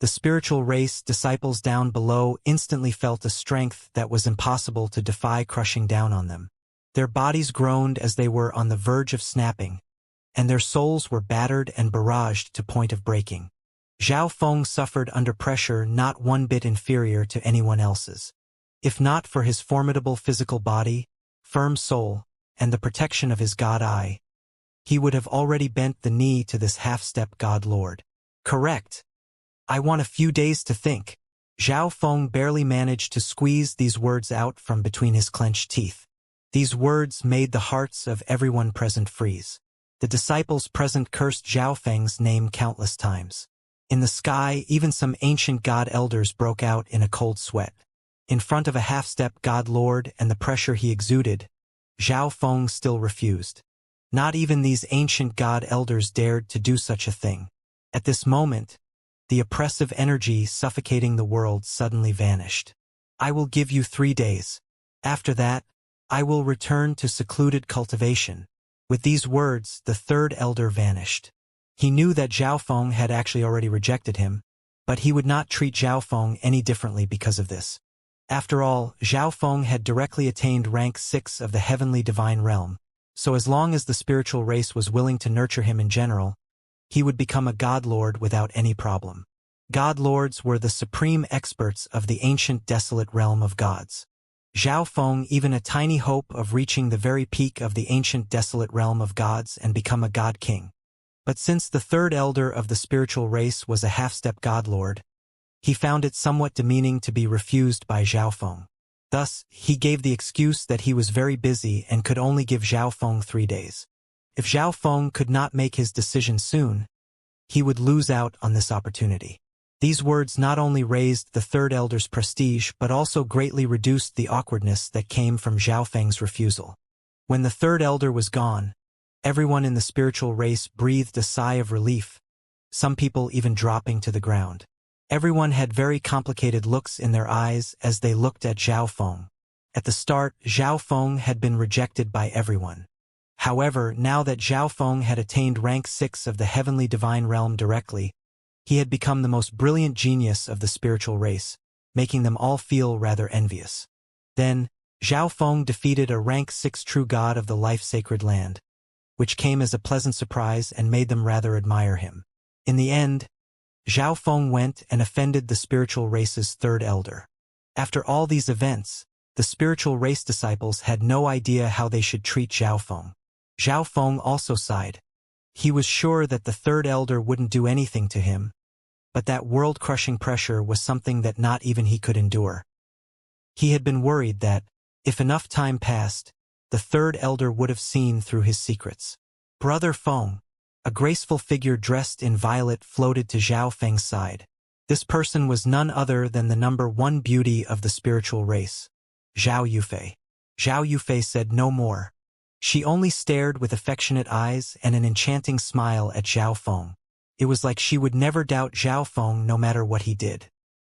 The spiritual race disciples down below instantly felt a strength that was impossible to defy crushing down on them. Their bodies groaned as they were on the verge of snapping, and their souls were battered and barraged to point of breaking. Zhao Feng suffered under pressure not one bit inferior to anyone else's. If not for his formidable physical body, firm soul, and the protection of his god eye, he would have already bent the knee to this half-step god lord. Correct. I want a few days to think. Zhao Feng barely managed to squeeze these words out from between his clenched teeth. These words made the hearts of everyone present freeze. The disciples present cursed Zhao Feng's name countless times. In the sky, even some ancient god elders broke out in a cold sweat. In front of a half-step god lord and the pressure he exuded, Zhao Feng still refused. Not even these ancient god elders dared to do such a thing. At this moment, the oppressive energy suffocating the world suddenly vanished. I will give you 3 days. After that, I will return to secluded cultivation. With these words, the third elder vanished. He knew that Zhao Feng had actually already rejected him, but he would not treat Zhao Feng any differently because of this. After all, Zhao Feng had directly attained rank 6 of the heavenly divine realm, so as long as the spiritual race was willing to nurture him in general, he would become a god lord without any problem. God lords were the supreme experts of the ancient desolate realm of gods. Zhao Feng even a tiny hope of reaching the very peak of the ancient desolate realm of gods and become a god king. But since the third elder of the spiritual race was a half-step god lord, he found it somewhat demeaning to be refused by Zhao Feng. Thus, he gave the excuse that he was very busy and could only give Zhao Feng 3 days. If Zhao Feng could not make his decision soon, he would lose out on this opportunity. These words not only raised the third elder's prestige but also greatly reduced the awkwardness that came from Zhao Feng's refusal. When the third elder was gone, everyone in the spiritual race breathed a sigh of relief, some people even dropping to the ground. Everyone had very complicated looks in their eyes as they looked at Zhao Feng. At the start, Zhao Feng had been rejected by everyone. However, now that Zhao Feng had attained rank 6 of the heavenly divine realm directly, he had become the most brilliant genius of the spiritual race, making them all feel rather envious. Then, Zhao Feng defeated a rank 6 true god of the life-sacred land, which came as a pleasant surprise and made them rather admire him. In the end, Zhao Feng went and offended the spiritual race's third elder. After all these events, the spiritual race disciples had no idea how they should treat Zhao Feng. Zhao Feng also sighed. He was sure that the third elder wouldn't do anything to him, but that world-crushing pressure was something that not even he could endure. He had been worried that, if enough time passed, the third elder would have seen through his secrets. Brother Feng, a graceful figure dressed in violet floated to Zhao Feng's side. This person was none other than the number 1 beauty of the spiritual race, Zhao Yufei. Zhao Yufei said no more. She only stared with affectionate eyes and an enchanting smile at Zhao Feng. It was like she would never doubt Zhao Feng no matter what he did.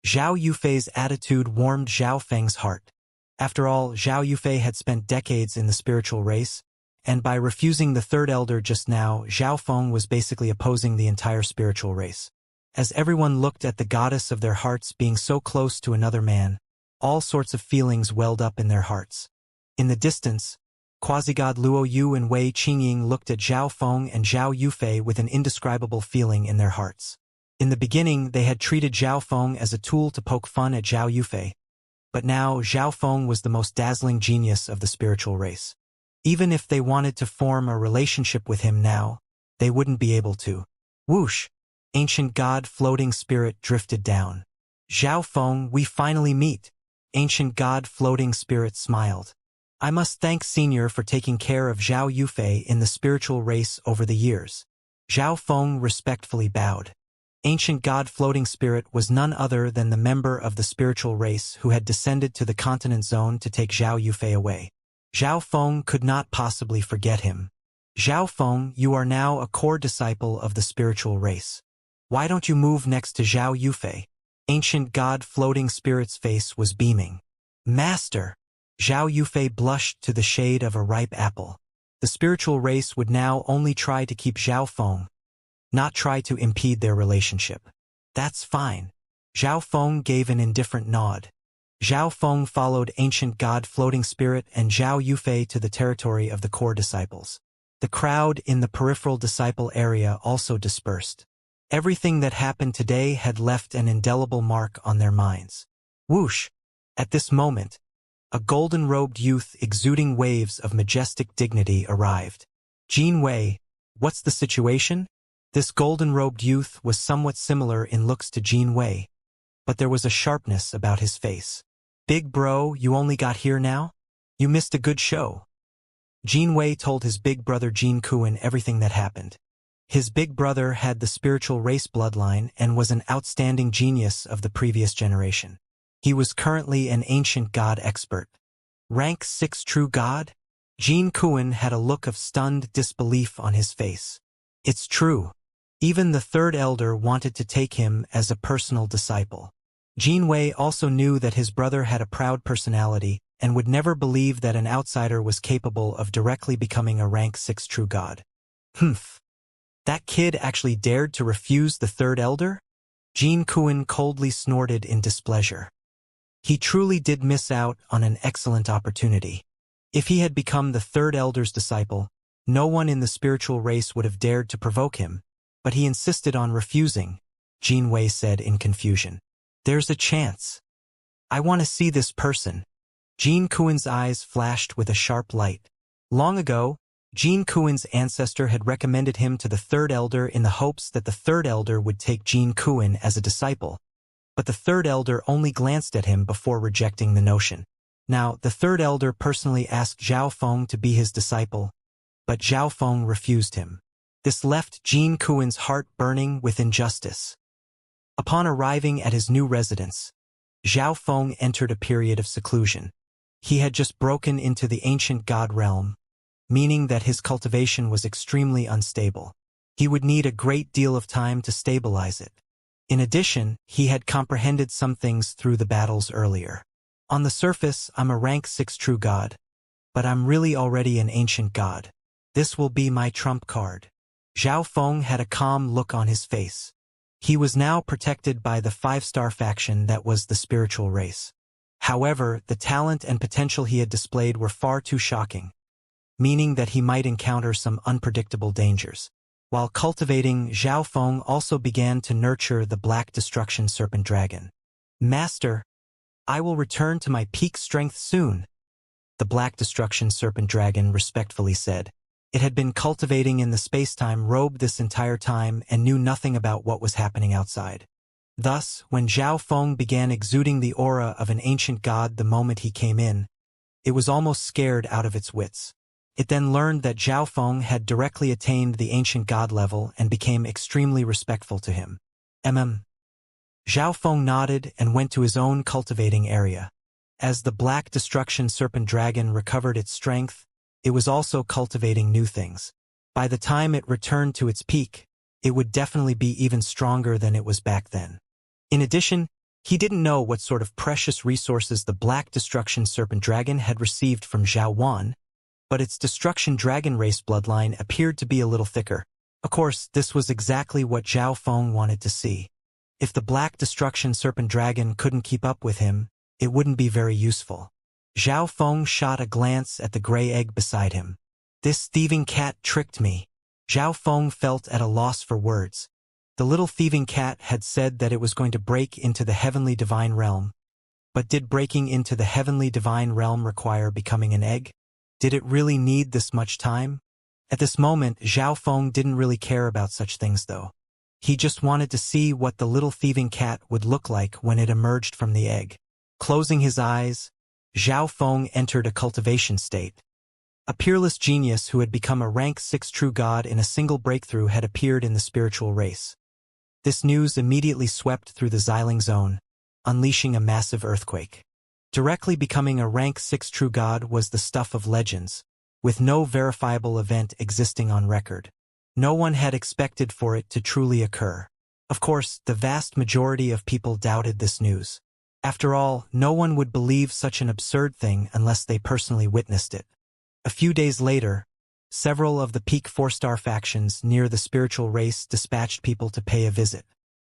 Zhao Yufei's attitude warmed Zhao Feng's heart. After all, Zhao Yufei had spent decades in the spiritual race, and by refusing the third elder just now, Zhao Feng was basically opposing the entire spiritual race. As everyone looked at the goddess of their hearts being so close to another man, all sorts of feelings welled up in their hearts. In the distance, quasi-god Luo Yu and Wei Qingying looked at Zhao Feng and Zhao Yufei with an indescribable feeling in their hearts. In the beginning, they had treated Zhao Feng as a tool to poke fun at Zhao Yufei, but now Zhao Feng was the most dazzling genius of the spiritual race. Even if they wanted to form a relationship with him now, they wouldn't be able to. Whoosh! Ancient god floating spirit drifted down. Zhao Feng, we finally meet. Ancient god floating spirit smiled. I must thank Senior for taking care of Zhao Yufei in the spiritual race over the years. Zhao Feng respectfully bowed. Ancient god floating spirit was none other than the member of the spiritual race who had descended to the continent zone to take Zhao Yufei away. Zhao Feng could not possibly forget him. Zhao Feng, you are now a core disciple of the spiritual race. Why don't you move next to Zhao Yufei? Ancient god floating spirit's face was beaming. Master! Zhao Yufei blushed to the shade of a ripe apple. The spiritual race would now only try to keep Zhao Feng, not try to impede their relationship. That's fine. Zhao Feng gave an indifferent nod. Zhao Feng followed ancient god Floating Spirit and Zhao Yufei to the territory of the core disciples. The crowd in the peripheral disciple area also dispersed. Everything that happened today had left an indelible mark on their minds. Whoosh! At this moment, a golden-robed youth exuding waves of majestic dignity arrived. Jin Wei, what's the situation? This golden-robed youth was somewhat similar in looks to Jin Wei, but there was a sharpness about his face. Big bro, you only got here now? You missed a good show. Jin Wei told his big brother Jin Kuan everything that happened. His big brother had the spiritual race bloodline and was an outstanding genius of the previous generation. He was currently an ancient god expert. Rank 6 true god? Jin Kuan had a look of stunned disbelief on his face. It's true. Even the third elder wanted to take him as a personal disciple. Jin Wei also knew that his brother had a proud personality and would never believe that an outsider was capable of directly becoming a rank 6 true god. Humph. That kid actually dared to refuse the third elder? Jin Kuan coldly snorted in displeasure. He truly did miss out on an excellent opportunity. If he had become the third elder's disciple, no one in the spiritual race would have dared to provoke him, but he insisted on refusing, Jin Wei said in confusion. There's a chance. I want to see this person. Jin Kuan's eyes flashed with a sharp light. Long ago, Jin Kuan's ancestor had recommended him to the third elder in the hopes that the third elder would take Jin Kuan as a disciple, but the third elder only glanced at him before rejecting the notion. Now, the third elder personally asked Zhao Feng to be his disciple, but Zhao Feng refused him. This left Jin Kuan's heart burning with injustice. Upon arriving at his new residence, Zhao Feng entered a period of seclusion. He had just broken into the ancient god realm, meaning that his cultivation was extremely unstable. He would need a great deal of time to stabilize it. In addition, he had comprehended some things through the battles earlier. On the surface, I'm a rank 6 true god, but I'm really already an ancient god. This will be my trump card. Zhao Feng had a calm look on his face. He was now protected by the 5-star faction that was the spiritual race. However, the talent and potential he had displayed were far too shocking, meaning that he might encounter some unpredictable dangers. While cultivating, Zhao Feng also began to nurture the Black Destruction Serpent Dragon. Master, I will return to my peak strength soon, the Black Destruction Serpent Dragon respectfully said. It had been cultivating in the space-time robe this entire time and knew nothing about what was happening outside. Thus, when Zhao Feng began exuding the aura of an ancient god the moment he came in, it was almost scared out of its wits. It then learned that Zhao Feng had directly attained the ancient god level and became extremely respectful to him. Zhao Feng nodded and went to his own cultivating area. As the Black Destruction Serpent Dragon recovered its strength, it was also cultivating new things. By the time it returned to its peak, it would definitely be even stronger than it was back then. In addition, he didn't know what sort of precious resources the Black Destruction Serpent Dragon had received from Zhao Wan, but its Destruction Dragon race bloodline appeared to be a little thicker. Of course, this was exactly what Zhao Feng wanted to see. If the Black Destruction Serpent Dragon couldn't keep up with him, it wouldn't be very useful. Zhao Feng shot a glance at the gray egg beside him. This thieving cat tricked me. Zhao Feng felt at a loss for words. The little thieving cat had said that it was going to break into the heavenly divine realm. But did breaking into the heavenly divine realm require becoming an egg? Did it really need this much time? At this moment, Zhao Feng didn't really care about such things though. He just wanted to see what the little thieving cat would look like when it emerged from the egg. Closing his eyes, Zhao Feng entered a cultivation state. A peerless genius who had become a rank 6 true god in a single breakthrough had appeared in the spiritual race. This news immediately swept through the Xiling zone, unleashing a massive earthquake. Directly becoming a rank 6 true god was the stuff of legends, with no verifiable event existing on record. No one had expected for it to truly occur. Of course, the vast majority of people doubted this news. After all, no one would believe such an absurd thing unless they personally witnessed it. A few days later, several of the peak 4-star factions near the spiritual race dispatched people to pay a visit.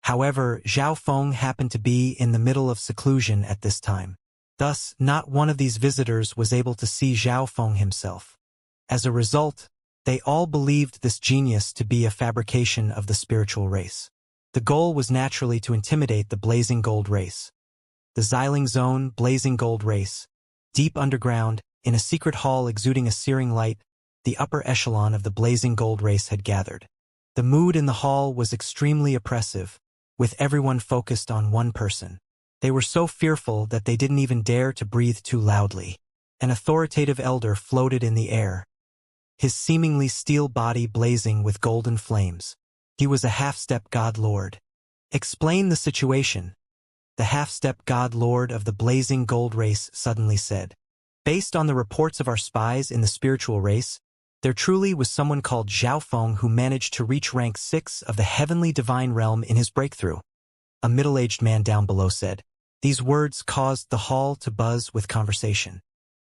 However, Zhao Feng happened to be in the middle of seclusion at this time. Thus, not one of these visitors was able to see Zhao Feng himself. As a result, they all believed this genius to be a fabrication of the spiritual race. The goal was naturally to intimidate the Blazing Gold race. The Xiling Zone Blazing Gold race. Deep underground, in a secret hall exuding a searing light, the upper echelon of the Blazing Gold race had gathered. The mood in the hall was extremely oppressive, with everyone focused on one person. They were so fearful that they didn't even dare to breathe too loudly. An authoritative elder floated in the air, his seemingly steel body blazing with golden flames. He was a half-step god lord. Explain the situation, the half-step god lord of the Blazing Gold race suddenly said. Based on the reports of our spies in the spiritual race, there truly was someone called Zhao Feng who managed to reach rank 6 of the heavenly divine realm in his breakthrough. A middle-aged man down below said. These words caused the hall to buzz with conversation.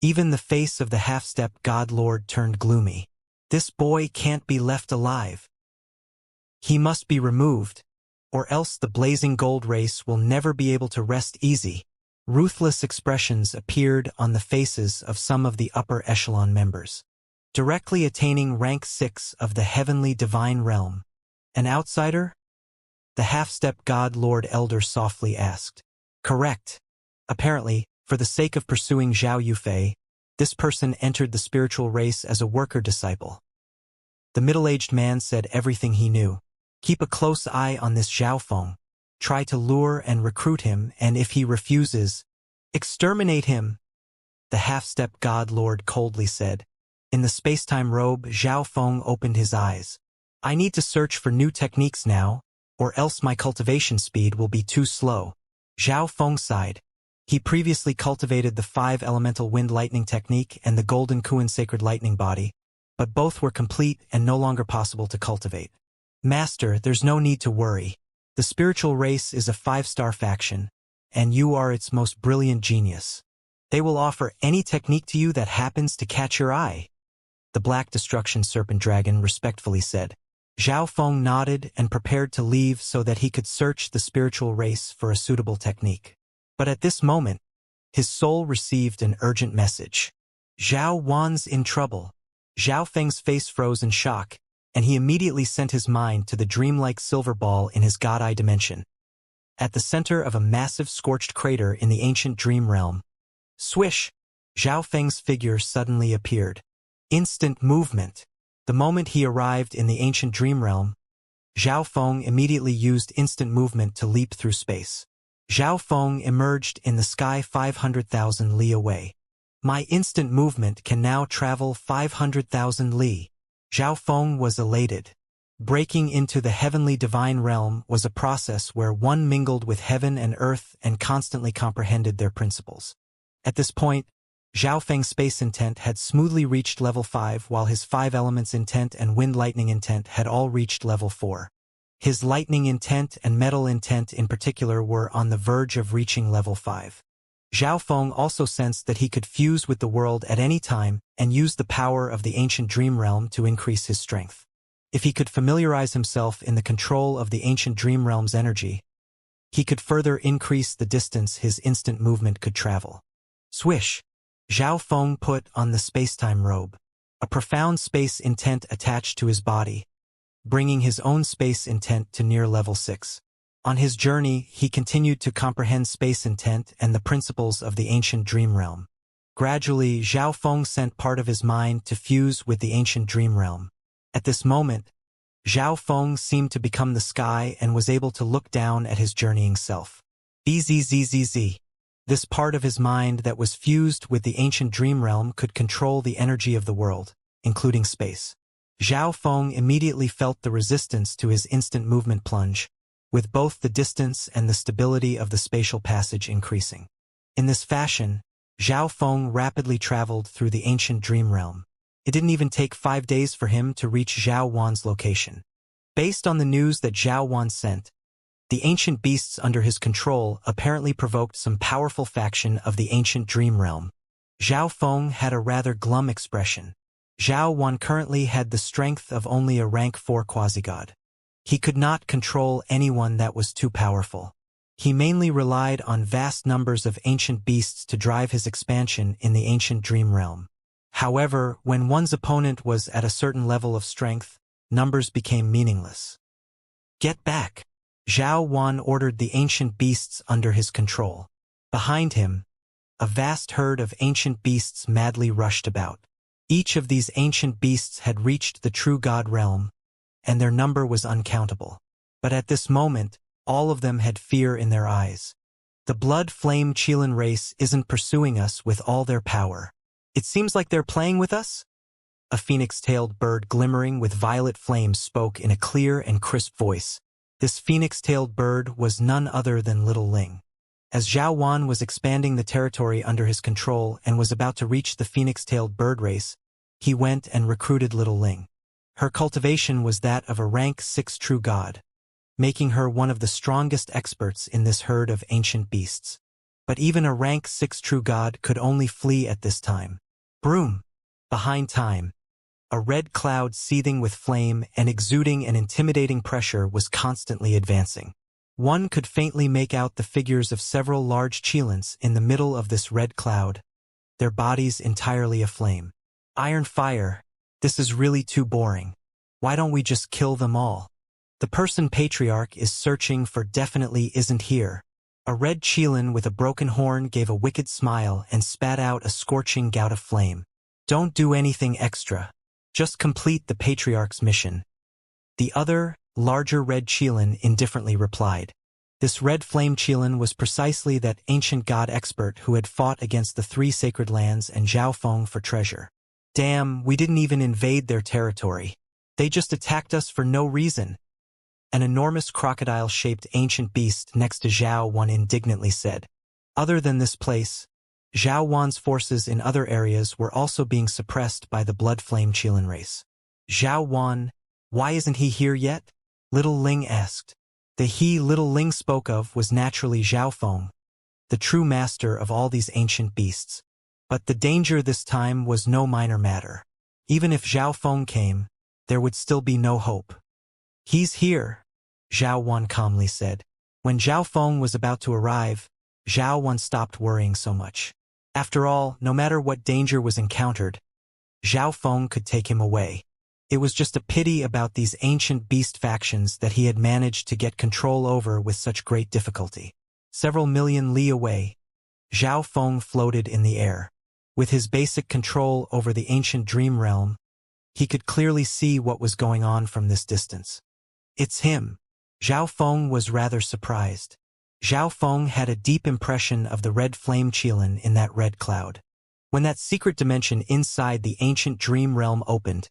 Even the face of the half-step god lord turned gloomy. This boy can't be left alive. He must be removed, or else the Blazing Gold race will never be able to rest easy. Ruthless expressions appeared on the faces of some of the upper echelon members. Directly attaining rank 6 of the heavenly divine realm. An outsider? The half-step god lord elder softly asked. Correct. Apparently, for the sake of pursuing Zhao Yufei, this person entered the spiritual race as a worker disciple. The middle-aged man said everything he knew. Keep a close eye on this Zhao Feng. Try to lure and recruit him, and if he refuses, exterminate him. The half-step god lord coldly said. In the space-time robe, Zhao Feng opened his eyes. I need to search for new techniques now, or else my cultivation speed will be too slow. Zhao Feng sighed. He previously cultivated the 5 elemental wind lightning technique and the golden Kuan sacred lightning body, but both were complete and no longer possible to cultivate. Master, there's no need to worry. The spiritual race is a 5-star faction, and you are its most brilliant genius. They will offer any technique to you that happens to catch your eye. The Black Destruction Serpent Dragon respectfully said. Zhao Feng nodded and prepared to leave so that he could search the spiritual race for a suitable technique. But at this moment, his soul received an urgent message. Zhao Wan's in trouble. Zhao Feng's face froze in shock, and he immediately sent his mind to the dreamlike silver ball in his god-eye dimension. At the center of a massive scorched crater in the ancient dream realm, swish! Zhao Feng's figure suddenly appeared. Instant movement. The moment he arrived in the ancient dream realm, Zhao Feng immediately used instant movement to leap through space. Zhao Feng emerged in the sky 500,000 li away. My instant movement can now travel 500,000 li. Zhao Feng was elated. Breaking into the heavenly divine realm was a process where one mingled with heaven and earth and constantly comprehended their principles. At this point, Zhao Feng's space intent had smoothly reached level 5 while his 5 elements intent and wind lightning intent had all reached level 4. His lightning intent and metal intent in particular were on the verge of reaching level 5. Zhao Feng also sensed that he could fuse with the world at any time and use the power of the ancient dream realm to increase his strength. If he could familiarize himself in the control of the ancient dream realm's energy, he could further increase the distance his instant movement could travel. Swish! Zhao Feng put on the space-time robe. A profound space intent attached to his body, bringing his own space intent to near level 6. On his journey, he continued to comprehend space intent and the principles of the ancient dream realm. Gradually, Zhao Feng sent part of his mind to fuse with the ancient dream realm. At this moment, Zhao Feng seemed to become the sky and was able to look down at his journeying self. Bzzz. This part of his mind that was fused with the ancient dream realm could control the energy of the world, including space. Zhao Feng immediately felt the resistance to his instant movement plunge, with both the distance and the stability of the spatial passage increasing. In this fashion, Zhao Feng rapidly traveled through the ancient dream realm. It didn't even take 5 days for him to reach Zhao Wan's location. Based on the news that Zhao Wan sent, the ancient beasts under his control apparently provoked some powerful faction of the ancient dream realm. Zhao Feng had a rather glum expression. Zhao Wan currently had the strength of only a rank 4 quasi-god. He could not control anyone that was too powerful. He mainly relied on vast numbers of ancient beasts to drive his expansion in the ancient dream realm. However, when one's opponent was at a certain level of strength, numbers became meaningless. Get back! Zhao Wan ordered the ancient beasts under his control. Behind him, a vast herd of ancient beasts madly rushed about. Each of these ancient beasts had reached the true god realm, and their number was uncountable. But at this moment, all of them had fear in their eyes. The blood flame Qilin race isn't pursuing us with all their power. It seems like they're playing with us? A phoenix-tailed bird glimmering with violet flames spoke in a clear and crisp voice. This phoenix-tailed bird was none other than Little Ling. As Zhao Wan was expanding the territory under his control and was about to reach the phoenix-tailed bird race, he went and recruited Little Ling. Her cultivation was that of a rank 6 true god, making her one of the strongest experts in this herd of ancient beasts. But even a rank 6 true god could only flee at this time. Broom! Behind time, a red cloud seething with flame and exuding an intimidating pressure was constantly advancing. One could faintly make out the figures of several large Qilins in the middle of this red cloud, their bodies entirely aflame. Iron fire, this is really too boring. Why don't we just kill them all? The person Patriarch is searching for definitely isn't here. A red Qilin with a broken horn gave a wicked smile and spat out a scorching gout of flame. Don't do anything extra. Just complete the Patriarch's mission. The other, larger red Qilin indifferently replied. This red flame Qilin was precisely that ancient god expert who had fought against the 3 sacred lands and Zhao Feng for treasure. Damn, we didn't even invade their territory. They just attacked us for no reason. An enormous crocodile-shaped ancient beast next to Zhao Wan indignantly said. Other than this place, Zhao Wan's forces in other areas were also being suppressed by the blood flame Qilin race. Zhao Wan, why isn't he here yet? Little Ling asked. The he Little Ling spoke of was naturally Zhao Feng, the true master of all these ancient beasts. But the danger this time was no minor matter. Even if Zhao Feng came, there would still be no hope. He's here, Zhao Wan calmly said. When Zhao Feng was about to arrive, Zhao Wan stopped worrying so much. After all, no matter what danger was encountered, Zhao Feng could take him away. It was just a pity about these ancient beast factions that he had managed to get control over with such great difficulty. Several million li away, Zhao Feng floated in the air. With his basic control over the ancient dream realm, he could clearly see what was going on from this distance. It's him. Zhao Feng was rather surprised. Zhao Feng had a deep impression of the red flame Qilin in that red cloud. When that secret dimension inside the ancient dream realm opened,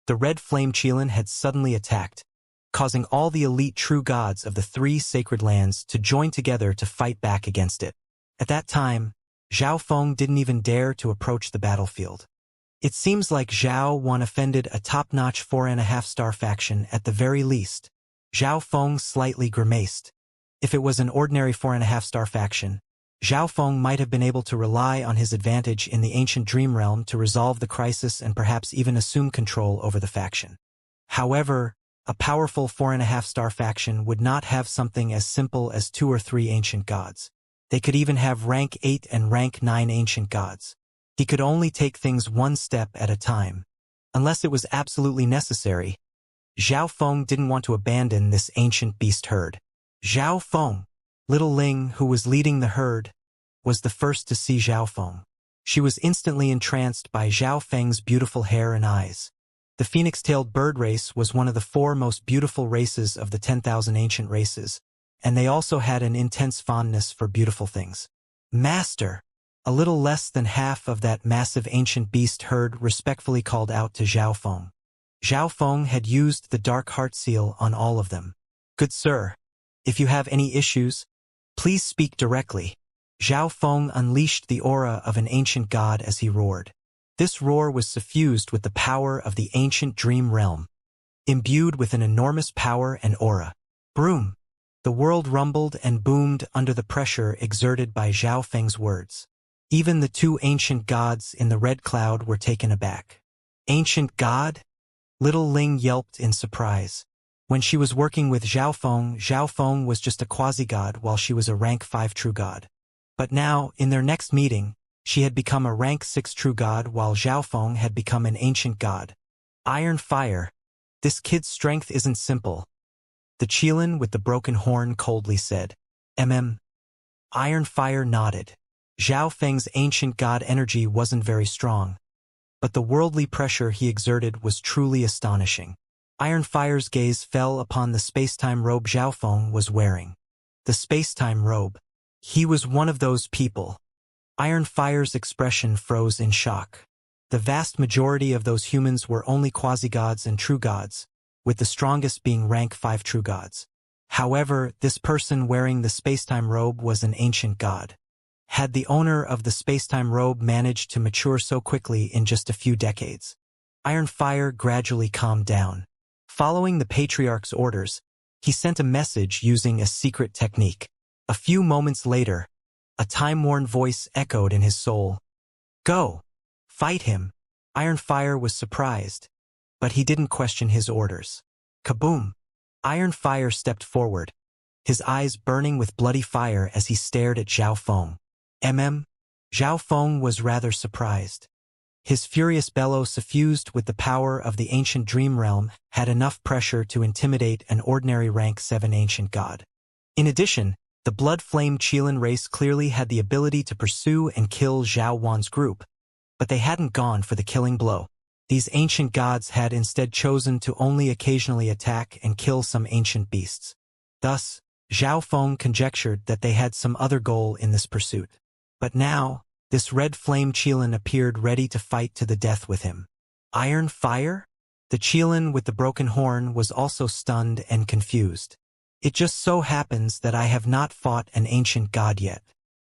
the red flame Qilin had suddenly attacked, causing all the elite true gods of the 3 sacred lands to join together to fight back against it. At that time, Zhao Feng didn't even dare to approach the battlefield. It seems like Zhao Wan offended a top-notch 4.5-star faction at the very least. Zhao Feng slightly grimaced. If it was an ordinary 4.5-star faction, Zhao Feng might have been able to rely on his advantage in the ancient dream realm to resolve the crisis and perhaps even assume control over the faction. However, a powerful 4.5-star faction would not have something as simple as 2 or 3 ancient gods. They could even have rank 8 and rank 9 ancient gods. He could only take things one step at a time. Unless it was absolutely necessary, Zhao Feng didn't want to abandon this ancient beast herd. Zhao Feng, Little Ling, who was leading the herd, was the first to see Zhao Feng. She was instantly entranced by Zhao Feng's beautiful hair and eyes. The phoenix-tailed bird race was one of the 4 most beautiful races of the 10,000 ancient races, and they also had an intense fondness for beautiful things. Master! A little less than half of that massive ancient beast herd respectfully called out to Zhao Feng. Zhao Feng had used the dark heart seal on all of them. Good sir, if you have any issues, please speak directly. Zhao Feng unleashed the aura of an ancient god as he roared. This roar was suffused with the power of the ancient dream realm, imbued with an enormous power and aura. Broom! The world rumbled and boomed under the pressure exerted by Zhao Feng's words. Even the 2 ancient gods in the red cloud were taken aback. Ancient god? Little Ling yelped in surprise. When she was working with Xiao Feng was just a quasi-god while she was a rank 5 true god. But now, in their next meeting, she had become a rank 6 true god while Xiao Feng had become an ancient god. Iron Fire. This kid's strength isn't simple. The Qilin with the broken horn coldly said. Iron Fire nodded. Xiao Feng's ancient god energy wasn't very strong, but the worldly pressure he exerted was truly astonishing. Iron Fire's gaze fell upon the space-time robe Xiao Feng was wearing. The space-time robe. He was one of those people. Iron Fire's expression froze in shock. The vast majority of those humans were only quasi-gods and true gods, with the strongest being rank 5 true gods. However, this person wearing the space-time robe was an ancient god. Had the owner of the space-time robe managed to mature so quickly in just a few decades? Iron Fire gradually calmed down. Following the Patriarch's orders, he sent a message using a secret technique. A few moments later, a time-worn voice echoed in his soul. Go! Fight him! Iron Fire was surprised, but he didn't question his orders. Kaboom! Iron Fire stepped forward, his eyes burning with bloody fire as he stared at Xiao Feng. Xiao Feng was rather surprised. His furious bellow, suffused with the power of the ancient dream realm, had enough pressure to intimidate an ordinary rank 7 ancient god. In addition, the blood flame Qilin race clearly had the ability to pursue and kill Zhao Wan's group, but they hadn't gone for the killing blow. These ancient gods had instead chosen to only occasionally attack and kill some ancient beasts. Thus, Xiao Feng conjectured that they had some other goal in this pursuit. But now, this red flame Qilin appeared ready to fight to the death with him. Iron Fire? The Qilin with the broken horn was also stunned and confused. It just so happens that I have not fought an ancient god yet.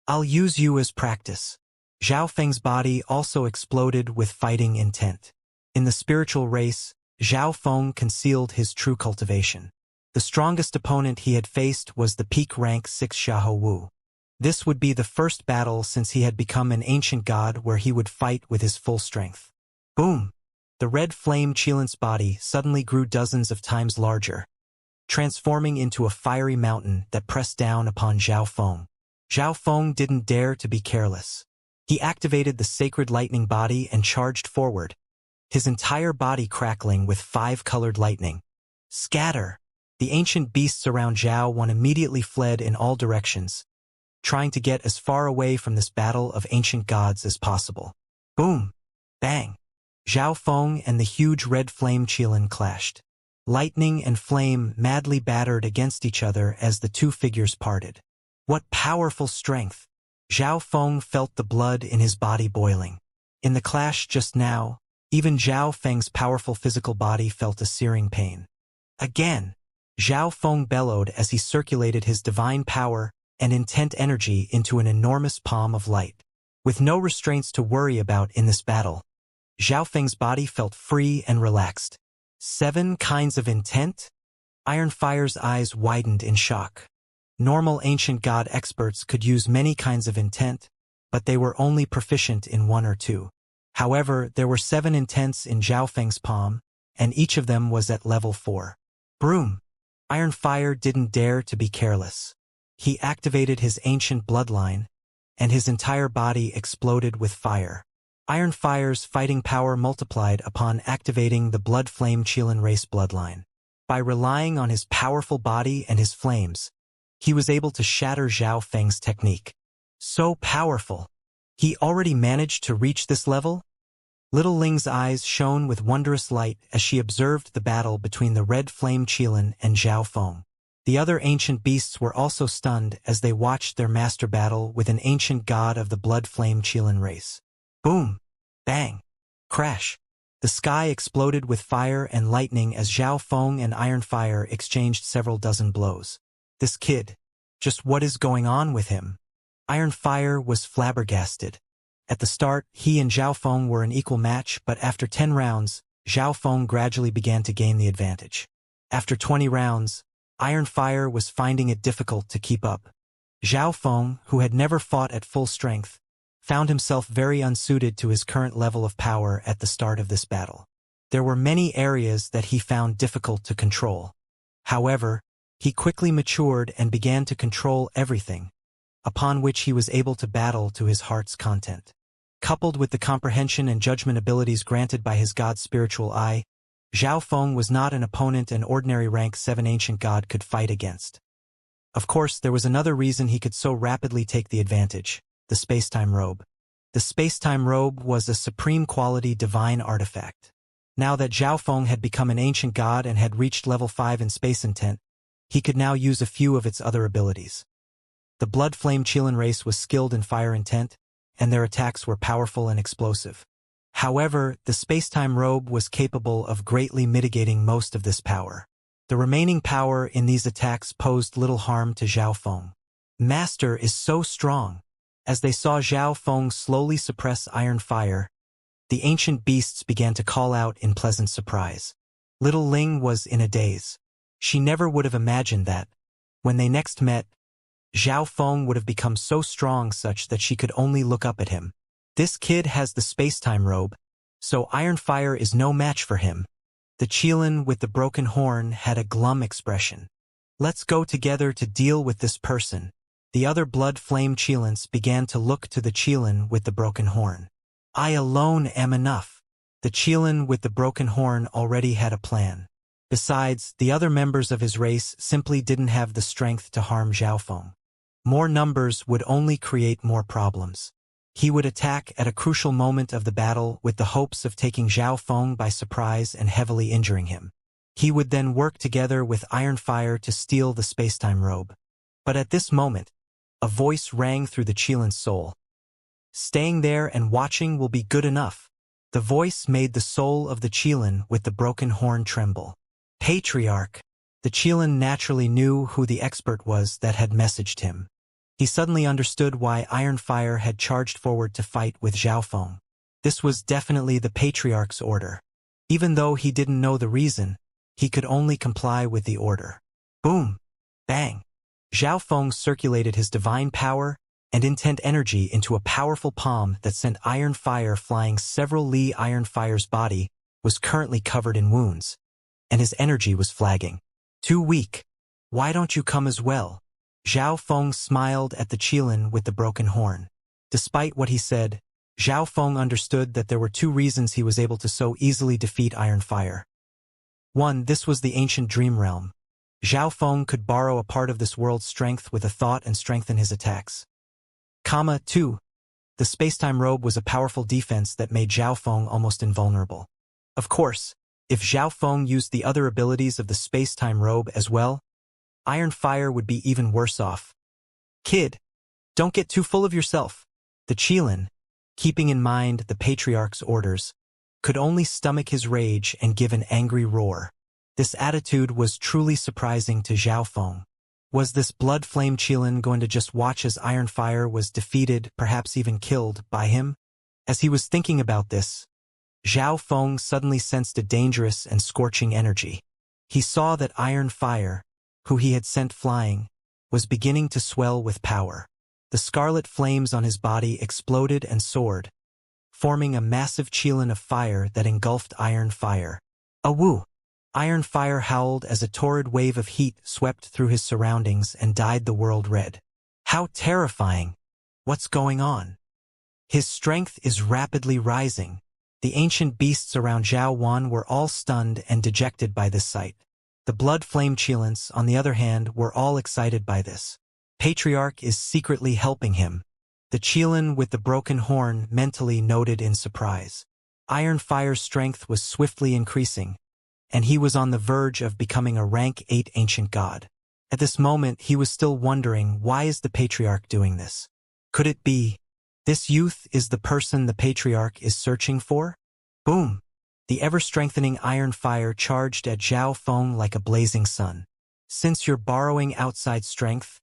I'll use you as practice. Xiao Feng's body also exploded with fighting intent. In the spiritual race, Xiao Feng concealed his true cultivation. The strongest opponent he had faced was the peak rank 6 Xiahou Wu. This would be the first battle since he had become an ancient god where he would fight with his full strength. Boom! The red flame Qilin's body suddenly grew dozens of times larger, transforming into a fiery mountain that pressed down upon Xiao Feng. Xiao Feng didn't dare to be careless. He activated the sacred lightning body and charged forward, his entire body crackling with 5-colored lightning. Scatter! The ancient beasts around Zhao Wan immediately fled in all directions, trying to get as far away from this battle of ancient gods as possible. Boom! Bang! Xiao Feng and the huge red flame Qilin clashed. Lightning and flame madly battered against each other as the two figures parted. What powerful strength! Xiao Feng felt the blood in his body boiling. In the clash just now, even Xiao Feng's powerful physical body felt a searing pain. Again! Xiao Feng bellowed as he circulated his divine power and intent energy into an enormous palm of light. With no restraints to worry about in this battle, Xiao Feng's body felt free and relaxed. 7 kinds of intent? Iron Fire's eyes widened in shock. Normal ancient god experts could use many kinds of intent, but they were only proficient in 1 or 2. However, there were 7 intents in Xiao Feng's palm, and each of them was at level 4. Broom! Iron Fire didn't dare to be careless. He activated his ancient bloodline, and his entire body exploded with fire. Iron Fire's fighting power multiplied upon activating the blood flame Qilin race bloodline. By relying on his powerful body and his flames, he was able to shatter Xiao Feng's technique. So powerful! He already managed to reach this level? Little Ling's eyes shone with wondrous light as she observed the battle between the red flame Qilin and Xiao Feng. The other ancient beasts were also stunned as they watched their master battle with an ancient god of the blood flame Qilin race. Boom! Bang! Crash! The sky exploded with fire and lightning as Xiao Feng and Iron Fire exchanged several dozen blows. This kid, just what is going on with him? Iron Fire was flabbergasted. At the start, he and Xiao Feng were an equal match, but after 10 rounds, Xiao Feng gradually began to gain the advantage. After 20 rounds, Iron Fire was finding it difficult to keep up. Xiao Feng, who had never fought at full strength, found himself very unsuited to his current level of power at the start of this battle. There were many areas that he found difficult to control. However, he quickly matured and began to control everything, upon which he was able to battle to his heart's content. Coupled with the comprehension and judgment abilities granted by his god's spiritual eye, Zhao Feng was not an opponent an ordinary rank 7 ancient god could fight against. Of course, there was another reason he could so rapidly take the advantage: the space-time robe. The space-time robe was a supreme quality divine artifact. Now that Zhao Feng had become an ancient god and had reached level 5 in space intent, he could now use a few of its other abilities. The Blood Flame Qilin race was skilled in fire intent, and their attacks were powerful and explosive. However, the space-time robe was capable of greatly mitigating most of this power. The remaining power in these attacks posed little harm to Zhao Feng. Master is so strong. As they saw Zhao Feng slowly suppress iron fire, the ancient beasts began to call out in pleasant surprise. Little Ling was in a daze. She never would have imagined that, when they next met, Zhao Feng would have become so strong such that she could only look up at him. This kid has the space-time robe, so iron fire is no match for him. The Qilin with the broken horn had a glum expression. Let's go together to deal with this person. The other blood flame Qilins began to look to the Qilin with the broken horn. I alone am enough. The Qilin with the broken horn already had a plan. Besides, the other members of his race simply didn't have the strength to harm Zhao Feng. More numbers would only create more problems. He would attack at a crucial moment of the battle with the hopes of taking Zhao Feng by surprise and heavily injuring him. He would then work together with Iron Fire to steal the space-time robe. But at this moment, a voice rang through the Qilin's soul. Staying there and watching will be good enough. The voice made the soul of the Qilin with the broken horn tremble. Patriarch. The Qilin naturally knew who the expert was that had messaged him. He suddenly understood why Iron Fire had charged forward to fight with Zhao Feng. This was definitely the Patriarch's order. Even though he didn't know the reason, he could only comply with the order. Boom! Bang! Zhao Feng circulated his divine power and intent energy into a powerful palm that sent Iron Fire flying several li. Iron Fire's body was currently covered in wounds, and his energy was flagging. Too weak. Why don't you come as well? Zhao Feng smiled at the Qilin with the broken horn. Despite what he said, Zhao Feng understood that there were two reasons he was able to so easily defeat Iron Fire. 1. This was the ancient dream realm. Zhao Feng could borrow a part of this world's strength with a thought and strengthen his attacks. 2. The space-time robe was a powerful defense that made Zhao Feng almost invulnerable. Of course, if Zhao Feng used the other abilities of the space-time robe as well, Iron Fire would be even worse off. Kid, don't get too full of yourself. The Qilin, keeping in mind the Patriarch's orders, could only stomach his rage and give an angry roar. This attitude was truly surprising to Zhao Feng. Was this blood flame Qilin going to just watch as Iron Fire was defeated, perhaps even killed, by him? As he was thinking about this, Zhao Feng suddenly sensed a dangerous and scorching energy. He saw that Iron Fire, who he had sent flying, was beginning to swell with power. The scarlet flames on his body exploded and soared, forming a massive Qilin of fire that engulfed Iron Fire. Awoo! Iron Fire howled as a torrid wave of heat swept through his surroundings and dyed the world red. How terrifying! What's going on? His strength is rapidly rising. The ancient beasts around Zhao Wan were all stunned and dejected by this sight. The blood flame Qilins, on the other hand, were all excited by this. Patriarch is secretly helping him. The Qilin with the broken horn mentally noted in surprise. Iron Fire's strength was swiftly increasing, and he was on the verge of becoming a rank 8 ancient god. At this moment, he was still wondering, why is the Patriarch doing this? Could it be this youth is the person the Patriarch is searching for? Boom! The ever-strengthening Iron Fire charged at Zhao Feng like a blazing sun. Since you're borrowing outside strength,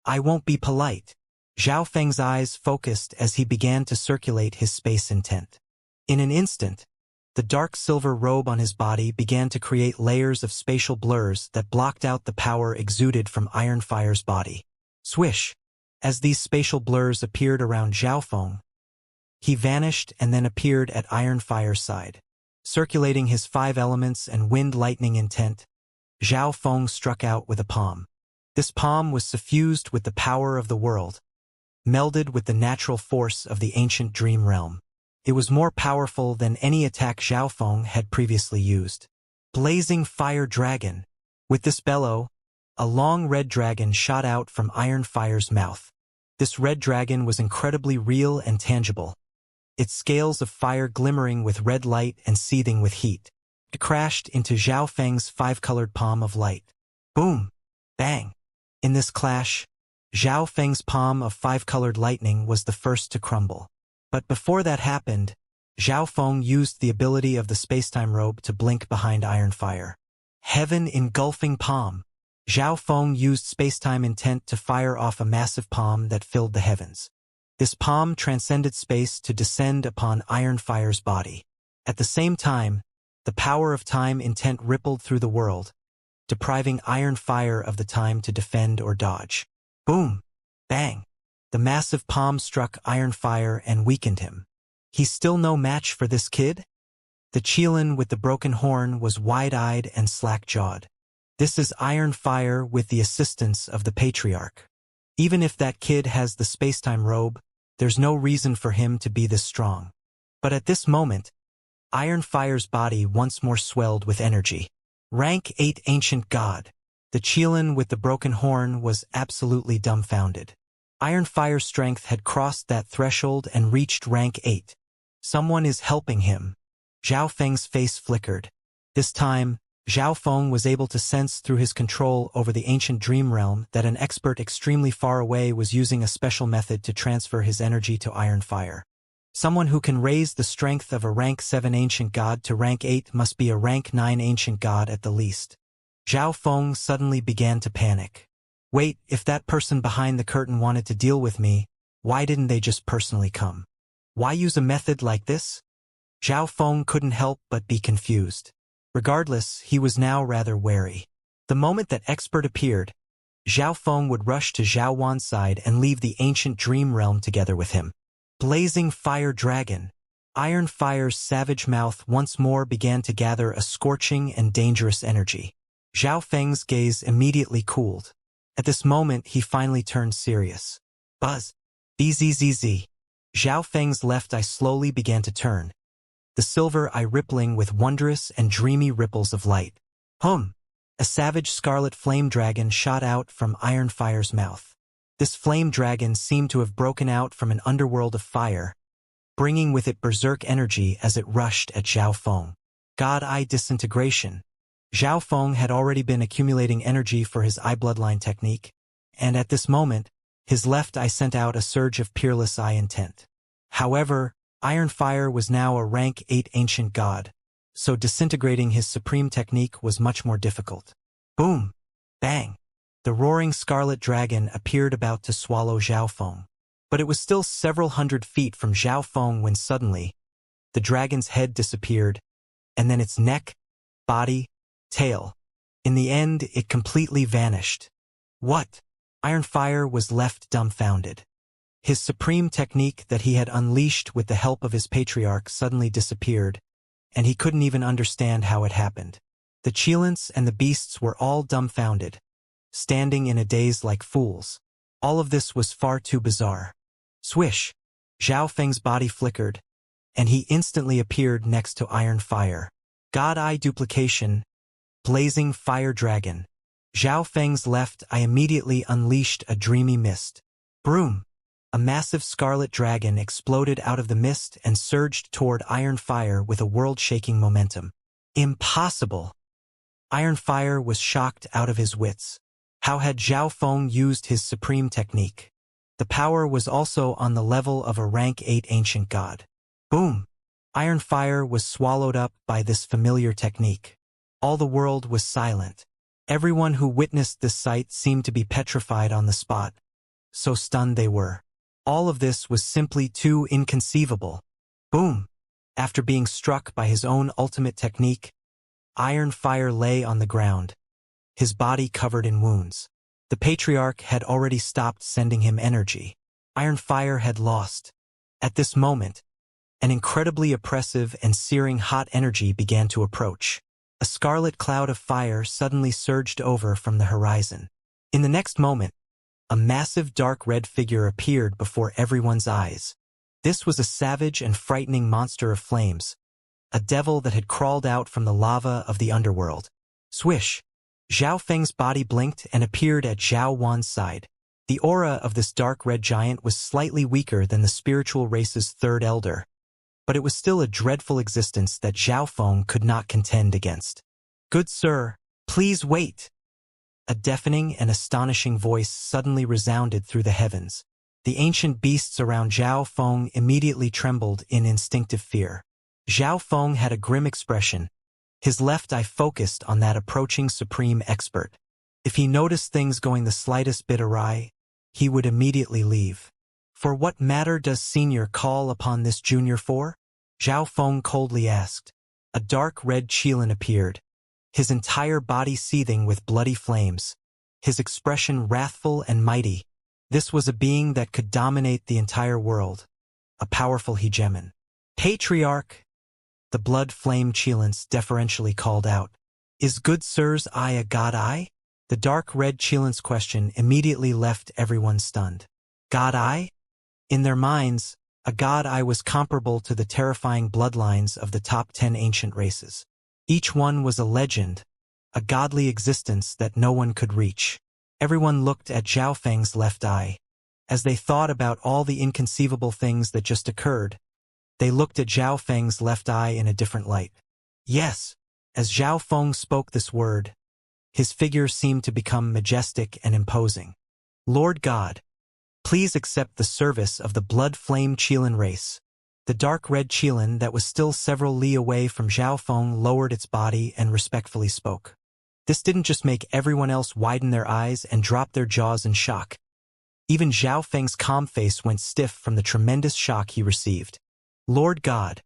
I won't be polite. Zhao Feng's eyes focused as he began to circulate his space intent. In an instant, the dark silver robe on his body began to create layers of spatial blurs that blocked out the power exuded from Iron Fire's body. Swish! As these spatial blurs appeared around Zhao Feng, he vanished and then appeared at Iron Fire's side. Circulating his 5 elements and wind lightning intent, Zhao Feng struck out with a palm. This palm was suffused with the power of the world, melded with the natural force of the ancient dream realm. It was more powerful than any attack Zhao Feng had previously used. Blazing Fire Dragon. With this bellow, a long red dragon shot out from Iron Fire's mouth. This red dragon was incredibly real and tangible, its scales of fire glimmering with red light and seething with heat. It crashed into Zhao Feng's five-colored palm of light. Boom! Bang! In this clash, Zhao Feng's palm of five-colored lightning was the first to crumble. But before that happened, Zhao Feng used the ability of the spacetime robe to blink behind Iron Fire. Heaven Engulfing Palm. Zhao Feng used spacetime intent to fire off a massive palm that filled the heavens. This palm transcended space to descend upon Iron Fire's body. At the same time, the power of time intent rippled through the world, depriving Iron Fire of the time to defend or dodge. Boom! Bang! The massive palm struck Iron Fire and weakened him. He's still no match for this kid? The Qilin with the broken horn was wide-eyed and slack-jawed. This is Iron Fire with the assistance of the Patriarch. Even if that kid has the spacetime robe, there's no reason for him to be this strong. But at this moment, Iron Fire's body once more swelled with energy. Rank 8 Ancient God. The Qilin with the broken horn was absolutely dumbfounded. Iron Fire's strength had crossed that threshold and reached rank 8. Someone is helping him. Zhao Feng's face flickered. This time, Zhao Feng was able to sense through his control over the ancient dream realm that an expert extremely far away was using a special method to transfer his energy to Iron Fire. Someone who can raise the strength of a rank 7 ancient god to rank 8 must be a rank 9 ancient god at the least. Zhao Feng suddenly began to panic. Wait, if that person behind the curtain wanted to deal with me, why didn't they just personally come? Why use a method like this? Zhao Feng couldn't help but be confused. Regardless, he was now rather wary. The moment that expert appeared, Zhao Feng would rush to Zhao Wan's side and leave the ancient dream realm together with him. Blazing Fire Dragon. Iron Fire's savage mouth once more began to gather a scorching and dangerous energy. Zhao Feng's gaze immediately cooled. At this moment, he finally turned serious. Buzz. Bzzz. Zhao Feng's left eye slowly began to turn, the silver eye rippling with wondrous and dreamy ripples of light. Hum! A savage scarlet flame dragon shot out from Iron Fire's mouth. This flame dragon seemed to have broken out from an underworld of fire, bringing with it berserk energy as it rushed at Zhao Feng. God Eye Disintegration. Zhao Feng had already been accumulating energy for his eye bloodline technique, and at this moment, his left eye sent out a surge of peerless eye intent. However, Iron Fire was now a rank 8 ancient god, so disintegrating his supreme technique was much more difficult. Boom! Bang! The roaring scarlet dragon appeared about to swallow Zhao Feng. But it was still several hundred feet from Zhao Feng when suddenly, the dragon's head disappeared, and then its neck, body, tail. In the end, it completely vanished. What? Iron Fire was left dumbfounded. His supreme technique that he had unleashed with the help of his patriarch suddenly disappeared, and he couldn't even understand how it happened. The Qilins and the beasts were all dumbfounded, standing in a daze like fools. All of this was far too bizarre. Swish! Zhao Feng's body flickered, and he instantly appeared next to Iron Fire. God Eye Duplication. Blazing Fire Dragon. Zhao Feng's left eye immediately unleashed a dreamy mist. Broom! A massive scarlet dragon exploded out of the mist and surged toward Iron Fire with a world-shaking momentum. Impossible! Iron Fire was shocked out of his wits. How had Zhao Feng used his supreme technique? The power was also on the level of a rank 8 ancient god. Boom! Iron Fire was swallowed up by this familiar technique. All the world was silent. Everyone who witnessed this sight seemed to be petrified on the spot. So stunned they were. All of this was simply too inconceivable. Boom! After being struck by his own ultimate technique, Iron Fire lay on the ground, his body covered in wounds. The Patriarch had already stopped sending him energy. Iron Fire had lost. At this moment, an incredibly oppressive and searing hot energy began to approach. A scarlet cloud of fire suddenly surged over from the horizon. In the next moment, a massive dark red figure appeared before everyone's eyes. This was a savage and frightening monster of flames, a devil that had crawled out from the lava of the underworld. Swish! Zhao Feng's body blinked and appeared at Zhao Wan's side. The aura of this dark red giant was slightly weaker than the spiritual race's third elder, but it was still a dreadful existence that Zhao Feng could not contend against. "Good sir, please wait!" A deafening and astonishing voice suddenly resounded through the heavens. The ancient beasts around Zhao Feng immediately trembled in instinctive fear. Zhao Feng had a grim expression, his left eye focused on that approaching supreme expert. If he noticed things going the slightest bit awry, he would immediately leave. "For what matter does Senior call upon this junior for?" Zhao Feng coldly asked. A dark red Qilin appeared, his entire body seething with bloody flames, his expression wrathful and mighty. This was a being that could dominate the entire world, a powerful hegemon. "Patriarch," the blood-flame Qilins deferentially called out. "Is good sir's eye a god eye?" The dark red Qilin's question immediately left everyone stunned. God eye? In their minds, a god eye was comparable to the terrifying bloodlines of the top 10 ancient races. Each one was a legend, a godly existence that no one could reach. Everyone looked at Zhao Feng's left eye. As they thought about all the inconceivable things that just occurred, they looked at Zhao Feng's left eye in a different light. Yes, as Zhao Feng spoke this word, his figure seemed to become majestic and imposing. "Lord God, please accept the service of the blood-flame Qilin race." The dark red Qilin that was still several li away from Zhao Feng lowered its body and respectfully spoke. This didn't just make everyone else widen their eyes and drop their jaws in shock. Even Zhao Feng's calm face went stiff from the tremendous shock he received. "Lord God,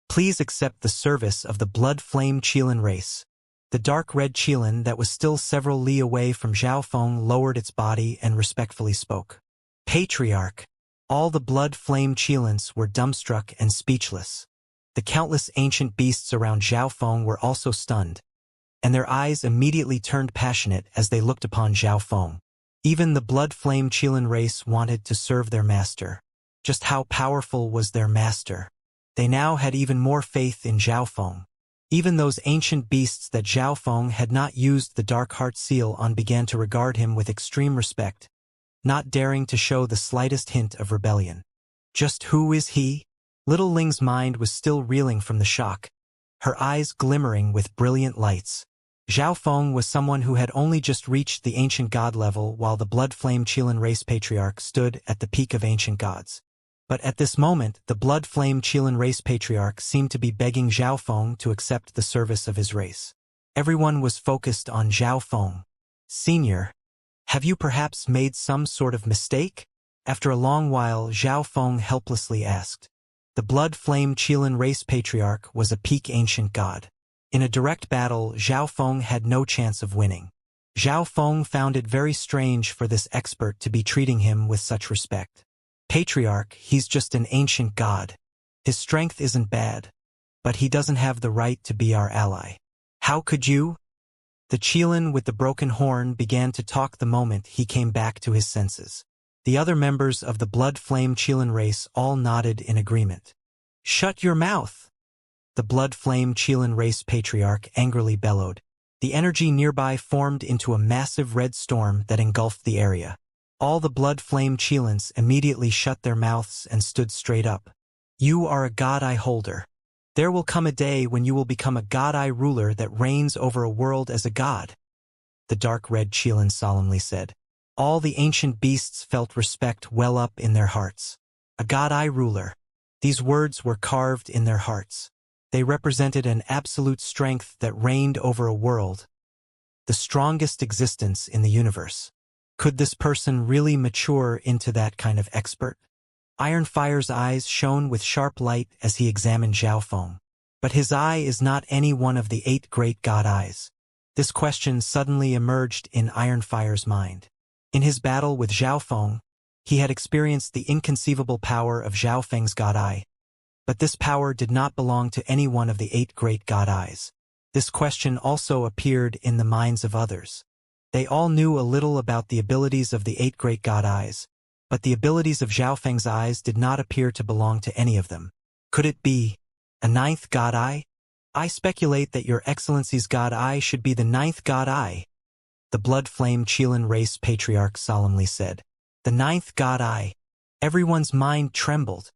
please accept the service of the blood-flame Qilin race." The dark red Qilin that was still several li away from Zhao Feng lowered its body and respectfully spoke. "Patriarch." All the blood-flame Qilins were dumbstruck and speechless. The countless ancient beasts around Zhao Feng were also stunned, and their eyes immediately turned passionate as they looked upon Zhao Feng. Even the blood-flame Qilin race wanted to serve their master. Just how powerful was their master? They now had even more faith in Zhao Feng. Even those ancient beasts that Zhao Feng had not used the Dark Heart seal on began to regard him with extreme respect, not daring to show the slightest hint of rebellion. Just who is he? Little Ling's mind was still reeling from the shock, her eyes glimmering with brilliant lights. Zhao Feng was someone who had only just reached the ancient god level, while the blood-flame Qilin race patriarch stood at the peak of ancient gods. But at this moment, the blood-flame Qilin race patriarch seemed to be begging Zhao Feng to accept the service of his race. Everyone was focused on Zhao Feng. "Senior, have you perhaps made some sort of mistake?" After a long while, Zhao Feng helplessly asked. The blood-flame Qilin race patriarch was a peak ancient god. In a direct battle, Zhao Feng had no chance of winning. Zhao Feng found it very strange for this expert to be treating him with such respect. "Patriarch, he's just an ancient god. His strength isn't bad, but he doesn't have the right to be our ally." "How could you?" The Qilin with the broken horn began to talk the moment he came back to his senses. The other members of the blood-flame Qilin race all nodded in agreement. "Shut your mouth!" The blood-flame Qilin race patriarch angrily bellowed. The energy nearby formed into a massive red storm that engulfed the area. All the blood-flame Qilins immediately shut their mouths and stood straight up. "You are a god-eye holder. There will come a day when you will become a god-eye ruler that reigns over a world as a god," the dark red Qilin solemnly said. All the ancient beasts felt respect well up in their hearts. A god-eye ruler. These words were carved in their hearts. They represented an absolute strength that reigned over a world, the strongest existence in the universe. Could this person really mature into that kind of expert? Ironfire's eyes shone with sharp light as he examined Zhao Feng. But his eye is not any one of the 8 great god eyes. This question suddenly emerged in Ironfire's mind. In his battle with Zhao Feng, he had experienced the inconceivable power of Zhao Feng's god eye. But this power did not belong to any one of the 8 great god eyes. This question also appeared in the minds of others. They all knew a little about the abilities of the 8 great god eyes, but the abilities of Zhao Feng's eyes did not appear to belong to any of them. Could it be a 9th god eye? I speculate that your excellency's god eye should be the 9th god eye, the blood-flame Qilin race patriarch solemnly said. The 9th god eye. Everyone's mind trembled.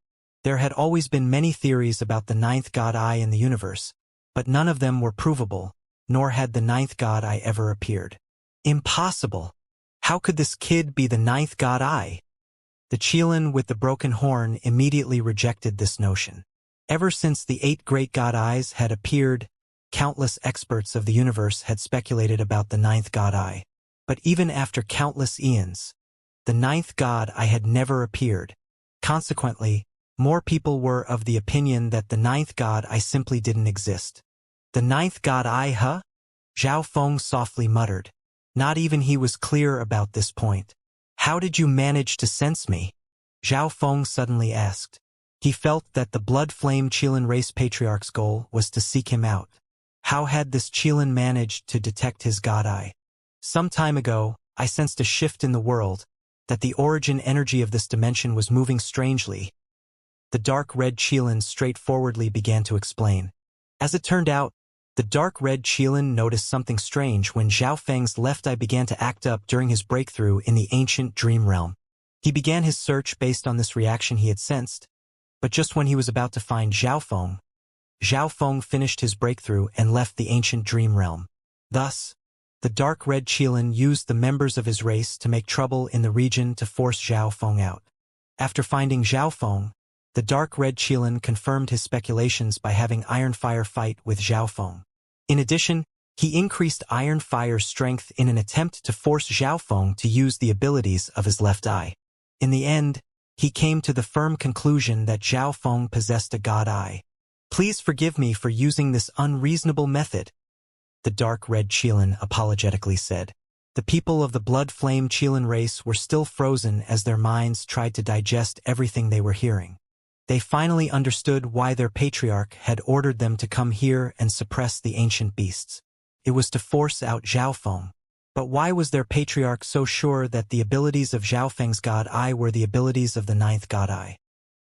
There had always been many theories about the 9th god eye in the universe, but none of them were provable, nor had the 9th god eye ever appeared. Impossible! How could this kid be the 9th god eye? The Qilin with the broken horn immediately rejected this notion. Ever since the 8 great god eyes had appeared, countless experts of the universe had speculated about the 9th god eye. But even after countless eons, the 9th god eye had never appeared. Consequently, more people were of the opinion that the 9th god eye simply didn't exist. The 9th god eye, huh? Zhao Feng softly muttered. Not even he was clear about this point. How did you manage to sense me? Zhao Feng suddenly asked. He felt that the blood-flame Qilin race patriarch's goal was to seek him out. How had this Qilin managed to detect his god eye? Some time ago, I sensed a shift in the world, that the origin energy of this dimension was moving strangely. The dark red Qilin straightforwardly began to explain. As it turned out, the dark red Qilin noticed something strange when Zhao Feng's left eye began to act up during his breakthrough in the ancient dream realm. He began his search based on this reaction he had sensed, but just when he was about to find Zhao Feng finished his breakthrough and left the ancient dream realm. Thus, the dark red Qilin used the members of his race to make trouble in the region to force Zhao Feng out. After finding Zhao Feng, the dark red Qilin confirmed his speculations by having Iron Fire fight with Zhao Feng. In addition, he increased Iron Fire's strength in an attempt to force Zhao Feng to use the abilities of his left eye. In the end, he came to the firm conclusion that Zhao Feng possessed a god eye. Please forgive me for using this unreasonable method, the dark red Qilin apologetically said. The people of the blood-flame Qilin race were still frozen as their minds tried to digest everything they were hearing. They finally understood why their patriarch had ordered them to come here and suppress the ancient beasts. It was to force out Zhao Feng. But why was their patriarch so sure that the abilities of Zhao Feng's god eye were the abilities of the 9th god eye?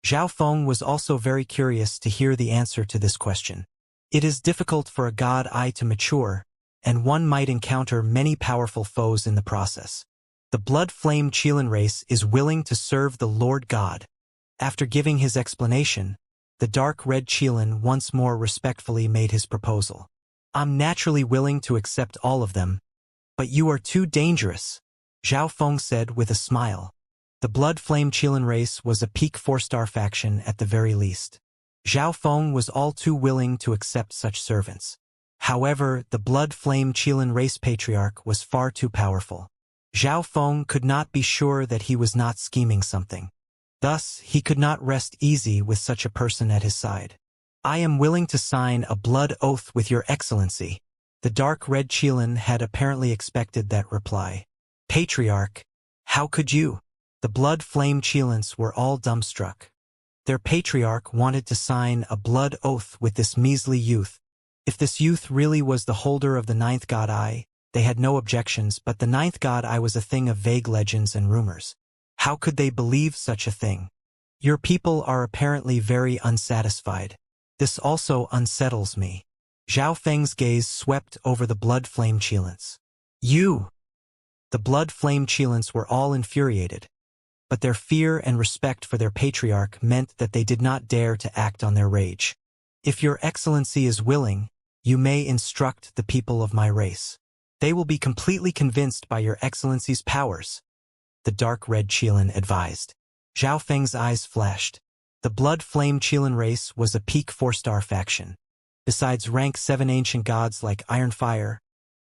Zhao Feng was also very curious to hear the answer to this question. It is difficult for a god eye to mature, and one might encounter many powerful foes in the process. The blood-flame Qilin race is willing to serve the Lord God. After giving his explanation, the dark red Qilin once more respectfully made his proposal. I'm naturally willing to accept all of them, but you are too dangerous, Zhao Feng said with a smile. The blood-flame Qilin race was a peak 4-star faction at the very least. Zhao Feng was all too willing to accept such servants. However, the blood-flame Qilin race patriarch was far too powerful. Zhao Feng could not be sure that he was not scheming something. Thus, he could not rest easy with such a person at his side. I am willing to sign a blood oath with your excellency. The dark red Qilin had apparently expected that reply. Patriarch, how could you? The blood-flame Qilins were all dumbstruck. Their patriarch wanted to sign a blood oath with this measly youth. If this youth really was the holder of the 9th god eye, they had no objections, but the 9th god eye was a thing of vague legends and rumors. How could they believe such a thing? Your people are apparently very unsatisfied. This also unsettles me. Zhao Feng's gaze swept over the blood-flame Qilins. You! The blood-flame Qilins were all infuriated, but their fear and respect for their patriarch meant that they did not dare to act on their rage. If your excellency is willing, you may instruct the people of my race. They will be completely convinced by your excellency's powers, the dark red Qilin advised. Zhao Feng's eyes flashed. The blood-flame Qilin race was a peak 4-star faction. Besides rank 7 ancient gods like Iron Fire,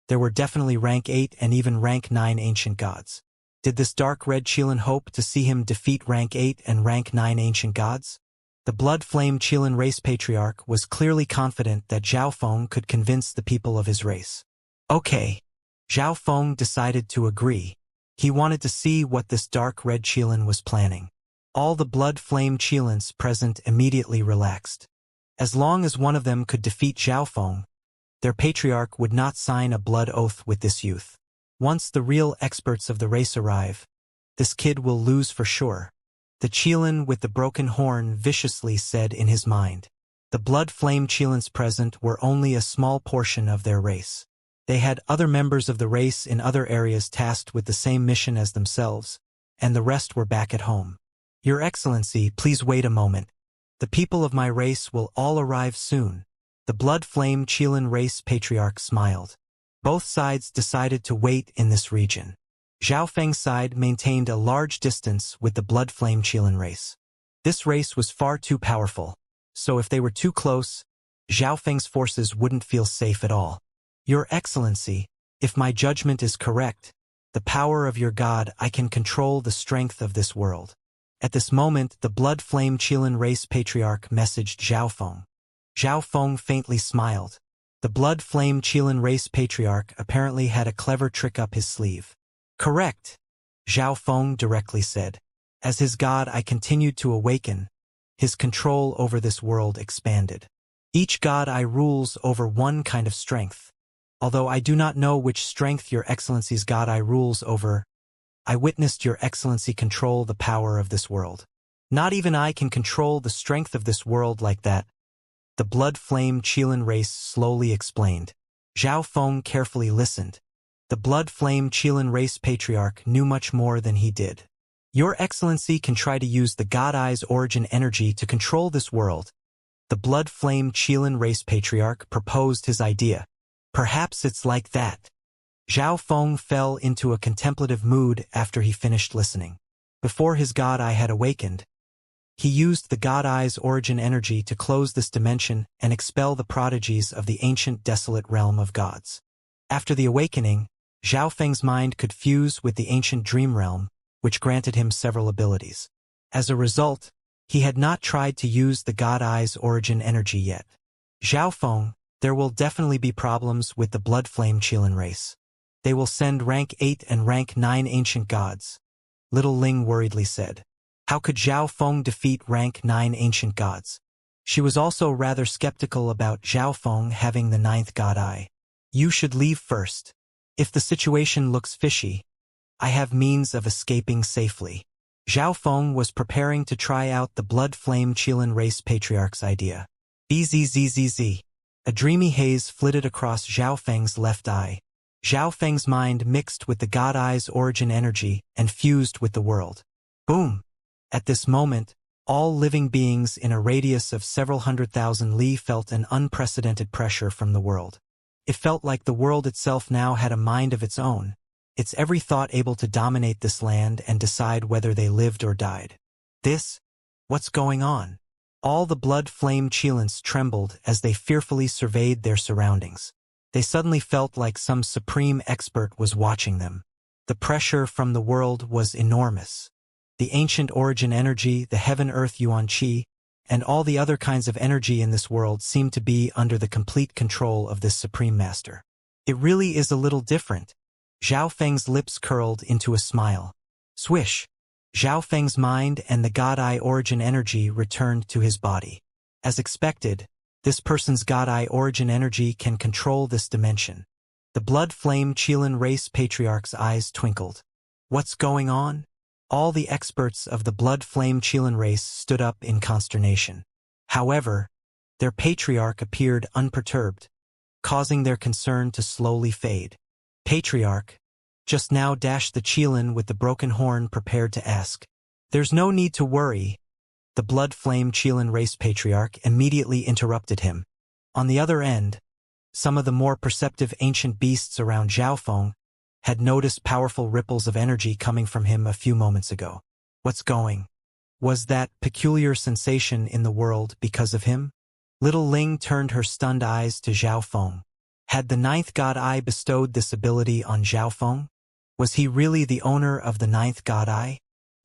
there were definitely rank 8 and even rank 9 ancient gods. Did this dark red Qilin hope to see him defeat rank 8 and rank 9 ancient gods? The blood-flame Qilin race patriarch was clearly confident that Zhao Feng could convince the people of his race. Okay. Zhao Feng decided to agree. He wanted to see what this dark red Qilin was planning. All the blood-flame Qilins present immediately relaxed. As long as one of them could defeat Zhao Feng, Their patriarch would not sign a blood oath with this youth. Once the real experts of the race arrive, this kid will lose for sure. The Qilin with the broken horn viciously said in his mind. The blood flame Qilins present were only a small portion of their race. They had other members of the race in other areas tasked with the same mission as themselves, and the rest were back at home. Your Excellency, please wait a moment. The people of my race will all arrive soon. The blood flame Qilin race patriarch smiled. Both sides decided to wait in this region. Zhao Feng's side maintained a large distance with the blood flame Qilin race. This race was far too powerful, so if they were too close, Zhao Feng's forces wouldn't feel safe at all. Your Excellency, if my judgment is correct, the power of your God, I can control the strength of this world. At this moment, the blood flame Qilin race patriarch messaged Zhao Feng. Zhao Feng faintly smiled. The blood flame Qilin race patriarch apparently had a clever trick up his sleeve. Correct, Zhao Feng directly said. As his god I continued to awaken, his control over this world expanded. Each god I rules over one kind of strength. Although I do not know which strength your Excellency's god I rules over, I witnessed your Excellency control the power of this world. Not even I can control the strength of this world like that, the blood flame Qilin race slowly explained. Zhao Feng carefully listened. The blood flame Qilin race patriarch knew much more than he did. Your Excellency can try to use the God Eye's origin energy to control this world. The blood flame Qilin race patriarch proposed his idea. Perhaps it's like that. Zhao Feng fell into a contemplative mood after he finished listening. Before his God Eye had awakened, he used the God Eye's origin energy to close this dimension and expel the prodigies of the ancient desolate realm of gods. After the awakening, Zhao Feng's mind could fuse with the ancient dream realm, which granted him several abilities. As a result, he had not tried to use the God Eye's origin energy yet. Zhao Feng, there will definitely be problems with the blood flame Qilin race. They will send rank 8 and rank 9 ancient gods. Little Ling worriedly said. How could Zhao Feng defeat rank 9 ancient gods? She was also rather skeptical about Zhao Feng having the 9th God Eye. You should leave first. If the situation looks fishy, I have means of escaping safely. Zhao Feng was preparing to try out the blood flame Qilin race patriarch's idea. Bzzz. A dreamy haze flitted across Zhao Feng's left eye. Zhao Feng's mind mixed with the God Eye's origin energy and fused with the world. Boom! At this moment, all living beings in a radius of several 100,000 li felt an unprecedented pressure from the world. It felt like the world itself now had a mind of its own, its every thought able to dominate this land and decide whether they lived or died. What's going on? All the blood flame Qilins trembled as they fearfully surveyed their surroundings. They suddenly felt like some supreme expert was watching them. The pressure from the world was enormous. The ancient origin energy, the heaven-earth yuan qi, and all the other kinds of energy in this world seemed to be under the complete control of this supreme master. It really is a little different. Zhao Feng's lips curled into a smile. Swish! Zhao Feng's mind and the God Eye origin energy returned to his body. As expected, this person's God Eye origin energy can control this dimension. The blood flame Qilin race patriarch's eyes twinkled. What's going on? All the experts of the blood flame Qilin race stood up in consternation. However, their patriarch appeared unperturbed, causing their concern to slowly fade. Patriarch, just now dashed the Qilin with the broken horn prepared to ask. There's no need to worry. The blood flame Qilin race patriarch immediately interrupted him. On the other end, some of the more perceptive ancient beasts around Zhao Feng had noticed powerful ripples of energy coming from him a few moments ago. What's going? Was that peculiar sensation in the world because of him? Little Ling turned her stunned eyes to Zhao Feng. Had the 9th God Eye bestowed this ability on Zhao Feng? Was he really the owner of the 9th God Eye?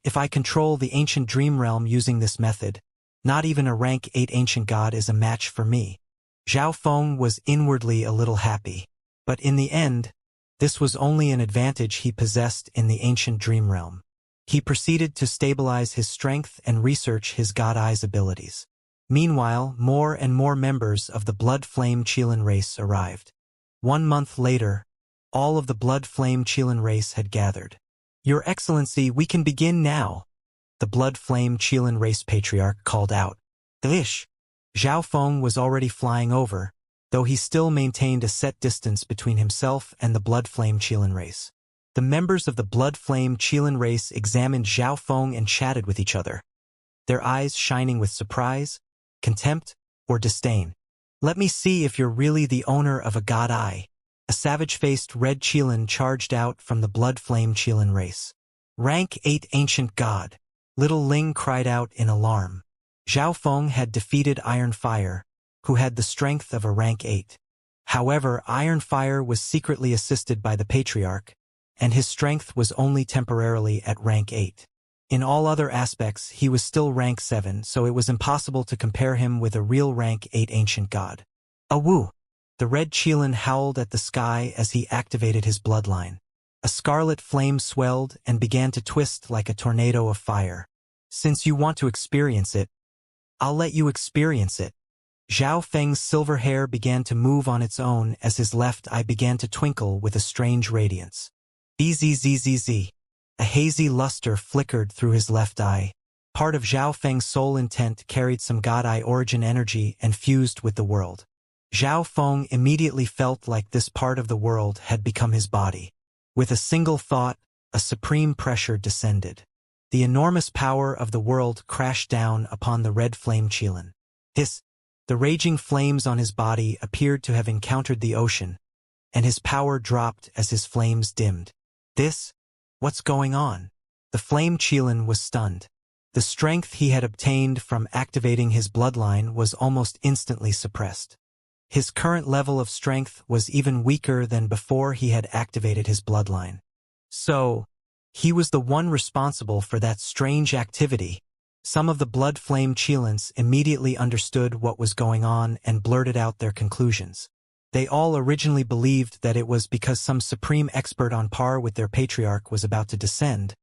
If I control the ancient dream realm using this method, not even a rank 8 ancient god is a match for me. Zhao Feng was inwardly a little happy. But in the end, this was only an advantage he possessed in the ancient dream realm. He proceeded to stabilize his strength and research his God Eye's abilities. Meanwhile, more and more members of the Blood Flame Qilin race arrived. 1 month later, all of the Blood Flame Qilin race had gathered. "Your Excellency, we can begin now," the Blood Flame Qilin race patriarch called out. "Ish!" Zhao Feng was already flying over, though he still maintained a set distance between himself and the Blood Flame Qilin race. The members of the Blood Flame Qilin race examined Zhao Feng and chatted with each other, their eyes shining with surprise, contempt, or disdain. "Let me see if you're really the owner of a god eye." A savage-faced red Qilin charged out from the Blood Flame Qilin race. "Rank 8 Ancient God," Little Ling cried out in alarm. Zhao Feng had defeated Iron Fire, who had the strength of a rank 8. However, Iron Fire was secretly assisted by the Patriarch, and his strength was only temporarily at rank 8. In all other aspects, he was still rank 7, so it was impossible to compare him with a real rank 8 Ancient God. "Awoo!" The red Qilin howled at the sky as he activated his bloodline. A scarlet flame swelled and began to twist like a tornado of fire. "Since you want to experience it, I'll let you experience it." Zhao Feng's silver hair began to move on its own as his left eye began to twinkle with a strange radiance. Bzzzzz. A hazy luster flickered through his left eye. Part of Zhao Feng's soul intent carried some god eye origin energy and fused with the world. Zhao Feng immediately felt like this part of the world had become his body. With a single thought, a supreme pressure descended. The enormous power of the world crashed down upon the red flame Qilin. Hiss! The raging flames on his body appeared to have encountered the ocean, and his power dropped as his flames dimmed. What's going on? The flame Qilin was stunned. The strength he had obtained from activating his bloodline was almost instantly suppressed. His current level of strength was even weaker than before he had activated his bloodline. So, he was the one responsible for that strange activity. Some of the blood flame Qilins immediately understood what was going on and blurted out their conclusions. They all originally believed that it was because some supreme expert on par with their patriarch was about to descend,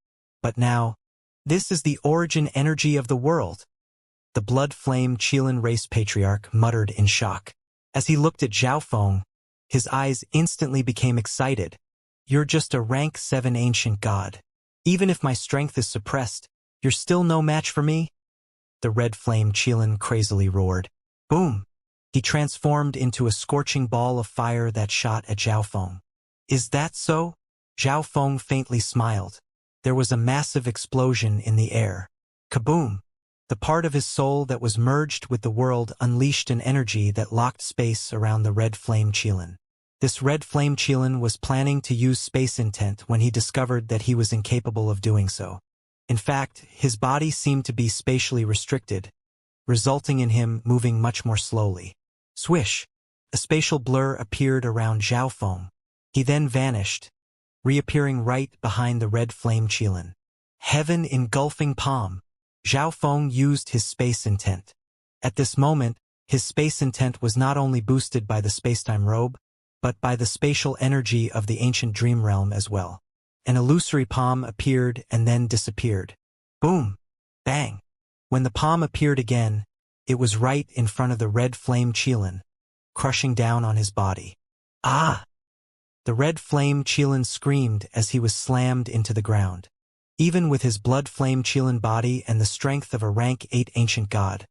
but now, this is the origin energy of the world. The blood flame Qilin race patriarch muttered in shock. As he looked at Zhao Feng, his eyes instantly became excited. "You're just a rank 7 ancient god. Even if my strength is suppressed, you're still no match for me?" The red flame Qilin crazily roared. Boom! He transformed into a scorching ball of fire that shot at Zhao Feng. "Is that so?" Zhao Feng faintly smiled. There was a massive explosion in the air. Kaboom! The part of his soul that was merged with the world unleashed an energy that locked space around the red flame Qilin. This red flame Qilin was planning to use space intent when he discovered that he was incapable of doing so. In fact, his body seemed to be spatially restricted, resulting in him moving much more slowly. Swish! A spatial blur appeared around Zhao Feng. He then vanished, reappearing right behind the red flame Qilin. Heaven engulfing palm. Zhao Feng used his space intent. At this moment, his space intent was not only boosted by the spacetime robe, but by the spatial energy of the ancient dream realm as well. An illusory palm appeared and then disappeared. Boom! Bang! When the palm appeared again, it was right in front of the red flame Qilin, crushing down on his body. Ah! The red flame Qilin screamed as he was slammed into the ground. Even with his blood flame Qilin body and the strength of a rank 8 ancient god,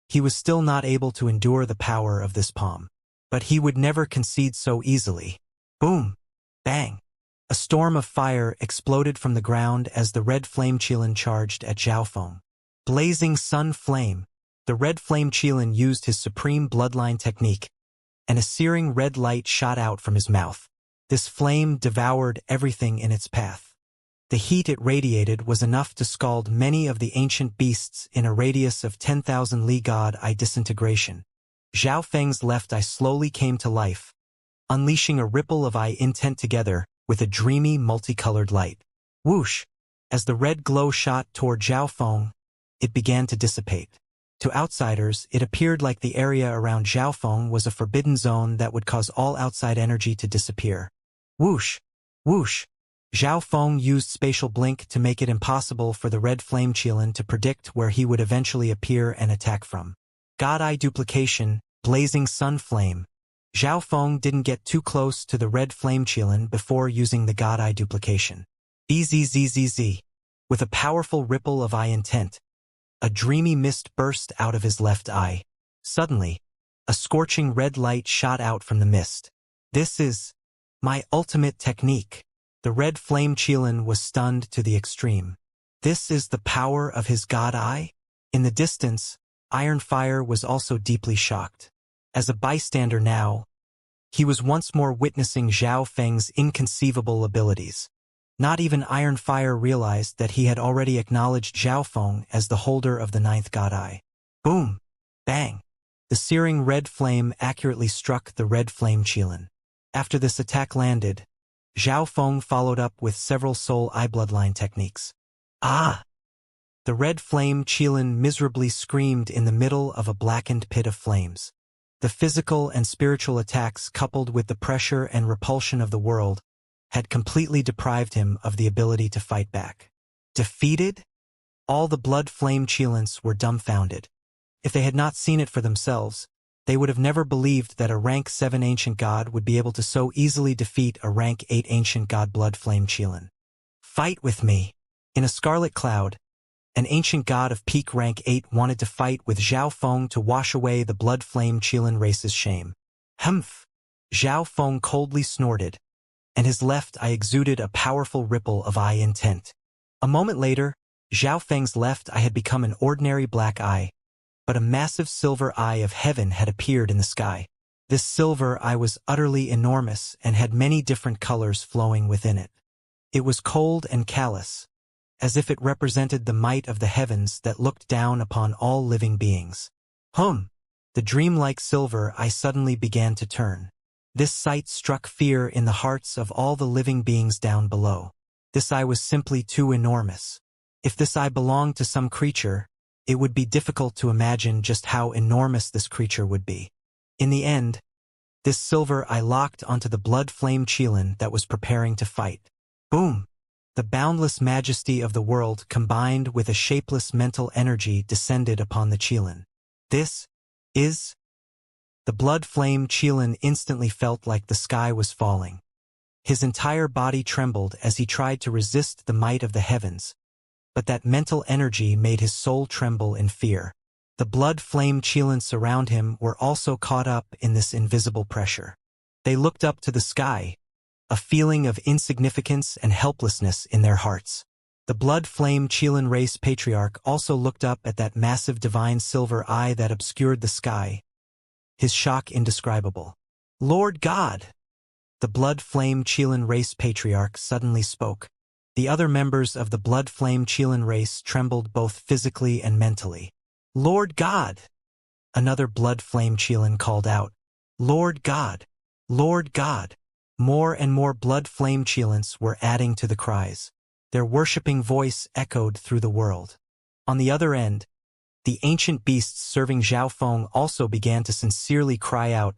he was still not able to endure the power of this palm. But he would never concede so easily. Boom! Bang! A storm of fire exploded from the ground as the red flame Qilin charged at Zhao Feng. Blazing sun flame. The red flame Qilin used his supreme bloodline technique, and a searing red light shot out from his mouth. This flame devoured everything in its path. The heat it radiated was enough to scald many of the ancient beasts in a radius of 10,000 li. God eye disintegration. Zhao Feng's left eye slowly came to life, unleashing a ripple of eye intent together with a dreamy multicolored light. Whoosh! As the red glow shot toward Zhao Feng, it began to dissipate. To outsiders, it appeared like the area around Zhao Feng was a forbidden zone that would cause all outside energy to disappear. Whoosh! Whoosh! Zhao Feng used spatial blink to make it impossible for the red flame Qilin to predict where he would eventually appear and attack from. God Eye duplication, blazing sun flame. Zhao Feng didn't get too close to the red flame Qilin before using the God Eye duplication. Bzzzzz. With a powerful ripple of eye intent, a dreamy mist burst out of his left eye. Suddenly, a scorching red light shot out from the mist. This is my ultimate technique. The red flame Qilin was stunned to the extreme. This is the power of his God Eye? In the distance, Ironfire was also deeply shocked. As a bystander now, he was once more witnessing Zhao Feng's inconceivable abilities. Not even Ironfire realized that he had already acknowledged Zhao Feng as the holder of the ninth God Eye. Boom! Bang! The searing red flame accurately struck the red flame Qilin. After this attack landed, Zhao Feng followed up with several soul eye bloodline techniques. Ah! The red flame Qilin miserably screamed in the middle of a blackened pit of flames. The physical and spiritual attacks coupled with the pressure and repulsion of the world had completely deprived him of the ability to fight back. Defeated? All the blood flame Qilins were dumbfounded. If they had not seen it for themselves, they would have never believed that a rank 7 ancient god would be able to so easily defeat a rank 8 ancient god blood flame Qilin. Fight with me. In a scarlet cloud, an ancient god of peak rank 8 wanted to fight with Zhao Feng to wash away the blood flame Qilin race's shame. Humph! Zhao Feng coldly snorted, and his left eye exuded a powerful ripple of eye intent. A moment later, Zhao Feng's left eye had become an ordinary black eye, but a massive silver eye of heaven had appeared in the sky. This silver eye was utterly enormous and had many different colors flowing within it. It was cold and callous, as if it represented the might of the heavens that looked down upon all living beings. The dreamlike silver eye suddenly began to turn. This sight struck fear in the hearts of all the living beings down below. This eye was simply too enormous. If this eye belonged to some creature, it would be difficult to imagine just how enormous this creature would be. In the end, this silver eye locked onto the blood flame Qilin that was preparing to fight. Boom! The boundless majesty of the world combined with a shapeless mental energy descended upon the Qilin. This is... The blood flame Qilin instantly felt like the sky was falling. His entire body trembled as he tried to resist the might of the heavens, but that mental energy made his soul tremble in fear. The blood flame Qilins around him were also caught up in this invisible pressure. They looked up to the sky, a feeling of insignificance and helplessness in their hearts. The blood flame Qilin race patriarch also looked up at that massive divine silver eye that obscured the sky, his shock indescribable. Lord God! The blood flame Qilin race patriarch suddenly spoke. The other members of the blood flame Qilin race trembled both physically and mentally. Lord God! Another blood flame Qilin called out. Lord God! Lord God! More and more blood flame Qilins were adding to the cries. Their worshipping voice echoed through the world. On the other end, the ancient beasts serving Zhao Feng also began to sincerely cry out,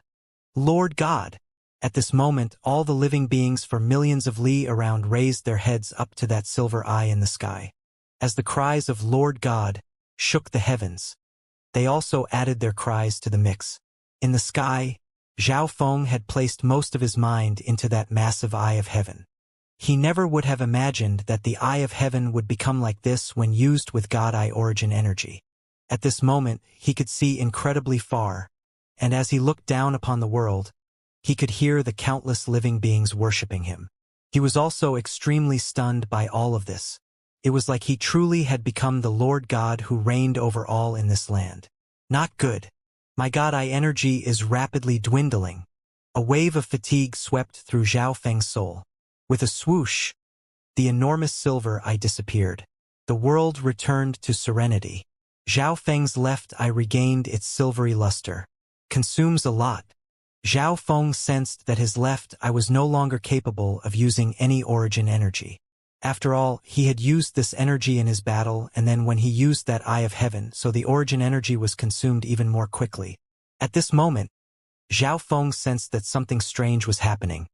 Lord God! At this moment, all the living beings for millions of li around raised their heads up to that silver eye in the sky. As the cries of Lord God shook the heavens, they also added their cries to the mix. In the sky, Zhao Feng had placed most of his mind into that massive eye of heaven. He never would have imagined that the eye of heaven would become like this when used with God Eye origin energy. At this moment, he could see incredibly far, and as he looked down upon the world, he could hear the countless living beings worshipping him. He was also extremely stunned by all of this. It was like he truly had become the Lord God who reigned over all in this land. Not good. My God Eye energy is rapidly dwindling. A wave of fatigue swept through Zhao Feng's soul. With a swoosh, the enormous silver eye disappeared. The world returned to serenity. Zhao Feng's left eye regained its silvery luster. Consumes a lot. Zhao Feng sensed that his left eye was no longer capable of using any origin energy. After all, he had used this energy in his battle, and then when he used that eye of heaven, so the origin energy was consumed even more quickly. At this moment, Zhao Feng sensed that something strange was happening.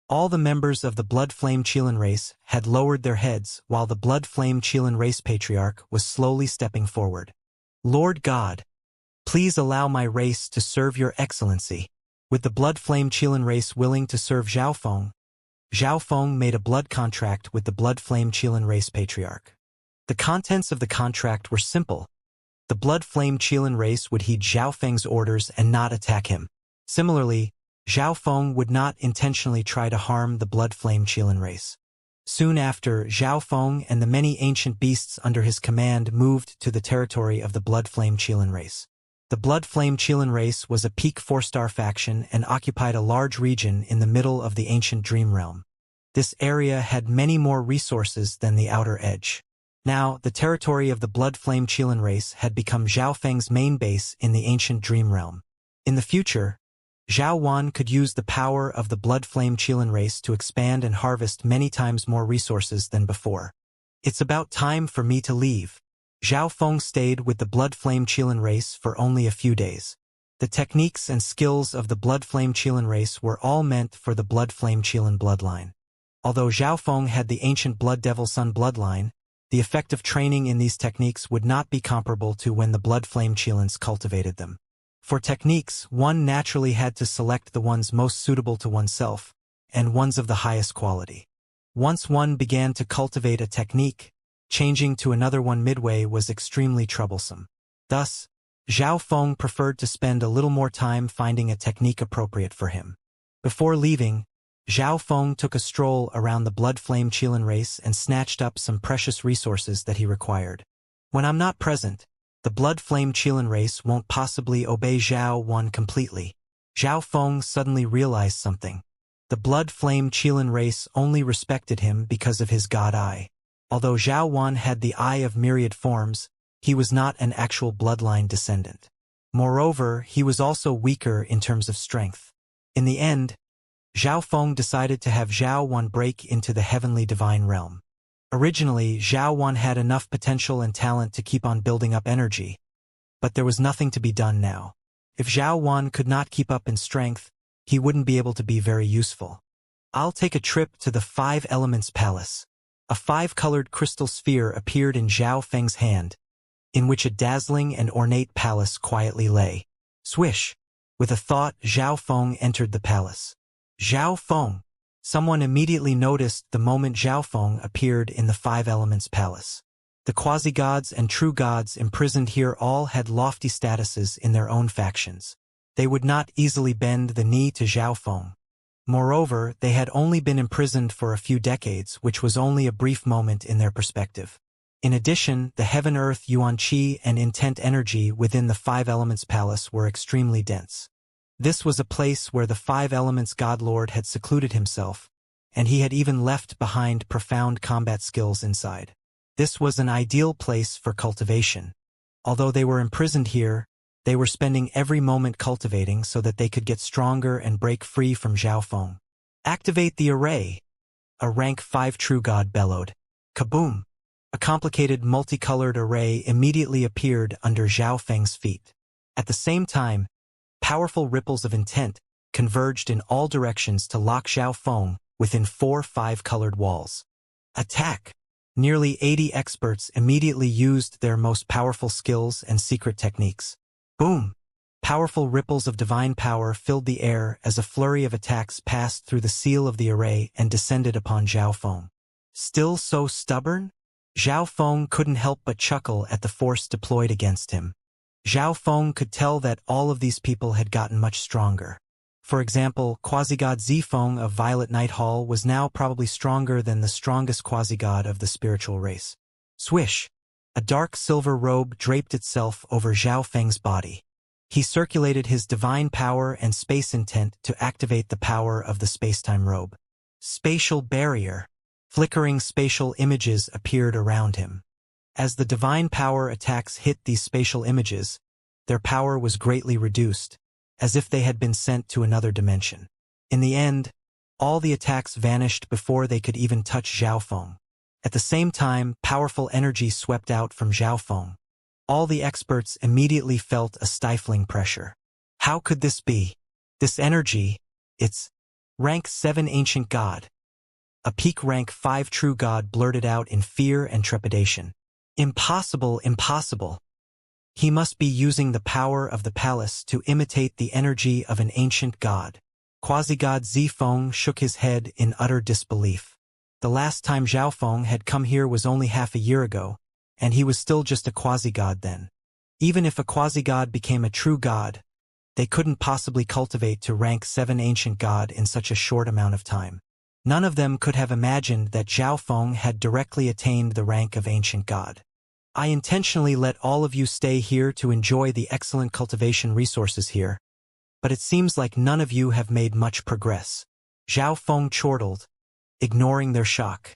All the members of the Blood Flame Qilin race had lowered their heads, while the Blood Flame Qilin race patriarch was slowly stepping forward. Lord God, Please allow my race to serve your excellency. With the blood flame Qilin race willing to serve Zhao Feng made a blood contract with the blood flame Qilin race patriarch. The contents of the contract were simple. The blood flame Qilin race would heed Zhao Feng's orders and not attack him. Similarly, Zhao Feng would not intentionally try to harm the blood flame Qilin race. Soon after, Zhao Feng and the many ancient beasts under his command moved to the territory of the blood flame Qilin race. The blood flame Qilin race was a peak 4-star faction and occupied a large region in the middle of the ancient dream realm. This area had many more resources than the outer edge. Now, the territory of the blood flame Qilin race had become Zhao Feng's main base in the ancient dream realm. In the future, Zhao Wan could use the power of the blood flame Qilin race to expand and harvest many times more resources than before. It's about time for me to leave. Zhao Feng stayed with the blood flame Qilin race for only a few days. The techniques and skills of the blood flame Qilin race were all meant for the blood flame Qilin bloodline. Although Zhao Feng had the ancient blood devil sun bloodline, the effect of training in these techniques would not be comparable to when the blood flame Qilins cultivated them. For techniques, one naturally had to select the ones most suitable to oneself, and ones of the highest quality. Once one began to cultivate a technique, changing to another one midway was extremely troublesome. Thus, Zhao Feng preferred to spend a little more time finding a technique appropriate for him. Before leaving, Zhao Feng took a stroll around the blood flame Qilin race and snatched up some precious resources that he required. When I'm not present, the blood flame Qilin race won't possibly obey Zhao Wan completely. Zhao Feng suddenly realized something. The blood flame Qilin race only respected him because of his god eye. Although Zhao Wan had the eye of myriad forms, he was not an actual bloodline descendant. Moreover, he was also weaker in terms of strength. In the end, Zhao Feng decided to have Zhao Wan break into the heavenly divine realm. Originally, Zhao Wan had enough potential and talent to keep on building up energy, but there was nothing to be done now. If Zhao Wan could not keep up in strength, he wouldn't be able to be very useful. I'll take a trip to the 5 Elements Palace. A 5-colored crystal sphere appeared in Zhao Feng's hand, in which a dazzling and ornate palace quietly lay. Swish! With a thought, Zhao Feng entered the palace. Zhao Feng! Someone immediately noticed the moment Zhao Feng appeared in the 5 Elements Palace. The quasi-gods and true gods imprisoned here all had lofty statuses in their own factions. They would not easily bend the knee to Zhao Feng. Moreover, they had only been imprisoned for a few decades, which was only a brief moment in their perspective. In addition, the heaven-earth yuan qi and intent energy within the 5 Elements Palace were extremely dense. This was a place where the 5 Elements God-Lord had secluded himself, and he had even left behind profound combat skills inside. This was an ideal place for cultivation. Although they were imprisoned here, they were spending every moment cultivating so that they could get stronger and break free from Zhao Feng. Activate the array! A rank 5 true god bellowed. Kaboom! A complicated multicolored array immediately appeared under Zhao Feng's feet. At the same time, powerful ripples of intent converged in all directions to lock Zhao Feng within 4 5-colored walls. Attack! Nearly 80 experts immediately used their most powerful skills and secret techniques. Boom! Powerful ripples of divine power filled the air as a flurry of attacks passed through the seal of the array and descended upon Zhao Feng. Still so stubborn? Zhao Feng couldn't help but chuckle at the force deployed against him. Zhao Feng could tell that all of these people had gotten much stronger. For example, quasi-god Zifeng of Violet Night Hall was now probably stronger than the strongest quasi-god of the spiritual race. Swish! A dark silver robe draped itself over Zhao Feng's body. He circulated his divine power and space intent to activate the power of the spacetime robe. Spatial barrier. Flickering spatial images appeared around him. As the divine power attacks hit these spatial images, their power was greatly reduced, as if they had been sent to another dimension. In the end, all the attacks vanished before they could even touch Zhao Feng. At the same time, powerful energy swept out from Zhao Feng. All the experts immediately felt a stifling pressure. How could this be? This energy, it's rank 7 ancient god. A peak rank 5 true god blurted out in fear and trepidation. Impossible, impossible. He must be using the power of the palace to imitate the energy of an ancient god. Quasi-god Zifeng shook his head in utter disbelief. The last time Xiaofeng had come here was only half a year ago, and he was still just a quasi-god then. Even if a quasi-god became a true god, they couldn't possibly cultivate to rank 7 ancient god in such a short amount of time. None of them could have imagined that Xiaofeng had directly attained the rank of ancient god. I intentionally let all of you stay here to enjoy the excellent cultivation resources here, but it seems like none of you have made much progress. Xiaofeng chortled, ignoring their shock.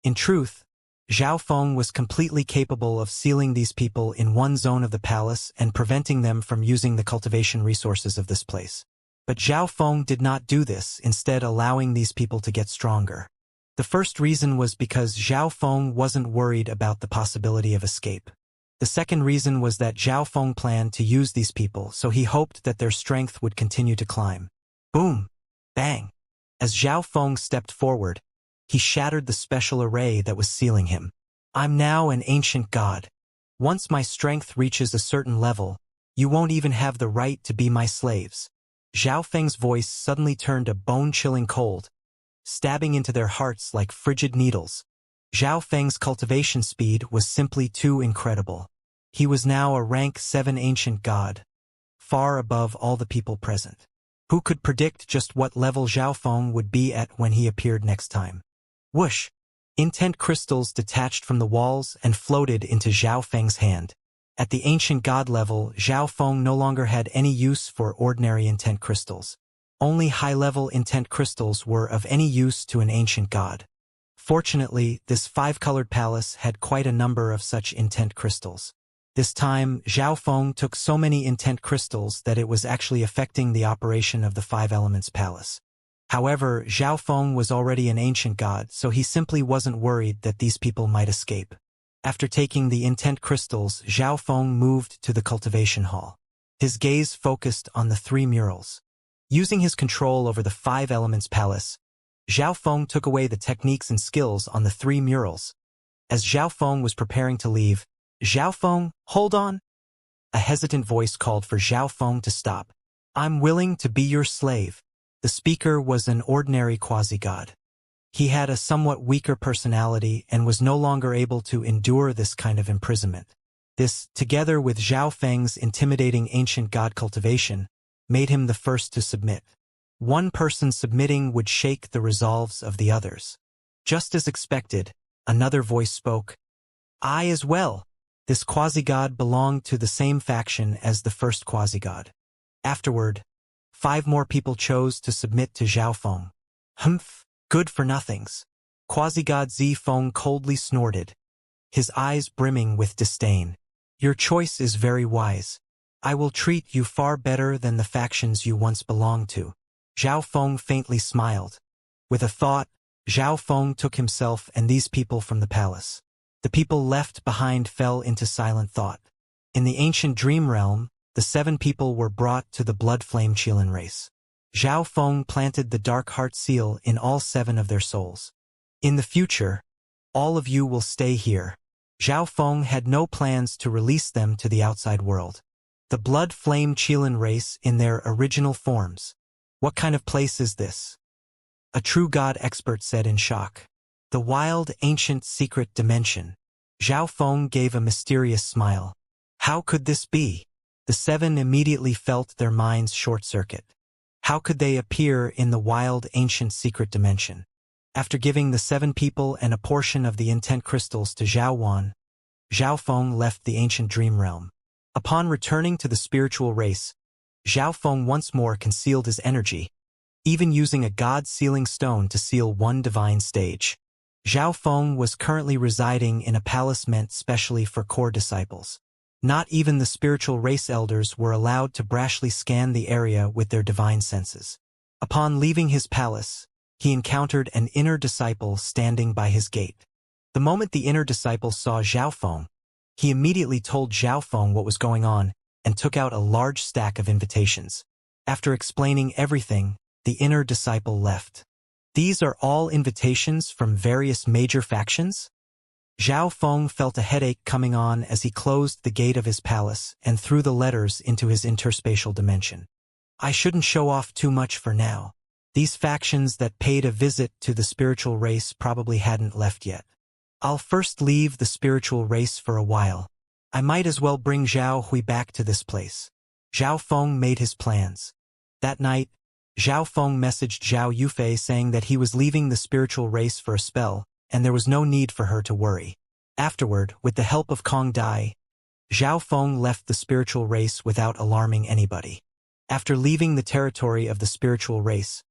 In truth, Xiaofeng was completely capable of sealing these people in one zone of the palace and preventing them from using the cultivation resources of this place. But Xiaofeng did not do this, instead allowing these people to get stronger. The first reason was because Xiaofeng wasn't worried about the possibility of escape. The second reason was that Xiaofeng planned to use these people, so he hoped that their strength would continue to climb. Boom! Bang! As Xiaofeng stepped forward, he shattered the special array that was sealing him. I'm now an ancient god. Once my strength reaches a certain level, you won't even have the right to be my slaves. Xiaofeng's voice suddenly turned a bone-chilling cold, stabbing into their hearts like frigid needles. Xiaofeng's cultivation speed was simply too incredible. He was now a rank 7 ancient god, far above all the people present. Who could predict just what level Xiaofeng would be at when he appeared next time? Whoosh! Intent crystals detached from the walls and floated into Xiaofeng's hand. At the ancient god level, Xiaofeng no longer had any use for ordinary intent crystals. Only high-level intent crystals were of any use to an ancient god. Fortunately, this 5-colored palace had quite a number of such intent crystals. This time, Xiaofeng took so many intent crystals that it was actually affecting the operation of the 5 Elements Palace. However, Xiaofeng was already an ancient god, so he simply wasn't worried that these people might escape. After taking the intent crystals, Xiaofeng moved to the cultivation hall. His gaze focused on the 3 murals. Using his control over the 5 Elements Palace, Xiaofeng took away the techniques and skills on the 3 murals. As Xiaofeng was preparing to leave, "Xiaofeng, hold on!" A hesitant voice called for Xiaofeng to stop. "I'm willing to be your slave." The speaker was an ordinary quasi-god. He had a somewhat weaker personality and was no longer able to endure this kind of imprisonment. This, together with Xiaofeng's intimidating ancient god cultivation, made him the first to submit. One person submitting would shake the resolves of the others. Just as expected, another voice spoke. "I as well." This quasi-god belonged to the same faction as the first quasi-god. Afterward, 5 more people chose to submit to Xiaofeng. Humph, good-for-nothings. Quasi-god Zifeng coldly snorted, his eyes brimming with disdain. "Your choice is very wise. I will treat you far better than the factions you once belonged to." Xiaofeng faintly smiled. With a thought, Xiaofeng took himself and these people from the palace. The people left behind fell into silent thought. In the ancient dream realm, the 7 people were brought to the blood flame Qilin race. Xiaofeng planted the dark heart seal in all 7 of their souls. In the future, all of you will stay here. Xiaofeng had no plans to release them to the outside world. The blood flame Qilin race in their original forms. What kind of place is this? A true god expert said in shock. The wild, ancient, secret dimension. Xiaofeng gave a mysterious smile. How could this be? The 7 immediately felt their minds short-circuit. How could they appear in the wild, ancient, secret dimension? After giving the 7 people and a portion of the intent crystals to Xiaowan, Xiaofeng left the ancient dream realm. Upon returning to the spiritual race, Xiaofeng once more concealed his energy, even using a god-sealing stone to seal one divine stage. Xiaofeng was currently residing in a palace meant specially for core disciples. Not even the spiritual race elders were allowed to brashly scan the area with their divine senses. Upon leaving his palace, he encountered an inner disciple standing by his gate. The moment the inner disciple saw Xiaofeng, he immediately told Xiaofeng what was going on and took out a large stack of invitations. After explaining everything, the inner disciple left. These are all invitations from various major factions? Zhao Feng felt a headache coming on as he closed the gate of his palace and threw the letters into his interspatial dimension. I shouldn't show off too much for now. These factions that paid a visit to the spiritual race probably hadn't left yet. I'll first leave the spiritual race for a while. I might as well bring Zhao Hui back to this place. Zhao Feng made his plans. That night, Zhao Feng messaged Zhao Yufei saying that he was leaving the spiritual race for a spell, and there was no need for her to worry. Afterward, with the help of Kong Dai, Zhao Feng left the spiritual race without alarming anybody. After leaving the territory of the spiritual race,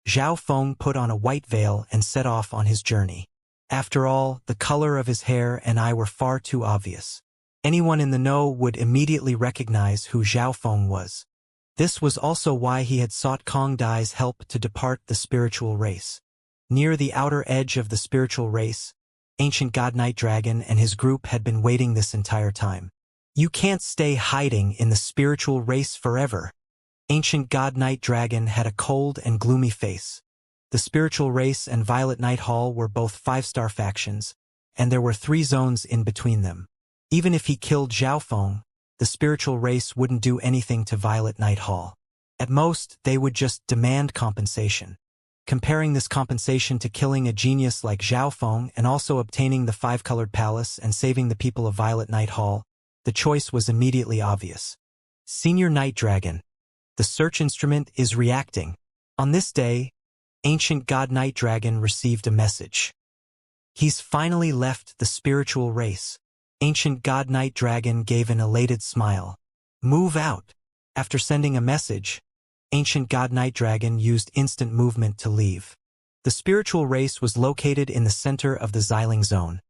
Zhao Feng put on a white veil and set off on his journey. After all, the color of his hair and eye were far too obvious. Anyone in the know would immediately recognize who Zhao Feng was. This was also why he had sought Kong Dai's help to depart the spiritual race. Near the outer edge of the spiritual race, Ancient God Night Dragon and his group had been waiting this entire time. You can't stay hiding in the spiritual race forever. Ancient God Night Dragon had a cold and gloomy face. The spiritual race and Violet Night Hall were both 5-star factions, and there were 3 zones in between them. Even if he killed Zhao Feng, the spiritual race wouldn't do anything to Violet Night Hall. At most, they would just demand compensation. Comparing this compensation to killing a genius like Zhao Feng and also obtaining the 5-colored palace and saving the people of Violet Night Hall, the choice was immediately obvious. Senior Night Dragon. The search instrument is reacting. On this day, Ancient God Night Dragon received a message. He's finally left the spiritual race. Ancient God Night Dragon gave an elated smile. Move out. After sending a message, Ancient God Night Dragon used instant movement to leave. The spiritual race was located in the center of the Xiling Zone,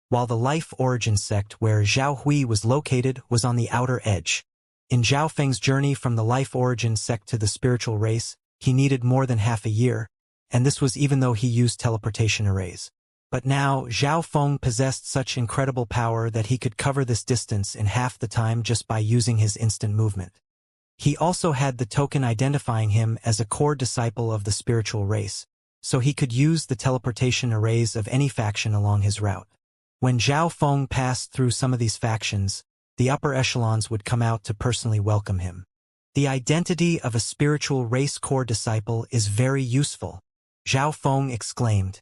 while the Life Origin sect where Zhao Hui was located was on the outer edge. In Zhao Feng's journey from the Life Origin sect to the spiritual race, he needed more than half a year, and this was even though he used teleportation arrays. But now, Zhao Feng possessed such incredible power that he could cover this distance in half the time just by using his instant movement. He also had the token identifying him as a core disciple of the spiritual race, so he could use the teleportation arrays of any faction along his route. When Zhao Feng passed through some of these factions, the upper echelons would come out to personally welcome him. The identity of a spiritual race core disciple is very useful, Zhao Feng exclaimed.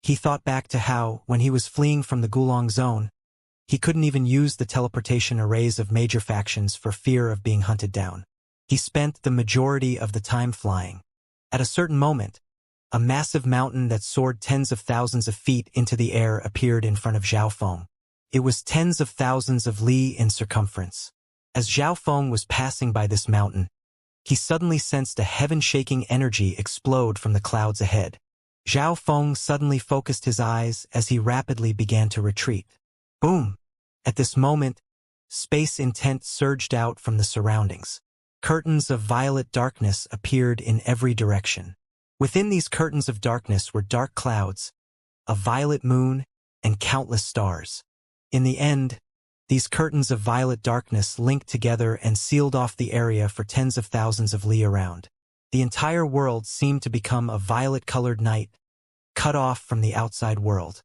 He thought back to how, when he was fleeing from the Gulong Zone, he couldn't even use the teleportation arrays of major factions for fear of being hunted down. He spent the majority of the time flying. At a certain moment, a massive mountain that soared tens of thousands of feet into the air appeared in front of Zhao Feng. It was tens of thousands of li in circumference. As Zhao Feng was passing by this mountain, he suddenly sensed a heaven-shaking energy explode from the clouds ahead. Zhao Feng suddenly focused his eyes as he rapidly began to retreat. Boom! At this moment, space intent surged out from the surroundings. Curtains of violet darkness appeared in every direction. Within these curtains of darkness were dark clouds, a violet moon, and countless stars. In the end, these curtains of violet darkness linked together and sealed off the area for tens of thousands of li around. The entire world seemed to become a violet-colored night, cut off from the outside world.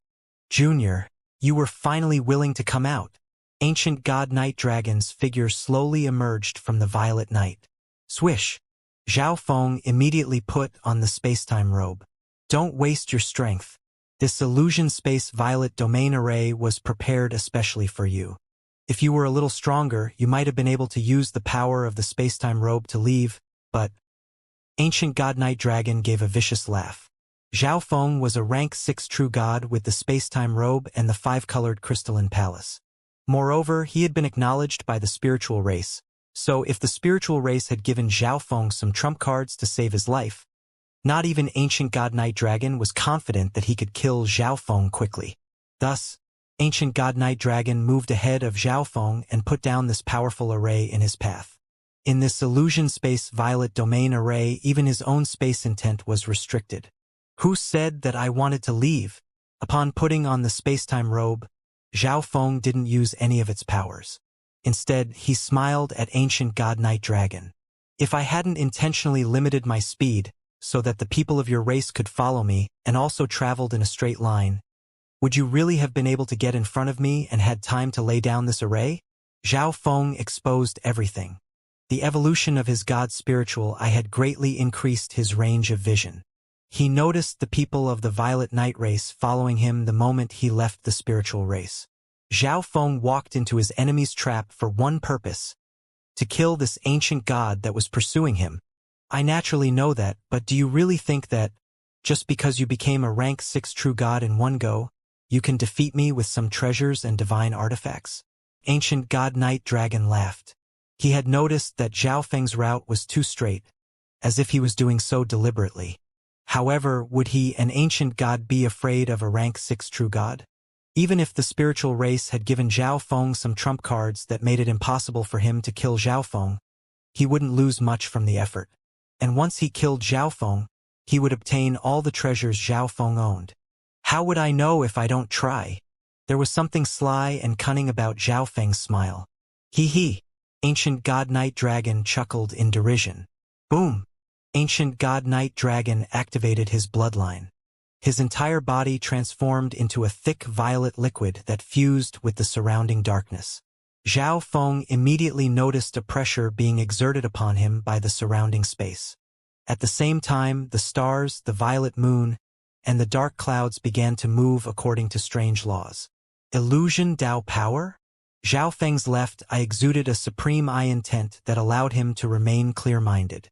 Junior, you were finally willing to come out. Ancient God Night Dragon's figure slowly emerged from the violet night. Swish! Zhao Feng immediately put on the space-time robe. Don't waste your strength. This illusion space violet domain array was prepared especially for you. If you were a little stronger, you might have been able to use the power of the space-time robe to leave, but... Ancient God Night Dragon gave a vicious laugh. Zhao Feng was a rank 6 true god with the space-time robe and the 5-colored crystalline palace. Moreover, he had been acknowledged by the spiritual race, so if the spiritual race had given Zhao Feng some trump cards to save his life, not even Ancient God Night Dragon was confident that he could kill Zhao Feng quickly. Thus, Ancient God Night Dragon moved ahead of Zhao Feng and put down this powerful array in his path. In this illusion space violet domain array, even his own space intent was restricted. Who said that I wanted to leave? Upon putting on the space-time robe, Zhao Feng didn't use any of its powers. Instead, he smiled at Ancient God Night Dragon. If I hadn't intentionally limited my speed, so that the people of your race could follow me, and also traveled in a straight line, Would you really have been able to get in front of me and had time to lay down this array? Zhao Feng exposed everything. The evolution of his god spiritual eye had greatly increased his range of vision. He noticed the people of the Violet Knight race following him the moment he left the spiritual race. Zhao Feng walked into his enemy's trap for one purpose: to kill this ancient god that was pursuing him. I naturally know that, but do you really think that, just because you became a rank 6 true god in one go, you can defeat me with some treasures and divine artifacts? Ancient God Knight Dragon laughed. He had noticed that Zhao Feng's route was too straight, as if he was doing so deliberately. However, would he, an ancient god, be afraid of a rank 6 true god? Even if the spiritual race had given Zhao Feng some trump cards that made it impossible for him to kill Zhao Feng, he wouldn't lose much from the effort. And once he killed Zhao Feng, he would obtain all the treasures Zhao Feng owned. How would I know if I don't try? There was something sly and cunning about Zhao Feng's smile. Hee hee. Ancient God Knight Dragon chuckled in derision. Boom! Ancient God Knight Dragon activated his bloodline. His entire body transformed into a thick violet liquid that fused with the surrounding darkness. Zhao Feng immediately noticed a pressure being exerted upon him by the surrounding space. At the same time, the stars, the violet moon, and the dark clouds began to move according to strange laws. Illusion Dao power? Zhao Feng's left eye exuded a supreme eye intent that allowed him to remain clear-minded.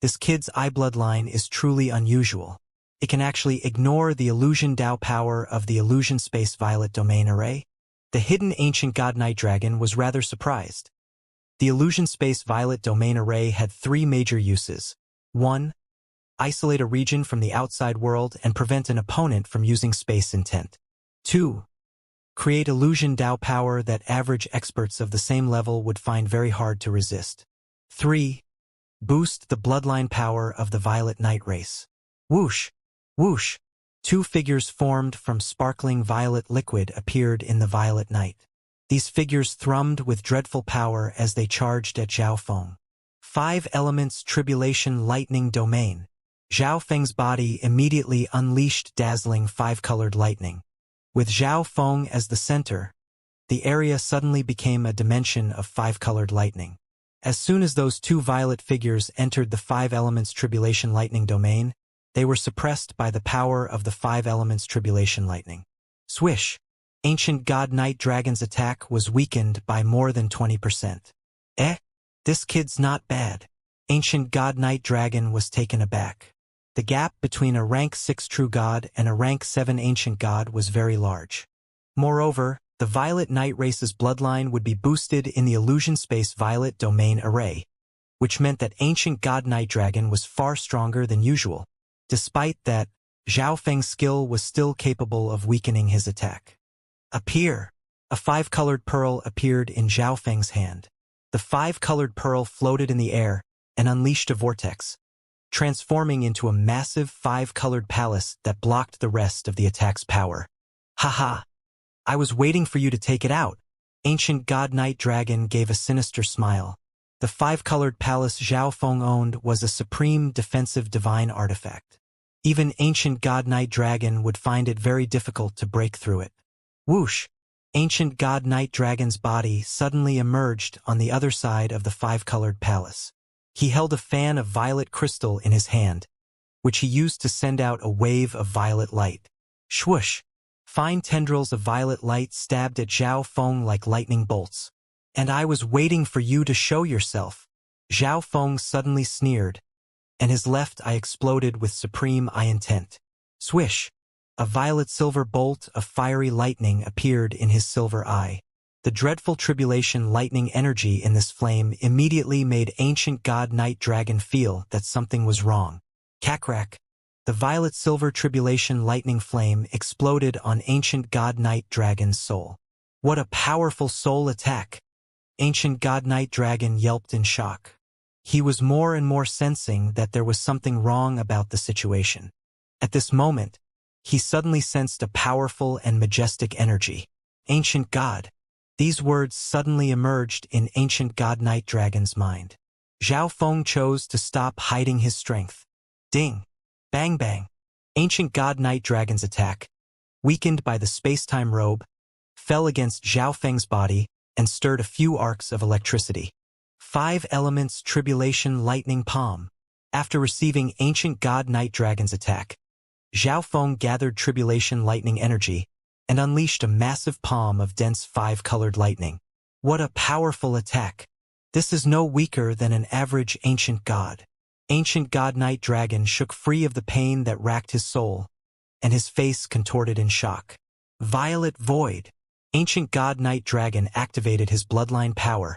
This kid's eye bloodline is truly unusual. It can actually ignore the illusion Dao power of the illusion space violet domain array. The hidden ancient God Knight Dragon was rather surprised. The illusion space violet domain array had 3 major uses. 1. Isolate a region from the outside world and prevent an opponent from using space intent. 2. Create illusion Dao power that average experts of the same level would find very hard to resist. 3. Boost the bloodline power of the Violet Knight race. Whoosh! Whoosh! 2 figures formed from sparkling violet liquid appeared in the Violet Knight. These figures thrummed with dreadful power as they charged at Zhao Feng. 5 elements tribulation lightning domain. Zhao Feng's body immediately unleashed dazzling 5-colored lightning. With Zhao Feng as the center, the area suddenly became a dimension of 5-colored lightning. As soon as those 2 violet figures entered the 5 elements tribulation lightning domain, they were suppressed by the power of the 5 elements tribulation lightning. Swish! Ancient God Knight Dragon's attack was weakened by more than 20%. This kid's not bad. Ancient God Knight Dragon was taken aback. The gap between a rank 6 true god and a rank 7 ancient god was very large. Moreover, the Violet Knight race's bloodline would be boosted in the illusion space violet domain array, which meant that ancient God Knight Dragon was far stronger than usual. Despite that, Zhao Feng's skill was still capable of weakening his attack. Appear! A 5-colored pearl appeared in Zhao Feng's hand. The 5-colored pearl floated in the air and unleashed a vortex, transforming into a massive 5-colored palace that blocked the rest of the attack's power. Haha! I was waiting for you to take it out. Ancient God Knight Dragon gave a sinister smile. The 5-colored palace Zhao Feng owned was a supreme defensive divine artifact. Even ancient God Knight Dragon would find it very difficult to break through it. Whoosh! Ancient God Knight Dragon's body suddenly emerged on the other side of the 5-colored palace. He held a fan of violet crystal in his hand, which he used to send out a wave of violet light. Swoosh! Fine tendrils of violet light stabbed at Zhao Feng like lightning bolts. And I was waiting for you to show yourself. Zhao Feng suddenly sneered, and his left eye exploded with supreme eye intent. Swish! A violet-silver bolt of fiery lightning appeared in his silver eye. The dreadful tribulation lightning energy in this flame immediately made ancient God Knight Dragon feel that something was wrong. Cackrack! The violet-silver tribulation lightning flame exploded on ancient God Knight Dragon's soul. What a powerful soul attack! Ancient God Knight Dragon yelped in shock. He was more and more sensing that there was something wrong about the situation. At this moment, he suddenly sensed a powerful and majestic energy. Ancient God. These words suddenly emerged in ancient God Knight Dragon's mind. Zhao Feng chose to stop hiding his strength. Ding! Bang bang! Ancient God Knight Dragon's attack, weakened by the space-time robe, fell against Zhao Feng's body and stirred a few arcs of electricity. 5 elements tribulation lightning palm. After receiving ancient god Night Dragon's attack, Zhao Feng gathered tribulation lightning energy and unleashed a massive palm of dense 5-colored lightning. What a powerful attack! This is no weaker than an average ancient god. Ancient god Night Dragon shook free of the pain that racked his soul, and his face contorted in shock. Violet Void. Ancient god Night Dragon activated his bloodline power,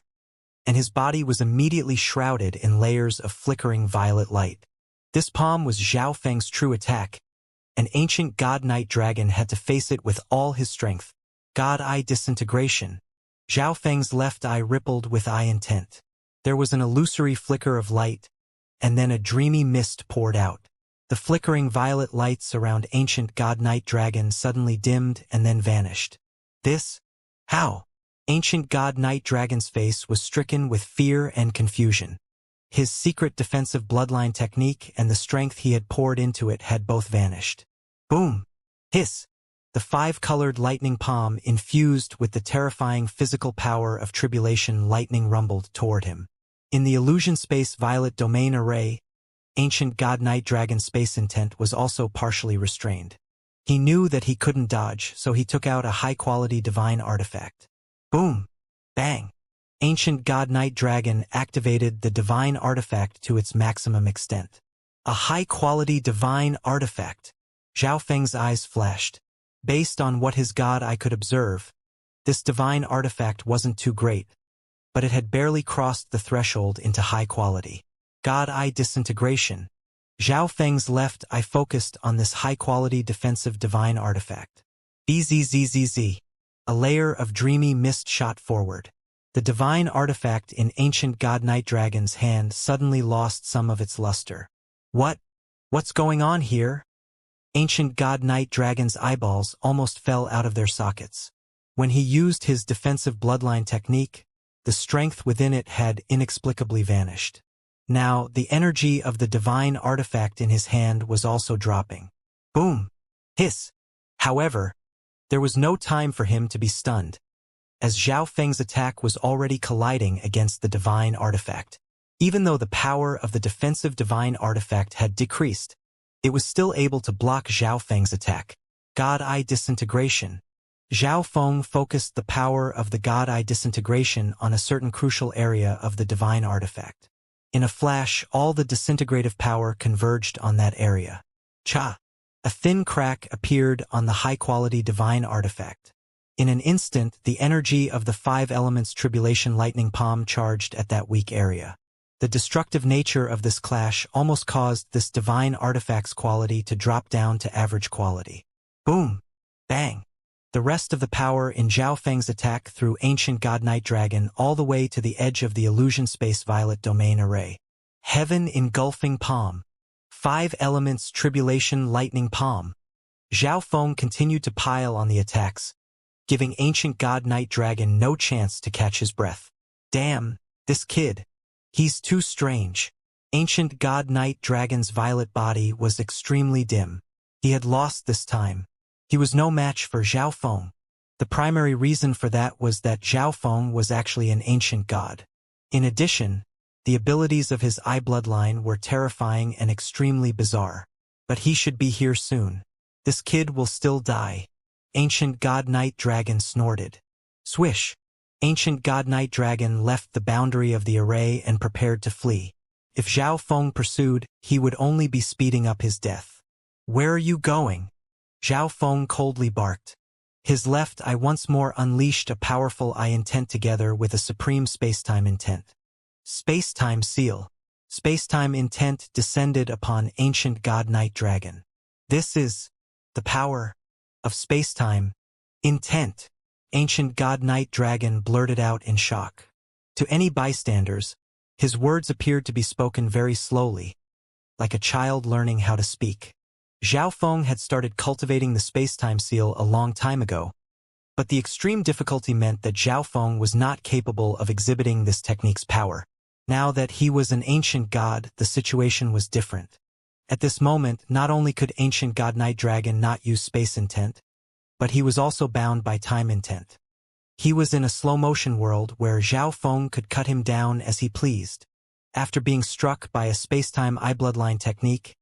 and his body was immediately shrouded in layers of flickering violet light. This palm was Zhao Feng's true attack, and ancient god Night Dragon had to face it with all his strength. God Eye Disintegration. Zhao Feng's left eye rippled with eye intent. There was an illusory flicker of light, and then a dreamy mist poured out. The flickering violet lights around ancient god Night Dragon suddenly dimmed and then vanished. This? How? Ancient god Night Dragon's face was stricken with fear and confusion. His secret defensive bloodline technique and the strength he had poured into it had both vanished. Boom! Hiss! The 5-colored lightning palm infused with the terrifying physical power of tribulation lightning rumbled toward him. In the illusion space violet domain array, ancient god Night Dragon's space intent was also partially restrained. He knew that he couldn't dodge, so he took out a high-quality divine artifact. Boom! Bang! Ancient god Night Dragon activated the divine artifact to its maximum extent. A high-quality divine artifact. Zhao Feng's eyes flashed. Based on what his god eye could observe, this divine artifact wasn't too great, but it had barely crossed the threshold into high quality. God Eye Disintegration. Zhao Feng's left eye focused on this high-quality defensive divine artifact. Bzzz. A layer of dreamy mist shot forward. The divine artifact in ancient god Night Dragon's hand suddenly lost some of its luster. What's going on here? Ancient god Night Dragon's eyeballs almost fell out of their sockets. When he used his defensive bloodline technique, the strength within it had inexplicably vanished. Now, the energy of the divine artifact in his hand was also dropping. Boom! Hiss! However, there was no time for him to be stunned, as Zhao Feng's attack was already colliding against the divine artifact. Even though the power of the defensive divine artifact had decreased, it was still able to block Zhao Feng's attack. God Eye Disintegration. Zhao Feng focused the power of the God Eye Disintegration on a certain crucial area of the divine artifact. In a flash, all the disintegrative power converged on that area. Cha! A thin crack appeared on the high-quality divine artifact. In an instant, the energy of the 5 elements tribulation lightning palm charged at that weak area. The destructive nature of this clash almost caused this divine artifact's quality to drop down to average quality. Boom! Bang! The rest of the power in Zhao Feng's attack threw ancient god Night Dragon all the way to the edge of the illusion space violet domain array. Heaven engulfing palm. 5 elements tribulation lightning palm. Zhao Feng continued to pile on the attacks, giving ancient god Night Dragon no chance to catch his breath. Damn, this kid. He's too strange. Ancient god Night Dragon's violet body was extremely dim. He had lost this time. He was no match for Zhao Feng. The primary reason for that was that Zhao Feng was actually an ancient god. In addition, the abilities of his eye bloodline were terrifying and extremely bizarre. But he should be here soon. This kid will still die. Ancient god Night Dragon snorted. Swish! Ancient god Night Dragon left the boundary of the array and prepared to flee. If Zhao Feng pursued, he would only be speeding up his death. Where are you going? Zhao Feng coldly barked. His left eye once more unleashed a powerful eye intent together with a supreme spacetime intent. Spacetime seal. Spacetime intent descended upon ancient god Night Dragon. This is the power of spacetime intent. Ancient god Night Dragon blurted out in shock. To any bystanders, his words appeared to be spoken very slowly, like a child learning how to speak. Zhao Feng had started cultivating the spacetime seal a long time ago, but the extreme difficulty meant that Zhao Feng was not capable of exhibiting this technique's power. Now that he was an ancient god, the situation was different. At this moment, not only could ancient god Night Dragon not use space intent, but he was also bound by time intent. He was in a slow-motion world where Zhao Feng could cut him down as he pleased. After being struck by a spacetime eye-bloodline technique,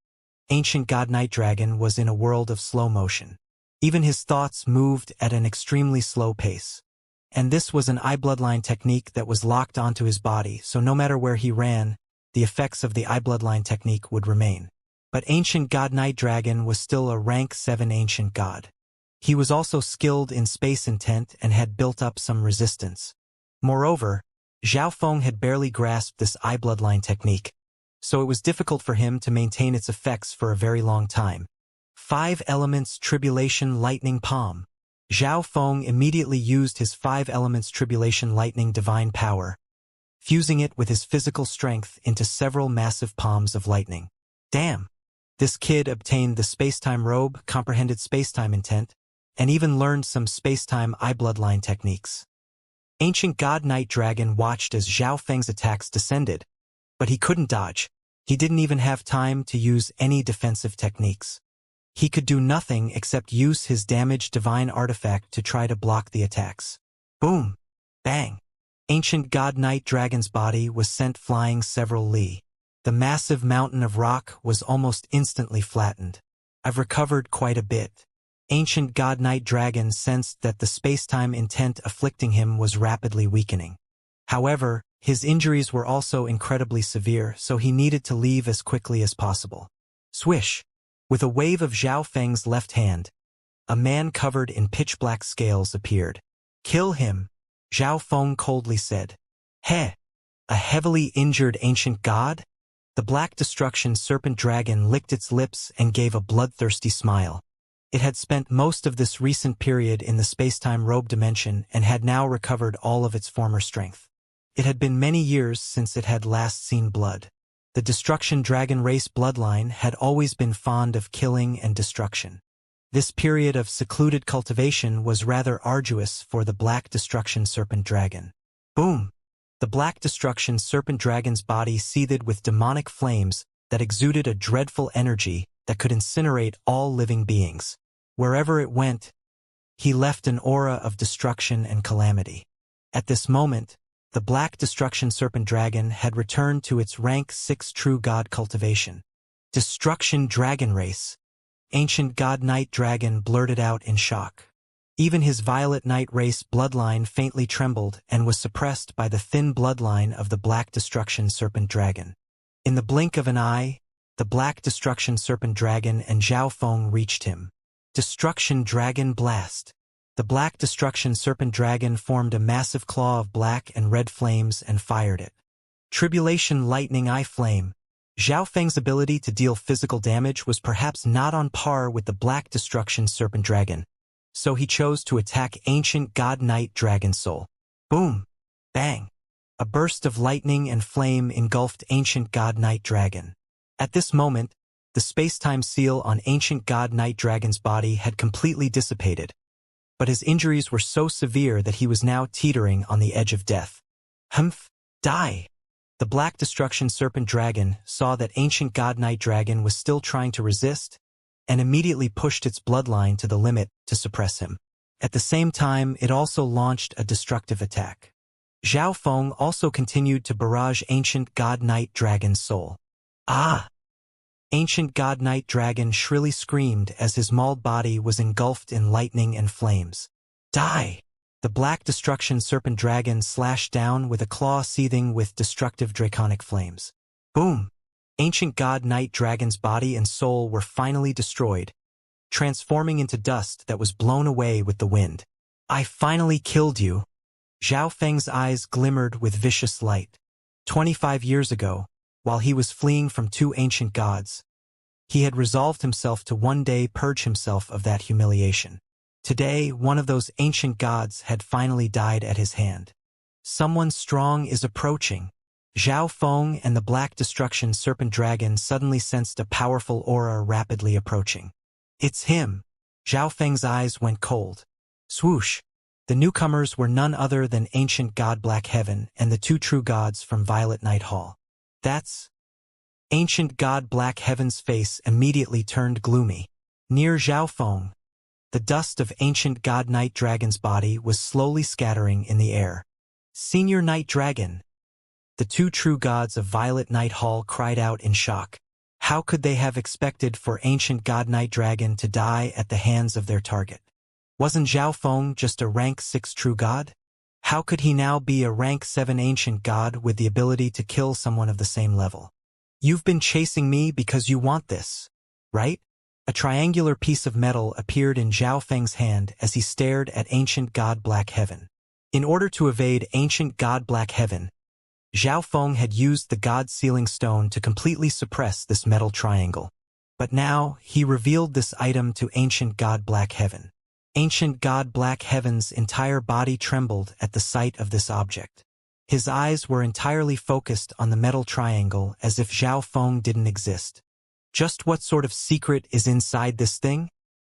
ancient god Night Dragon was in a world of slow motion. Even his thoughts moved at an extremely slow pace. And this was an eye-bloodline technique that was locked onto his body, so no matter where he ran, the effects of the eye-bloodline technique would remain. But ancient god Night Dragon was still a rank 7 ancient god. He was also skilled in space intent and had built up some resistance. Moreover, Zhao Feng had barely grasped this eye-bloodline technique, so it was difficult for him to maintain its effects for a very long time. 5 elements Tribulation Lightning Palm. Zhao Feng immediately used his 5 elements Tribulation Lightning Divine Power, fusing it with his physical strength into several massive palms of lightning. Damn! This kid obtained the spacetime robe, comprehended spacetime intent, and even learned some spacetime eye-bloodline techniques. Ancient god Night Dragon watched as Zhao Feng's attacks descended, but he couldn't dodge. He didn't even have time to use any defensive techniques. He could do nothing except use his damaged divine artifact to try to block the attacks. Boom! Bang! Ancient god Night Dragon's body was sent flying several li. The massive mountain of rock was almost instantly flattened. I've recovered quite a bit. Ancient god Night Dragon sensed that the spacetime intent afflicting him was rapidly weakening. However, his injuries were also incredibly severe, so he needed to leave as quickly as possible. Swish! With a wave of Zhao Feng's left hand, a man covered in pitch-black scales appeared. Kill him, Zhao Feng coldly said. Heh! A heavily injured ancient god? The Black Destruction Serpent Dragon licked its lips and gave a bloodthirsty smile. It had spent most of this recent period in the spacetime robe dimension and had now recovered all of its former strength. It had been many years since it had last seen blood. The Destruction Dragon race bloodline had always been fond of killing and destruction. This period of secluded cultivation was rather arduous for the Black Destruction Serpent Dragon. Boom! The Black Destruction Serpent Dragon's body seethed with demonic flames that exuded a dreadful energy that could incinerate all living beings. Wherever it went, he left an aura of destruction and calamity. At this moment, the Black Destruction Serpent Dragon had returned to its rank 6 true god cultivation. Destruction Dragon Race. Ancient god Night Dragon blurted out in shock. Even his Violet Knight race bloodline faintly trembled and was suppressed by the thin bloodline of the Black Destruction Serpent Dragon. In the blink of an eye, the Black Destruction Serpent Dragon and Zhao Feng reached him. Destruction Dragon Blast. The Black Destruction Serpent Dragon formed a massive claw of black and red flames and fired it. Tribulation Lightning Eye Flame. Zhao Feng's ability to deal physical damage was perhaps not on par with the Black Destruction Serpent Dragon, so he chose to attack Ancient God Night Dragon Soul. Boom! Bang! A burst of lightning and flame engulfed Ancient God Night Dragon. At this moment, the space-time seal on Ancient God Night Dragon's body had completely dissipated, but his injuries were so severe that he was now teetering on the edge of death. Humph! Die! The Black Destruction Serpent Dragon saw that Ancient God Night Dragon was still trying to resist, and immediately pushed its bloodline to the limit to suppress him. At the same time, it also launched a destructive attack. Zhao Feng also continued to barrage Ancient God Night Dragon's soul. Ah! Ancient God Night Dragon shrilly screamed as his mauled body was engulfed in lightning and flames. Die! The Black Destruction Serpent Dragon slashed down with a claw seething with destructive draconic flames. Boom! Ancient God Night Dragon's body and soul were finally destroyed, transforming into dust that was blown away with the wind. I finally killed you. Zhao Feng's eyes glimmered with vicious light. 25 years ago, while he was fleeing from 2 ancient gods, he had resolved himself to one day purge himself of that humiliation. Today, one of those ancient gods had finally died at his hand. Someone strong is approaching. Zhao Feng and the Black Destruction Serpent Dragon suddenly sensed a powerful aura rapidly approaching. It's him. Zhao Feng's eyes went cold. Swoosh! The newcomers were none other than Ancient God Black Heaven and the 2 true gods from Violet Night Hall. That's... Ancient God Black Heaven's face immediately turned gloomy. Near Zhao Feng, The dust of ancient god Night Dragon's body was slowly scattering in the air. Senior Night Dragon! The two true gods of Violet Night Hall cried out in shock. How could they have expected for ancient god Night Dragon to die at the hands of their target? Wasn't Zhao Feng just a rank 6 true god? How could he now be a rank 7 ancient god with the ability to kill someone of the same level? You've been chasing me because you want this, right? A triangular piece of metal appeared in Zhao Feng's hand as he stared at ancient god Black Heaven. In order to evade ancient god Black Heaven, Zhao Feng had used the god sealing stone to completely suppress this metal triangle. But now, he revealed this item to ancient god Black Heaven. Ancient god Black Heaven's entire body trembled at the sight of this object. His eyes were entirely focused on the metal triangle as if Zhao Feng didn't exist. Just what sort of secret is inside this thing?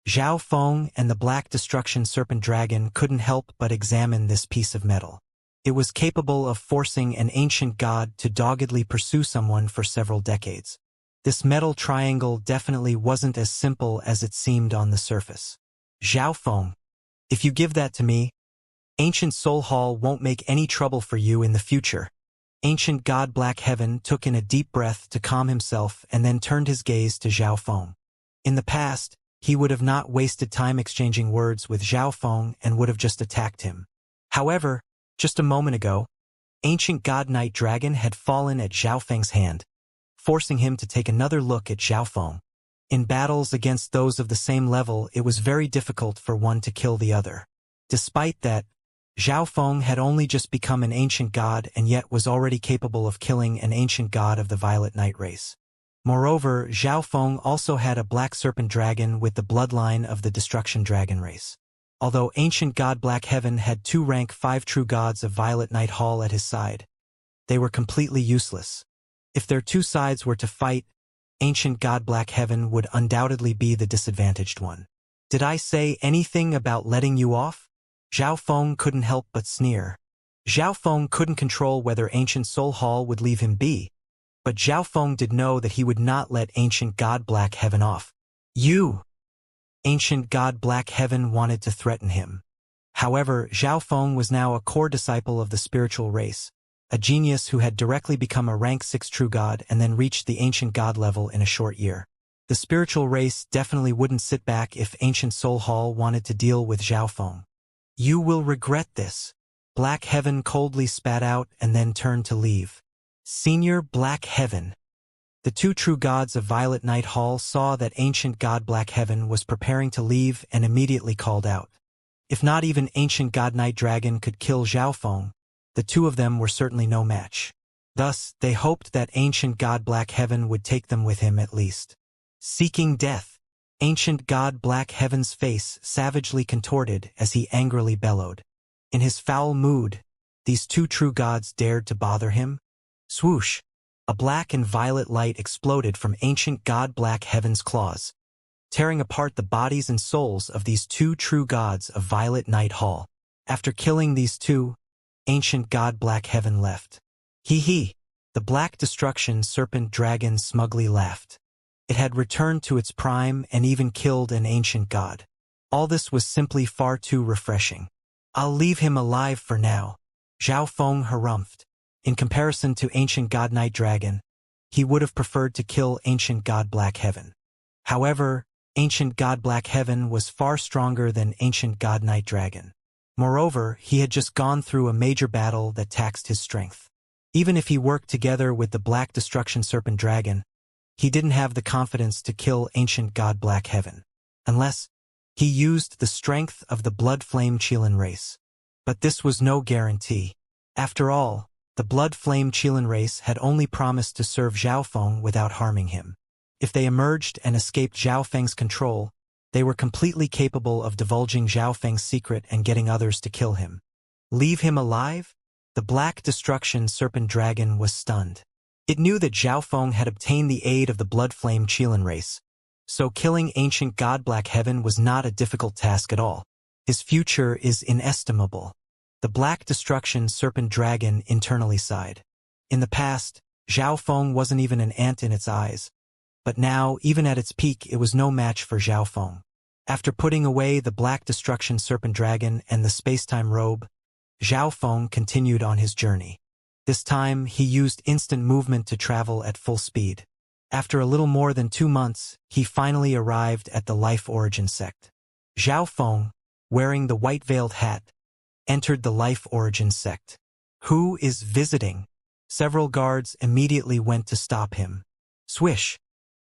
Zhao Feng and the Black Destruction Serpent Dragon couldn't help but examine this piece of metal. It was capable of forcing an ancient god to doggedly pursue someone for several decades. This metal triangle definitely wasn't as simple as it seemed on the surface. Zhao Feng, if you give that to me, Ancient Soul Hall won't make any trouble for you in the future. Ancient God Black Heaven took in a deep breath to calm himself and then turned his gaze to Zhao Feng. In the past, he would have not wasted time exchanging words with Zhao Feng and would have just attacked him. However, just a moment ago, Ancient God Night Dragon had fallen at Zhao Feng's hand, forcing him to take another look at Zhao Feng. In battles against those of the same level, it was very difficult for one to kill the other. Despite that, Zhao Feng had only just become an ancient god and yet was already capable of killing an ancient god of the Violet Night race. Moreover, Zhao Feng also had a black serpent dragon with the bloodline of the Destruction Dragon race. Although ancient god Black Heaven had 2 rank 5 true gods of Violet Night Hall at his side, they were completely useless. If their 2 sides were to fight, ancient god Black Heaven would undoubtedly be the disadvantaged one. Did I say anything about letting you off? Zhao Feng couldn't help but sneer. Zhao Feng couldn't control whether Ancient Soul Hall would leave him be, but Zhao Feng did know that he would not let Ancient God Black Heaven off. You! Ancient God Black Heaven wanted to threaten him. However, Zhao Feng was now a core disciple of the spiritual race, a genius who had directly become a rank 6 true god and then reached the ancient god level in a short year. The spiritual race definitely wouldn't sit back if Ancient Soul Hall wanted to deal with Zhao Feng. You will regret this. Black Heaven coldly spat out and then turned to leave. Senior Black Heaven. The 2 true gods of Violet Night Hall saw that ancient god Black Heaven was preparing to leave and immediately called out. If not even ancient god Night Dragon could kill Zhao Feng, the 2 of them were certainly no match. Thus, they hoped that ancient god Black Heaven would take them with him at least. Seeking death. Ancient god Black Heaven's face savagely contorted as he angrily bellowed. In his foul mood, these 2 true gods dared to bother him? Swoosh! A black and violet light exploded from ancient god Black Heaven's claws, tearing apart the bodies and souls of these 2 true gods of Violet Night Hall. After killing these 2, ancient god Black Heaven left. Hee hee! The Black Destruction Serpent Dragon smugly laughed. It had returned to its prime and even killed an ancient god. All this was simply far too refreshing. I'll leave him alive for now. Zhao Feng harumphed. In comparison to ancient god Night Dragon, he would have preferred to kill ancient god Black Heaven. However, ancient god Black Heaven was far stronger than ancient god Night Dragon. Moreover, he had just gone through a major battle that taxed his strength. Even if he worked together with the Black Destruction Serpent Dragon, he didn't have the confidence to kill ancient god Black Heaven, unless he used the strength of the Blood Flame Qilin race. But this was no guarantee. After all, the Blood Flame Qilin race had only promised to serve Zhao Feng without harming him. If they emerged and escaped Zhao Feng's control, they were completely capable of divulging Zhao Feng's secret and getting others to kill him. Leave him alive? The Black Destruction Serpent Dragon was stunned. It knew that Zhao Feng had obtained the aid of the Blood Flame Qilin race, so killing ancient god Black Heaven was not a difficult task at all. His future is inestimable. The Black Destruction Serpent Dragon internally sighed. In the past, Zhao Feng wasn't even an ant in its eyes, but now, even at its peak, it was no match for Zhao Feng. After putting away the Black Destruction Serpent Dragon and the Spacetime Robe, Zhao Feng continued on his journey. This time, he used instant movement to travel at full speed. After a little more than 2 months, he finally arrived at the Life Origin sect. Zhao Feng, wearing the white-veiled hat, entered the Life Origin sect. Who is visiting? Several guards immediately went to stop him. Swish!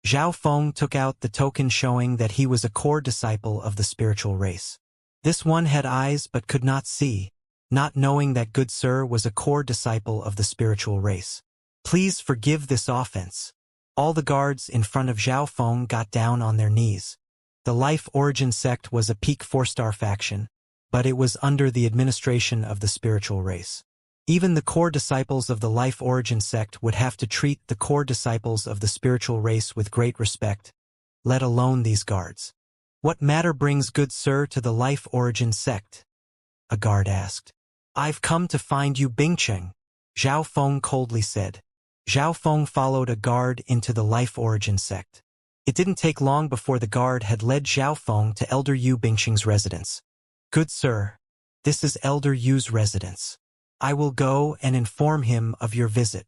Zhao Feng took out the token showing that he was a core disciple of the spiritual race. This one had eyes but could not see, not knowing that good sir was a core disciple of the spiritual race. Please forgive this offense. All the guards in front of Zhao Feng got down on their knees. The Life Origin sect was a peak 4-star faction, but it was under the administration of the spiritual race. Even the core disciples of the Life Origin sect would have to treat the core disciples of the spiritual race with great respect, let alone these guards. What matter brings good sir to the Life Origin sect? A guard asked. I've come to find you Bingcheng, Zhao Feng coldly said. Zhao Feng followed a guard into the Life Origin sect. It didn't take long before the guard had led Zhao Feng to Elder Yu Bingcheng's residence. Good sir, this is Elder Yu's residence. I will go and inform him of your visit.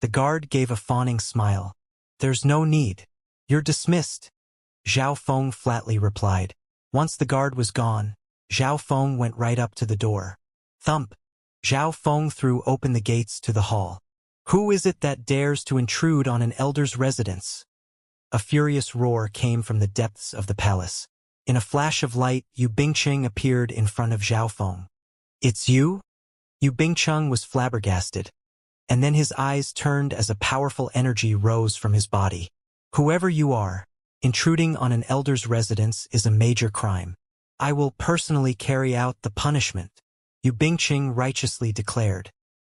The guard gave a fawning smile. There's no need. You're dismissed, Zhao Feng flatly replied. Once the guard was gone, Zhao Feng went right up to the door. Thump! Zhao Feng threw open the gates to the hall. Who is it that dares to intrude on an elder's residence? A furious roar came from the depths of the palace. In a flash of light, Yu Bingcheng appeared in front of Zhao Feng. It's you? Yu Bingcheng was flabbergasted, and then his eyes turned as a powerful energy rose from his body. Whoever you are, intruding on an elder's residence is a major crime. I will personally carry out the punishment, Yu Bingcheng righteously declared.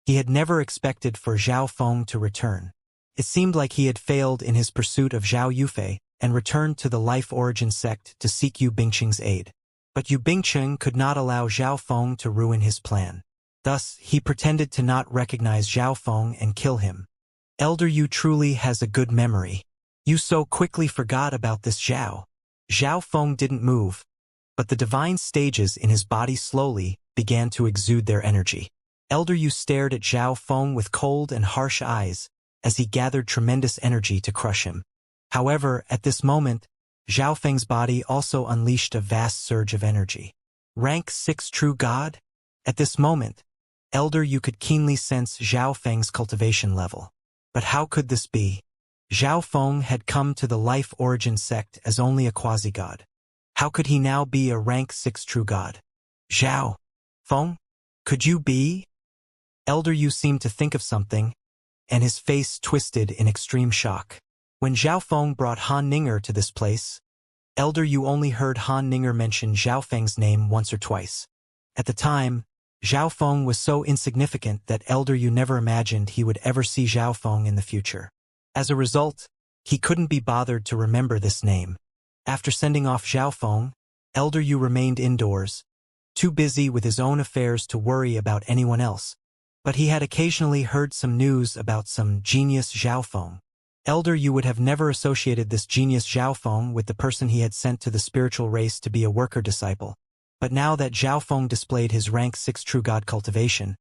He had never expected for Zhao Feng to return. It seemed like he had failed in his pursuit of Zhao Yufei and returned to the Life Origin sect to seek Yu Bingcheng's aid. But Yu Bingcheng could not allow Zhao Feng to ruin his plan. Thus, he pretended to not recognize Zhao Feng and kill him. Elder Yu truly has a good memory. You so quickly forgot about this Zhao. Zhao Feng didn't move, but the divine stages in his body slowly began to exude their energy. Elder Yu stared at Zhao Feng with cold and harsh eyes as he gathered tremendous energy to crush him. However, at this moment, Zhao Feng's body also unleashed a vast surge of energy. Rank 6 True God? At this moment, Elder Yu could keenly sense Zhao Feng's cultivation level. But how could this be? Zhao Feng had come to the Life Origin sect as only a quasi-god. How could he now be a rank 6 True God? Zhao Feng? Could you be? Elder Yu seemed to think of something, and his face twisted in extreme shock. When Zhao Feng brought Han Ninger to this place, Elder Yu only heard Han Ninger mention Zhao Feng's name once or twice. At the time, Zhao Feng was so insignificant that Elder Yu never imagined he would ever see Zhao Feng in the future. As a result, he couldn't be bothered to remember this name. After sending off Zhao Feng, Elder Yu remained indoors, too busy with his own affairs to worry about anyone else. But he had occasionally heard some news about some genius Zhao Feng. Elder Yu would have never associated this genius Zhao Feng with the person he had sent to the spiritual race to be a worker disciple. But now that Zhao Feng displayed his rank 6 True God cultivation,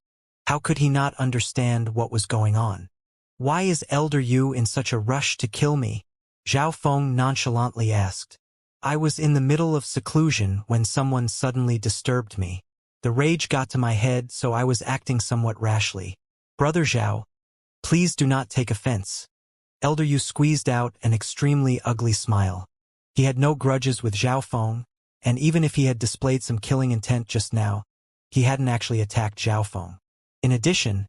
how could he not understand what was going on? Why is Elder Yu in such a rush to kill me? Zhao Feng nonchalantly asked. I was in the middle of seclusion when someone suddenly disturbed me. The rage got to my head, so I was acting somewhat rashly. Brother Zhao, please do not take offense. Elder Yu squeezed out an extremely ugly smile. He had no grudges with Zhao Feng, and even if he had displayed some killing intent just now, he hadn't actually attacked Zhao Feng. In addition,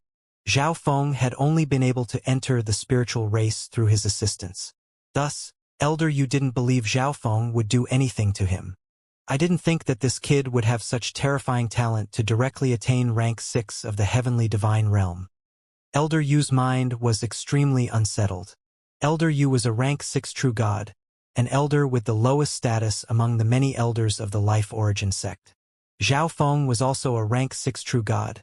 Zhao Feng had only been able to enter the spiritual race through his assistance. Thus, Elder Yu didn't believe Zhao Feng would do anything to him. I didn't think that this kid would have such terrifying talent to directly attain rank 6 of the heavenly divine realm. Elder Yu's mind was extremely unsettled. Elder Yu was a rank 6 True God, an elder with the lowest status among the many elders of the Life Origin sect. Zhao Feng was also a rank 6 True God,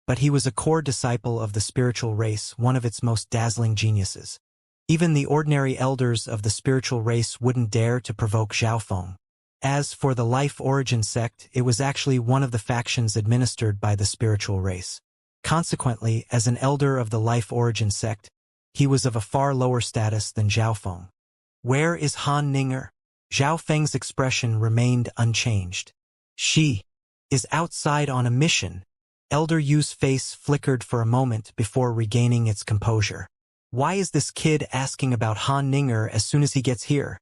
but he was a core disciple of the spiritual race, one of its most dazzling geniuses. Even the ordinary elders of the spiritual race wouldn't dare to provoke Zhao Feng. As for the Life Origin sect, it was actually one of the factions administered by the spiritual race. Consequently, as an elder of the Life Origin sect, he was of a far lower status than Zhao Feng. Where is Han Ninger? Zhao Feng's expression remained unchanged. She is outside on a mission. Elder Yu's face flickered for a moment before regaining its composure. Why is this kid asking about Han Ninger as soon as he gets here?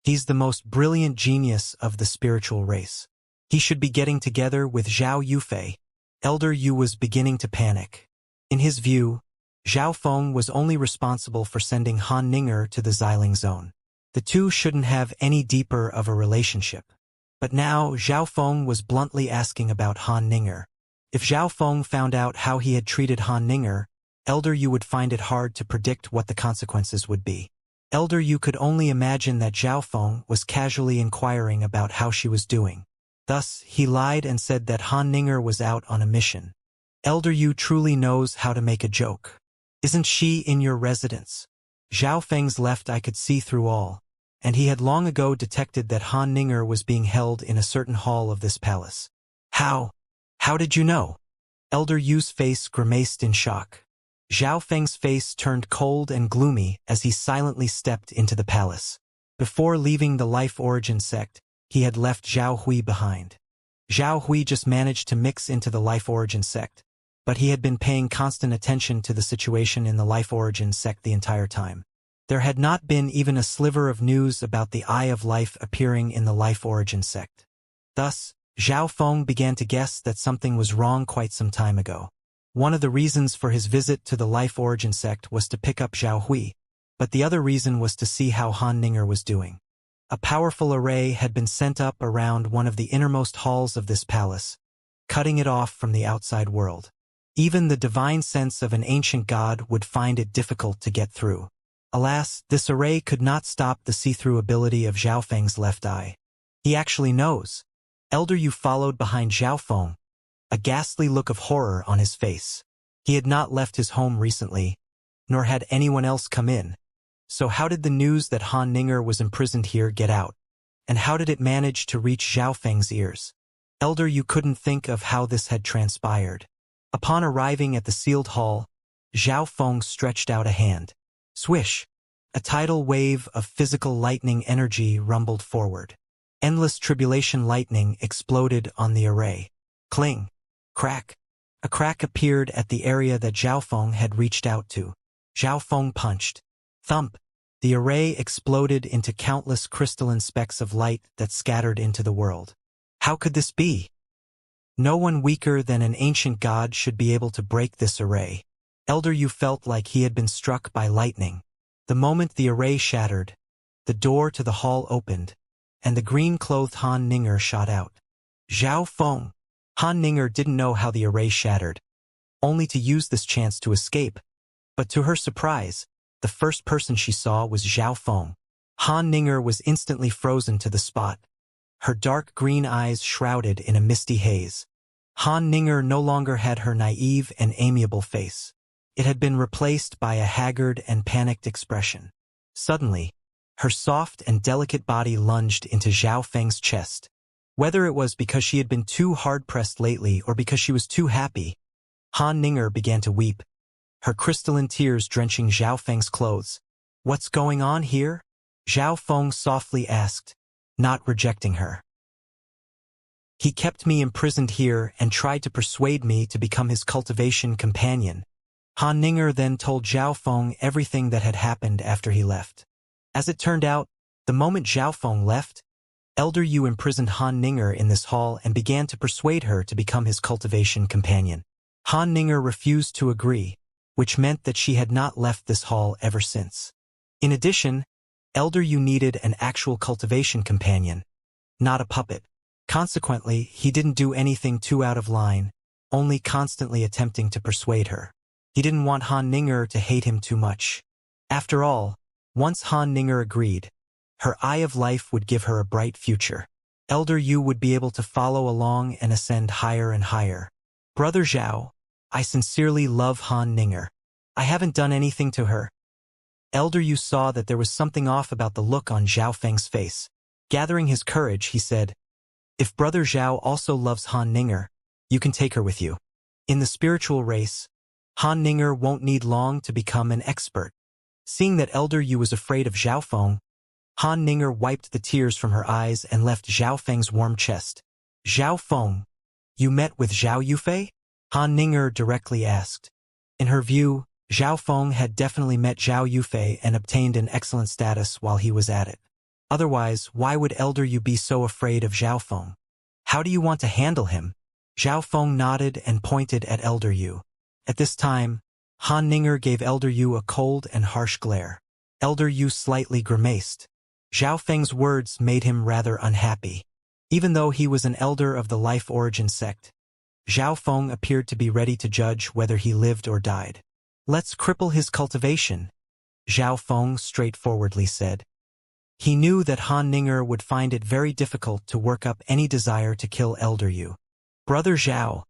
He's the most brilliant genius of the spiritual race. He should be getting together with Zhao Yufei. Elder Yu was beginning to panic. In his view, Zhao Feng was only responsible for sending Han Ninger to the Xiling Zone. The two shouldn't have any deeper of a relationship. But now Zhao Feng was bluntly asking about Han Ninger. If Zhao Feng found out how he had treated Han Ninger, Elder Yu would find it hard to predict what the consequences would be. Elder Yu could only imagine that Zhao Feng was casually inquiring about how she was doing. Thus, he lied and said that Han Ninger was out on a mission. Elder Yu truly knows how to make a joke. Isn't she in your residence? Zhao Feng's left eye could see through all, and he had long ago detected that Han Ninger was being held in a certain hall of this palace. How did you know? Elder Yu's face grimaced in shock. Zhao Feng's face turned cold and gloomy as he silently stepped into the palace. Before leaving the Life Origin sect, he had left Zhao Hui behind. Zhao Hui just managed to mix into the Life Origin sect, but he had been paying constant attention to the situation in the Life Origin sect the entire time. There had not been even a sliver of news about the Eye of Life appearing in the Life Origin sect. Thus, Zhao Feng began to guess that something was wrong quite some time ago. One of the reasons for his visit to the Life Origin sect was to pick up Zhao Hui, but the other reason was to see how Han Ninger was doing. A powerful array had been sent up around one of the innermost halls of this palace, cutting it off from the outside world. Even the divine sense of an ancient god would find it difficult to get through. Alas, this array could not stop the see-through ability of Zhao Feng's left eye. He actually knows. Elder Yu followed behind Zhao Feng, a ghastly look of horror on his face. He had not left his home recently, nor had anyone else come in. So how did the news that Han Ninger was imprisoned here get out? And how did it manage to reach Zhao Feng's ears? Elder Yu couldn't think of how this had transpired. Upon arriving at the sealed hall, Zhao Feng stretched out a hand. Swish! A tidal wave of physical lightning energy rumbled forward. Endless tribulation lightning exploded on the array. Cling! Crack! A crack appeared at the area that Zhao Feng had reached out to. Zhao Feng punched. Thump! The array exploded into countless crystalline specks of light that scattered into the world. How could this be? No one weaker than an ancient god should be able to break this array. Elder Yu felt like he had been struck by lightning. The moment the array shattered, the door to the hall opened, and the green-clothed Han Ninger shot out. Zhao Feng! Han Ninger didn't know how the array shattered, only to use this chance to escape. But to her surprise, the first person she saw was Zhao Feng. Han Ninger was instantly frozen to the spot, her dark green eyes shrouded in a misty haze. Han Ninger no longer had her naive and amiable face. It had been replaced by a haggard and panicked expression. Suddenly, her soft and delicate body lunged into Zhao Feng's chest. Whether it was because she had been too hard-pressed lately or because she was too happy, Han Ninger began to weep, her crystalline tears drenching Zhao Feng's clothes. What's going on here? Zhao Feng softly asked, not rejecting her. He kept me imprisoned here and tried to persuade me to become his cultivation companion. Han Ninger then told Zhao Feng everything that had happened after he left. As it turned out, the moment Zhao Feng left, Elder Yu imprisoned Han Ninger in this hall and began to persuade her to become his cultivation companion. Han Ninger refused to agree, which meant that she had not left this hall ever since. In addition, Elder Yu needed an actual cultivation companion, not a puppet. Consequently, he didn't do anything too out of line, only constantly attempting to persuade her. He didn't want Han Ninger to hate him too much. After all, once Han Ninger agreed, her Eye of Life would give her a bright future. Elder Yu would be able to follow along and ascend higher and higher. Brother Zhao, I sincerely love Han Ninger. I haven't done anything to her. Elder Yu saw that there was something off about the look on Zhao Feng's face. Gathering his courage, he said, "If Brother Zhao also loves Han Ninger, you can take her with you. In the spiritual race, Han Ninger won't need long to become an expert." Seeing that Elder Yu was afraid of Zhao Feng, Han Ninger wiped the tears from her eyes and left Zhao Feng's warm chest. "Zhao Feng, you met with Zhao Yufei?" Han Ninger directly asked. In her view, Zhao Feng had definitely met Zhao Yufei and obtained an excellent status while he was at it. Otherwise, why would Elder Yu be so afraid of Zhao Feng? "How do you want to handle him?" Zhao Feng nodded and pointed at Elder Yu. At this time, Han Ninger gave Elder Yu a cold and harsh glare. Elder Yu slightly grimaced. Zhao Feng's words made him rather unhappy. Even though he was an elder of the life origin sect, Zhao Feng appeared to be ready to judge whether he lived or died. "Let's cripple his cultivation," Zhao Feng straightforwardly said. He knew that Han Ninger would find it very difficult to work up any desire to kill Elder Yu. "Brother Zhao,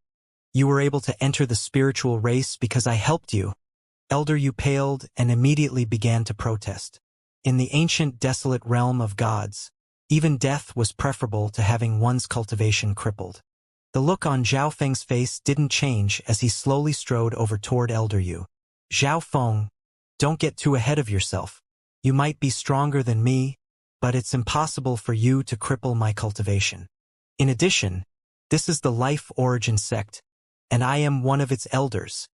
you were able to enter the spiritual race because I helped you." Elder Yu paled and immediately began to protest. In the ancient desolate realm of gods, even death was preferable to having one's cultivation crippled. The look on Zhao Feng's face didn't change as he slowly strode over toward Elder Yu. "Zhao Feng, don't get too ahead of yourself. You might be stronger than me, but it's impossible for you to cripple my cultivation. In addition, this is the life origin sect, and I am one of its elders."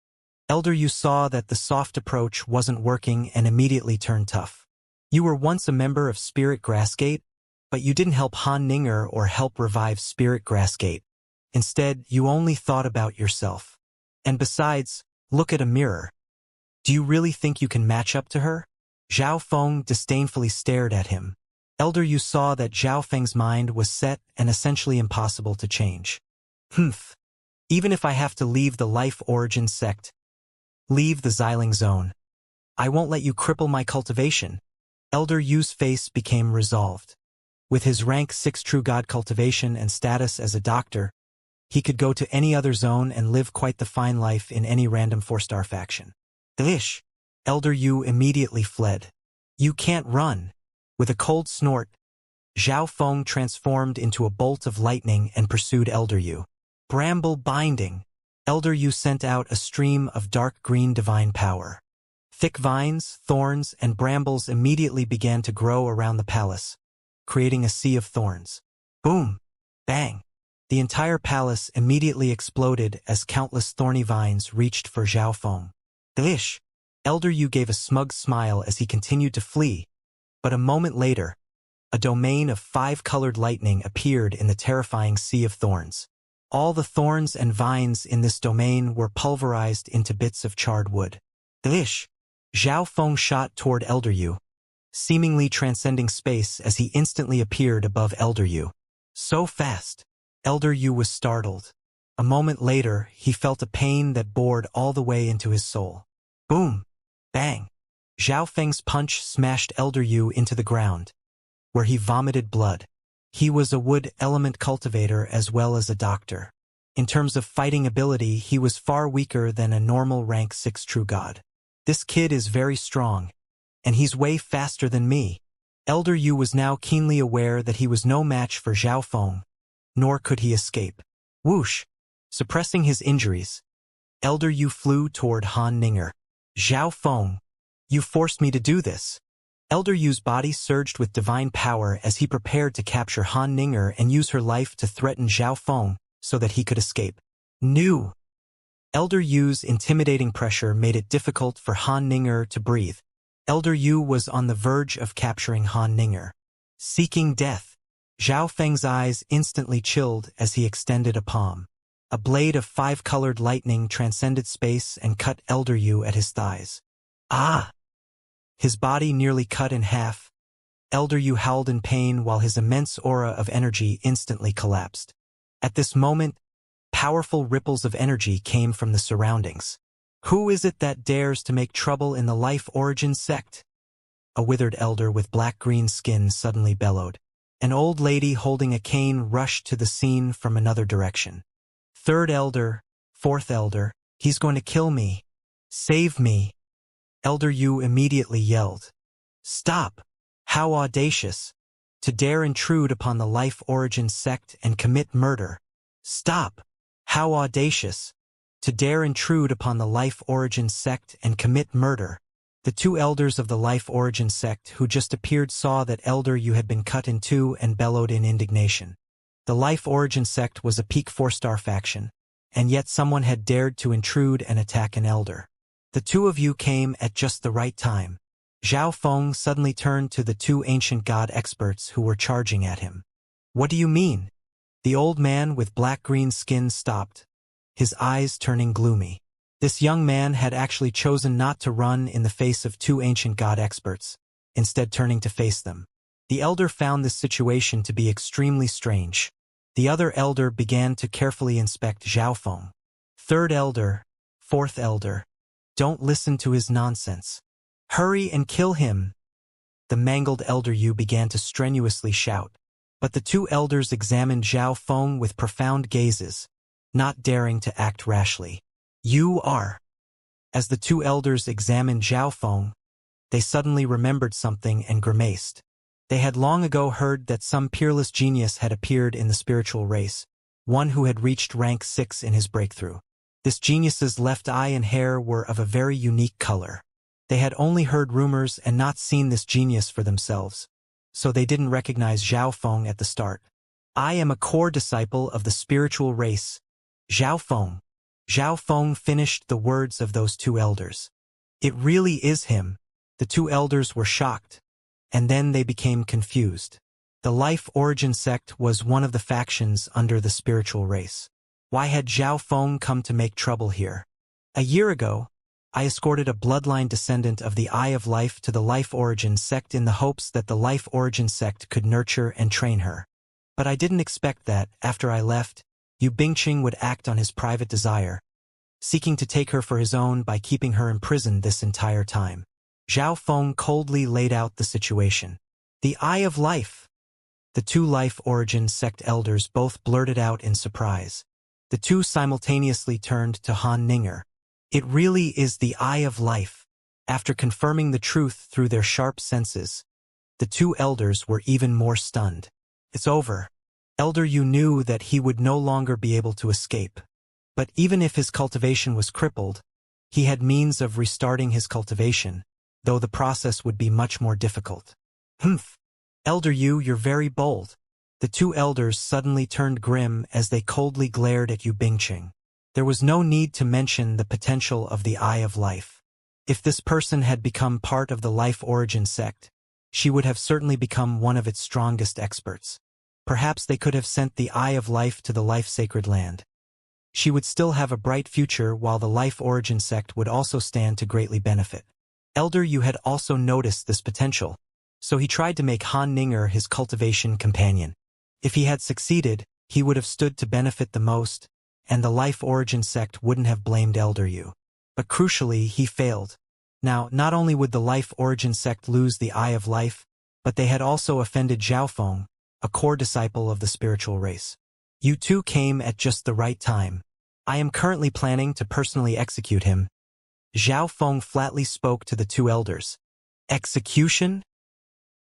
Elder Yu saw that the soft approach wasn't working and immediately turned tough. "You were once a member of Spirit Grassgate, but you didn't help Han Ninger or help revive Spirit Grassgate. Instead, you only thought about yourself. And besides, look at a mirror. Do you really think you can match up to her?" Zhao Feng disdainfully stared at him. Elder Yu saw that Zhao Feng's mind was set and essentially impossible to change. "Humph. Even if I have to leave the life origin sect, leave the Xiling zone, I won't let you cripple my cultivation." Elder Yu's face became resolved. With his rank 6 true god cultivation and status as a doctor, he could go to any other zone and live quite the fine life in any random 4-star faction. "Delish!" Elder Yu immediately fled. "You can't run." With a cold snort, Zhao Feng transformed into a bolt of lightning and pursued Elder Yu. Bramble binding. Elder Yu sent out a stream of dark green divine power. Thick vines, thorns, and brambles immediately began to grow around the palace, creating a sea of thorns. Boom! Bang! The entire palace immediately exploded as countless thorny vines reached for Zhao Feng. "Delish!" Elder Yu gave a smug smile as he continued to flee, but a moment later, a domain of 5-colored lightning appeared in the terrifying sea of thorns. All the thorns and vines in this domain were pulverized into bits of charred wood. "Delish!" Zhao Feng shot toward Elder Yu, seemingly transcending space as he instantly appeared above Elder Yu. So fast! Elder Yu was startled. A moment later, he felt a pain that bored all the way into his soul. Boom! Bang! Zhao Feng's punch smashed Elder Yu into the ground, where he vomited blood. He was a wood element cultivator as well as a doctor. In terms of fighting ability, he was far weaker than a normal rank 6 true god. "This kid is very strong, and he's way faster than me." Elder Yu was now keenly aware that he was no match for Zhao Feng, nor could he escape. Whoosh! Suppressing his injuries, Elder Yu flew toward Han Ninger. "Zhao Feng, you forced me to do this." Elder Yu's body surged with divine power as he prepared to capture Han Ninger and use her life to threaten Zhao Feng so that he could escape. New! Elder Yu's intimidating pressure made it difficult for Han Ninger to breathe. Elder Yu was on the verge of capturing Han Ninger. Seeking death. Zhao Feng's eyes instantly chilled as he extended a palm. A blade of 5-colored lightning transcended space and cut Elder Yu at his thighs. Ah! His body nearly cut in half. Elder Yu howled in pain while his immense aura of energy instantly collapsed. At this moment, powerful ripples of energy came from the surroundings. "Who is it that dares to make trouble in the life origin sect?" A withered elder with black-green skin suddenly bellowed. An old lady holding a cane rushed to the scene from another direction. "Third elder, fourth elder, he's going to kill me. Save me." Elder Yu immediately yelled. "Stop! How audacious! To dare intrude upon the life origin sect and commit murder. Stop! How audacious! To dare intrude upon the life origin sect and commit murder. The two elders of the life origin sect who just appeared saw that Elder Yu had been cut in two and bellowed in indignation. The life origin sect was a peak 4-star faction, and yet someone had dared to intrude and attack an elder. The two of you came at just the right time. Zhao Feng suddenly turned to the two ancient god experts who were charging at him. What do you mean? The old man with black-green skin stopped, his eyes turning gloomy. This young man had actually chosen not to run in the face of two ancient god experts, instead turning to face them. The elder found this situation to be extremely strange. The other elder began to carefully inspect Zhao Feng. Third elder, fourth elder, don't listen to his nonsense. Hurry and kill him! The mangled elder Yu began to strenuously shout. But the two elders examined Zhao Feng with profound gazes, not daring to act rashly. You are. As the two elders examined Zhao Feng, they suddenly remembered something and grimaced. They had long ago heard that some peerless genius had appeared in the spiritual race, one who had reached rank 6 in his breakthrough. This genius's left eye and hair were of a very unique color. They had only heard rumors and not seen this genius for themselves, so they didn't recognize Zhao Feng at the start. I am a core disciple of the spiritual race. Zhao Feng. Zhao Feng finished the words of those two elders. It really is him. The two elders were shocked, and then they became confused. The life origin sect was one of the factions under the spiritual race. Why had Zhao Feng come to make trouble here? A year ago, I escorted a bloodline descendant of the Eye of Life to the life origin sect in the hopes that the life origin sect could nurture and train her. But I didn't expect that, after I left, Yu Bingqing would act on his private desire, seeking to take her for his own by keeping her imprisoned this entire time. Zhao Feng coldly laid out the situation. The Eye of Life. The two life origin sect elders both blurted out in surprise. The two simultaneously turned to Han Ninger. It really is the Eye of Life. After confirming the truth through their sharp senses, the two elders were even more stunned. It's over. Elder Yu knew that he would no longer be able to escape. But even if his cultivation was crippled, he had means of restarting his cultivation, though the process would be much more difficult. Humph! Elder Yu, you're very bold. The two elders suddenly turned grim as they coldly glared at Yu Bingqing. There was no need to mention the potential of the Eye of Life. If this person had become part of the life origin sect, she would have certainly become one of its strongest experts. Perhaps they could have sent the Eye of Life to the life sacred land. She would still have a bright future while the life origin sect would also stand to greatly benefit. Elder Yu had also noticed this potential, so he tried to make Han Ninger his cultivation companion. If he had succeeded, he would have stood to benefit the most, and the life origin sect wouldn't have blamed Elder Yu. But crucially, he failed. Now, not only would the life origin sect lose the Eye of Life, but they had also offended Zhao Feng, a core disciple of the spiritual race. You two came at just the right time. I am currently planning to personally execute him. Zhao Feng flatly spoke to the two elders. Execution?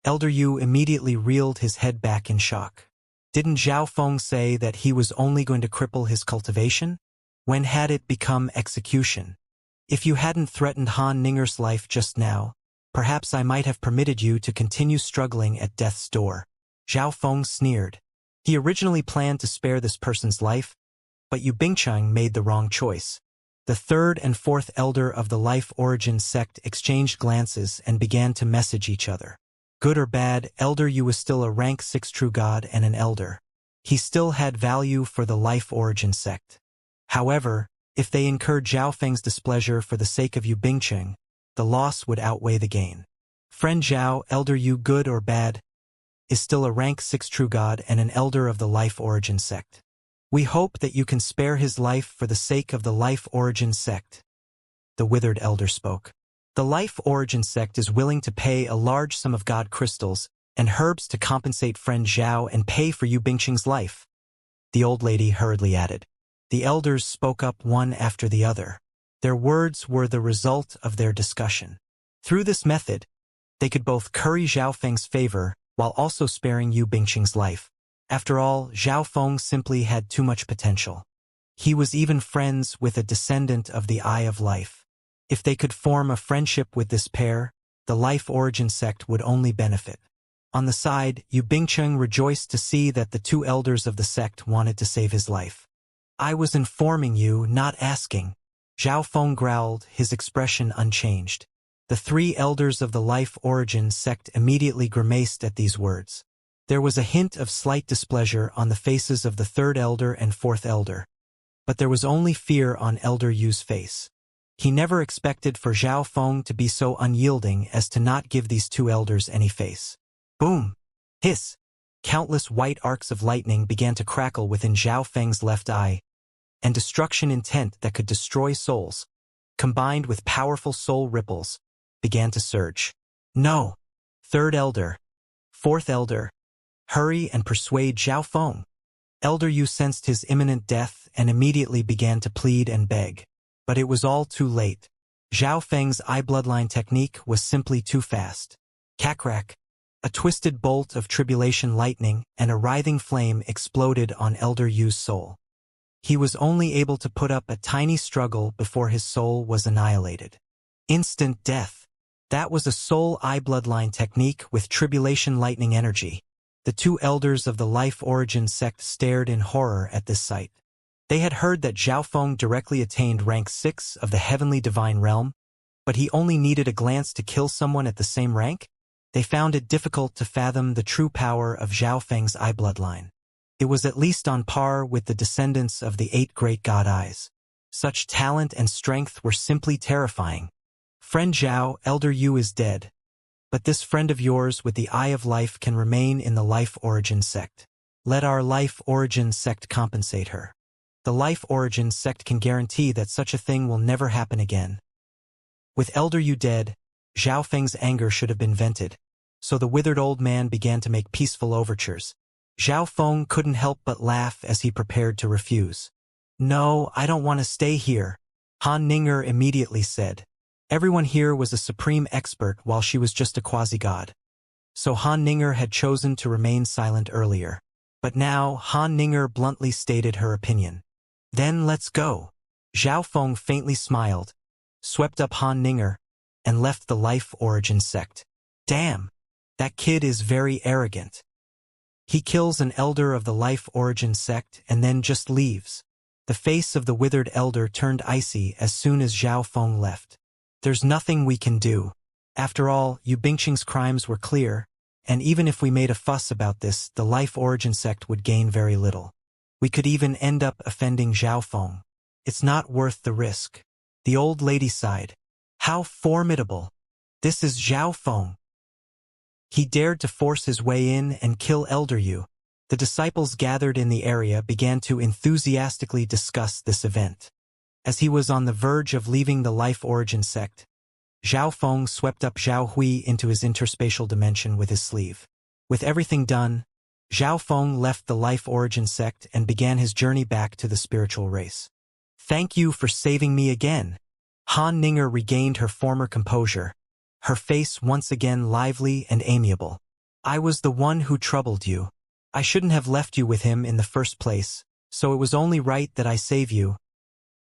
Elder Yu immediately reeled his head back in shock. Didn't Zhao Feng say that he was only going to cripple his cultivation? When had it become execution? If you hadn't threatened Han Ninger's life just now, perhaps I might have permitted you to continue struggling at death's door. Zhao Feng sneered. He originally planned to spare this person's life, but Yu Bingqing made the wrong choice. The third and fourth elder of the life origin sect exchanged glances and began to message each other. Good or bad, Elder Yu was still a rank 6 true god and an elder. He still had value for the life origin sect. However, if they incurred Zhao Feng's displeasure for the sake of Yu Bingqing, the loss would outweigh the gain. Friend Zhao, Elder Yu, good or bad, is still a rank 6 true god and an elder of the life origin sect. We hope that you can spare his life for the sake of the life origin sect. The withered elder spoke. The life origin sect is willing to pay a large sum of god crystals and herbs to compensate friend Zhao and pay for Yu Bingqing's life. The old lady hurriedly added. The elders spoke up one after the other. Their words were the result of their discussion. Through this method, they could both curry Zhao Feng's favor while also sparing Yu Bingqing's life. After all, Zhao Feng simply had too much potential. He was even friends with a descendant of the Eye of Life. If they could form a friendship with this pair, the Life Origin sect would only benefit. On the side, Yu Bingqing rejoiced to see that the two elders of the sect wanted to save his life. I was informing you, not asking. Zhao Feng growled, his expression unchanged. The three elders of the Life Origin sect immediately grimaced at these words. There was a hint of slight displeasure on the faces of the third elder and fourth elder. But there was only fear on Elder Yu's face. He never expected for Zhao Feng to be so unyielding as to not give these two elders any face. Boom! Hiss! Countless white arcs of lightning began to crackle within Zhao Feng's left eye, and destruction intent that could destroy souls, combined with powerful soul ripples, began to surge. No! Third elder. Fourth elder. Hurry and persuade Zhao Feng. Elder Yu sensed his imminent death and immediately began to plead and beg. But it was all too late. Zhao Feng's eye bloodline technique was simply too fast. Crack! A twisted bolt of tribulation lightning and a writhing flame exploded on Elder Yu's soul. He was only able to put up a tiny struggle before his soul was annihilated. Instant death. That was a soul eye bloodline technique with tribulation lightning energy. The two elders of the Life Origin sect stared in horror at this sight. They had heard that Zhao Feng directly attained rank 6 of the Heavenly Divine Realm, but he only needed a glance to kill someone at the same rank? They found it difficult to fathom the true power of Zhao Feng's eye bloodline. It was at least on par with the descendants of the 8 great god eyes. Such talent and strength were simply terrifying. Friend Zhao, Elder Yu is dead. But this friend of yours with the Eye of Life can remain in the Life Origin sect. Let our Life Origin sect compensate her. The Life Origin sect can guarantee that such a thing will never happen again. With Elder Yu dead, Zhao Feng's anger should have been vented, so the withered old man began to make peaceful overtures. Zhao Feng couldn't help but laugh as he prepared to refuse. No, I don't want to stay here, Han Ninger immediately said. Everyone here was a supreme expert while she was just a quasi-god. So Han Ninger had chosen to remain silent earlier. But now, Han Ninger bluntly stated her opinion. Then let's go. Zhao Feng faintly smiled, swept up Han Ninger, and left the Life Origin sect. Damn! That kid is very arrogant. He kills an elder of the Life Origin sect and then just leaves. The face of the withered elder turned icy as soon as Zhao Feng left. There's nothing we can do. After all, Yu Bingqing's crimes were clear, and even if we made a fuss about this, the Life Origin sect would gain very little. We could even end up offending Zhao Feng. It's not worth the risk. The old lady sighed. How formidable! This is Zhao Feng. He dared to force his way in and kill Elder Yu. The disciples gathered in the area began to enthusiastically discuss this event. As he was on the verge of leaving the Life Origin sect, Zhao Feng swept up Zhao Hui into his interspatial dimension with his sleeve. With everything done, Zhao Feng left the Life Origin sect and began his journey back to the spiritual race. Thank you for saving me again. Han Ninger regained her former composure, her face once again lively and amiable. I was the one who troubled you. I shouldn't have left you with him in the first place, so it was only right that I save you,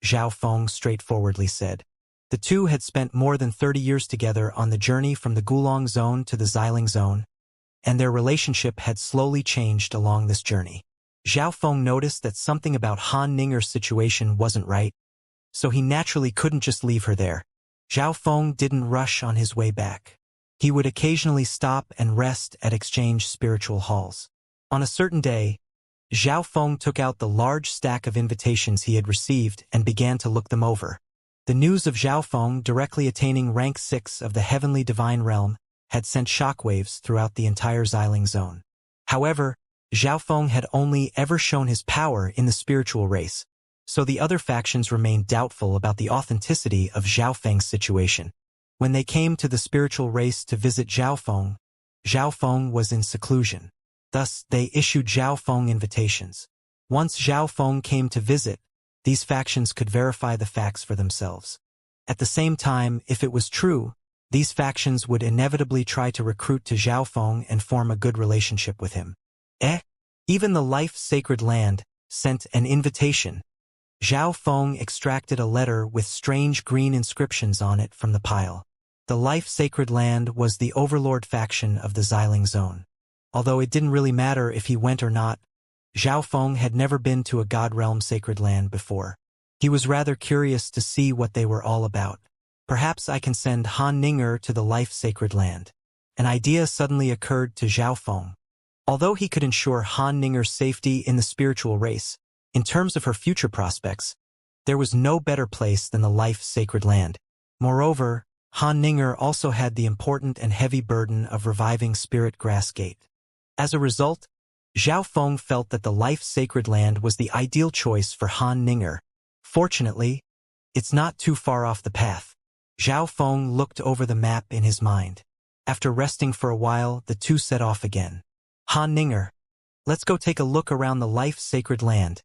Zhao Feng straightforwardly said. The two had spent more than 30 years together on the journey from the Gulong Zone to the Xiling Zone, and their relationship had slowly changed along this journey. Zhao Feng noticed that something about Han Ninger's situation wasn't right, so he naturally couldn't just leave her there. Zhao Feng didn't rush on his way back. He would occasionally stop and rest at exchange spiritual halls. On a certain day, Zhao Feng took out the large stack of invitations he had received and began to look them over. The news of Zhao Feng directly attaining rank 6 of the Heavenly Divine Realm had sent shockwaves throughout the entire Xiling Zone. However, Zhao Feng had only ever shown his power in the spiritual race, so the other factions remained doubtful about the authenticity of Zhao Feng's situation. When they came to the spiritual race to visit Zhao Feng was in seclusion. Thus, they issued Zhao Feng invitations. Once Zhao Feng came to visit, these factions could verify the facts for themselves. At the same time, if it was true, these factions would inevitably try to recruit to Zhao Feng and form a good relationship with him. Even the Life Sacred Land sent an invitation. Zhao Feng extracted a letter with strange green inscriptions on it from the pile. The Life Sacred Land was the overlord faction of the Xiling Zone. Although it didn't really matter if he went or not, Zhao Feng had never been to a God Realm Sacred Land before. He was rather curious to see what they were all about. Perhaps I can send Han Ninger to the Life Sacred Land. An idea suddenly occurred to Zhao Feng. Although he could ensure Han Ninger's safety in the spiritual race, in terms of her future prospects, there was no better place than the Life Sacred Land. Moreover, Han Ninger also had the important and heavy burden of reviving Spirit Grass Gate. As a result, Zhao Feng felt that the Life Sacred Land was the ideal choice for Han Ninger. Fortunately, it's not too far off the path. Zhao Feng looked over the map in his mind. After resting for a while, the two set off again. Han Ninger, let's go take a look around the Life Sacred Land,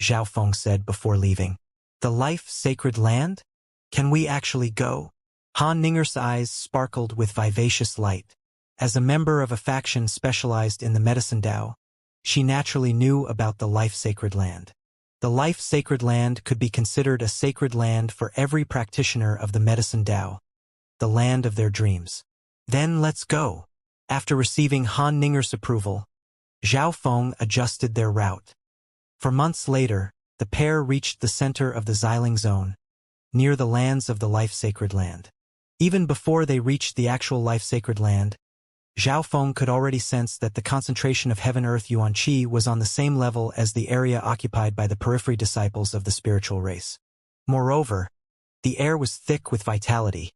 Zhao Feng said before leaving. The Life Sacred Land? Can we actually go? Han Ninger's eyes sparkled with vivacious light. As a member of a faction specialized in the medicine Dao, she naturally knew about the Life Sacred Land. The Life Sacred Land could be considered a sacred land for every practitioner of the medicine Dao, the land of their dreams. Then let's go. After receiving Han Ninger's approval, Zhao Feng adjusted their route. For months later, the pair reached the center of the Xiling Zone, near the lands of the Life Sacred Land. Even before they reached the actual Life Sacred Land, Zhao Feng could already sense that the concentration of Heaven-Earth Yuan Qi was on the same level as the area occupied by the periphery disciples of the spiritual race. Moreover, the air was thick with vitality.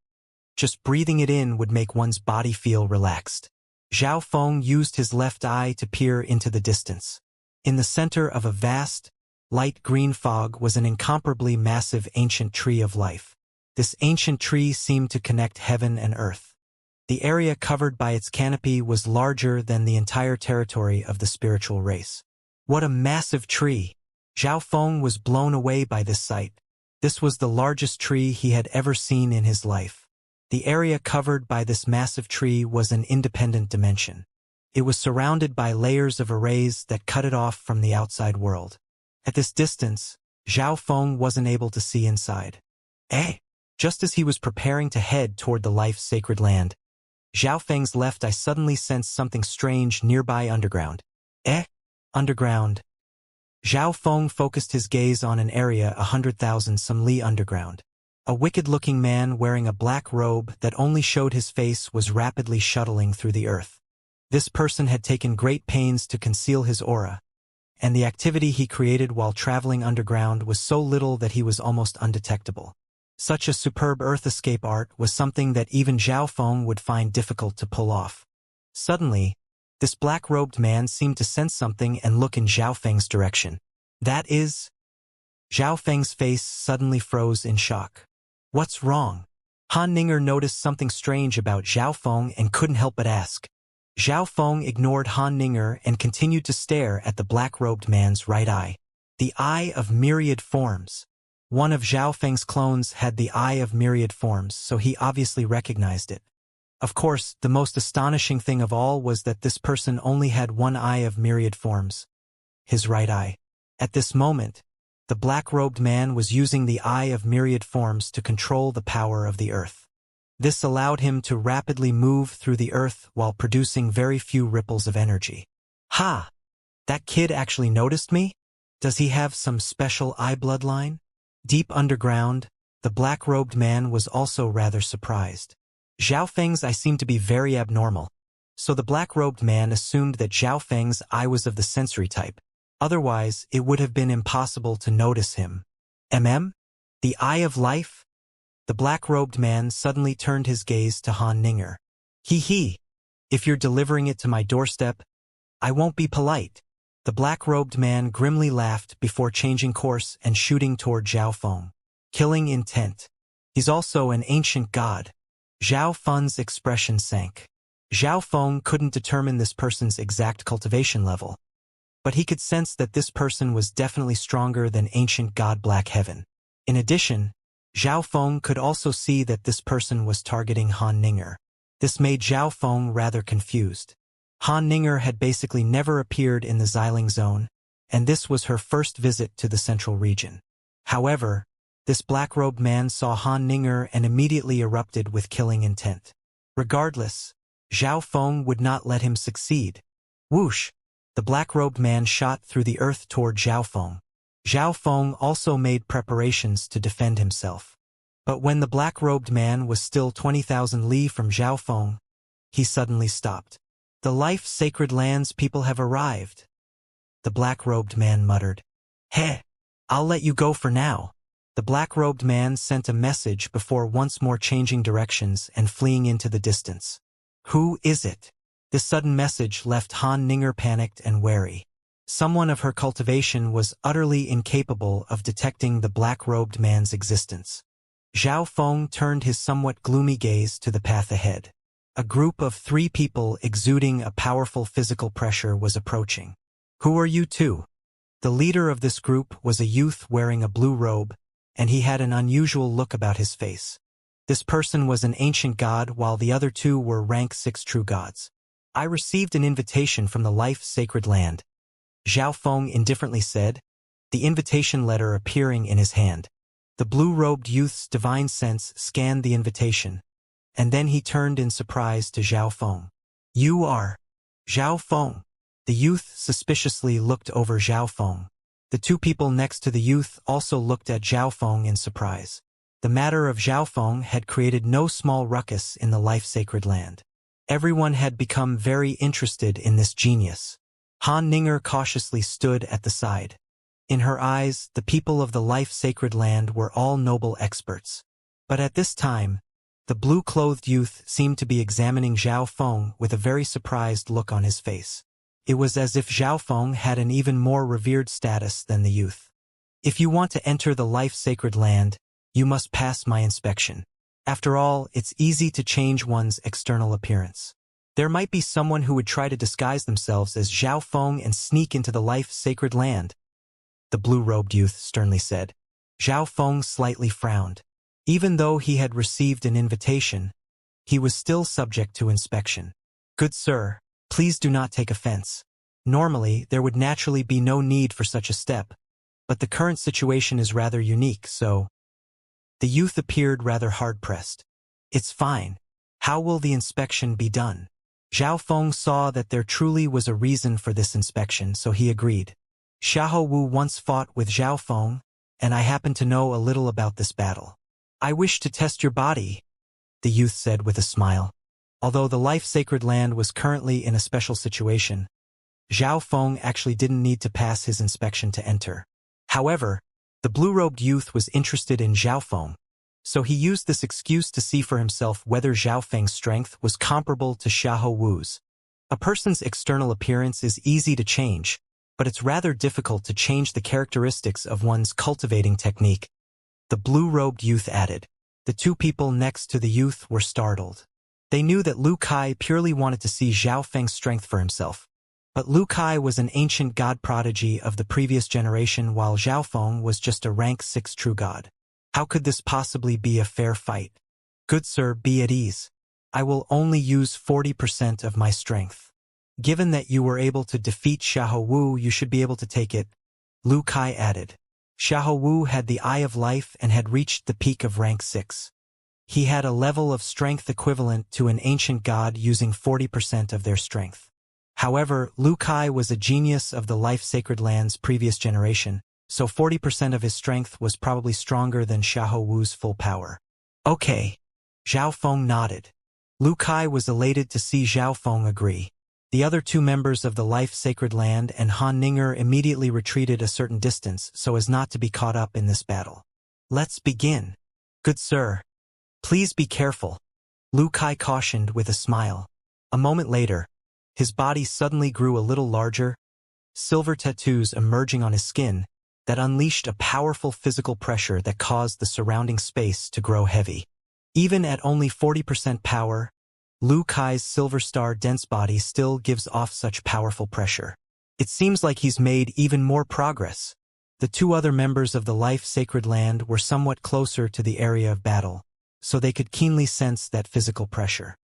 Just breathing it in would make one's body feel relaxed. Zhao Feng used his left eye to peer into the distance. In the center of a vast, light green fog was an incomparably massive ancient tree of life. This ancient tree seemed to connect heaven and earth. The area covered by its canopy was larger than the entire territory of the spiritual race. What a massive tree! Zhao Feng was blown away by this sight. This was the largest tree he had ever seen in his life. The area covered by this massive tree was an independent dimension. It was surrounded by layers of arrays that cut it off from the outside world. At this distance, Zhao Feng wasn't able to see inside. Just as he was preparing to head toward the Life Sacred Land, Zhao Feng's left eye suddenly sensed something strange nearby underground. Underground. Zhao Feng focused his gaze on an area 100,000 some li underground. A wicked-looking man wearing a black robe that only showed his face was rapidly shuttling through the earth. This person had taken great pains to conceal his aura, and the activity he created while traveling underground was so little that he was almost undetectable. Such a superb earth escape art was something that even Zhao Feng would find difficult to pull off. Suddenly, this black-robed man seemed to sense something and look in Zhao Feng's direction. That is... Zhao Feng's face suddenly froze in shock. What's wrong? Han Ninger noticed something strange about Zhao Feng and couldn't help but ask. Zhao Feng ignored Han Ninger and continued to stare at the black-robed man's right eye. The Eye of Myriad Forms. One of Zhao Feng's clones had the Eye of Myriad Forms, so he obviously recognized it. Of course, the most astonishing thing of all was that this person only had one eye of myriad forms. His right eye. At this moment, the black-robed man was using the Eye of Myriad Forms to control the power of the earth. This allowed him to rapidly move through the earth while producing very few ripples of energy. Ha! That kid actually noticed me? Does he have some special eye bloodline? Deep underground, the black-robed man was also rather surprised. Zhao Feng's eye seemed to be very abnormal, so the black-robed man assumed that Zhao Feng's eye was of the sensory type. Otherwise, it would have been impossible to notice him. The Eye of Life? The black-robed man suddenly turned his gaze to Han Ninger. If you're delivering it to my doorstep, I won't be polite. The black-robed man grimly laughed before changing course and shooting toward Zhao Feng. Killing intent. He's also an ancient god. Zhao Feng's expression sank. Zhao Feng couldn't determine this person's exact cultivation level, but he could sense that this person was definitely stronger than ancient god Black Heaven. In addition, Zhao Feng could also see that this person was targeting Han Ninger. This made Zhao Feng rather confused. Han Ninger had basically never appeared in the Xiling Zone, and this was her first visit to the central region. However, this black-robed man saw Han Ninger and immediately erupted with killing intent. Regardless, Zhao Feng would not let him succeed. Whoosh! The black-robed man shot through the earth toward Zhao Feng. Zhao Feng also made preparations to defend himself. But when the black-robed man was still 20,000 li from Zhao Feng, he suddenly stopped. The life-sacred lands people have arrived. The black-robed man muttered. Heh! I'll let you go for now. The black-robed man sent a message before once more changing directions and fleeing into the distance. Who is it? This sudden message left Han Ninger panicked and wary. Someone of her cultivation was utterly incapable of detecting the black-robed man's existence. Zhao Feng turned his somewhat gloomy gaze to the path ahead. A group of 3 people exuding a powerful physical pressure was approaching. Who are you two? The leader of this group was a youth wearing a blue robe, and he had an unusual look about his face. This person was an ancient god while the other 2 were rank 6 true gods. I received an invitation from the life-sacred land, Zhao Feng indifferently said, the invitation letter appearing in his hand. The blue-robed youth's divine sense scanned the invitation, and then he turned in surprise to Zhao Feng. You are Zhao Feng. The youth suspiciously looked over Zhao Feng. The 2 people next to the youth also looked at Zhao Feng in surprise. The matter of Zhao Feng had created no small ruckus in the life-sacred land. Everyone had become very interested in this genius. Han Ninger cautiously stood at the side. In her eyes, the people of the life-sacred land were all noble experts. But at this time, the blue-clothed youth seemed to be examining Zhao Feng with a very surprised look on his face. It was as if Zhao Feng had an even more revered status than the youth. If you want to enter the life-sacred land, you must pass my inspection. After all, it's easy to change one's external appearance. There might be someone who would try to disguise themselves as Zhao Feng and sneak into the life-sacred land, the blue-robed youth sternly said. Zhao Feng slightly frowned. Even though he had received an invitation, he was still subject to inspection. Good sir, please do not take offense. Normally, there would naturally be no need for such a step, but the current situation is rather unique, so... The youth appeared rather hard-pressed. It's fine. How will the inspection be done? Zhao Feng saw that there truly was a reason for this inspection, so he agreed. Xiahou Wu once fought with Zhao Feng, and I happen to know a little about this battle. I wish to test your body, the youth said with a smile. Although the life-sacred land was currently in a special situation, Zhao Feng actually didn't need to pass his inspection to enter. However, the blue-robed youth was interested in Zhao Feng, so he used this excuse to see for himself whether Zhao Feng's strength was comparable to Xiahou Wu's. A person's external appearance is easy to change, but it's rather difficult to change the characteristics of one's cultivating technique, the blue-robed youth added. The 2 people next to the youth were startled. They knew that Lu Kai purely wanted to see Zhao Feng's strength for himself. But Lu Kai was an ancient god prodigy of the previous generation while Zhao Feng was just a rank 6 true god. How could this possibly be a fair fight? Good sir, be at ease. I will only use 40% of my strength. Given that you were able to defeat Xiahou Wu, you should be able to take it, Lu Kai added. Xiahou Wu had the Eye of Life and had reached the peak of rank 6. He had a level of strength equivalent to an ancient god using 40% of their strength. However, Lu Kai was a genius of the life-sacred land's previous generation, so 40% of his strength was probably stronger than Xiahou Wu's full power. Okay. Zhao Feng nodded. Lu Kai was elated to see Zhao Feng agree. The other 2 members of the life-sacred land and Han Ninger immediately retreated a certain distance so as not to be caught up in this battle. Let's begin. Good sir. Please be careful, Lu Kai cautioned with a smile. A moment later, his body suddenly grew a little larger, silver tattoos emerging on his skin that unleashed a powerful physical pressure that caused the surrounding space to grow heavy. Even at only 40% power, Lu Kai's silver star dense body still gives off such powerful pressure. It seems like he's made even more progress. The two other members of the life-sacred land were somewhat closer to the area of battle, so they could keenly sense that physical pressure.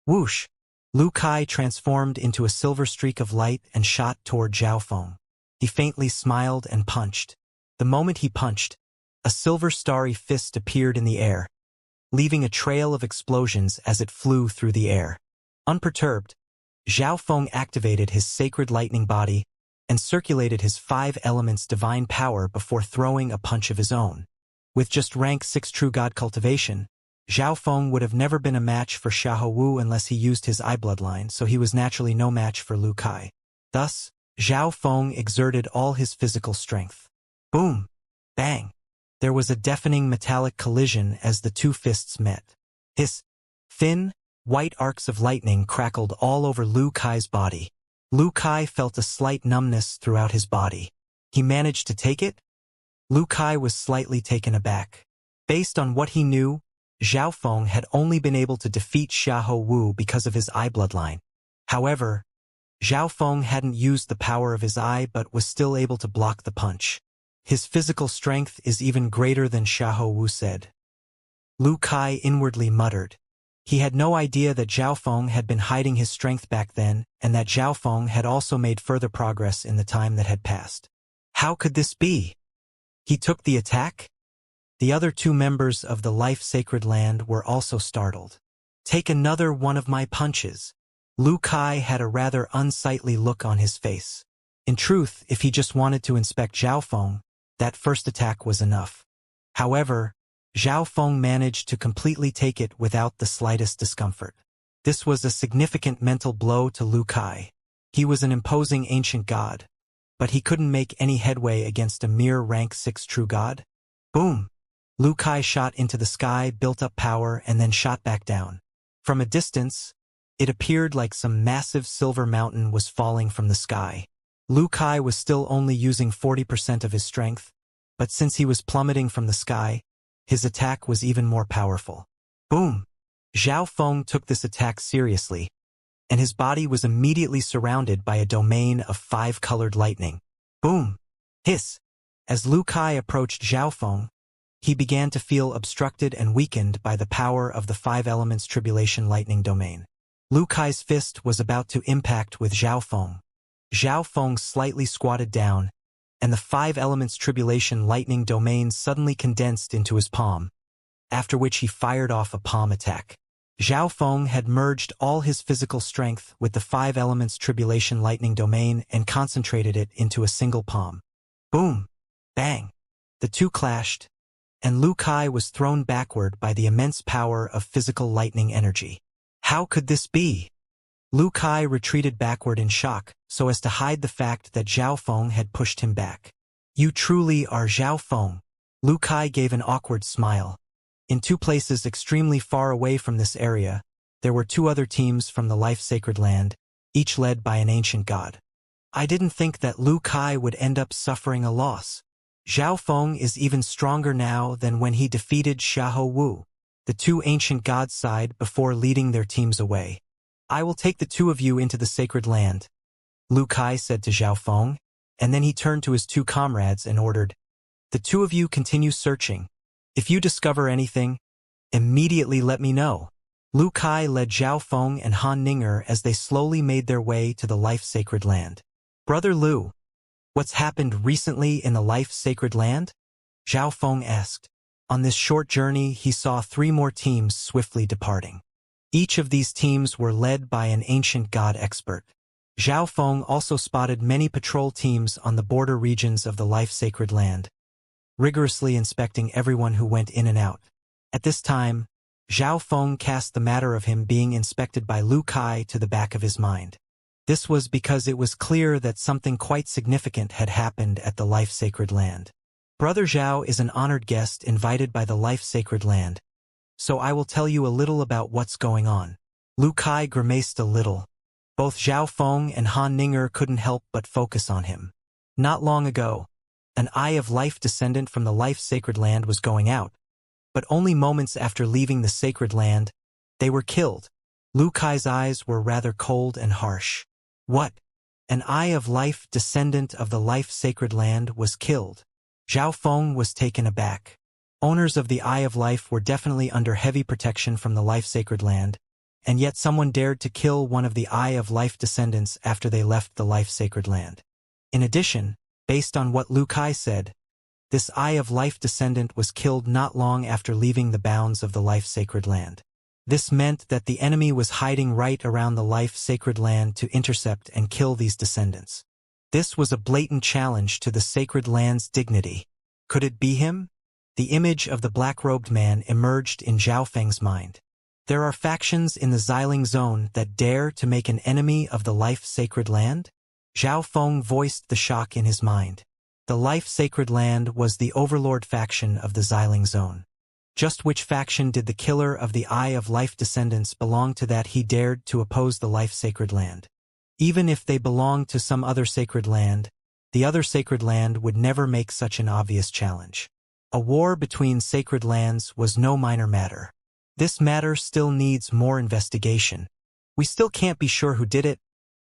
Whoosh! Lu Kai transformed into a silver streak of light and shot toward Zhao Feng. He faintly smiled and punched. The moment he punched, a silver starry fist appeared in the air, leaving a trail of explosions as it flew through the air. Unperturbed, Zhao Feng activated his sacred lightning body and circulated his 5 elements divine power before throwing a punch of his own. With just rank 6 true god cultivation, Zhao Feng would have never been a match for Xiahou Wu unless he used his eye bloodline, so he was naturally no match for Lu Kai. Thus, Zhao Feng exerted all his physical strength. Boom! Bang! There was a deafening metallic collision as the two fists met. Hiss! Thin, white arcs of lightning crackled all over Lu Kai's body. Lu Kai felt a slight numbness throughout his body. He managed to take it? Lu Kai was slightly taken aback. Based on what he knew, Zhao Feng had only been able to defeat Xiahou Wu because of his eye bloodline. However, Zhao Feng hadn't used the power of his eye but was still able to block the punch. His physical strength is even greater than Xiahou Wu said. Lu Kai inwardly muttered. He had no idea that Zhao Feng had been hiding his strength back then, and that Zhao Feng had also made further progress in the time that had passed. How could this be? He took the attack? The other two members of the life-sacred land were also startled. Take another one of my punches. Lu Kai had a rather unsightly look on his face. In truth, if he just wanted to inspect Zhao Feng, that first attack was enough. However, Zhao Feng managed to completely take it without the slightest discomfort. This was a significant mental blow to Lu Kai. He was an imposing ancient god, but he couldn't make any headway against a mere rank 6 true god. Boom! Lu Kai shot into the sky, built up power, and then shot back down. From a distance, it appeared like some massive silver mountain was falling from the sky. Lu Kai was still only using 40% of his strength, but since he was plummeting from the sky, his attack was even more powerful. Boom! Zhao Feng took this attack seriously, and his body was immediately surrounded by a domain of 5-colored lightning. Boom! Hiss! As Lu Kai approached Zhao Feng, he began to feel obstructed and weakened by the power of the 5 elements tribulation lightning domain. Lu Kai's fist was about to impact with Zhao Feng. Zhao Feng slightly squatted down, and the 5 elements tribulation lightning domain suddenly condensed into his palm, after which he fired off a palm attack. Zhao Feng had merged all his physical strength with the 5 elements tribulation lightning domain and concentrated it into a single palm. Boom! Bang! The two clashed, and Lu Kai was thrown backward by the immense power of physical lightning energy. How could this be? Lu Kai retreated backward in shock, so as to hide the fact that Zhao Feng had pushed him back. You truly are Zhao Feng. Lu Kai gave an awkward smile. In 2 places extremely far away from this area, there were 2 other teams from the life-sacred land, each led by an ancient god. I didn't think that Lu Kai would end up suffering a loss. Zhao Feng is even stronger now than when he defeated Xiahou Wu. The 2 ancient gods sighed before leading their teams away. I will take the 2 of you into the sacred land, Lu Kai said to Zhao Feng, and then he turned to his 2 comrades and ordered, the 2 of you continue searching. If you discover anything, immediately let me know. Lu Kai led Zhao Feng and Han Ninger as they slowly made their way to the life-sacred land. Brother Lu, what's happened recently in the life-sacred land? Zhao Feng asked. On this short journey, he saw 3 more teams swiftly departing. Each of these teams were led by an ancient god expert. Zhao Feng also spotted many patrol teams on the border regions of the life-sacred land, rigorously inspecting everyone who went in and out. At this time, Zhao Feng cast the matter of him being inspected by Lu Kai to the back of his mind. This was because it was clear that something quite significant had happened at the life-sacred land. Brother Zhao is an honored guest invited by the life-sacred land, so I will tell you a little about what's going on. Lu Kai grimaced a little. Both Zhao Feng and Han Ninger couldn't help but focus on him. Not long ago, an Eye of Life descendant from the life-sacred land was going out, but only moments after leaving the sacred land, they were killed. Lu Kai's eyes were rather cold and harsh. What? An Eye of Life descendant of the life-sacred land was killed? Zhao Feng was taken aback. Owners of the Eye of Life were definitely under heavy protection from the life-sacred land, and yet someone dared to kill one of the Eye of Life descendants after they left the life-sacred land. In addition, based on what Lu Kai said, this Eye of Life descendant was killed not long after leaving the bounds of the life-sacred land. This meant that the enemy was hiding right around the life-sacred land to intercept and kill these descendants. This was a blatant challenge to the sacred land's dignity. Could it be him? The image of the black-robed man emerged in Zhao Feng's mind. There are factions in the Xiling Zone that dare to make an enemy of the life-sacred land? Zhao Feng voiced the shock in his mind. The life-sacred land was the overlord faction of the Xiling Zone. Just which faction did the killer of the Eye of Life descendants belong to that he dared to oppose the life-sacred land? Even if they belonged to some other sacred land, the other sacred land would never make such an obvious challenge. A war between sacred lands was no minor matter. This matter still needs more investigation. We still can't be sure who did it,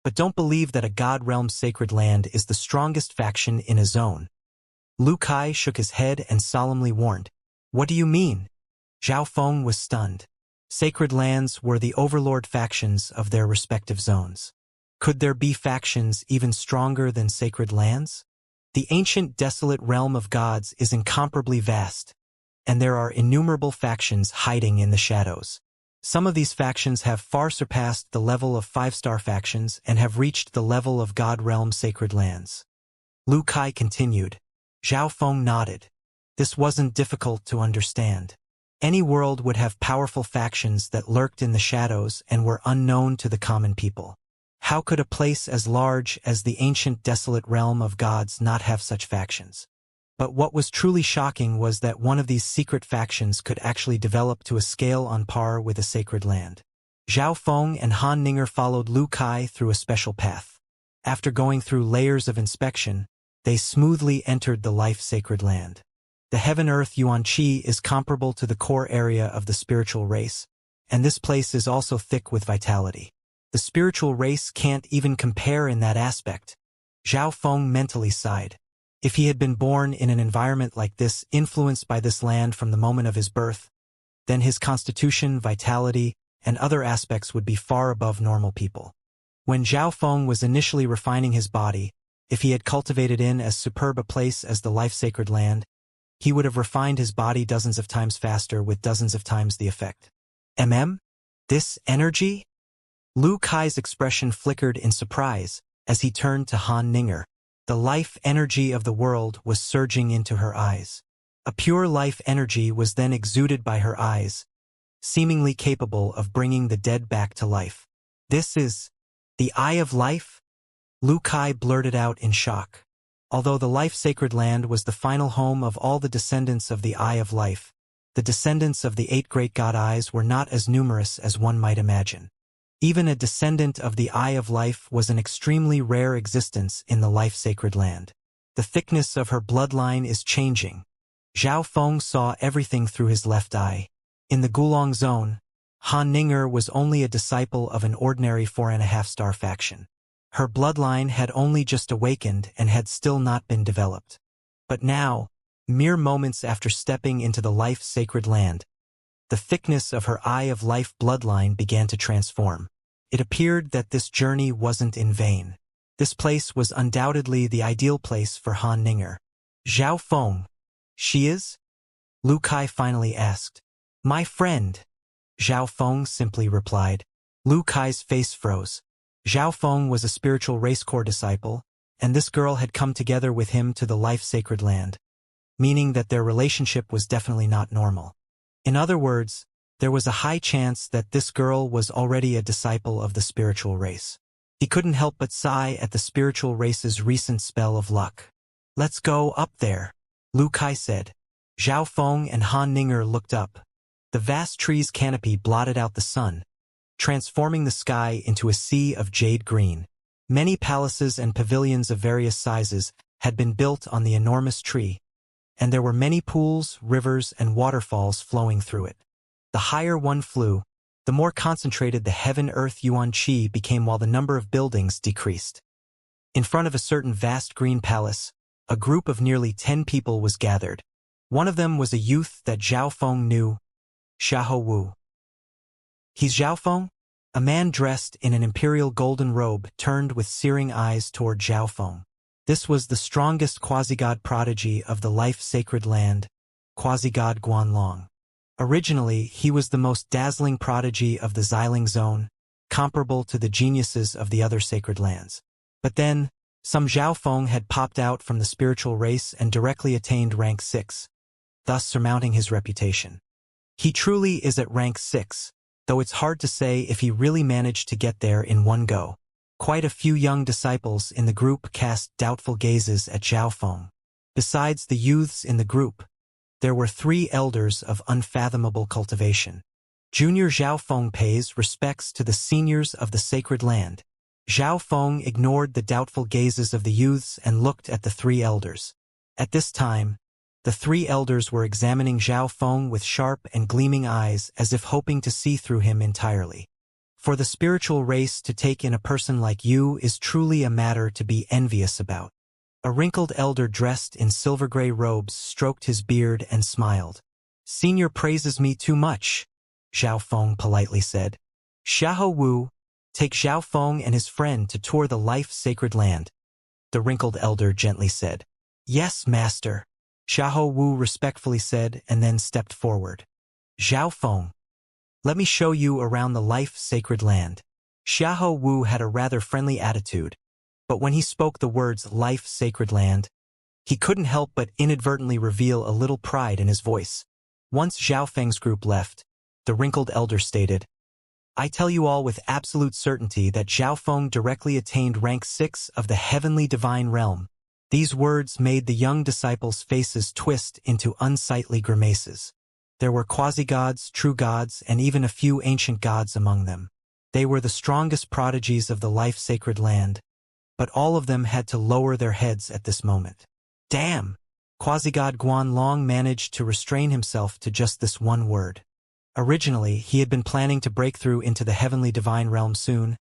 but don't believe that a God Realm sacred land is the strongest faction in a zone. Lu Kai shook his head and solemnly warned. What do you mean? Zhao Feng was stunned. Sacred lands were the overlord factions of their respective zones. Could there be factions even stronger than sacred lands? The ancient desolate realm of gods is incomparably vast, and there are innumerable factions hiding in the shadows. Some of these factions have far surpassed the level of 5-star factions and have reached the level of God Realm sacred lands. Lu Kai continued. Zhao Feng nodded. This wasn't difficult to understand. Any world would have powerful factions that lurked in the shadows and were unknown to the common people. How could a place as large as the ancient desolate realm of gods not have such factions? But what was truly shocking was that one of these secret factions could actually develop to a scale on par with a sacred land. Zhao Feng and Han Ninger followed Lu Kai through a special path. After going through layers of inspection, they smoothly entered the life-sacred land. The heaven-earth Yuan Qi is comparable to the core area of the spiritual race, and this place is also thick with vitality. The spiritual race can't even compare in that aspect. Zhao Feng mentally sighed. If he had been born in an environment like this, influenced by this land from the moment of his birth, then his constitution, vitality, and other aspects would be far above normal people. When Zhao Feng was initially refining his body, if he had cultivated in as superb a place as the life-sacred land, he would have refined his body dozens of times faster with dozens of times the effect. This energy? Lu Kai's expression flickered in surprise as he turned to Han Ninger. The life energy of the world was surging into her eyes. A pure life energy was then exuded by her eyes, seemingly capable of bringing the dead back to life. This is the Eye of Life? Lu Kai blurted out in shock. Although the life-sacred land was the final home of all the descendants of the Eye of Life, the descendants of the 8 great god eyes were not as numerous as one might imagine. Even a descendant of the Eye of Life was an extremely rare existence in the life-sacred land. The thickness of her bloodline is changing. Zhao Feng saw everything through his left eye. In the Gulong Zone, Han Ninger was only a disciple of an ordinary 4.5-star faction. Her bloodline had only just awakened and had still not been developed. But now, mere moments after stepping into the life-sacred land, the thickness of her Eye of Life bloodline began to transform. It appeared that this journey wasn't in vain. This place was undoubtedly the ideal place for Han Ninger. Zhao Feng. She is? Lu Kai finally asked. My friend. Zhao Feng simply replied. Lu Kai's face froze. Zhao Feng was a spiritual race core disciple, and this girl had come together with him to the life-sacred land, meaning that their relationship was definitely not normal. In other words, there was a high chance that this girl was already a disciple of the spiritual race. He couldn't help but sigh at the spiritual race's recent spell of luck. Let's go up there, Lu Kai said. Zhao Feng and Han Ninger looked up. The vast tree's canopy blotted out the sun, transforming the sky into a sea of jade green. Many palaces and pavilions of various sizes had been built on the enormous tree, and there were many pools, rivers, and waterfalls flowing through it. The higher one flew, the more concentrated the heaven-earth Yuan Qi became while the number of buildings decreased. In front of a certain vast green palace, a group of nearly 10 people was gathered. One of them was a youth that Zhao Feng knew, Xiahou Wu. He's Zhao Feng? A man dressed in an imperial golden robe turned with searing eyes toward Zhao Feng. This was the strongest quasi-god prodigy of the life-sacred land, quasi-god Guanlong. Originally, he was the most dazzling prodigy of the Xiling Zone, comparable to the geniuses of the other sacred lands. But then, some Zhao Feng had popped out from the spiritual race and directly attained rank 6, thus surmounting his reputation. He truly is at rank 6, though it's hard to say if he really managed to get there in one go. Quite a few young disciples in the group cast doubtful gazes at Zhao Feng. Besides the youths in the group, there were 3 elders of unfathomable cultivation. Junior Zhao Feng pays respects to the seniors of the sacred land. Zhao Feng ignored the doubtful gazes of the youths and looked at the 3 elders. At this time, the 3 elders were examining Zhao Feng with sharp and gleaming eyes as if hoping to see through him entirely. For the spiritual race to take in a person like you is truly a matter to be envious about. A wrinkled elder dressed in silver-gray robes stroked his beard and smiled. Senior praises me too much, Zhao Feng politely said. Xiahou Wu, take Zhao Feng and his friend to tour the life-sacred land, the wrinkled elder gently said. Yes, master, Xiahou Wu respectfully said and then stepped forward. Zhao Feng, let me show you around the life-sacred land. Xiahou Wu had a rather friendly attitude, but when he spoke the words life-sacred land, he couldn't help but inadvertently reveal a little pride in his voice. Once Zhao Feng's group left, the wrinkled elder stated, I tell you all with absolute certainty that Zhao Feng directly attained rank 6 of the heavenly divine realm. These words made the young disciples' faces twist into unsightly grimaces. There were quasi-gods, true gods, and even a few ancient gods among them. They were the strongest prodigies of the life-sacred land, but all of them had to lower their heads at this moment. Damn! Quasi-god Guanlong managed to restrain himself to just this one word. Originally, he had been planning to break through into the heavenly divine realm soon,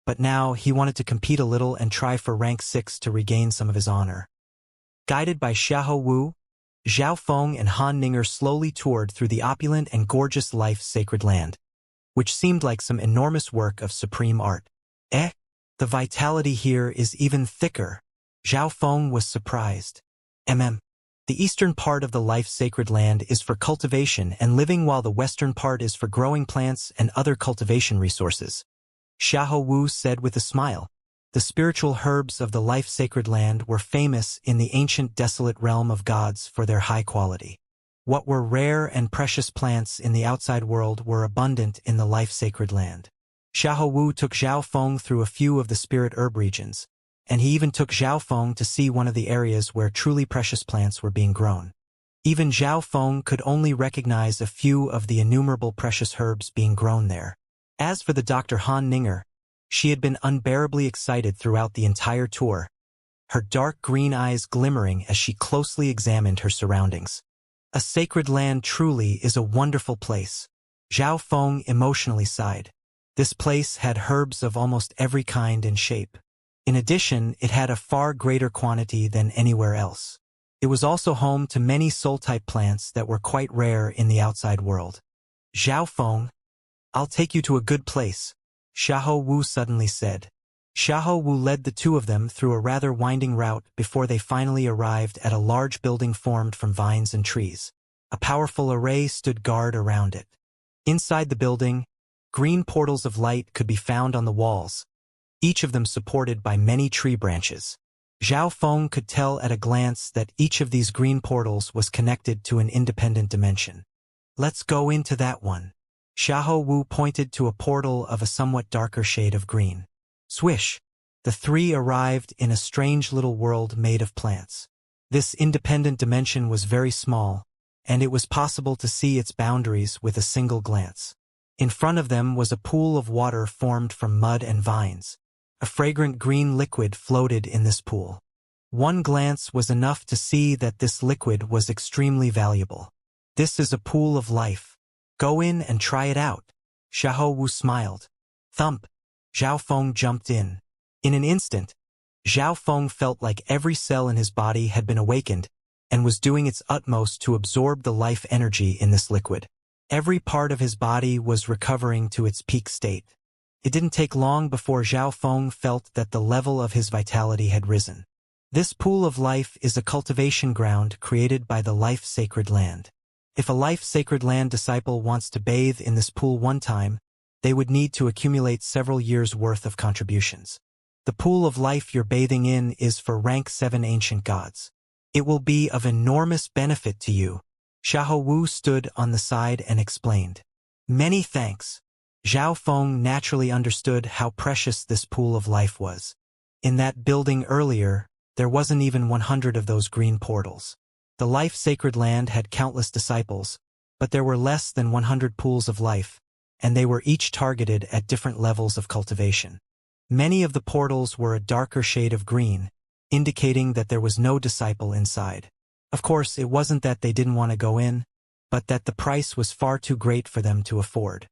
but now he wanted to compete a little and try for rank 6 to regain some of his honor. Guided by Xiahou Wu, Zhao Feng and Han Ninger slowly toured through the opulent and gorgeous life-sacred land, which seemed like some enormous work of supreme art. The vitality here is even thicker. Zhao Feng was surprised. The eastern part of the life-sacred land is for cultivation and living, while the western part is for growing plants and other cultivation resources. Xiahou Wu said with a smile. The spiritual herbs of the life-sacred land were famous in the ancient desolate realm of gods for their high quality. What were rare and precious plants in the outside world were abundant in the life-sacred land. Xiahou Wu took Zhao Feng through a few of the spirit herb regions, and he even took Zhao Feng to see one of the areas where truly precious plants were being grown. Even Zhao Feng could only recognize a few of the innumerable precious herbs being grown there. As for the Dr. Han Ninger, she had been unbearably excited throughout the entire tour, her dark green eyes glimmering as she closely examined her surroundings. A sacred land truly is a wonderful place. Zhao Feng emotionally sighed. This place had herbs of almost every kind and shape. In addition, it had a far greater quantity than anywhere else. It was also home to many soul-type plants that were quite rare in the outside world. Zhao Feng, I'll take you to a good place, Xiahou Wu suddenly said. Xiahou Wu led the 2 of them through a rather winding route before they finally arrived at a large building formed from vines and trees. A powerful array stood guard around it. Inside the building, green portals of light could be found on the walls, each of them supported by many tree branches. Zhao Feng could tell at a glance that each of these green portals was connected to an independent dimension. Let's go into that one. Xiahou Wu pointed to a portal of a somewhat darker shade of green. Swish! The 3 arrived in a strange little world made of plants. This independent dimension was very small, and it was possible to see its boundaries with a single glance. In front of them was a pool of water formed from mud and vines. A fragrant green liquid floated in this pool. One glance was enough to see that this liquid was extremely valuable. This is a pool of life. Go in and try it out. Xiahou Wu smiled. Thump! Zhao Feng jumped in. In an instant, Zhao Feng felt like every cell in his body had been awakened and was doing its utmost to absorb the life energy in this liquid. Every part of his body was recovering to its peak state. It didn't take long before Zhao Feng felt that the level of his vitality had risen. This pool of life is a cultivation ground created by the life-sacred land. If a life-sacred land disciple wants to bathe in this pool one time, they would need to accumulate several years' worth of contributions. The pool of life you're bathing in is for rank 7 ancient gods. It will be of enormous benefit to you. Xiahou Wu stood on the side and explained. Many thanks. Zhao Feng naturally understood how precious this pool of life was. In that building earlier, there wasn't even 100 of those green portals. The life-sacred land had countless disciples, but there were less than 100 pools of life, and they were each targeted at different levels of cultivation. Many of the portals were a darker shade of green, indicating that there was no disciple inside. Of course, it wasn't that they didn't want to go in, but that the price was far too great for them to afford.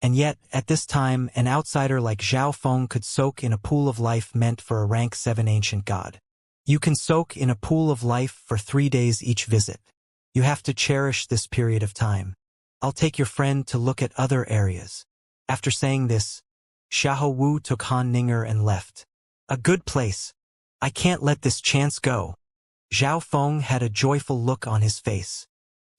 And yet, at this time, an outsider like Zhao Feng could soak in a pool of life meant for a rank 7 ancient god. You can soak in a pool of life for 3 days each visit. You have to cherish this period of time. I'll take your friend to look at other areas. After saying this, Xiahou Wu took Han Ninger and left. A good place. I can't let this chance go. Zhao Feng had a joyful look on his face.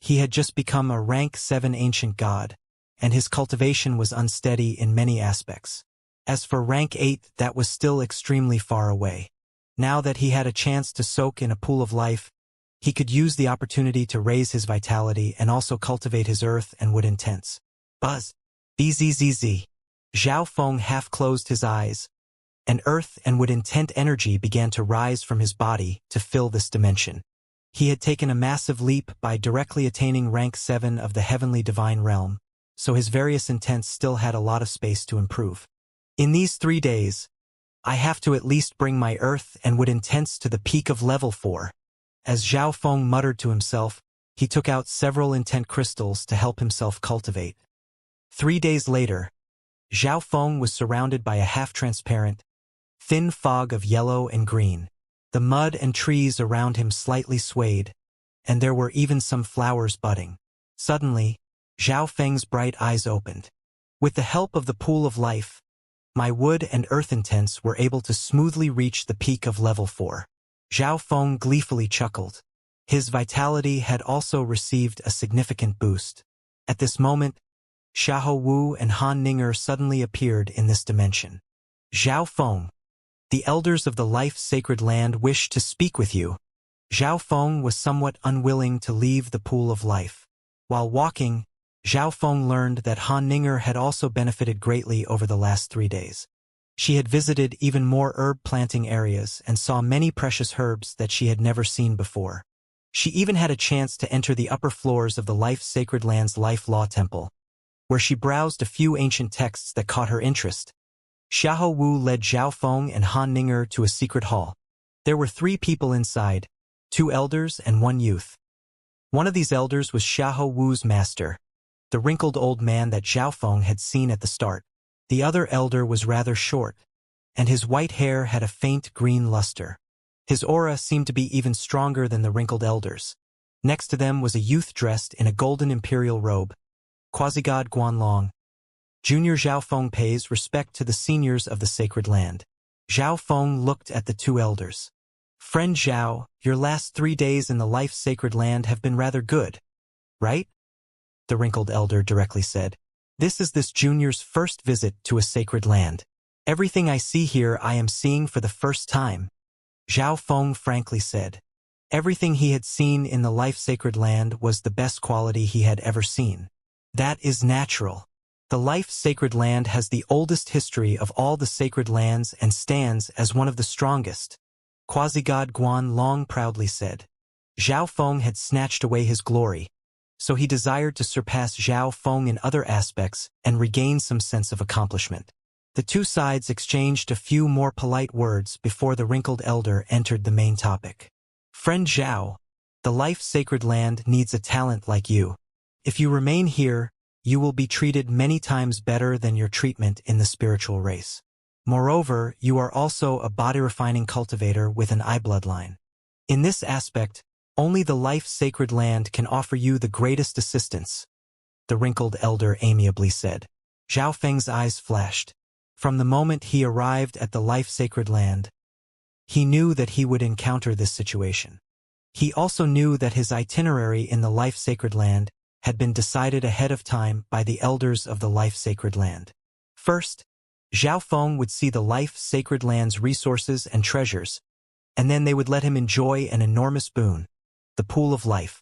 He had just become a rank 7 ancient god, and his cultivation was unsteady in many aspects. As for rank 8, that was still extremely far away. Now that he had a chance to soak in a pool of life, he could use the opportunity to raise his vitality and also cultivate his earth and wood intense. Buzz. Bzzz. Zhao Feng half closed his eyes, and earth and wood intent energy began to rise from his body to fill this dimension. He had taken a massive leap by directly attaining rank 7 of the heavenly divine realm, so his various intents still had a lot of space to improve. In these 3 days, I have to at least bring my earth and wood intents to the peak of level 4. As Zhao Feng muttered to himself, he took out several intent crystals to help himself cultivate. 3 days later, Zhao Feng was surrounded by a half-transparent, thin fog of yellow and green. The mud and trees around him slightly swayed, and there were even some flowers budding. Suddenly, Zhao Feng's bright eyes opened. With the help of the pool of life, my wood and earth intents were able to smoothly reach the peak of level 4. Zhao Feng gleefully chuckled. His vitality had also received a significant boost. At this moment, Xiahou Wu and Han Ninger suddenly appeared in this dimension. Zhao Feng, the elders of the life-sacred land wish to speak with you. Zhao Feng was somewhat unwilling to leave the pool of life. While walking, Zhao Feng learned that Han Ninger had also benefited greatly over the last 3 days. She had visited even more herb planting areas and saw many precious herbs that she had never seen before. She even had a chance to enter the upper floors of the life-sacred land's Life Law Temple, where she browsed a few ancient texts that caught her interest. Xiahou Wu led Zhao Feng and Han Ninger to a secret hall. There were 3 people inside, 2 elders and 1 youth. One of these elders was Xiahou Wu's master, the wrinkled old man that Zhao Feng had seen at the start. The other elder was rather short, and his white hair had a faint green luster. His aura seemed to be even stronger than the wrinkled elders. Next to them was a youth dressed in a golden imperial robe, Quasi-God Guanlong. Junior Zhao Feng pays respect to the seniors of the sacred land. Zhao Feng looked at the 2 elders. Friend Zhao, your last 3 days in the life-sacred land have been rather good, right? The wrinkled elder directly said. This is this junior's first visit to a sacred land. Everything I see here I am seeing for the first time. Zhao Feng frankly said. Everything he had seen in the life-sacred land was the best quality he had ever seen. That is natural. The life-sacred land has the oldest history of all the sacred lands and stands as one of the strongest, Quasi-God Guanlong proudly said. Zhao Feng had snatched away his glory, so he desired to surpass Zhao Feng in other aspects and regain some sense of accomplishment. The 2 sides exchanged a few more polite words before the wrinkled elder entered the main topic. Friend Zhao, the life-sacred land needs a talent like you. If you remain here, you will be treated many times better than your treatment in the spiritual race. Moreover, you are also a body-refining cultivator with an I bloodline. In this aspect, only the life-sacred land can offer you the greatest assistance, the wrinkled elder amiably said. Zhao Feng's eyes flashed. From the moment he arrived at the life-sacred land, he knew that he would encounter this situation. He also knew that his itinerary in the life-sacred land had been decided ahead of time by the elders of the life-sacred land. First, Zhao Feng would see the life-sacred land's resources and treasures, and then they would let him enjoy an enormous boon, the pool of life.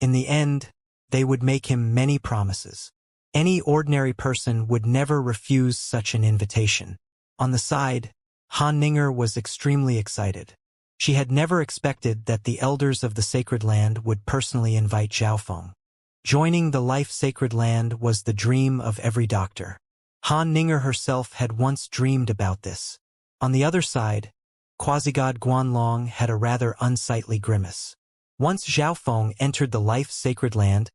In the end, they would make him many promises. Any ordinary person would never refuse such an invitation. On the side, Han Ninger was extremely excited. She had never expected that the elders of the sacred land would personally invite Zhao Feng. Joining the life-sacred land was the dream of every doctor. Han Ninger herself had once dreamed about this. On the other side, quasi-god Guanlong had a rather unsightly grimace. Once Zhao Feng entered the life-sacred land,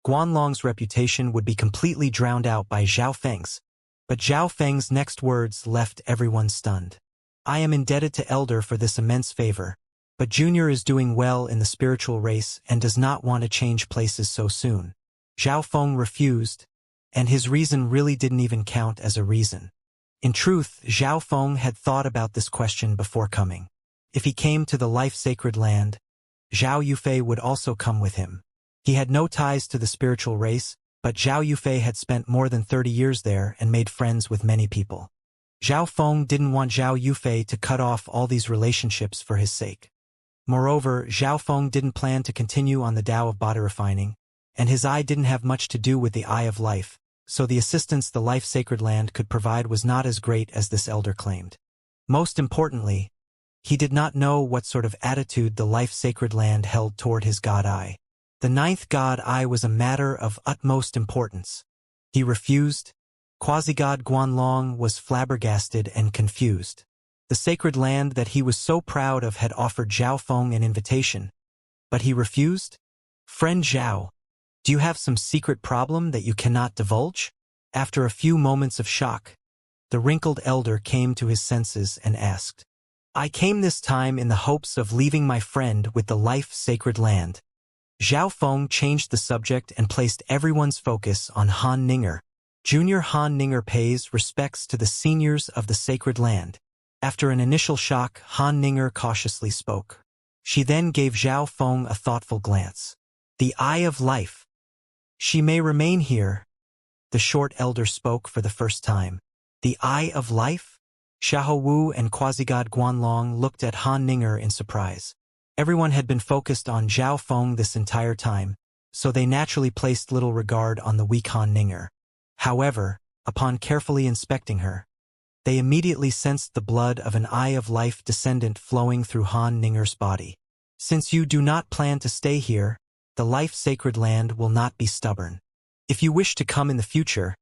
Guanlong's reputation would be completely drowned out by Zhao Feng's. But Zhao Feng's next words left everyone stunned. I am indebted to Elder for this immense favor, but Junior is doing well in the spiritual race and does not want to change places so soon. Zhao Feng refused, and his reason really didn't even count as a reason. In truth, Zhao Feng had thought about this question before coming. If he came to the life-sacred land, Zhao Yufei would also come with him. He had no ties to the spiritual race, but Zhao Yufei had spent more than 30 years there and made friends with many people. Zhao Feng didn't want Zhao Yufei to cut off all these relationships for his sake. Moreover, Zhao Feng didn't plan to continue on the Tao of body refining, and his eye didn't have much to do with the eye of life, so the assistance the life-sacred land could provide was not as great as this elder claimed. Most importantly, he did not know what sort of attitude the life-sacred land held toward his god eye. The ninth god eye was a matter of utmost importance. He refused. Quasi-god Guanlong was flabbergasted and confused. The sacred land that he was so proud of had offered Zhao Feng an invitation, but he refused? Friend Zhao, do you have some secret problem that you cannot divulge? After a few moments of shock, the wrinkled elder came to his senses and asked. I came this time in the hopes of leaving my friend with the life-sacred land. Zhao Feng changed the subject and placed everyone's focus on Han Ninger. Junior Han Ninger pays respects to the seniors of the sacred land. After an initial shock, Han Ninger cautiously spoke. She then gave Zhao Feng a thoughtful glance. The Eye of Life. She may remain here. The short elder spoke for the first time. The Eye of Life? Xiahou Wu and quasi-god Guanlong looked at Han Ninger in surprise. Everyone had been focused on Zhao Feng this entire time, so they naturally placed little regard on the weak Han Ninger. However, upon carefully inspecting her, they immediately sensed the blood of an Eye of Life descendant flowing through Han Ninger's body. Since you do not plan to stay here, the life-sacred land will not be stubborn. If you wish to come in the future,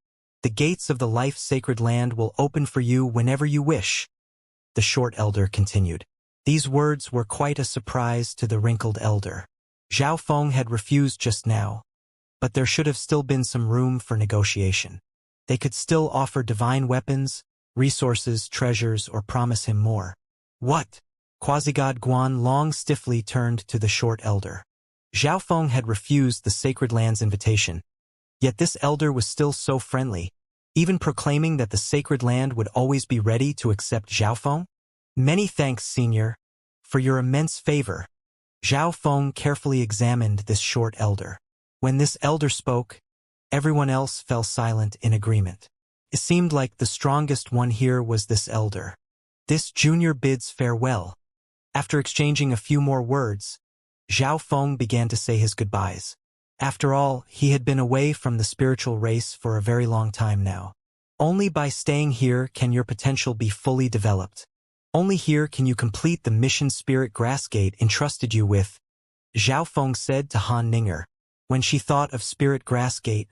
the gates of the life-sacred land will open for you whenever you wish, the short elder continued. These words were quite a surprise to the wrinkled elder. Zhao Feng had refused just now, but there should have still been some room for negotiation. They could still offer divine weapons, resources, treasures, or promise him more. What? Quasi-god Guanlong stiffly turned to the short elder. Zhao Feng had refused the sacred land's invitation, yet this elder was still so friendly, even proclaiming that the sacred land would always be ready to accept Zhao Feng. Many thanks, senior, for your immense favor. Zhao Feng carefully examined this short elder. When this elder spoke, everyone else fell silent in agreement. It seemed like the strongest one here was this elder. This junior bids farewell. After exchanging a few more words, Zhao Feng began to say his goodbyes. After all, he had been away from the spiritual race for a very long time now. Only by staying here can your potential be fully developed. Only here can you complete the mission Spirit Grassgate entrusted you with, Zhao Feng said to Han Ninger. When she thought of Spirit Grassgate,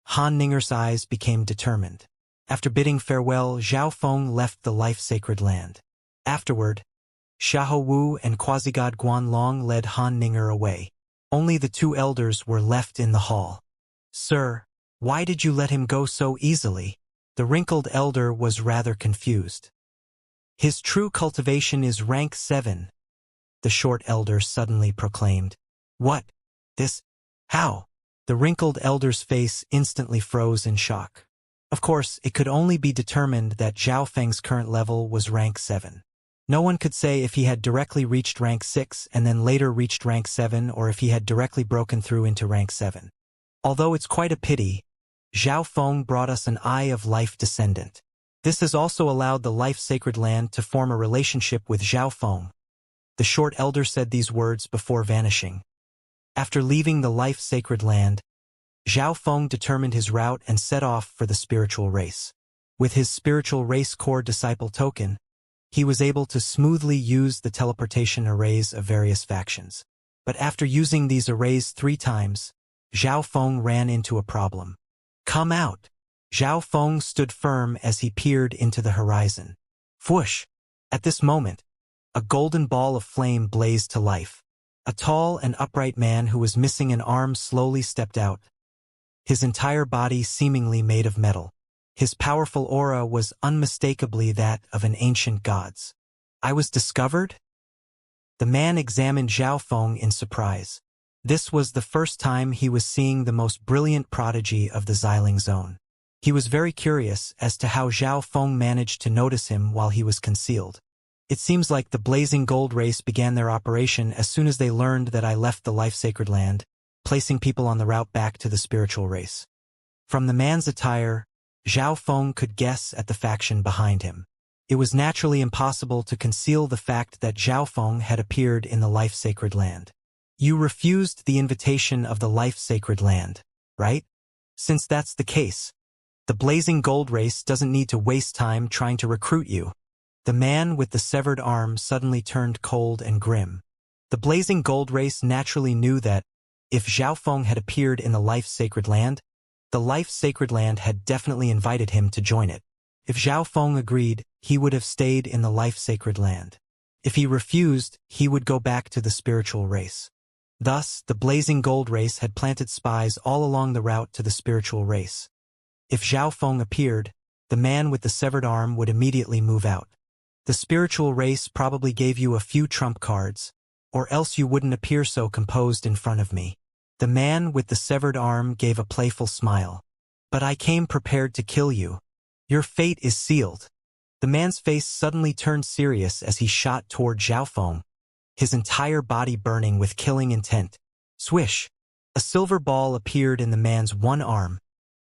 Han Ninger's eyes became determined. After bidding farewell, Zhao Feng left the life-sacred land. Afterward, Xiahou Wu and quasi-god Guanlong led Han Ninger away. Only the two elders were left in the hall. Sir, why did you let him go so easily? The wrinkled elder was rather confused. His true cultivation is rank 7, the short elder suddenly proclaimed. What? This? How? The wrinkled elder's face instantly froze in shock. Of course, it could only be determined that Zhao Feng's current level was rank 7. No one could say if he had directly reached rank 6 and then later reached rank 7 or if he had directly broken through into rank 7. Although it's quite a pity, Zhao Feng brought us an Eye of Life descendant. This has also allowed the Life Sacred Land to form a relationship with Zhao Feng. The short elder said these words before vanishing. After leaving the Life Sacred Land, Zhao Feng determined his route and set off for the spiritual race. With his spiritual race core disciple token, he was able to smoothly use the teleportation arrays of various factions. But after using these arrays 3 times, Zhao Feng ran into a problem. Come out! Zhao Feng stood firm as he peered into the horizon. Whoosh! At this moment, a golden ball of flame blazed to life. A tall and upright man who was missing an arm slowly stepped out, his entire body seemingly made of metal. His powerful aura was unmistakably that of an ancient god's. I was discovered? The man examined Zhao Feng in surprise. This was the first time he was seeing the most brilliant prodigy of the Xiling Zone. He was very curious as to how Zhao Feng managed to notice him while he was concealed. It seems like the Blazing Gold race began their operation as soon as they learned that I left the Life Sacred Land, placing people on the route back to the spiritual race. From the man's attire, Zhao Feng could guess at the faction behind him. It was naturally impossible to conceal the fact that Zhao Feng had appeared in the Life Sacred Land. You refused the invitation of the Life Sacred Land, right? Since that's the case, the Blazing Gold race doesn't need to waste time trying to recruit you. The man with the severed arm suddenly turned cold and grim. The Blazing Gold race naturally knew that, if Zhao Feng had appeared in the Life Sacred Land, the Life Sacred Land had definitely invited him to join it. If Zhao Feng agreed, he would have stayed in the Life Sacred Land. If he refused, he would go back to the spiritual race. Thus, the Blazing Gold race had planted spies all along the route to the spiritual race. If Zhao Feng appeared, the man with the severed arm would immediately move out. The spiritual race probably gave you a few trump cards, or else you wouldn't appear so composed in front of me. The man with the severed arm gave a playful smile. But I came prepared to kill you. Your fate is sealed. The man's face suddenly turned serious as he shot toward Zhao Feng, his entire body burning with killing intent. Swish! A silver ball appeared in the man's one arm,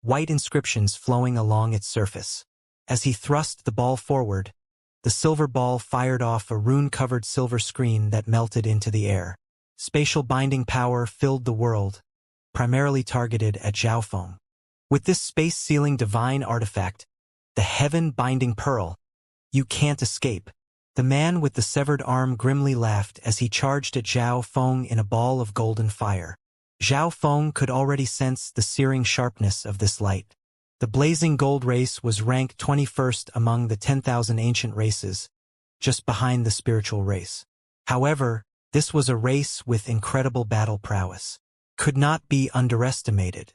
white inscriptions flowing along its surface. As he thrust the ball forward, the silver ball fired off a rune-covered silver screen that melted into the air. Spatial binding power filled the world, primarily targeted at Zhao Feng. With this space-sealing divine artifact, the heaven-binding pearl, you can't escape. The man with the severed arm grimly laughed as he charged at Zhao Feng in a ball of golden fire. Zhao Feng could already sense the searing sharpness of this light. The Blazing Gold race was ranked 21st among the 10,000 ancient races, just behind the spiritual race. However, this was a race with incredible battle prowess. Could not be underestimated.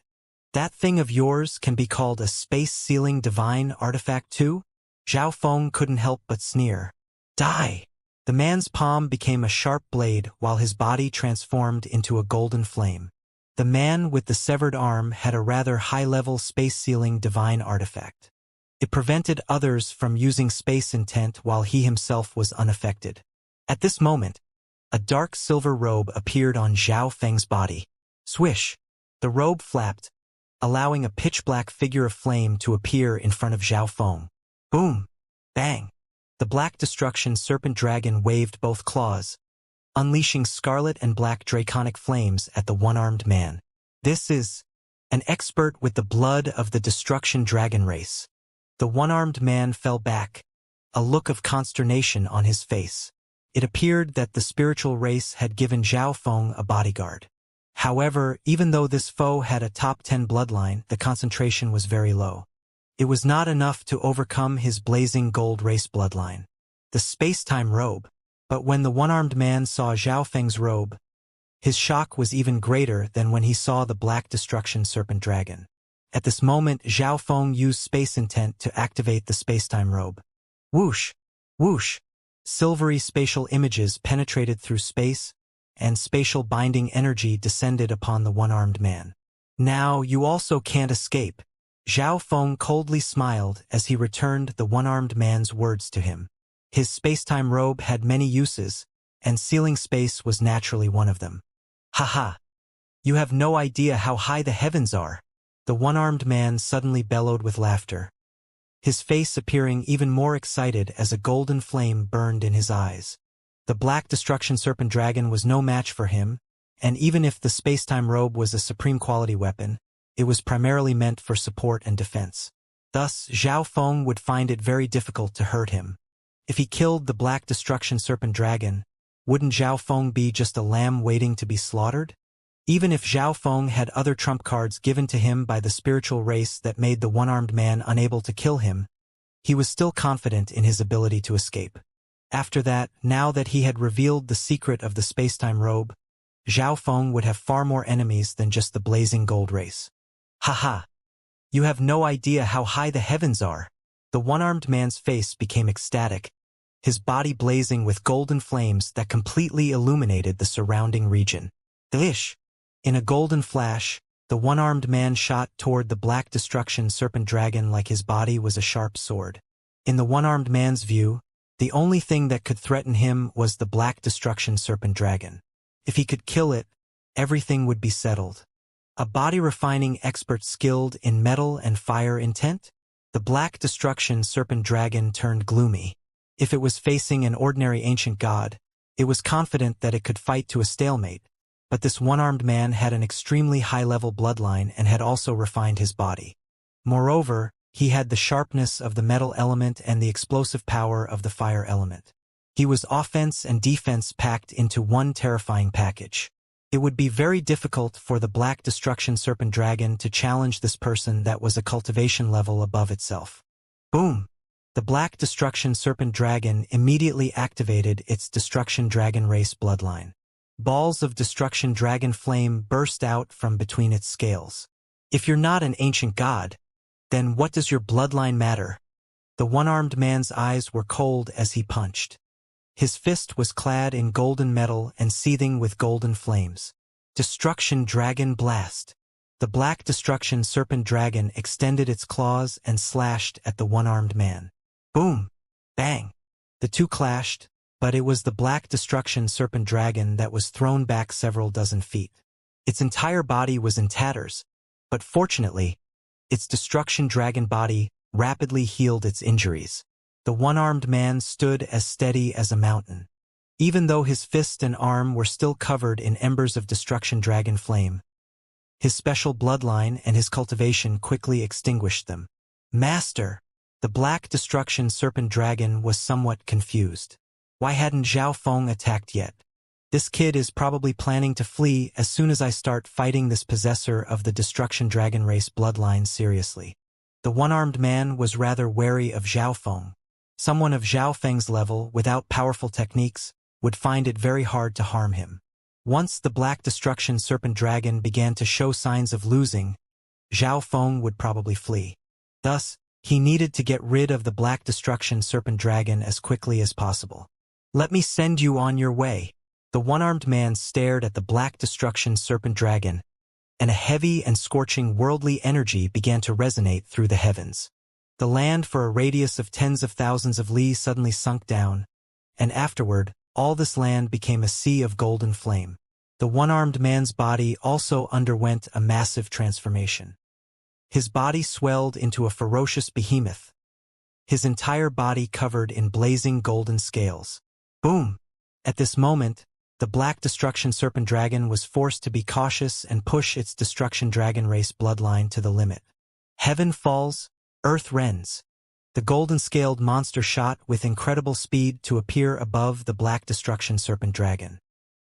That thing of yours can be called a space-sealing divine artifact too? Zhao Feng couldn't help but sneer. Die! The man's palm became a sharp blade while his body transformed into a golden flame. The man with the severed arm had a rather high-level space-sealing divine artifact. It prevented others from using space intent while he himself was unaffected. At this moment, a dark silver robe appeared on Zhao Feng's body. Swish! The robe flapped, allowing a pitch-black figure of flame to appear in front of Zhao Feng. Boom! Bang! The black destruction serpent dragon waved both claws, unleashing scarlet and black draconic flames at the one-armed man. This is an expert with the blood of the destruction dragon race. The one-armed man fell back, a look of consternation on his face. It appeared that the spiritual race had given Zhao Feng a bodyguard. However, even though this foe had a top 10 bloodline, the concentration was very low. It was not enough to overcome his Blazing Gold race bloodline. The space-time robe. But when the one-armed man saw Zhao Feng's robe, his shock was even greater than when he saw the black destruction serpent dragon. At this moment, Zhao Feng used space intent to activate the space-time robe. Whoosh! Whoosh! Silvery spatial images penetrated through space, and spatial binding energy descended upon the one-armed man. Now you also can't escape. Zhao Feng coldly smiled as he returned the one-armed man's words to him. His spacetime robe had many uses, and sealing space was naturally one of them. Haha! You have no idea how high the heavens are! The one-armed man suddenly bellowed with laughter, his face appearing even more excited as a golden flame burned in his eyes. The Black Destruction Serpent Dragon was no match for him, and even if the spacetime robe was a supreme quality weapon, it was primarily meant for support and defense. Thus, Zhao Feng would find it very difficult to hurt him. If he killed the Black Destruction Serpent Dragon, wouldn't Zhao Feng be just a lamb waiting to be slaughtered? Even if Zhao Feng had other trump cards given to him by the spiritual race that made the one-armed man unable to kill him, he was still confident in his ability to escape. After that, now that he had revealed the secret of the spacetime robe, Zhao Feng would have far more enemies than just the blazing gold race. Haha! You have no idea how high the heavens are! The one-armed man's face became ecstatic, his body blazing with golden flames that completely illuminated the surrounding region. Ish! In a golden flash, the one-armed man shot toward the Black Destruction Serpent Dragon like his body was a sharp sword. In the one-armed man's view, the only thing that could threaten him was the Black Destruction Serpent Dragon. If he could kill it, everything would be settled. A body-refining expert skilled in metal and fire intent? The Black Destruction Serpent Dragon turned gloomy. If it was facing an ordinary ancient god, it was confident that it could fight to a stalemate, but this one-armed man had an extremely high-level bloodline and had also refined his body. Moreover, he had the sharpness of the metal element and the explosive power of the fire element. He was offense and defense packed into one terrifying package. It would be very difficult for the Black Destruction Serpent Dragon to challenge this person that was a cultivation level above itself. Boom! The Black Destruction Serpent Dragon immediately activated its Destruction Dragon race bloodline. Balls of Destruction Dragon flame burst out from between its scales. If you're not an ancient god, then what does your bloodline matter? The one-armed man's eyes were cold as he punched. His fist was clad in golden metal and seething with golden flames. Destruction Dragon Blast. The Black Destruction Serpent Dragon extended its claws and slashed at the one-armed man. Boom! Bang! The two clashed, but it was the Black Destruction Serpent Dragon that was thrown back several dozen feet. Its entire body was in tatters, but fortunately, its Destruction Dragon body rapidly healed its injuries. The one-armed man stood as steady as a mountain. Even though his fist and arm were still covered in embers of Destruction Dragon flame, his special bloodline and his cultivation quickly extinguished them. Master! The Black Destruction Serpent Dragon was somewhat confused. Why hadn't Zhao Feng attacked yet? This kid is probably planning to flee as soon as I start fighting this possessor of the Destruction Dragon race bloodline seriously. The one-armed man was rather wary of Zhao Feng. Someone of Zhao Feng's level, without powerful techniques, would find it very hard to harm him. Once the Black Destruction Serpent Dragon began to show signs of losing, Zhao Feng would probably flee. Thus, he needed to get rid of the Black Destruction Serpent Dragon as quickly as possible. Let me send you on your way. The one-armed man stared at the Black Destruction Serpent Dragon, and a heavy and scorching worldly energy began to resonate through the heavens. The land for a radius of tens of thousands of li suddenly sunk down, and afterward, all this land became a sea of golden flame. The one-armed man's body also underwent a massive transformation. His body swelled into a ferocious behemoth, his entire body covered in blazing golden scales. Boom! At this moment, the Black Destruction Serpent Dragon was forced to be cautious and push its Destruction Dragon race bloodline to the limit. Heaven falls, earth rends. The golden-scaled monster shot with incredible speed to appear above the Black Destruction Serpent Dragon.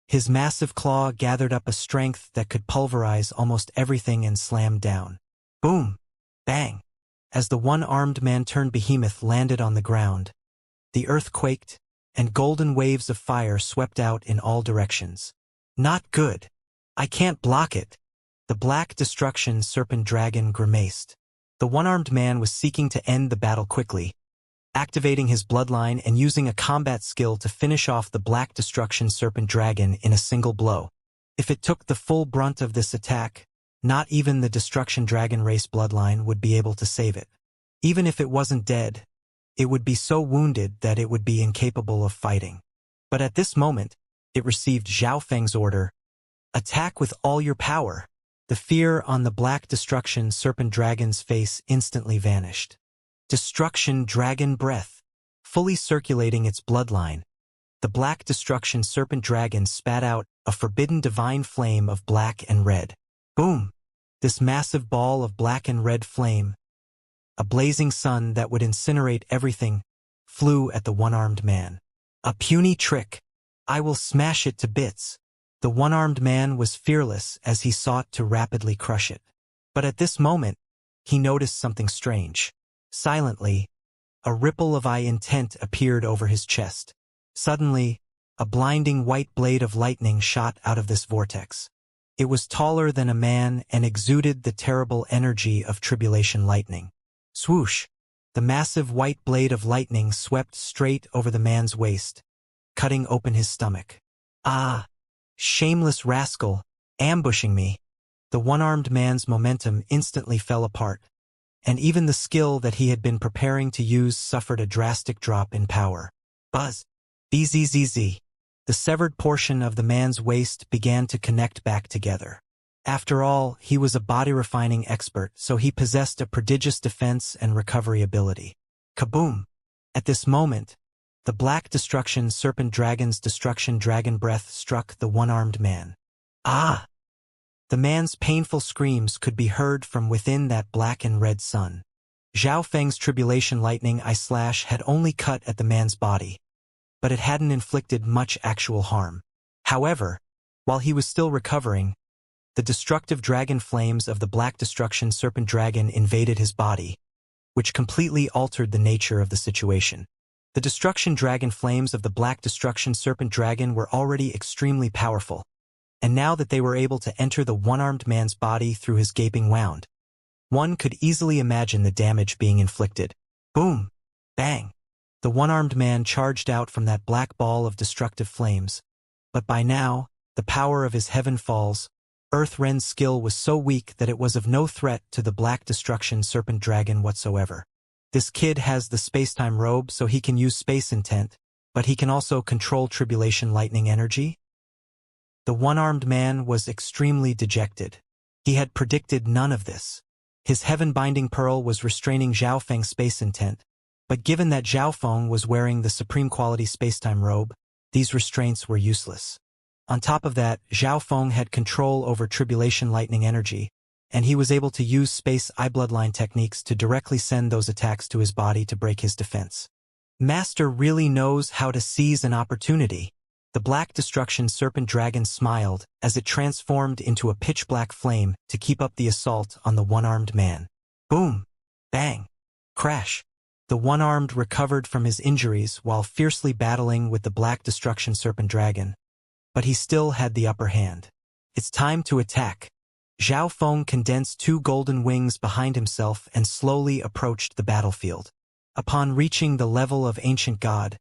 His massive claw gathered up a strength that could pulverize almost everything and slam down. Boom! Bang! As the one-armed man-turned behemoth landed on the ground, the earth quaked, and golden waves of fire swept out in all directions. Not good. I can't block it. The Black Destruction Serpent Dragon grimaced. The one-armed man was seeking to end the battle quickly, activating his bloodline and using a combat skill to finish off the Black Destruction Serpent Dragon in a single blow. If it took the full brunt of this attack, not even the Destruction Dragon race bloodline would be able to save it. Even if it wasn't dead, it would be so wounded that it would be incapable of fighting. But at this moment, it received Zhao Feng's order, "Attack with all your power." The fear on the Black Destruction Serpent Dragon's face instantly vanished. Destruction Dragon Breath. Fully circulating its bloodline, the Black Destruction Serpent Dragon spat out a forbidden divine flame of black and red. Boom! This massive ball of black and red flame, a blazing sun that would incinerate everything, flew at the one-armed man. "A puny trick. I will smash it to bits." The one-armed man was fearless as he sought to rapidly crush it. But at this moment, he noticed something strange. Silently, a ripple of intent appeared over his chest. Suddenly, a blinding white blade of lightning shot out of this vortex. It was taller than a man and exuded the terrible energy of tribulation lightning. Swoosh! The massive white blade of lightning swept straight over the man's waist, cutting open his stomach. "Ah! Shameless rascal, ambushing me." The one-armed man's momentum instantly fell apart, and even the skill that he had been preparing to use suffered a drastic drop in power. Buzz! Bzzz! The severed portion of the man's waist began to connect back together. After all, he was a body-refining expert, so he possessed a prodigious defense and recovery ability. Kaboom! At this moment, the Black Destruction Serpent Dragon's Destruction Dragon Breath struck the one-armed man. Ah! The man's painful screams could be heard from within that black and red sun. Zhao Feng's Tribulation Lightning had only cut at the man's body, but it hadn't inflicted much actual harm. However, while he was still recovering, the destructive dragon flames of the Black Destruction Serpent Dragon invaded his body, which completely altered the nature of the situation. The destruction dragon flames of the Black Destruction Serpent Dragon were already extremely powerful, and now that they were able to enter the one-armed man's body through his gaping wound, one could easily imagine the damage being inflicted. Boom! Bang! The one-armed man charged out from that black ball of destructive flames, but by now, the power of his Heaven Falls, Earth-Ren's skill was so weak that it was of no threat to the Black Destruction Serpent Dragon whatsoever. This kid has the space-time robe, so he can use space intent, but he can also control tribulation lightning energy? The one-armed man was extremely dejected. He had predicted none of this. His heaven-binding pearl was restraining Zhao Feng's space intent, but given that Zhao Feng was wearing the supreme quality space-time robe, these restraints were useless. On top of that, Zhao Feng had control over tribulation lightning energy, and he was able to use space bloodline techniques to directly send those attacks to his body to break his defense. Master really knows how to seize an opportunity. The Black Destruction Serpent Dragon smiled as it transformed into a pitch-black flame to keep up the assault on the one-armed man. Boom! Bang! Crash! The one-armed recovered from his injuries while fiercely battling with the Black Destruction Serpent Dragon, but he still had the upper hand. It's time to attack. Zhao Feng condensed two golden wings behind himself and slowly approached the battlefield. Upon reaching the level of Ancient God,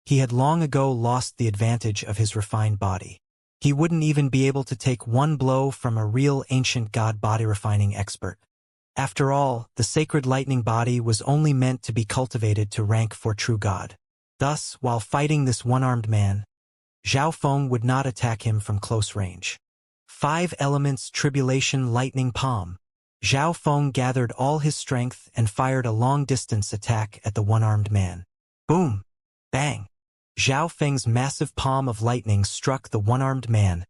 he had long ago lost the advantage of his refined body. He wouldn't even be able to take one blow from a real Ancient God body-refining expert. After all, the sacred lightning body was only meant to be cultivated to rank for true God. Thus, while fighting this one-armed man, Zhao Feng would not attack him from close range. 5 Elements Tribulation Lightning Palm. Zhao Feng gathered all his strength and fired a long-distance attack at the one-armed man. Boom! Bang! Zhao Feng's massive palm of lightning struck the one-armed man,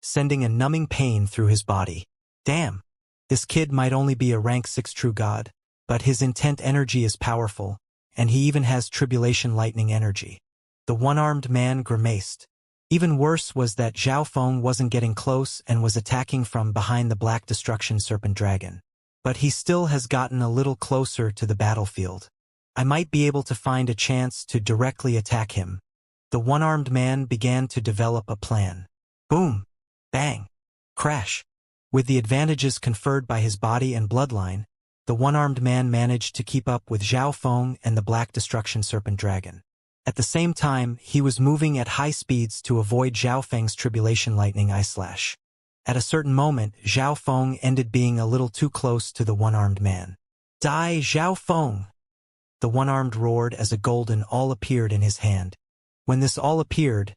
sending a numbing pain through his body. Damn! This kid might only be a rank 6 true god, but his intent energy is powerful, and he even has tribulation lightning energy. The one-armed man grimaced. Even worse was that Zhao Feng wasn't getting close and was attacking from behind the Black Destruction Serpent Dragon. But he still has gotten a little closer to the battlefield. I might be able to find a chance to directly attack him. The one-armed man began to develop a plan. Boom! Bang! Crash! With the advantages conferred by his body and bloodline, the one-armed man managed to keep up with Zhao Feng and the Black Destruction Serpent Dragon. At the same time, he was moving at high speeds to avoid Zhao Feng's Tribulation Lightning Eye Slash. At a certain moment, Zhao Feng ended being a little too close to the one-armed man. Die, Zhao Feng! The one-armed roared as a golden awl appeared in his hand. When this awl appeared,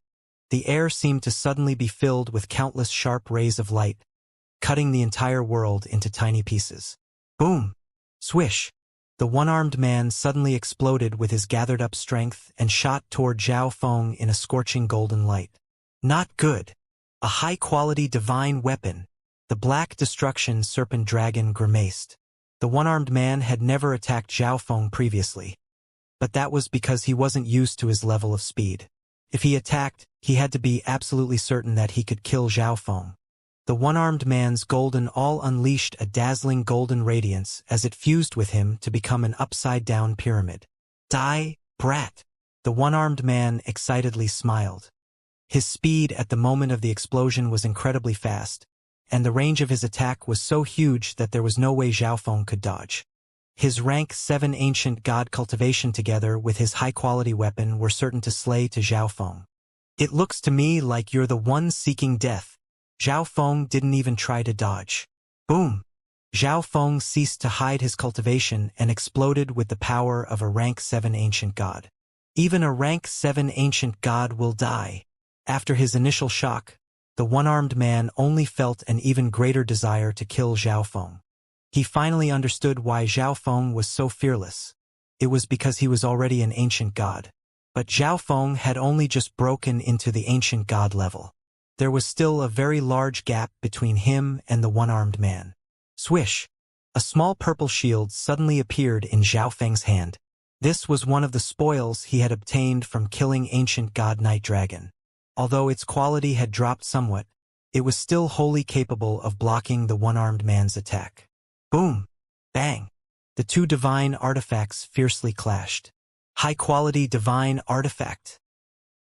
the air seemed to suddenly be filled with countless sharp rays of light, cutting the entire world into tiny pieces. Boom! Swish! The one-armed man suddenly exploded with his gathered-up strength and shot toward Zhao Feng in a scorching golden light. Not good. A high-quality divine weapon. The Black Destruction Serpent Dragon grimaced. The one-armed man had never attacked Zhao Feng previously, but that was because he wasn't used to his level of speed. If he attacked, he had to be absolutely certain that he could kill Zhao Feng. The one-armed man's golden awl unleashed a dazzling golden radiance as it fused with him to become an upside-down pyramid. Die, brat! The one-armed man excitedly smiled. His speed at the moment of the explosion was incredibly fast, and the range of his attack was so huge that there was no way Zhao Feng could dodge. His rank 7 ancient god cultivation together with his high-quality weapon were certain to slay to Zhao Feng. It looks to me like you're the one seeking death. Zhao Feng didn't even try to dodge. Boom! Zhao Feng ceased to hide his cultivation and exploded with the power of a rank 7 ancient god. Even a rank 7 ancient god will die. After his initial shock, the one-armed man only felt an even greater desire to kill Zhao Feng. He finally understood why Zhao Feng was so fearless. It was because he was already an ancient god. But Zhao Feng had only just broken into the ancient god level. There was still a very large gap between him and the one-armed man. Swish! A small purple shield suddenly appeared in Zhao Feng's hand. This was one of the spoils he had obtained from killing ancient god Night Dragon. Although its quality had dropped somewhat, it was still wholly capable of blocking the one-armed man's attack. Boom! Bang! The two divine artifacts fiercely clashed. High-quality divine artifact.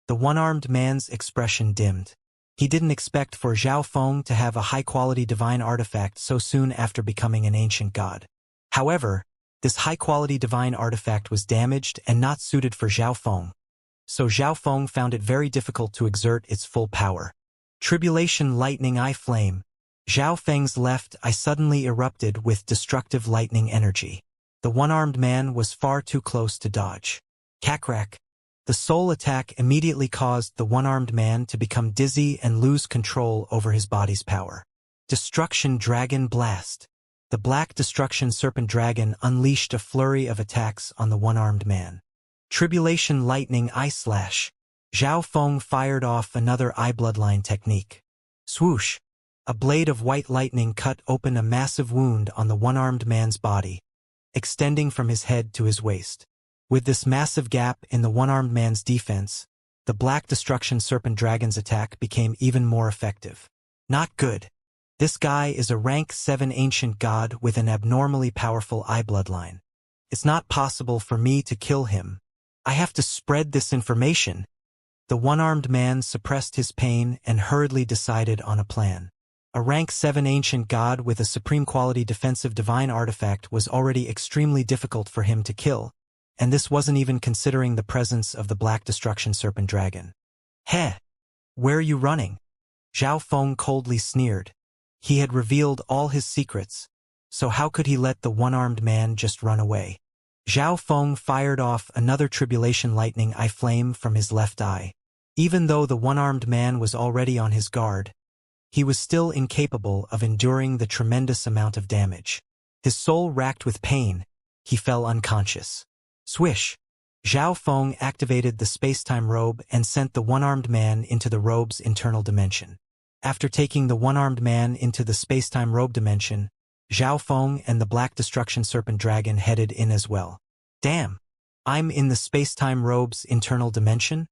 The one-armed man's expression dimmed. He didn't expect for Zhao Feng to have a high-quality divine artifact so soon after becoming an ancient god. However, this high-quality divine artifact was damaged and not suited for Zhao Feng, so Zhao Feng found it very difficult to exert its full power. Tribulation Lightning Eye Flame. Zhao Feng's left eye suddenly erupted with destructive lightning energy. The one-armed man was far too close to dodge. Cackrack. The soul attack immediately caused the one-armed man to become dizzy and lose control over his body's power. Destruction Dragon Blast. The Black Destruction Serpent Dragon unleashed a flurry of attacks on the one-armed man. Tribulation Lightning Eye Slash. Zhao Feng fired off another eye bloodline technique. Swoosh! A blade of white lightning cut open a massive wound on the one-armed man's body, extending from his head to his waist. With this massive gap in the one-armed man's defense, the Black Destruction Serpent Dragon's attack became even more effective. Not good. This guy is a rank 7 ancient god with an abnormally powerful eye bloodline. It's not possible for me to kill him. I have to spread this information. The one-armed man suppressed his pain and hurriedly decided on a plan. A rank 7 ancient god with a supreme quality defensive divine artifact was already extremely difficult for him to kill, and this wasn't even considering the presence of the Black Destruction Serpent Dragon. Heh! Where are you running? Zhao Feng coldly sneered. He had revealed all his secrets, so how could he let the one-armed man just run away? Zhao Feng fired off another Tribulation Lightning Eye Flame from his left eye. Even though the one-armed man was already on his guard, he was still incapable of enduring the tremendous amount of damage. His soul racked with pain, he fell unconscious. Swish! Zhao Feng activated the space-time robe and sent the one-armed man into the robe's internal dimension. After taking the one-armed man into the space-time robe dimension, Zhao Feng and the Black Destruction Serpent Dragon headed in as well. Damn! I'm in the space-time robe's internal dimension?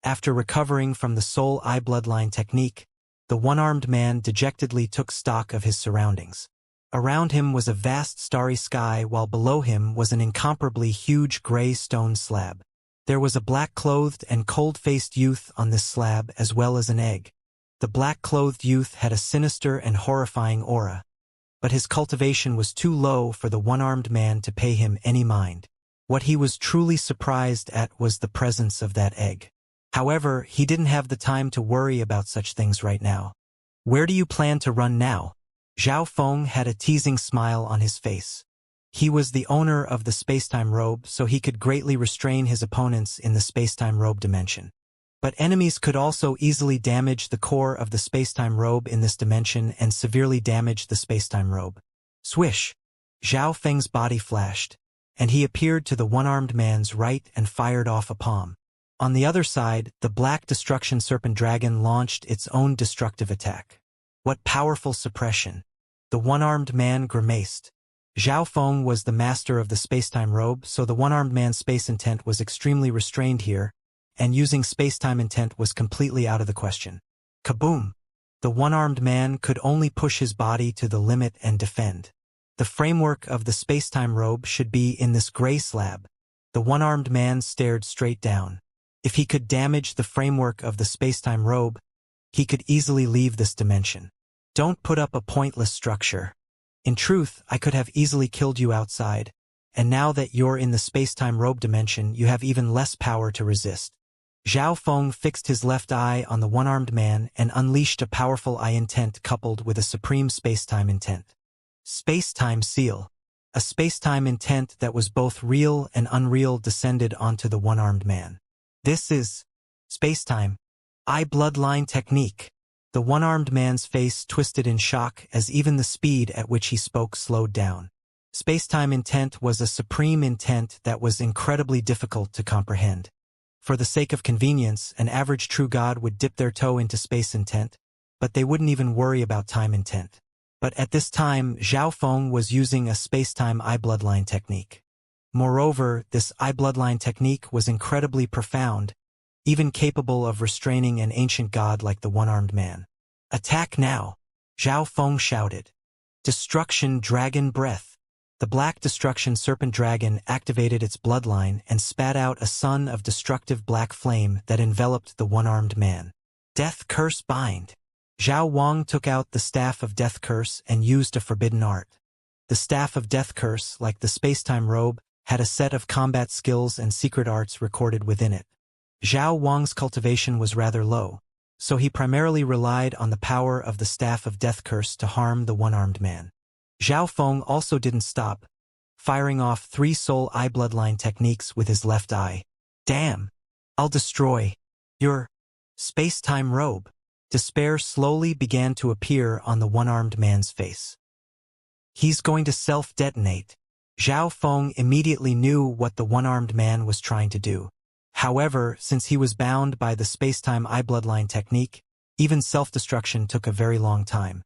After recovering from the soul eye bloodline technique, the one-armed man dejectedly took stock of his surroundings. Around him was a vast starry sky while below him was an incomparably huge gray stone slab. There was a black-clothed and cold-faced youth on this slab as well as an egg. The black-clothed youth had a sinister and horrifying aura. but his cultivation was too low for the one-armed man to pay him any mind. What he was truly surprised at was the presence of that egg. However, he didn't have the time to worry about such things right now. "Where do you plan to run now?" Zhao Feng had a teasing smile on his face. He was the owner of the spacetime robe, so he could greatly restrain his opponents in the spacetime robe dimension. But enemies could also easily damage the core of the spacetime robe in this dimension and severely damage the spacetime robe. Swish! Zhao Feng's body flashed, and he appeared to the one-armed man's right and fired off a palm. On the other side, the Black Destruction Serpent Dragon launched its own destructive attack. What powerful suppression! The one-armed man grimaced. Zhao Feng was the master of the spacetime robe, so the one-armed man's space intent was extremely restrained here, and using spacetime intent was completely out of the question. Kaboom! The one-armed man could only push his body to the limit and defend. The framework of the spacetime robe should be in this gray slab. The one-armed man stared straight down. If he could damage the framework of the spacetime robe, he could easily leave this dimension. Don't put up a pointless structure. In truth, I could have easily killed you outside, and now that you're in the spacetime robe dimension, you have even less power to resist. Zhao Feng fixed his left eye on the one-armed man and unleashed a powerful eye intent coupled with a supreme spacetime intent. Spacetime seal. A spacetime intent that was both real and unreal descended onto the one-armed man. This is spacetime. Eye bloodline technique. The one-armed man's face twisted in shock as even the speed at which he spoke slowed down. Spacetime intent was a supreme intent that was incredibly difficult to comprehend. For the sake of convenience, an average true god would dip their toe into space intent, but they wouldn't even worry about time intent. But at this time, Zhao Feng was using a spacetime eye bloodline technique. Moreover, this eye bloodline technique was incredibly profound, even capable of restraining an ancient god like the one-armed man. "Attack now!" Zhao Feng shouted. Destruction Dragon Breath. The Black Destruction Serpent Dragon activated its bloodline and spat out a sun of destructive black flame that enveloped the one-armed man. Death Curse Bind. Zhao Wang took out the Staff of Death Curse and used a forbidden art. The Staff of Death Curse, like the spacetime robe, had a set of combat skills and secret arts recorded within it. Zhao Wang's cultivation was rather low, so he primarily relied on the power of the Staff of Death Curse to harm the one-armed man. Zhao Feng also didn't stop, firing off 3 soul eye bloodline techniques with his left eye. "Damn! I'll destroy your space-time robe." Despair slowly began to appear on the one-armed man's face. He's going to self-detonate. Zhao Feng immediately knew what the one-armed man was trying to do. However, since he was bound by the spacetime eye bloodline technique, even self-destruction took a very long time.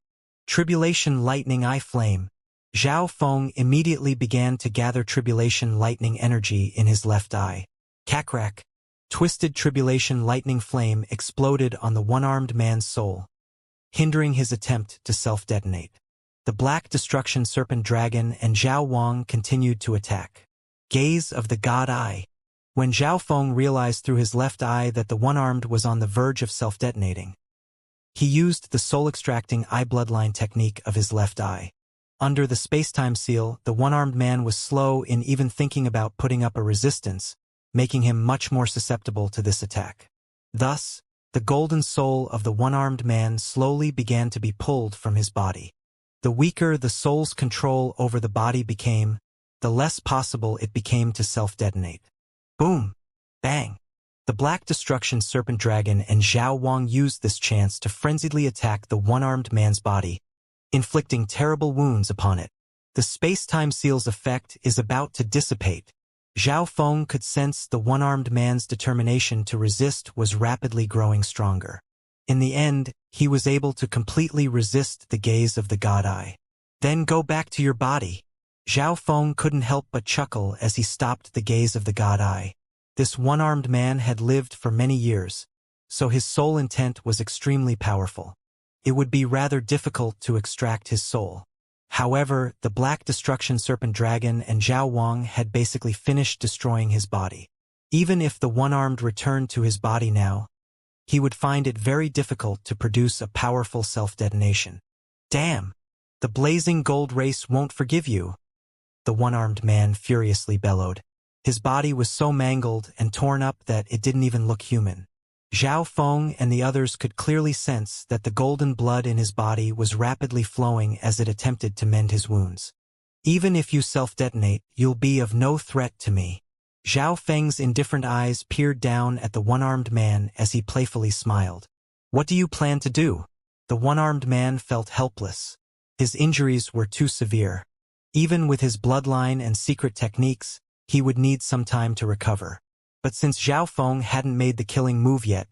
Tribulation Lightning Eye Flame. Zhao Feng immediately began to gather Tribulation Lightning energy in his left eye. Cackrack. Twisted Tribulation Lightning Flame exploded on the one-armed man's soul, hindering his attempt to self-detonate. The Black Destruction Serpent Dragon and Zhao Wang continued to attack. Gaze of the God Eye. When Zhao Feng realized through his left eye that the one-armed was on the verge of self-detonating, he used the soul-extracting eye bloodline technique of his left eye. Under the spacetime seal, the one-armed man was slow in even thinking about putting up a resistance, making him much more susceptible to this attack. Thus, the golden soul of the one-armed man slowly began to be pulled from his body. The weaker the soul's control over the body became, the less possible it became to self-detonate. Boom! Bang! The Black Destruction Serpent Dragon and Zhao Wang used this chance to frenziedly attack the one-armed man's body, inflicting terrible wounds upon it. The space-time seal's effect is about to dissipate. Zhao Feng could sense the one-armed man's determination to resist was rapidly growing stronger. In the end, he was able to completely resist the gaze of the God Eye. Then go back to your body. Zhao Feng couldn't help but chuckle as he stopped the gaze of the God Eye. This one-armed man had lived for many years, so his soul intent was extremely powerful. It would be rather difficult to extract his soul. However, the Black Destruction Serpent Dragon and Zhao Wang had basically finished destroying his body. Even if the one-armed returned to his body now, he would find it very difficult to produce a powerful self-detonation. Damn! The blazing gold race won't forgive you, the one-armed man furiously bellowed. His body was so mangled and torn up that it didn't even look human. Zhao Feng and the others could clearly sense that the golden blood in his body was rapidly flowing as it attempted to mend his wounds. Even if you self-detonate, you'll be of no threat to me. Zhao Feng's indifferent eyes peered down at the one-armed man as he playfully smiled. What do you plan to do? The one-armed man felt helpless. His injuries were too severe. Even with his bloodline and secret techniques, he would need some time to recover. But since Zhao Feng hadn't made the killing move yet,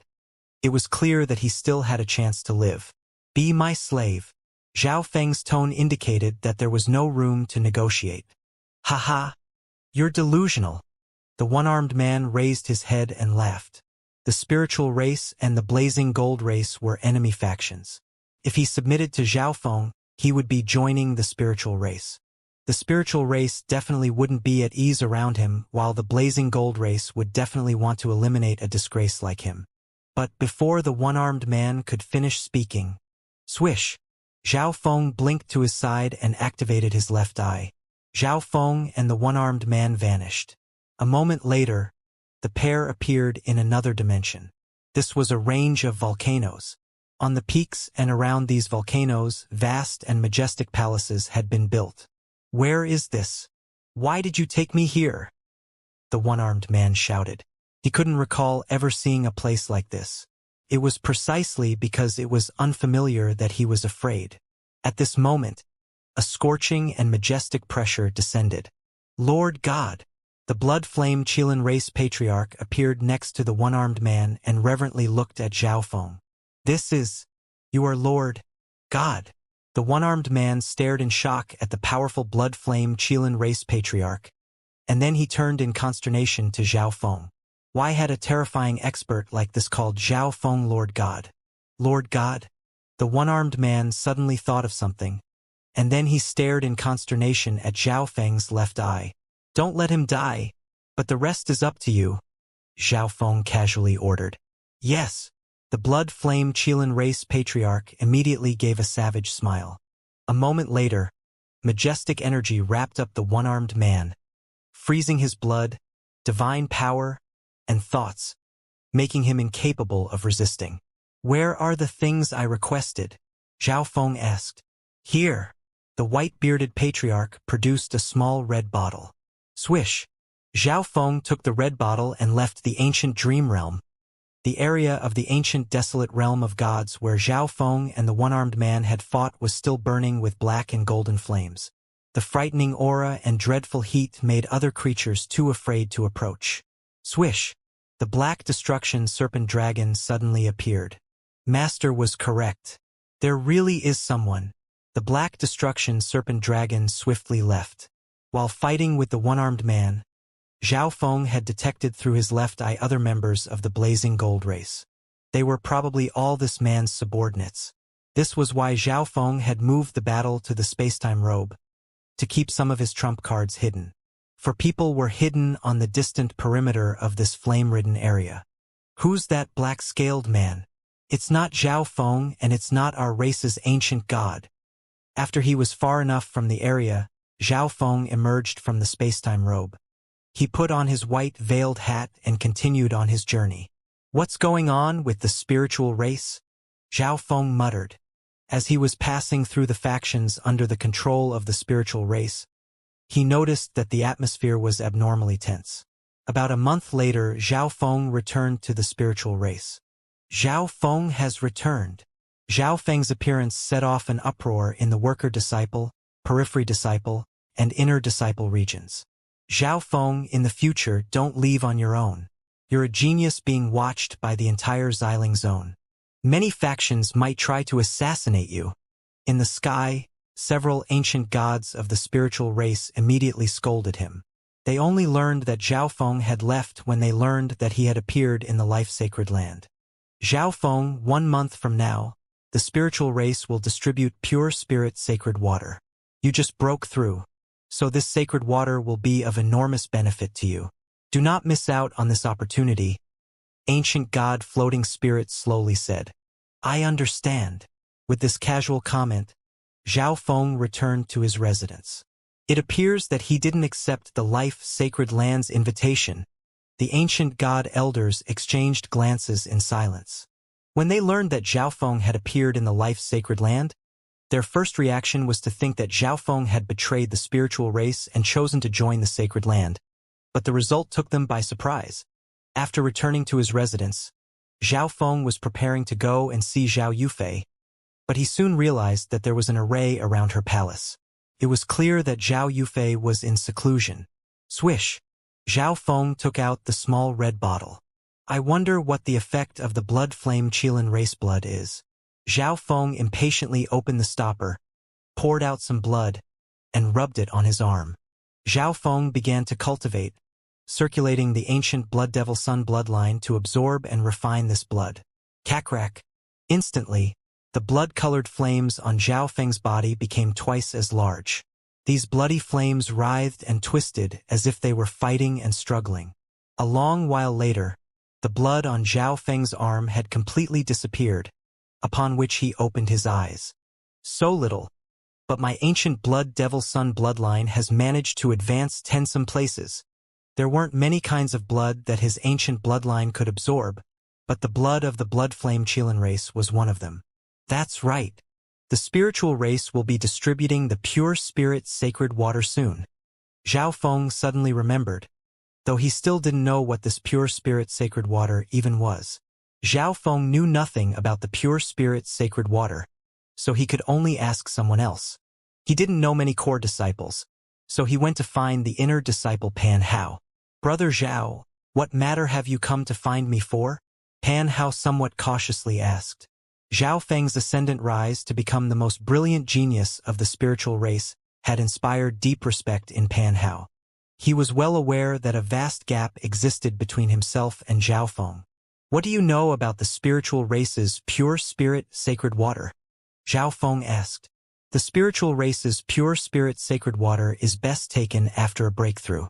it was clear that he still had a chance to live. Be my slave. Zhao Feng's tone indicated that there was no room to negotiate. Haha, you're delusional. The one-armed man raised his head and laughed. The spiritual race and the blazing gold race were enemy factions. If he submitted to Zhao Feng, he would be joining the spiritual race. The spiritual race definitely wouldn't be at ease around him, while the blazing gold race would definitely want to eliminate a disgrace like him. But before the one-armed man could finish speaking, swish! Zhao Feng blinked to his side and activated his left eye. Zhao Feng and the one-armed man vanished. A moment later, the pair appeared in another dimension. This was a range of volcanoes. On the peaks and around these volcanoes, vast and majestic palaces had been built. Where is this? Why did you take me here? The one-armed man shouted. He couldn't recall ever seeing a place like this. It was precisely because it was unfamiliar that he was afraid. At this moment, a scorching and majestic pressure descended. Lord God! The blood-flame Qilin race patriarch appeared next to the one-armed man and reverently looked at Zhao Feng. You are Lord God. The one-armed man stared in shock at the powerful blood-flame Qilin race patriarch, and then he turned in consternation to Zhao Feng. Why had a terrifying expert like this called Zhao Feng Lord God? Lord God? The one-armed man suddenly thought of something, and then he stared in consternation at Zhao Feng's left eye. Don't let him die, but the rest is up to you, Zhao Feng casually ordered. Yes. The blood-flame Qilin race patriarch immediately gave a savage smile. A moment later, majestic energy wrapped up the one-armed man, freezing his blood, divine power, and thoughts, making him incapable of resisting. Where are the things I requested? Zhao Feng asked. Here. The white-bearded patriarch produced a small red bottle. Swish! Zhao Feng took the red bottle and left the ancient dream realm, the area of the ancient desolate realm of gods where Zhao Feng and the one-armed man had fought was still burning with black and golden flames. The frightening aura and dreadful heat made other creatures too afraid to approach. Swish! The black destruction serpent dragon suddenly appeared. Master was correct. There really is someone. The black destruction serpent dragon swiftly left. While fighting with the one-armed man, Zhao Feng had detected through his left eye other members of the blazing gold race. They were probably all this man's subordinates. This was why Zhao Feng had moved the battle to the spacetime robe, to keep some of his trump cards hidden. For people were hidden on the distant perimeter of this flame-ridden area. Who's that black-scaled man? It's not Zhao Feng and it's not our race's ancient god. After he was far enough from the area, Zhao Feng emerged from the spacetime robe. He put on his white veiled hat and continued on his journey. What's going on with the spiritual race? Zhao Feng muttered. As he was passing through the factions under the control of the spiritual race, he noticed that the atmosphere was abnormally tense. About a month later, Zhao Feng returned to the spiritual race. Zhao Feng has returned. Zhao Feng's appearance set off an uproar in the worker disciple, periphery disciple, and inner disciple regions. Zhao Feng, in the future, don't leave on your own. You're a genius being watched by the entire Xiling zone. Many factions might try to assassinate you. In the sky, several ancient gods of the spiritual race immediately scolded him. They only learned that Zhao Feng had left when they learned that he had appeared in the life-sacred land. Zhao Feng, 1 month from now, the spiritual race will distribute pure spirit sacred water. You just broke through, so this sacred water will be of enormous benefit to you. Do not miss out on this opportunity, ancient god floating spirit slowly said. I understand. With this casual comment, Zhao Feng returned to his residence. It appears that he didn't accept the life-sacred land's invitation. The ancient god elders exchanged glances in silence. When they learned that Zhao Feng had appeared in the life-sacred land, their first reaction was to think that Zhao Feng had betrayed the spiritual race and chosen to join the sacred land. But the result took them by surprise. After returning to his residence, Zhao Feng was preparing to go and see Zhao Yufei, but he soon realized that there was an array around her palace. It was clear that Zhao Yufei was in seclusion. Swish! Zhao Feng took out the small red bottle. I wonder what the effect of the blood flame Qilin race blood is. Zhao Feng impatiently opened the stopper, poured out some blood, and rubbed it on his arm. Zhao Feng began to cultivate, circulating the ancient Blood Devil Sun bloodline to absorb and refine this blood. Crack! Instantly, the blood-colored flames on Zhao Feng's body became twice as large. These bloody flames writhed and twisted as if they were fighting and struggling. A long while later, the blood on Zhao Feng's arm had completely disappeared, upon which he opened his eyes. So little, but my ancient Blood Devil Sun bloodline has managed to advance tensome places. There weren't many kinds of blood that his ancient bloodline could absorb, but the blood of the blood flame Qilin race was one of them. That's right. The spiritual race will be distributing the pure spirit sacred water soon. Zhao Feng suddenly remembered, though he still didn't know what this pure spirit sacred water even was. Zhao Feng knew nothing about the pure spirit sacred water, so he could only ask someone else. He didn't know many core disciples, so he went to find the inner disciple Pan Hao. Brother Zhao, what matter have you come to find me for? Pan Hao somewhat cautiously asked. Zhao Feng's ascendant rise to become the most brilliant genius of the spiritual race had inspired deep respect in Pan Hao. He was well aware that a vast gap existed between himself and Zhao Feng. What do you know about the spiritual race's pure spirit sacred water? Zhao Feng asked. The spiritual race's pure spirit sacred water is best taken after a breakthrough.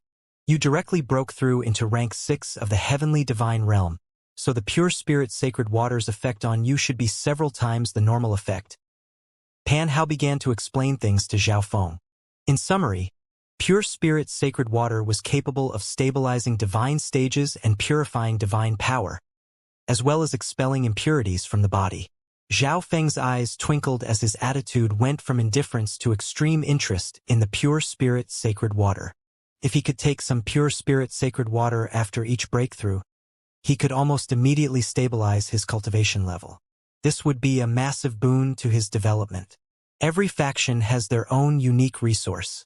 You directly broke through into rank 6 of the heavenly divine realm, so the pure spirit sacred water's effect on you should be several times the normal effect. Pan Hao began to explain things to Zhao Feng. In summary, pure spirit sacred water was capable of stabilizing divine stages and purifying divine power, as well as expelling impurities from the body. Zhao Feng's eyes twinkled as his attitude went from indifference to extreme interest in the pure spirit sacred water. If he could take some pure spirit sacred water after each breakthrough, he could almost immediately stabilize his cultivation level. This would be a massive boon to his development. Every faction has their own unique resource.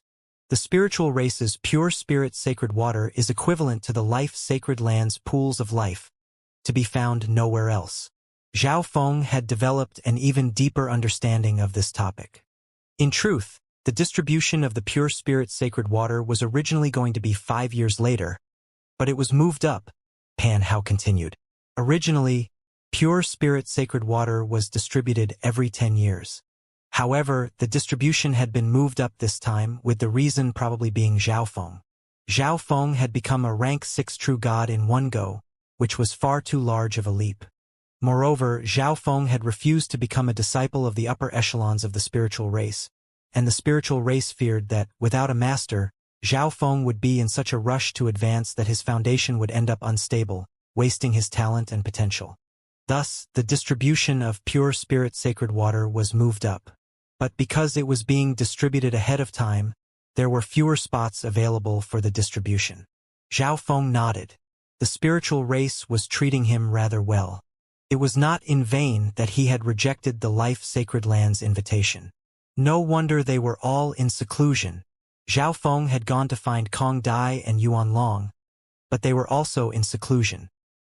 The spiritual race's pure spirit sacred water is equivalent to the life sacred land's pools of life, to be found nowhere else. Zhao Feng had developed an even deeper understanding of this topic. In truth, the distribution of the pure spirit sacred water was originally going to be 5 years later, but it was moved up, Pan Hao continued. Originally, pure spirit sacred water was distributed every 10 years. However, the distribution had been moved up this time, with the reason probably being Zhao Feng. Zhao Feng had become a rank 6 true god in one go, which was far too large of a leap. Moreover, Zhao Feng had refused to become a disciple of the upper echelons of the spiritual race, and the spiritual race feared that, without a master, Zhao Feng would be in such a rush to advance that his foundation would end up unstable, wasting his talent and potential. Thus, the distribution of pure spirit sacred water was moved up. But because it was being distributed ahead of time, there were fewer spots available for the distribution. Zhao Feng nodded. The spiritual race was treating him rather well. It was not in vain that he had rejected the life sacred land's invitation. No wonder they were all in seclusion. Zhao Feng had gone to find Kong Dai and Yuan Long, but they were also in seclusion.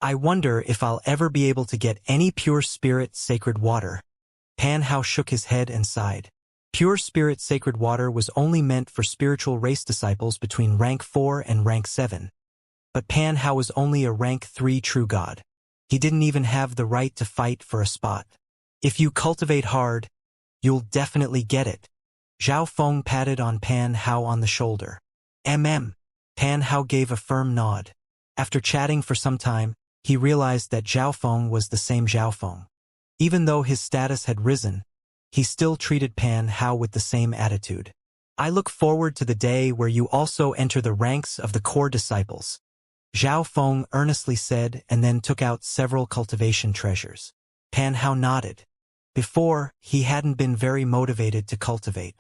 I wonder if I'll ever be able to get any pure spirit sacred water. Pan Hao shook his head and sighed. Pure spirit sacred water was only meant for spiritual race disciples between rank 4 and rank 7. But Pan Hao was only a rank 3 true god. He didn't even have the right to fight for a spot. If you cultivate hard, you'll definitely get it. Zhao Feng patted on Pan Hao on the shoulder. Pan Hao gave a firm nod. After chatting for some time, he realized that Zhao Feng was the same Zhao Feng. Even though his status had risen, he still treated Pan Hao with the same attitude. "I look forward to the day where you also enter the ranks of the core disciples," Zhao Feng earnestly said, and then took out several cultivation treasures. Pan Hao nodded. Before, he hadn't been very motivated to cultivate.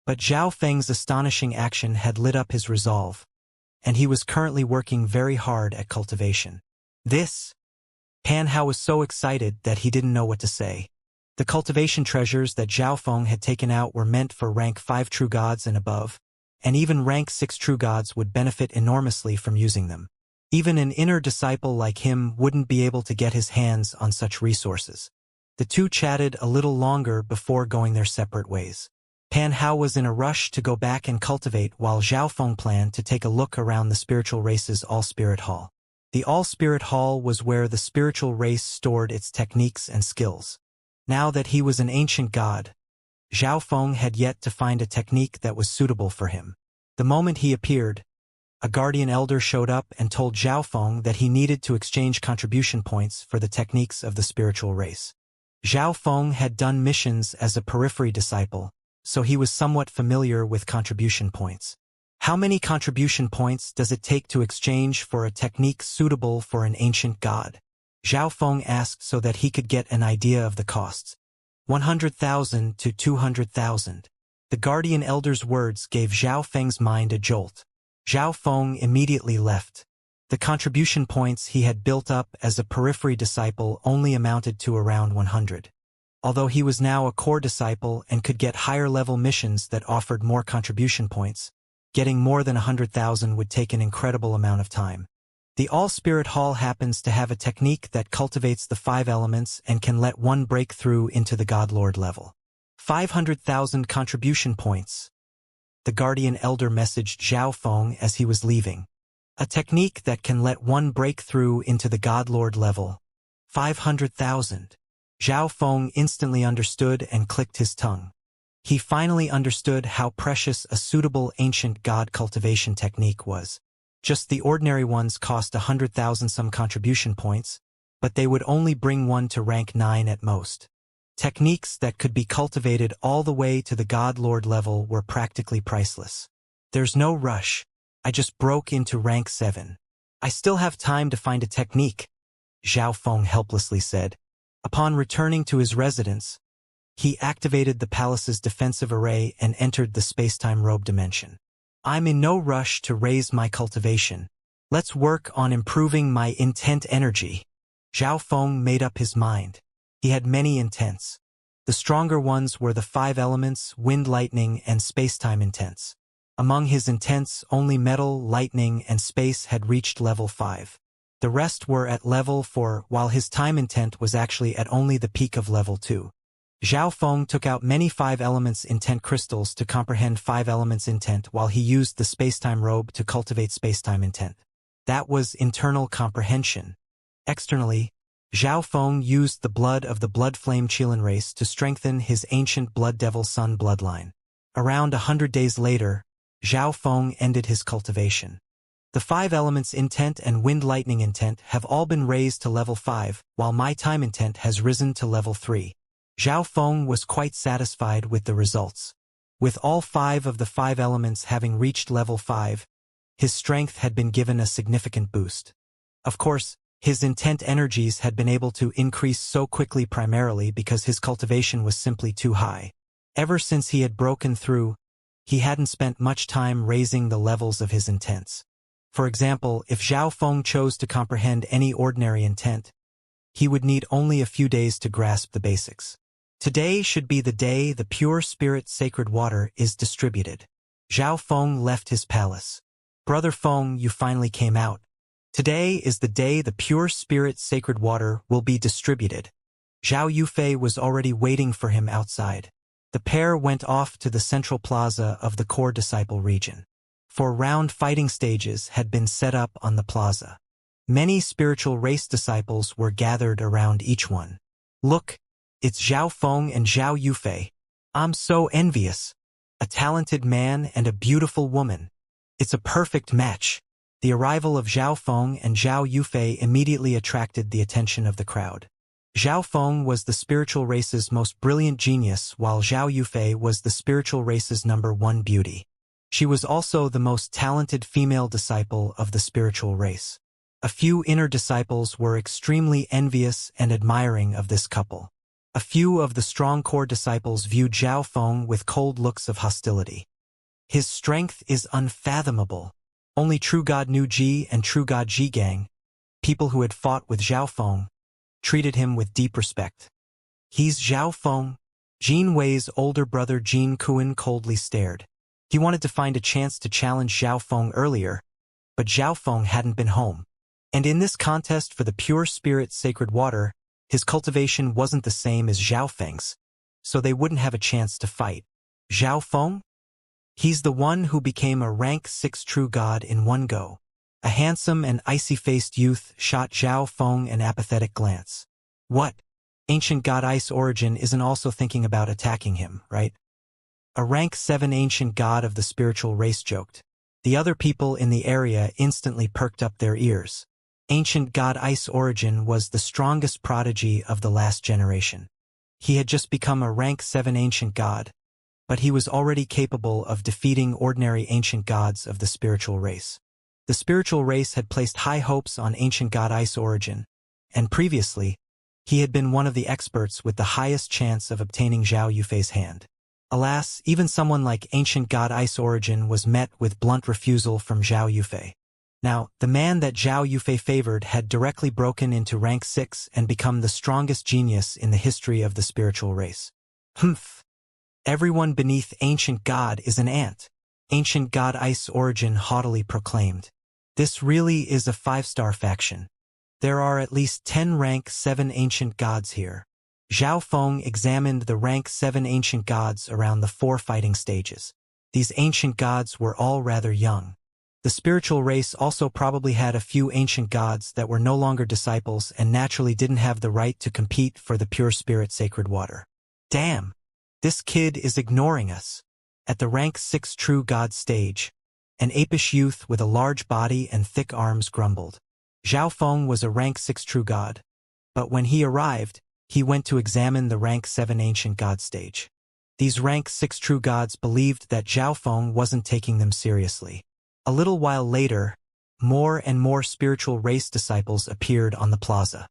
But Zhao Feng's astonishing action had lit up his resolve, and he was currently working very hard at cultivation. Pan Hao was so excited that he didn't know what to say. The cultivation treasures that Zhao Feng had taken out were meant for rank 5 true gods and above, and even rank 6 true gods would benefit enormously from using them. Even an inner disciple like him wouldn't be able to get his hands on such resources. The two chatted a little longer before going their separate ways. Pan Hao was in a rush to go back and cultivate, while Zhao Feng planned to take a look around the spiritual race's All-Spirit Hall. The All-Spirit Hall was where the spiritual race stored its techniques and skills. Now that he was an ancient god, Zhao Feng had yet to find a technique that was suitable for him. The moment he appeared, a guardian elder showed up and told Zhao Feng that he needed to exchange contribution points for the techniques of the spiritual race. Zhao Feng had done missions as a periphery disciple, so he was somewhat familiar with contribution points. "How many contribution points does it take to exchange for a technique suitable for an ancient god?" Zhao Feng asked so that he could get an idea of the costs. 100,000 to 200,000. The guardian elder's words gave Zhao Feng's mind a jolt. Zhao Feng immediately left. The contribution points he had built up as a periphery disciple only amounted to around 100. Although he was now a core disciple and could get higher-level missions that offered more contribution points, getting more than 100,000 would take an incredible amount of time. The All-Spirit Hall happens to have a technique that cultivates the 5 elements and can let one break through into the Godlord level. 500,000 contribution points. The guardian elder messaged Zhao Feng as he was leaving. A technique that can let one break through into the Godlord level. 500,000. Zhao Feng instantly understood and clicked his tongue. He finally understood how precious a suitable ancient god cultivation technique was. Just the ordinary ones cost 100,000 some contribution points, but they would only bring one to rank 9 at most. Techniques that could be cultivated all the way to the God Lord level were practically priceless. "There's no rush. I just broke into rank 7. I still have time to find a technique," Zhao Feng helplessly said. Upon returning to his residence, he activated the palace's defensive array and entered the space-time robe dimension. "I'm in no rush to raise my cultivation. Let's work on improving my intent energy." Zhao Feng made up his mind. He had many intents. The stronger ones were the 5 elements, wind, lightning, and space-time intents. Among his intents, only metal, lightning, and space had reached level 5. The rest were at level 4, while his time intent was actually at only the peak of level 2. Zhao Feng took out many 5 elements intent crystals to comprehend 5 elements intent, while he used the space-time robe to cultivate space-time intent. That was internal comprehension. Externally, Zhao Feng used the blood of the blood flame Qilin race to strengthen his ancient blood devil sun bloodline. Around 100 days later, Zhao Feng ended his cultivation. The 5 elements intent and wind lightning intent have all been raised to level 5, while my time intent has risen to level 3. Zhao Feng was quite satisfied with the results. With all 5 of the 5 elements having reached level 5, his strength had been given a significant boost. Of course, his intent energies had been able to increase so quickly primarily because his cultivation was simply too high. Ever since he had broken through, he hadn't spent much time raising the levels of his intents. For example, if Zhao Feng chose to comprehend any ordinary intent, he would need only a few days to grasp the basics. Today should be the day the pure spirit sacred water is distributed. Zhao Feng left his palace. "Brother Feng, you finally came out. Today is the day the pure spirit sacred water will be distributed." Zhao Yufei was already waiting for him outside. The pair went off to the central plaza of the core disciple region. 4 round fighting stages had been set up on the plaza. Many spiritual race disciples were gathered around each one. "Look, it's Zhao Feng and Zhao Yufei. I'm so envious. A talented man and a beautiful woman. It's a perfect match." The arrival of Zhao Feng and Zhao Yufei immediately attracted the attention of the crowd. Zhao Feng was the spiritual race's most brilliant genius, while Zhao Yufei was the spiritual race's #1 beauty. She was also the most talented female disciple of the spiritual race. A few inner disciples were extremely envious and admiring of this couple. A few of the strong core disciples viewed Zhao Feng with cold looks of hostility. His strength is unfathomable. Only True God Nu Ji and True God Ji Gang, people who had fought with Zhao Feng, treated him with deep respect. He's Zhao Feng. Jin Wei's older brother Jin Kuan coldly stared. He wanted to find a chance to challenge Zhao Feng earlier, but Zhao Feng hadn't been home. And in this contest for the pure spirit sacred water, his cultivation wasn't the same as Zhao Feng's, so they wouldn't have a chance to fight. Zhao Feng? He's the one who became a rank 6 true god in one go. A handsome and icy-faced youth shot Zhao Feng an apathetic glance. What? Ancient god Ice Origin isn't also thinking about attacking him, right? A rank 7 ancient god of the spiritual race joked. The other people in the area instantly perked up their ears. Ancient god Ice Origin was the strongest prodigy of the last generation. He had just become a rank 7 ancient god, but he was already capable of defeating ordinary ancient gods of the spiritual race. The spiritual race had placed high hopes on ancient god Ice Origin, and previously, he had been one of the experts with the highest chance of obtaining Zhao Yufei's hand. Alas, even someone like ancient god Ice Origin was met with blunt refusal from Zhao Yufei. Now, the man that Zhao Yufei favored had directly broken into rank 6 and become the strongest genius in the history of the spiritual race. Humph! Everyone beneath ancient god is an ant, ancient god Ice Origin haughtily proclaimed. This really is a 5-star faction. There are at least 10 rank 7 ancient gods here. Zhao Feng examined the rank 7 ancient gods around the 4 fighting stages. These ancient gods were all rather young. The spiritual race also probably had a few ancient gods that were no longer disciples and naturally didn't have the right to compete for the pure spirit sacred water. Damn! This kid is ignoring us. At the rank 6 true god stage, an apish youth with a large body and thick arms grumbled. Zhao Feng was a rank 6 true god, but when he arrived, he went to examine the rank 7 ancient god stage. These rank 6 true gods believed that Zhao Feng wasn't taking them seriously. A little while later, more and more spiritual race disciples appeared on the plaza.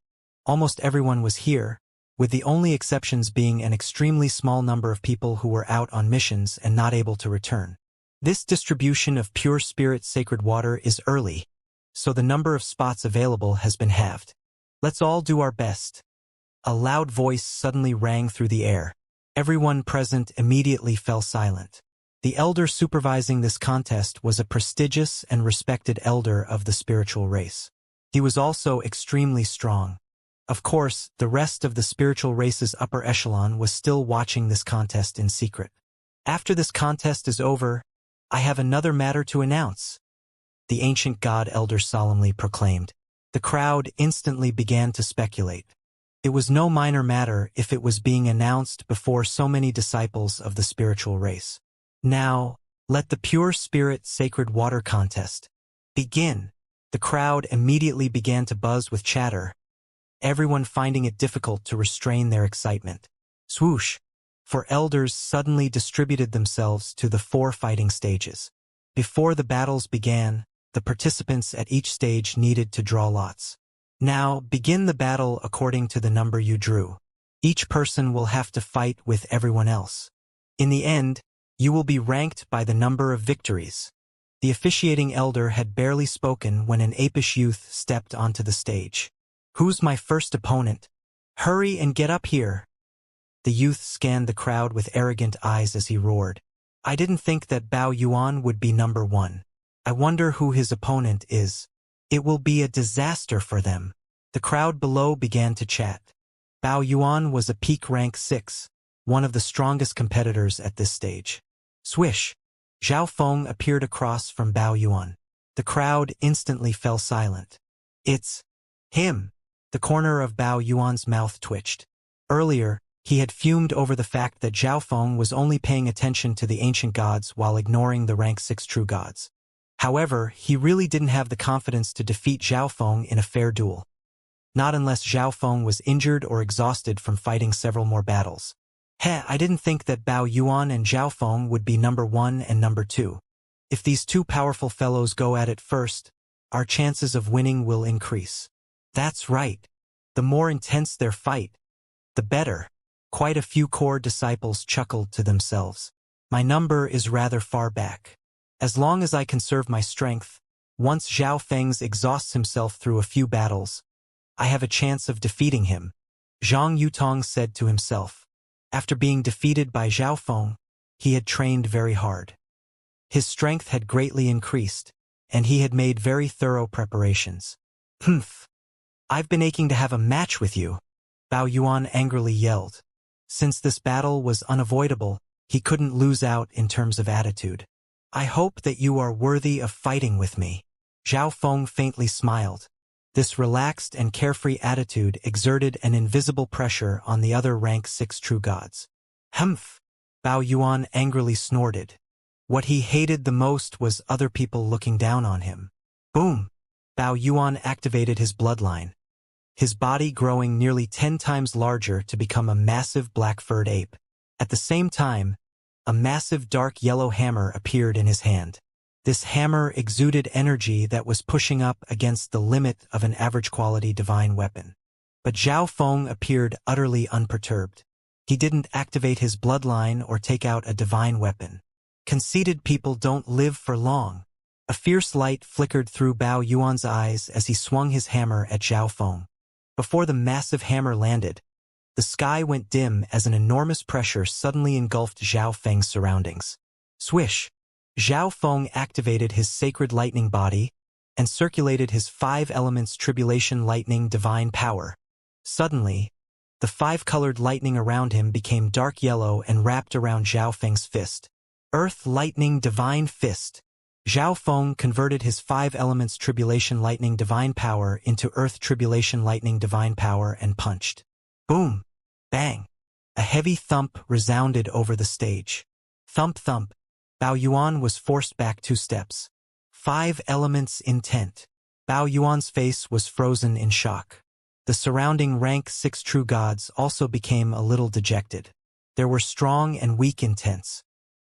Almost everyone was here, with the only exceptions being an extremely small number of people who were out on missions and not able to return. This distribution of pure spirit sacred water is early, so the number of spots available has been halved. Let's all do our best. A loud voice suddenly rang through the air. Everyone present immediately fell silent. The elder supervising this contest was a prestigious and respected elder of the spiritual race. He was also extremely strong. Of course, the rest of the spiritual race's upper echelon was still watching this contest in secret. After this contest is over, I have another matter to announce, the ancient god elder solemnly proclaimed. The crowd instantly began to speculate. It was no minor matter if it was being announced before so many disciples of the spiritual race. Now, let the pure spirit sacred water contest begin. The crowd immediately began to buzz with chatter, everyone finding it difficult to restrain their excitement. Swoosh! For elders suddenly distributed themselves to the 4 fighting stages. Before the battles began, the participants at each stage needed to draw lots. Now, begin the battle according to the number you drew. Each person will have to fight with everyone else. In the end, you will be ranked by the number of victories. The officiating elder had barely spoken when an apish youth stepped onto the stage. Who's my first opponent? Hurry and get up here. The youth scanned the crowd with arrogant eyes as he roared. I didn't think that Bao Yuan would be number 1. I wonder who his opponent is. It will be a disaster for them. The crowd below began to chat. Bao Yuan was a peak rank 6, one of the strongest competitors at this stage. Swish! Zhao Feng appeared across from Bao Yuan. The crowd instantly fell silent. It's him! The corner of Bao Yuan's mouth twitched. Earlier, he had fumed over the fact that Zhao Feng was only paying attention to the ancient gods while ignoring the rank 6 true gods. However, he really didn't have the confidence to defeat Zhao Feng in a fair duel. not unless Zhao Feng was injured or exhausted from fighting several more battles. I didn't think that Bao Yuan and Zhao Feng would be number 1 and number 2. If these two powerful fellows go at it first, our chances of winning will increase. That's right. The more intense their fight, the better. Quite a few core disciples chuckled to themselves. My number is rather far back. As long as I conserve my strength, once Zhao Feng exhausts himself through a few battles, I have a chance of defeating him, Zhang Yutong said to himself. After being defeated by Zhao Feng, he had trained very hard. His strength had greatly increased, and he had made very thorough preparations. Humph! I've been aching to have a match with you, Bao Yuan angrily yelled. Since this battle was unavoidable, he couldn't lose out in terms of attitude. I hope that you are worthy of fighting with me. Zhao Feng faintly smiled. This relaxed and carefree attitude exerted an invisible pressure on the other rank 6 true gods. Humph! Bao Yuan angrily snorted. What he hated the most was other people looking down on him. Boom! Bao Yuan activated his bloodline, his body growing nearly 10 times larger to become a massive black-furred ape. At the same time, a massive dark yellow hammer appeared in his hand. This hammer exuded energy that was pushing up against the limit of an average-quality divine weapon. But Zhao Feng appeared utterly unperturbed. He didn't activate his bloodline or take out a divine weapon. Conceited people don't live for long. A fierce light flickered through Bao Yuan's eyes as he swung his hammer at Zhao Feng. Before the massive hammer landed, the sky went dim as an enormous pressure suddenly engulfed Zhao Feng's surroundings. Swish! Zhao Feng activated his sacred lightning body and circulated his 5 elements tribulation lightning divine power. Suddenly, the 5-colored lightning around him became dark yellow and wrapped around Zhao Feng's fist. Earth Lightning Divine Fist. Zhao Feng converted his 5 elements tribulation lightning divine power into Earth Tribulation Lightning divine power and punched. Boom! Bang! A heavy thump resounded over the stage. Thump thump. Bao Yuan was forced back 2 steps. 5 elements intent. Bao Yuan's face was frozen in shock. The surrounding rank 6 true gods also became a little dejected. There were strong and weak intents.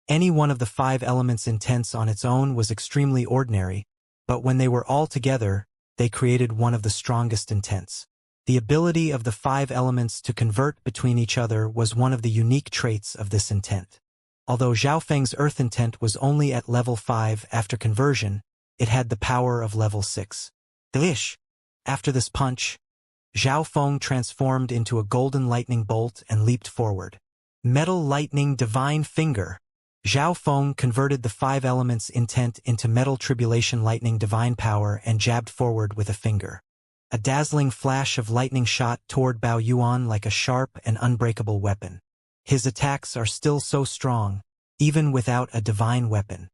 Any one of the 5 elements intents on its own was extremely ordinary, but when they were all together, they created one of the strongest intents. The ability of the 5 elements to convert between each other was one of the unique traits of this intent. Although Zhao Feng's earth intent was only at level 5 after conversion, it had the power of level 6. Delish! After this punch, Zhao Feng transformed into a golden lightning bolt and leaped forward. Metal Lightning Divine Finger. Zhao Feng converted the 5 elements intent into Metal Tribulation Lightning divine power and jabbed forward with a finger. A dazzling flash of lightning shot toward Bao Yuan like a sharp and unbreakable weapon. His attacks are still so strong, even without a divine weapon.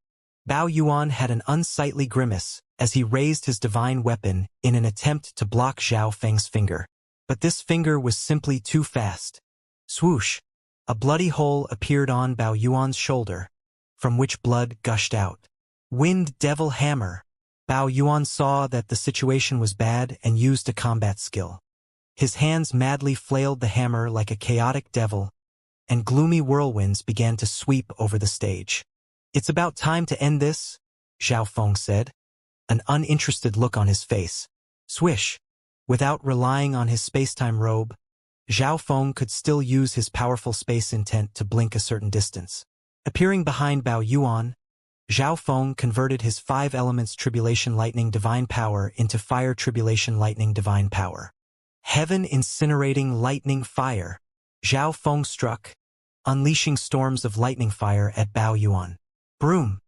Bao Yuan had an unsightly grimace as he raised his divine weapon in an attempt to block Zhao Feng's finger. But this finger was simply too fast. Swoosh! A bloody hole appeared on Bao Yuan's shoulder, from which blood gushed out. Wind Devil Hammer. Bao Yuan saw that the situation was bad and used a combat skill. His hands madly flailed the hammer like a chaotic devil, and gloomy whirlwinds began to sweep over the stage. It's about time to end this, Zhao Feng said, an uninterested look on his face. Swish! Without relying on his space-time robe, Zhao Feng could still use his powerful space intent to blink a certain distance. Appearing behind Bao Yuan, Zhao Feng converted his 5 elements Tribulation Lightning divine power into Fire Tribulation Lightning divine power. Heaven Incinerating Lightning Fire. Zhao Feng struck, unleashing storms of lightning fire at Bao Yuan. Broom!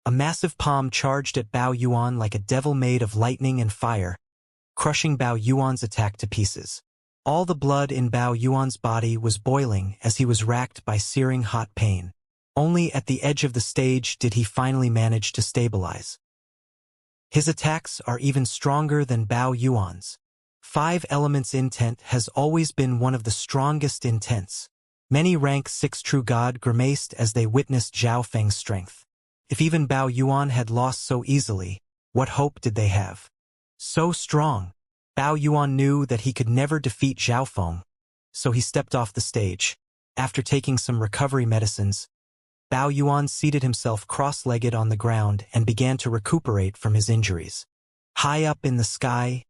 A massive palm charged at Bao Yuan like a devil made of lightning and fire, crushing Bao Yuan's attack to pieces. All the blood in Bao Yuan's body was boiling as he was racked by searing hot pain. Only at the edge of the stage did he finally manage to stabilize. His attacks are even stronger than Bao Yuan's. 5 elements intent has always been one of the strongest intents. Many rank 6 true god grimaced as they witnessed Zhao Feng's strength. If even Bao Yuan had lost so easily, what hope did they have? So strong. Bao Yuan knew that he could never defeat Zhao Feng, so he stepped off the stage. After taking some recovery medicines, Bao Yuan seated himself cross-legged on the ground and began to recuperate from his injuries. High up in the sky,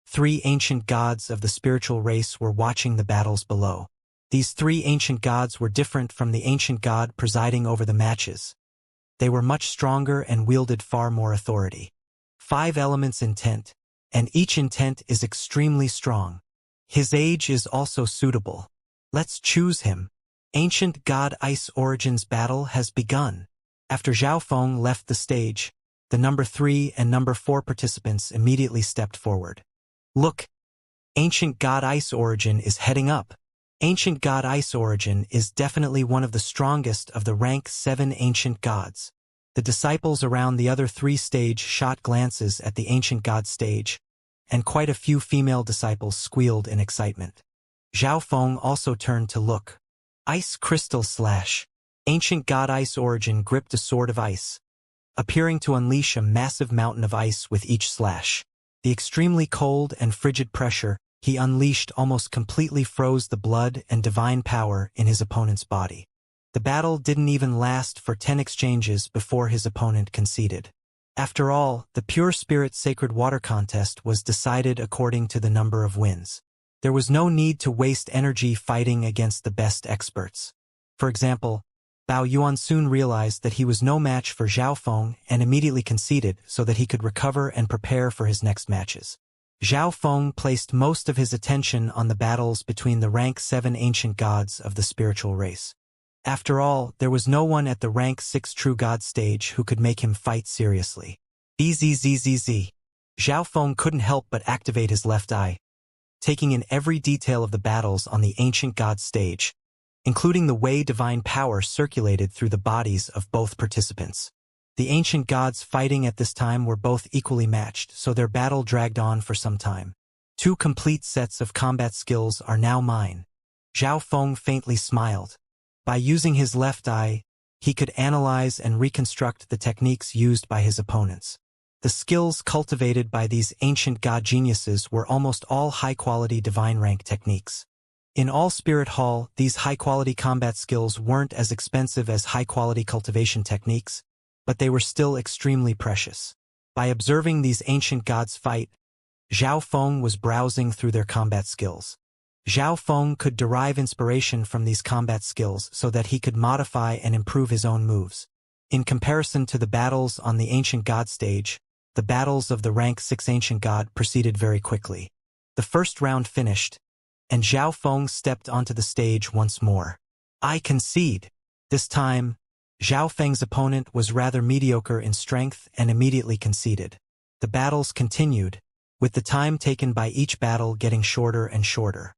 3 ancient gods of the spiritual race were watching the battles below. These 3 ancient gods were different from the ancient god presiding over the matches. They were much stronger and wielded far more authority. 5 elements intent, and each intent is extremely strong. His age is also suitable. Let's choose him. Ancient God Ice Origins battle has begun. After Zhao Feng left the stage, the number 3 and number 4 participants immediately stepped forward. Look, Ancient God Ice Origin is heading up. Ancient God Ice Origin is definitely one of the strongest of the rank 7 ancient gods. The disciples around the other 3 stage shot glances at the ancient god stage, and quite a few female disciples squealed in excitement. Zhao Feng also turned to look. Ice Crystal Slash. Ancient God Ice Origin gripped a sword of ice, appearing to unleash a massive mountain of ice with each slash. The extremely cold and frigid pressure he unleashed almost completely froze the blood and divine power in his opponent's body. The battle didn't even last for 10 exchanges before his opponent conceded. After all, the Pure Spirit Sacred Water contest was decided according to the number of wins. There was no need to waste energy fighting against the best experts. For example, Bao Yuan soon realized that he was no match for Zhao Feng and immediately conceded so that he could recover and prepare for his next matches. Zhao Feng placed most of his attention on the battles between the rank 7 ancient gods of the spiritual race. After all, there was no one at the rank 6 true god stage who could make him fight seriously. Bzzzzz. Zhao Feng couldn't help but activate his left eye, taking in every detail of the battles on the ancient god stage, including the way divine power circulated through the bodies of both participants. The ancient gods fighting at this time were both equally matched, so their battle dragged on for some time. 2 complete sets of combat skills are now mine. Zhao Feng faintly smiled. By using his left eye, he could analyze and reconstruct the techniques used by his opponents. The skills cultivated by these ancient god geniuses were almost all high-quality divine rank techniques. In all Spirit Hall, these high-quality combat skills weren't as expensive as high-quality cultivation techniques, but they were still extremely precious. By observing these ancient gods fight, Zhao Feng was browsing through their combat skills. Zhao Feng could derive inspiration from these combat skills so that he could modify and improve his own moves. In comparison to the battles on the ancient god stage, the battles of the rank 6 ancient god proceeded very quickly. The first round finished, and Zhao Feng stepped onto the stage once more. I concede. This time, Zhao Feng's opponent was rather mediocre in strength and immediately conceded. The battles continued, with the time taken by each battle getting shorter and shorter.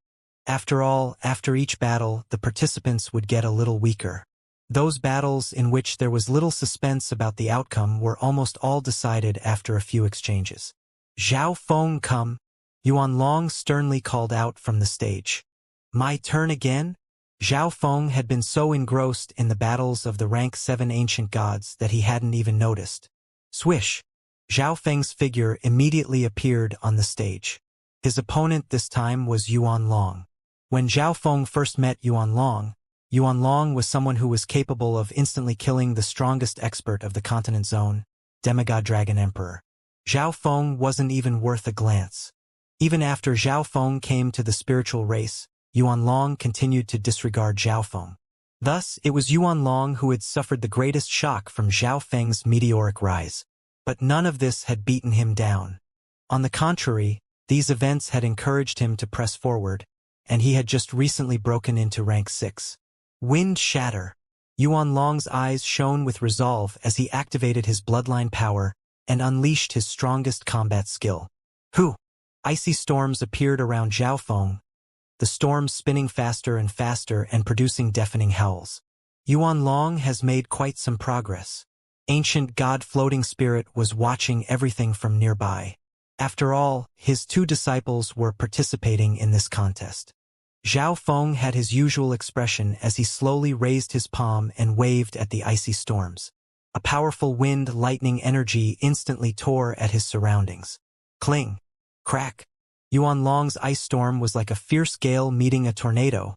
After all, after each battle, the participants would get a little weaker. Those battles in which there was little suspense about the outcome were almost all decided after a few exchanges. Zhao Feng, come, Yuan Long sternly called out from the stage. My turn again? Zhao Feng had been so engrossed in the battles of the rank 7 ancient gods that he hadn't even noticed. Swish! Zhao Feng's figure immediately appeared on the stage. His opponent this time was Yuan Long. When Zhao Feng first met Yuan Long was someone who was capable of instantly killing the strongest expert of the continent zone, Demigod Dragon Emperor. Zhao Feng wasn't even worth a glance. Even after Zhao Feng came to the spiritual race, Yuan Long continued to disregard Zhao Feng. Thus, it was Yuan Long who had suffered the greatest shock from Zhao Feng's meteoric rise. But none of this had beaten him down. On the contrary, these events had encouraged him to press forward, and he had just recently broken into rank 6. Wind Shatter. Yuan Long's eyes shone with resolve as he activated his bloodline power and unleashed his strongest combat skill. Hoo! Icy storms appeared around Zhao Feng, the storms spinning faster and faster and producing deafening howls. Yuan Long has made quite some progress. Ancient God Floating Spirit was watching everything from nearby. After all, his 2 disciples were participating in this contest. Zhao Feng had his usual expression as he slowly raised his palm and waved at the icy storms. A powerful wind-lightning energy instantly tore at his surroundings. Cling! Crack! Yuan Long's ice storm was like a fierce gale meeting a tornado.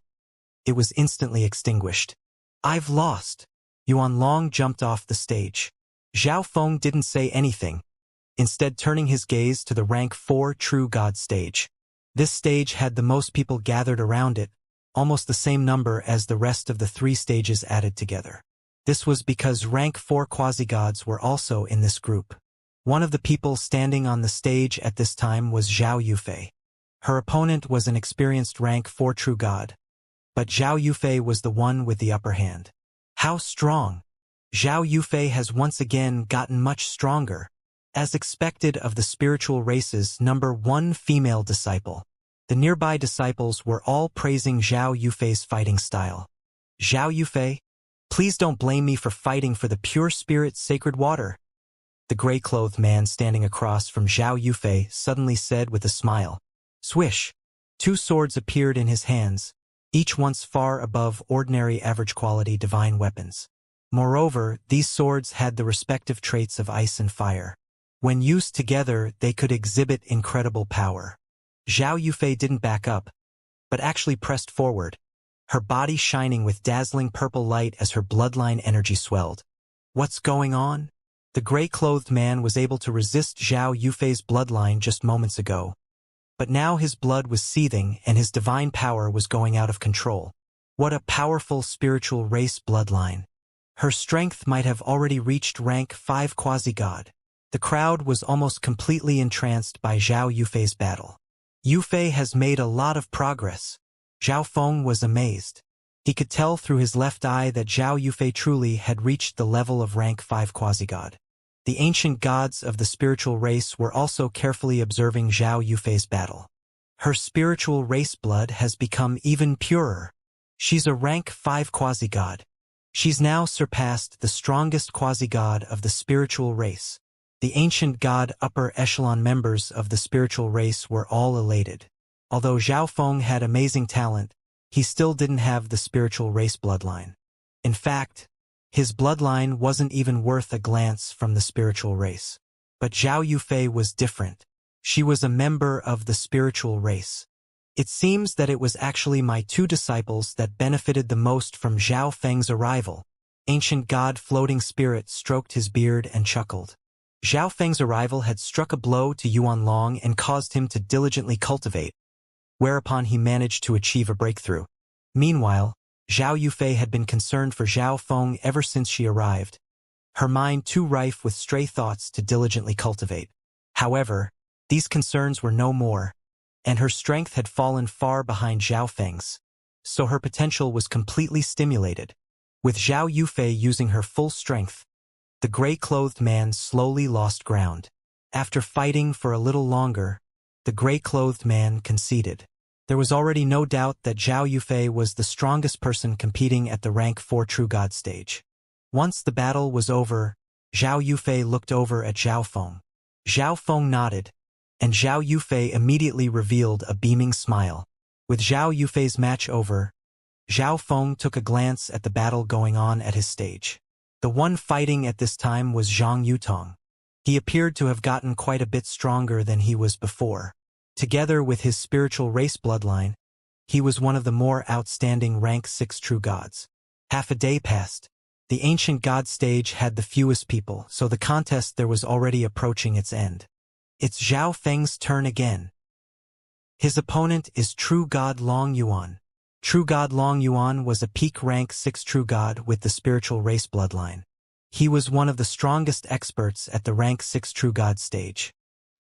It was instantly extinguished. I've lost. Yuan Long jumped off the stage. Zhao Feng didn't say anything, instead turning his gaze to the rank 4 True God stage. This stage had the most people gathered around it, almost the same number as the rest of the 3 stages added together. This was because rank 4 quasi-gods were also in this group. One of the people standing on the stage at this time was Zhao Yufei. Her opponent was an experienced rank 4 True God, but Zhao Yufei was the one with the upper hand. How strong! Zhao Yufei has once again gotten much stronger. As expected of the spiritual race's number 1 female disciple, the nearby disciples were all praising Zhao Yufei's fighting style. Zhao Yufei, please don't blame me for fighting for the pure spirit's sacred water. The gray-clothed man standing across from Zhao Yufei suddenly said with a smile. Swish! 2 swords appeared in his hands, each once far above ordinary average-quality divine weapons. Moreover, these swords had the respective traits of ice and fire. When used together, they could exhibit incredible power. Zhao Yufei didn't back up, but actually pressed forward, her body shining with dazzling purple light as her bloodline energy swelled. What's going on? The gray-clothed man was able to resist Zhao Yufei's bloodline just moments ago, but now his blood was seething and his divine power was going out of control. What a powerful spiritual race bloodline. Her strength might have already reached rank 5 quasi-god. The crowd was almost completely entranced by Zhao Yufei's battle. Yufei has made a lot of progress. Zhao Feng was amazed. He could tell through his left eye that Zhao Yufei truly had reached the level of rank 5 quasi-god. The ancient gods of the spiritual race were also carefully observing Zhao Yufei's battle. Her spiritual race blood has become even purer. She's a rank 5 quasi-god. She's now surpassed the strongest quasi-god of the spiritual race. The ancient god upper echelon members of the spiritual race were all elated. Although Zhao Feng had amazing talent, he still didn't have the spiritual race bloodline. In fact, his bloodline wasn't even worth a glance from the spiritual race. But Zhao Yufei was different. She was a member of the spiritual race. It seems that it was actually my 2 disciples that benefited the most from Zhao Feng's arrival. Ancient god floating spirit stroked his beard and chuckled. Zhao Feng's arrival had struck a blow to Yuan Long and caused him to diligently cultivate, whereupon he managed to achieve a breakthrough. Meanwhile, Zhao Yufei had been concerned for Zhao Feng ever since she arrived, her mind too rife with stray thoughts to diligently cultivate. However, these concerns were no more, and her strength had fallen far behind Zhao Feng's, so her potential was completely stimulated. With Zhao Yufei using her full strength, the gray-clothed man slowly lost ground. After fighting for a little longer, the gray-clothed man conceded. There was already no doubt that Zhao Yufei was the strongest person competing at the rank 4 True God stage. Once the battle was over, Zhao Yufei looked over at Zhao Feng. Zhao Feng nodded, and Zhao Yufei immediately revealed a beaming smile. With Zhao Yufei's match over, Zhao Feng took a glance at the battle going on at his stage. The one fighting at this time was Zhang Yutong. He appeared to have gotten quite a bit stronger than he was before. Together with his spiritual race bloodline, he was one of the more outstanding rank 6 true gods. Half a day passed. The ancient god stage had the fewest people, so the contest there was already approaching its end. It's Zhao Feng's turn again. His opponent is True God Long Yuan. True God Long Yuan was a peak rank 6 true god with the spiritual race bloodline. He was one of the strongest experts at the rank 6 true god stage.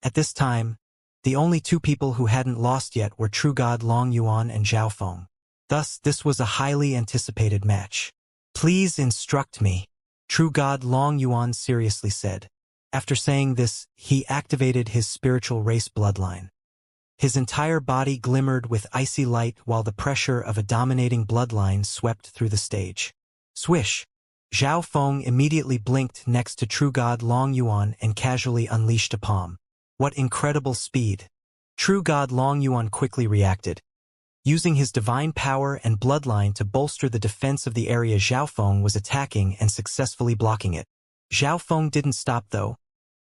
At this time, the only 2 people who hadn't lost yet were True God Long Yuan and Zhao Feng. Thus, this was a highly anticipated match. Please instruct me, True God Long Yuan seriously said. After saying this, he activated his spiritual race bloodline. His entire body glimmered with icy light while the pressure of a dominating bloodline swept through the stage. Swish! Zhao Feng immediately blinked next to True God Long Yuan and casually unleashed a palm. What incredible speed! True God Long Yuan quickly reacted. Using his divine power and bloodline to bolster the defense of the area Zhao Feng was attacking and successfully blocking it. Zhao Feng didn't stop though,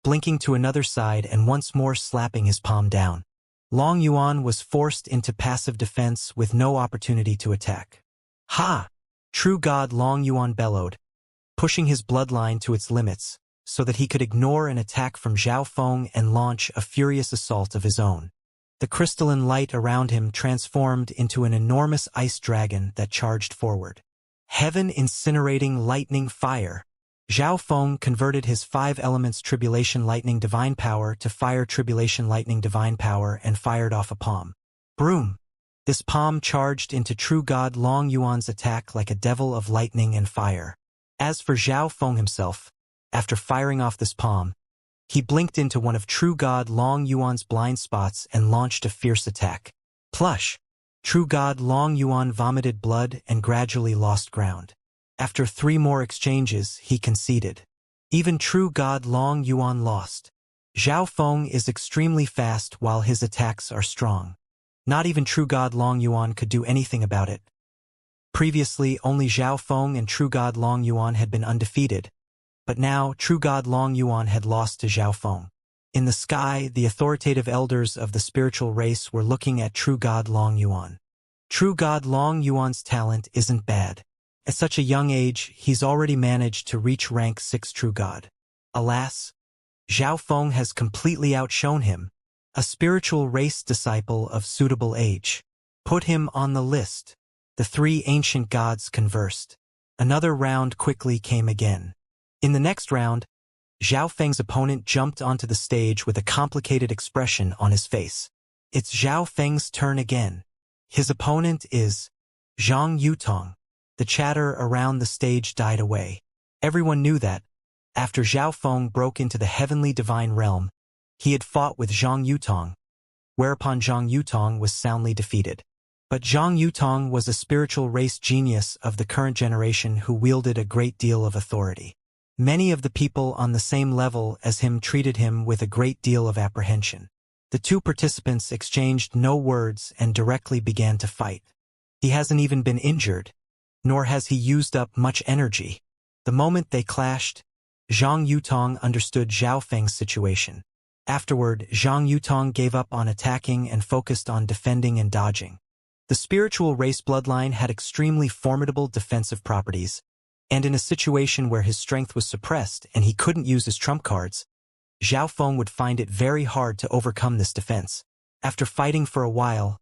blinking to another side and once more slapping his palm down. Long Yuan was forced into passive defense with no opportunity to attack. Ha! True God Long Yuan bellowed, pushing his bloodline to its limits, so that he could ignore an attack from Zhao Feng and launch a furious assault of his own. The crystalline light around him transformed into an enormous ice dragon that charged forward. Heaven incinerating lightning fire. Zhao Feng converted his 5 elements tribulation lightning divine power to fire tribulation lightning divine power and fired off a palm. Broom! This palm charged into true God Long Yuan's attack like a devil of lightning and fire. As for Zhao Feng himself, after firing off this palm, he blinked into one of true God Long Yuan's blind spots and launched a fierce attack. Plush! True God Long Yuan vomited blood and gradually lost ground. After 3 more exchanges, he conceded. Even true God Long Yuan lost. Zhao Feng is extremely fast while his attacks are strong. Not even true God Long Yuan could do anything about it. Previously, only Zhao Feng and true God Long Yuan had been undefeated, but now true God Long Yuan had lost to Zhao Feng. In the sky, the authoritative elders of the spiritual race were looking at true God Long Yuan. True God Long Yuan's talent isn't bad. At such a young age, he's already managed to reach rank 6 true God. Alas, Zhao Feng has completely outshone him, a spiritual race disciple of suitable age. Put him on the list. The 3 ancient gods conversed. Another round quickly came again. In the next round, Zhao Feng's opponent jumped onto the stage with a complicated expression on his face. It's Zhao Feng's turn again. His opponent is Zhang Yutong. The chatter around the stage died away. Everyone knew that, after Zhao Feng broke into the heavenly divine realm, he had fought with Zhang Yutong, whereupon Zhang Yutong was soundly defeated. But Zhang Yutong was a spiritual race genius of the current generation who wielded a great deal of authority. Many of the people on the same level as him treated him with a great deal of apprehension. The 2 participants exchanged no words and directly began to fight. He hasn't even been injured, nor has he used up much energy. The moment they clashed, Zhang Yutong understood Zhao Feng's situation. Afterward, Zhang Yutong gave up on attacking and focused on defending and dodging. The spiritual race bloodline had extremely formidable defensive properties, and in a situation where his strength was suppressed and he couldn't use his trump cards, Zhao Feng would find it very hard to overcome this defense. After fighting for a while,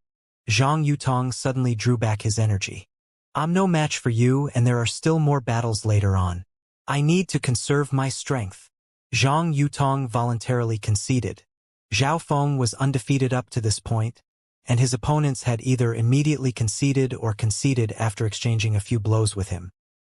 Zhang Yutong suddenly drew back his energy. I'm no match for you, and there are still more battles later on. I need to conserve my strength. Zhang Yutong voluntarily conceded. Zhao Feng was undefeated up to this point, and his opponents had either immediately conceded or conceded after exchanging a few blows with him.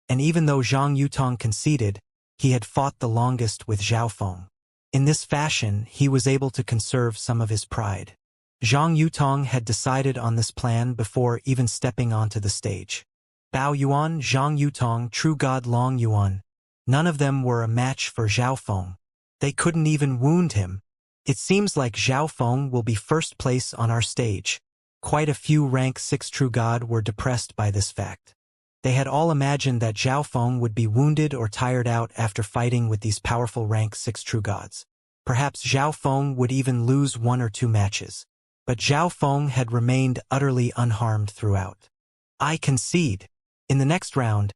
And even though Zhang Yutong conceded, he had fought the longest with Zhao Feng. In this fashion, he was able to conserve some of his pride. Zhang Yutong had decided on this plan before even stepping onto the stage. Bao Yuan, Zhang Yutong, True God Long Yuan. None of them were a match for Zhao Feng. They couldn't even wound him. It seems like Zhao Feng will be first place on our stage. Quite a few rank 6 True God were depressed by this fact. They had all imagined that Zhao Feng would be wounded or tired out after fighting with these powerful rank 6 True Gods. Perhaps Zhao Feng would even lose 1 or 2 matches. But Zhao Feng had remained utterly unharmed throughout. I concede. In the next round,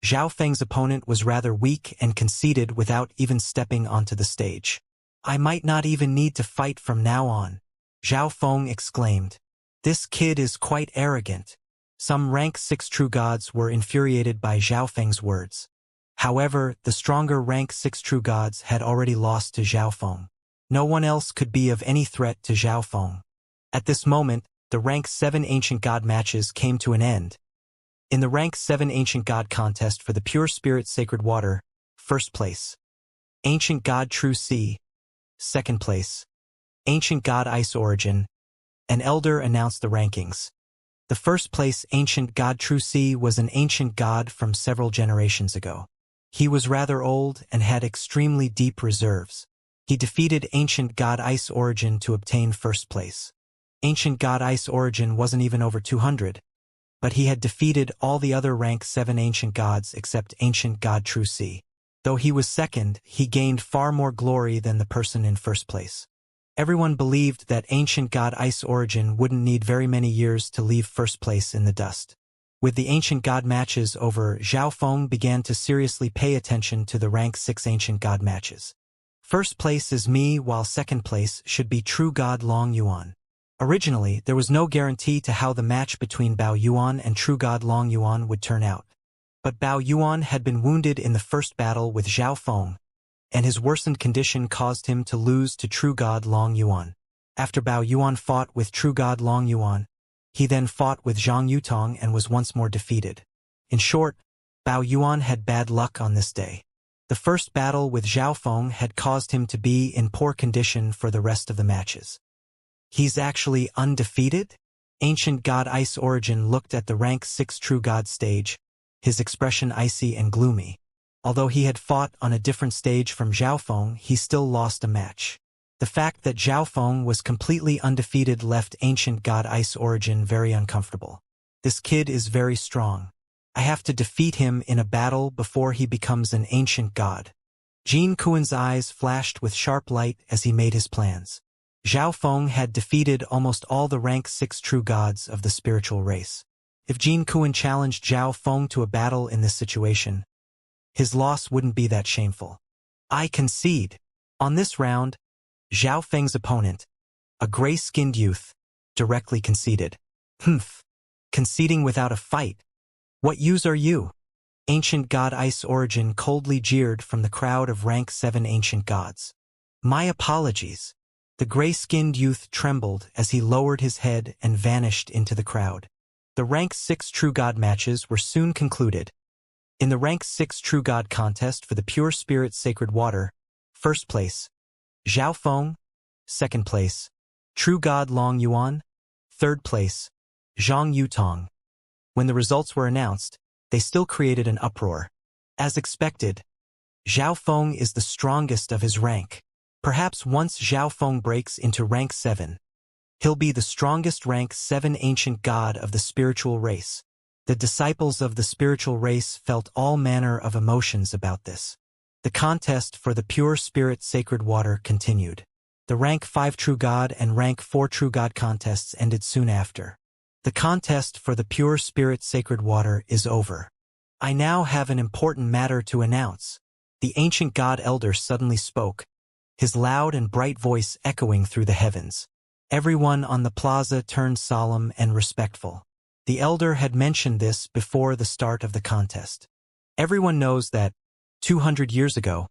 Zhao Feng's opponent was rather weak and conceded without even stepping onto the stage. I might not even need to fight from now on, Zhao Feng exclaimed. This kid is quite arrogant. Some rank 6 True Gods were infuriated by Zhao Feng's words. However, the stronger rank 6 True Gods had already lost to Zhao Feng. No one else could be of any threat to Zhao Feng. At this moment, the rank 7 Ancient God matches came to an end. In the rank 7 Ancient God contest for the Pure Spirit Sacred Water, first place. Ancient God True Sea, second place. Ancient God Ice Origin. An elder announced the rankings. The first place Ancient God True Sea was an ancient god from several generations ago. He was rather old and had extremely deep reserves. He defeated Ancient God Ice Origin to obtain first place. Ancient God Ice Origin wasn't even over 200. But he had defeated all the other rank 7 ancient gods except Ancient God True Sea. Though he was second, he gained far more glory than the person in first place. Everyone believed that ancient god Ice Origin wouldn't need very many years to leave first place in the dust. With the ancient god matches over, Zhao Feng began to seriously pay attention to the rank 6 ancient god matches. First place is me, while second place should be true god Long Yuan. Originally, there was no guarantee to how the match between Bao Yuan and true god Long Yuan would turn out. But Bao Yuan had been wounded in the first battle with Zhao Feng, and his worsened condition caused him to lose to true god Long Yuan. After Bao Yuan fought with true god Long Yuan, he then fought with Zhang Yutong and was once more defeated. In short, Bao Yuan had bad luck on this day. The first battle with Zhao Feng had caused him to be in poor condition for the rest of the matches. He's actually undefeated? Ancient god Ice Origin looked at the rank 6 true god stage, his expression icy and gloomy. Although he had fought on a different stage from Zhao Feng, he still lost a match. The fact that Zhao Feng was completely undefeated left ancient god Ice Origin very uncomfortable. This kid is very strong. I have to defeat him in a battle before he becomes an ancient god. Jin Kuan's eyes flashed with sharp light as he made his plans. Zhao Feng had defeated almost all the rank 6 true gods of the spiritual race. If Jin Kuan challenged Zhao Feng to a battle in this situation, his loss wouldn't be that shameful. I concede. On this round, Zhao Feng's opponent, a gray-skinned youth, directly conceded. Humph. Conceding without a fight. What use are you? Ancient god Ice Origin coldly jeered from the crowd of rank 7 ancient gods. My apologies. The gray-skinned youth trembled as he lowered his head and vanished into the crowd. The rank 6 true god matches were soon concluded. In the rank 6 true god contest for the pure spirit sacred water, first place, Zhao Feng, second place, true god Long Yuan, third place, Zhang Yutong. When the results were announced, they still created an uproar. As expected, Zhao Feng is the strongest of his rank. Perhaps once Zhao Feng breaks into rank 7, he'll be the strongest rank 7 ancient god of the spiritual race. The disciples of the spiritual race felt all manner of emotions about this. The contest for the pure spirit sacred water continued. The rank 5 true god and rank 4 true god contests ended soon after. The contest for the pure spirit sacred water is over. I now have an important matter to announce. The ancient god elder suddenly spoke, his loud and bright voice echoing through the heavens. Everyone on the plaza turned solemn and respectful. The elder had mentioned this before the start of the contest. Everyone knows that, 200 years ago,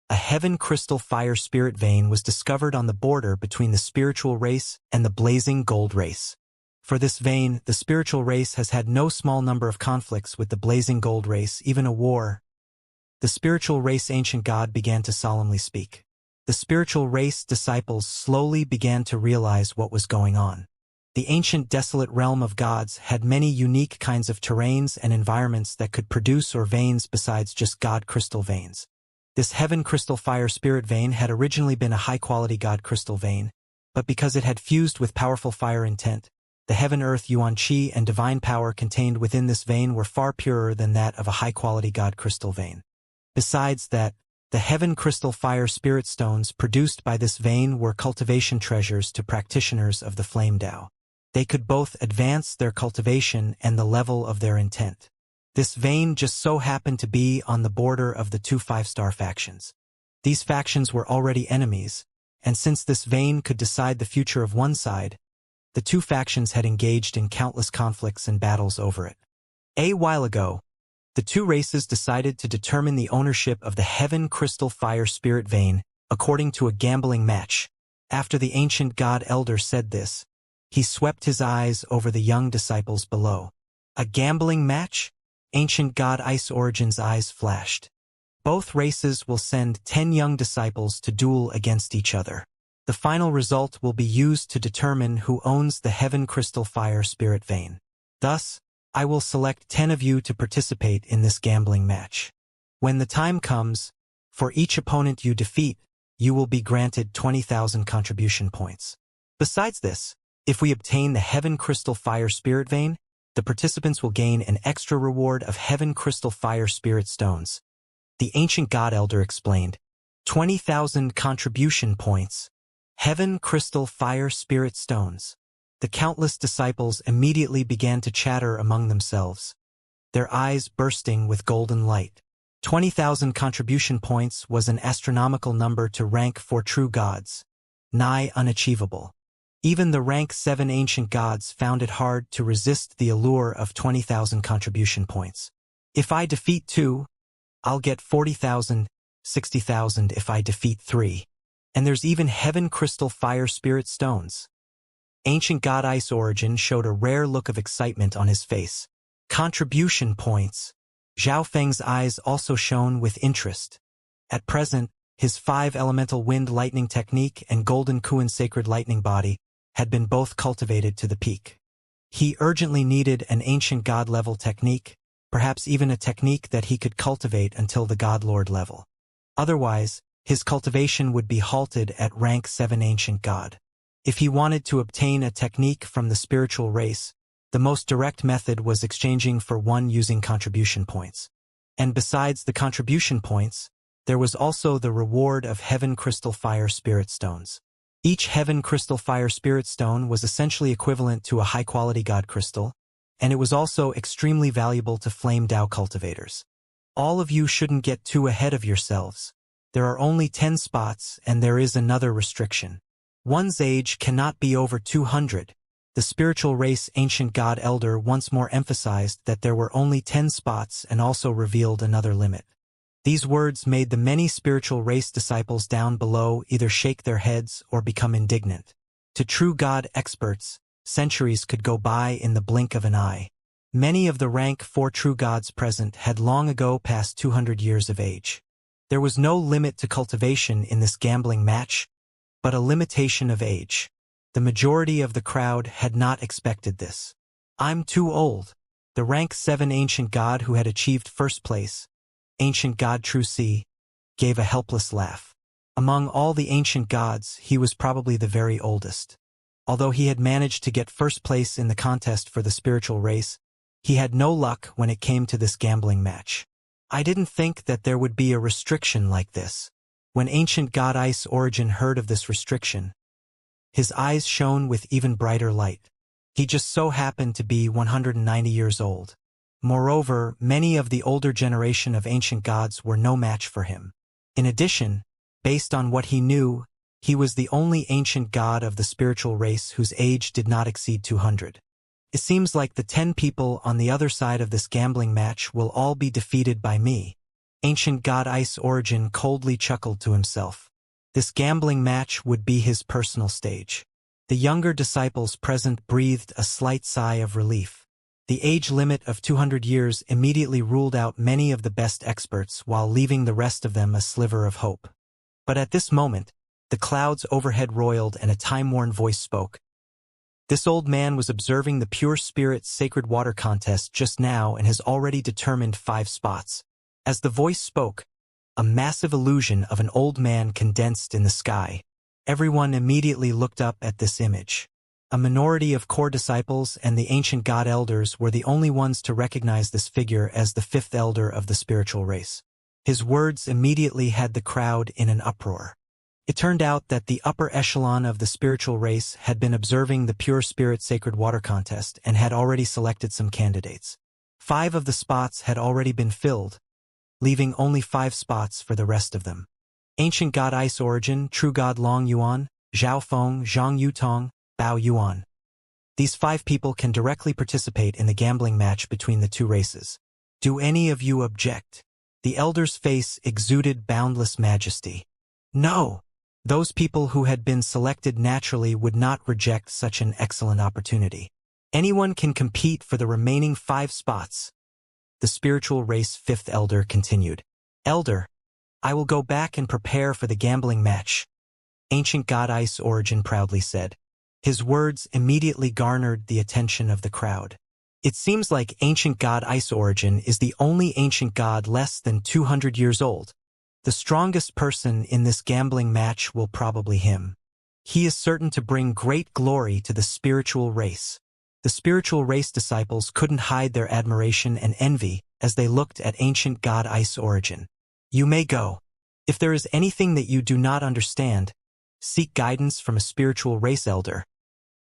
a heaven crystal fire spirit vein was discovered on the border between the spiritual race and the blazing gold race. For this vein, the spiritual race has had no small number of conflicts with the blazing gold race, even a war. The spiritual race ancient god began to solemnly speak. The spiritual race disciples slowly began to realize what was going on. The ancient desolate realm of gods had many unique kinds of terrains and environments that could produce or veins besides just god crystal veins. This heaven crystal fire spirit vein had originally been a high-quality god crystal vein, but because it had fused with powerful fire intent, the heaven earth yuan qi and divine power contained within this vein were far purer than that of a high-quality god crystal vein. Besides that, the heaven crystal fire spirit stones produced by this vein were cultivation treasures to practitioners of the flame Tao. They could both advance their cultivation and the level of their intent. This vein just so happened to be on the border of the 2 5-star factions. These factions were already enemies, and since this vein could decide the future of one side, the 2 factions had engaged in countless conflicts and battles over it. A while ago, the 2 races decided to determine the ownership of the heaven crystal fire spirit vein according to a gambling match. After the ancient god elder said this, he swept his eyes over the young disciples below. A gambling match? Ancient god Ice Origin's eyes flashed. Both races will send 10 young disciples to duel against each other. The final result will be used to determine who owns the heaven crystal fire spirit vein. Thus, I will select 10 of you to participate in this gambling match. When the time comes, for each opponent you defeat, you will be granted 20,000 contribution points. Besides this, if we obtain the heaven crystal fire spirit vein, the participants will gain an extra reward of heaven crystal fire spirit stones. The ancient god elder explained. 20,000 contribution points. Heaven, crystal, fire, spirit stones. The countless disciples immediately began to chatter among themselves, their eyes bursting with golden light. 20,000 contribution points was an astronomical number to rank 4 true gods, nigh unachievable. Even the rank 7 ancient gods found it hard to resist the allure of 20,000 contribution points. If I defeat 2, I'll get 40,000, 60,000 if I defeat 3. And there's even heaven, crystal, fire, spirit stones. Ancient god Ice Origin showed a rare look of excitement on his face. Contribution points. Zhao Feng's eyes also shone with interest. At present, his 5 elemental wind lightning technique and golden Kuan sacred lightning body had been both cultivated to the peak. He urgently needed an ancient god level technique, perhaps even a technique that he could cultivate until the god lord level. Otherwise, his cultivation would be halted at rank 7 ancient god. If he wanted to obtain a technique from the spiritual race, the most direct method was exchanging for one using contribution points. And besides the contribution points, there was also the reward of Heaven Crystal Fire Spirit Stones. Each Heaven Crystal Fire Spirit Stone was essentially equivalent to a high-quality God crystal, and it was also extremely valuable to Flame Dao cultivators. All of you shouldn't get too ahead of yourselves. There are only 10 spots, and there is another restriction. One's age cannot be over 200. The spiritual race ancient god elder once more emphasized that there were only 10 spots and also revealed another limit. These words made the many spiritual race disciples down below either shake their heads or become indignant. To true god experts, centuries could go by in the blink of an eye. Many of the rank 4 true gods present had long ago passed 200 years of age. There was no limit to cultivation in this gambling match, but a limitation of age. The majority of the crowd had not expected this. I'm too old. The rank 7 ancient god who had achieved first place, ancient god True C, gave a helpless laugh. Among all the ancient gods, he was probably the very oldest. Although he had managed to get first place in the contest for the spiritual race, he had no luck when it came to this gambling match. I didn't think that there would be a restriction like this. When ancient god Ice Origin heard of this restriction, his eyes shone with even brighter light. He just so happened to be 190 years old. Moreover, many of the older generation of ancient gods were no match for him. In addition, based on what he knew, he was the only ancient god of the spiritual race whose age did not exceed 200. It seems like the 10 people on the other side of this gambling match will all be defeated by me. Ancient god Ice Origin coldly chuckled to himself. This gambling match would be his personal stage. The younger disciples present breathed a slight sigh of relief. The age limit of 200 years immediately ruled out many of the best experts while leaving the rest of them a sliver of hope. But at this moment, the clouds overhead roiled and a time-worn voice spoke. This old man was observing the Pure Spirit Sacred Water Contest just now and has already determined 5 spots. As the voice spoke, a massive illusion of an old man condensed in the sky. Everyone immediately looked up at this image. A minority of core disciples and the ancient god elders were the only ones to recognize this figure as the 5th elder of the spiritual race. His words immediately had the crowd in an uproar. It turned out that the upper echelon of the spiritual race had been observing the Pure Spirit Sacred Water Contest and had already selected some candidates. 5 of the spots had already been filled, leaving only 5 spots for the rest of them. Ancient god Ice Origin, True god Long Yuan, Zhao Feng, Zhang Yutong, Bao Yuan. These 5 people can directly participate in the gambling match between the 2 races. Do any of you object? The elder's face exuded boundless majesty. No! Those people who had been selected naturally would not reject such an excellent opportunity. Anyone can compete for the remaining 5 spots. The spiritual race 5th elder continued. Elder, I will go back and prepare for the gambling match. Ancient god Ice Origin proudly said. His words immediately garnered the attention of the crowd. It seems like ancient god Ice Origin is the only ancient god less than 200 years old. The strongest person in this gambling match will probably him. He is certain to bring great glory to the spiritual race. The spiritual race disciples couldn't hide their admiration and envy as they looked at ancient god Ice Origin. You may go. If there is anything that you do not understand, Seek guidance from a spiritual race elder.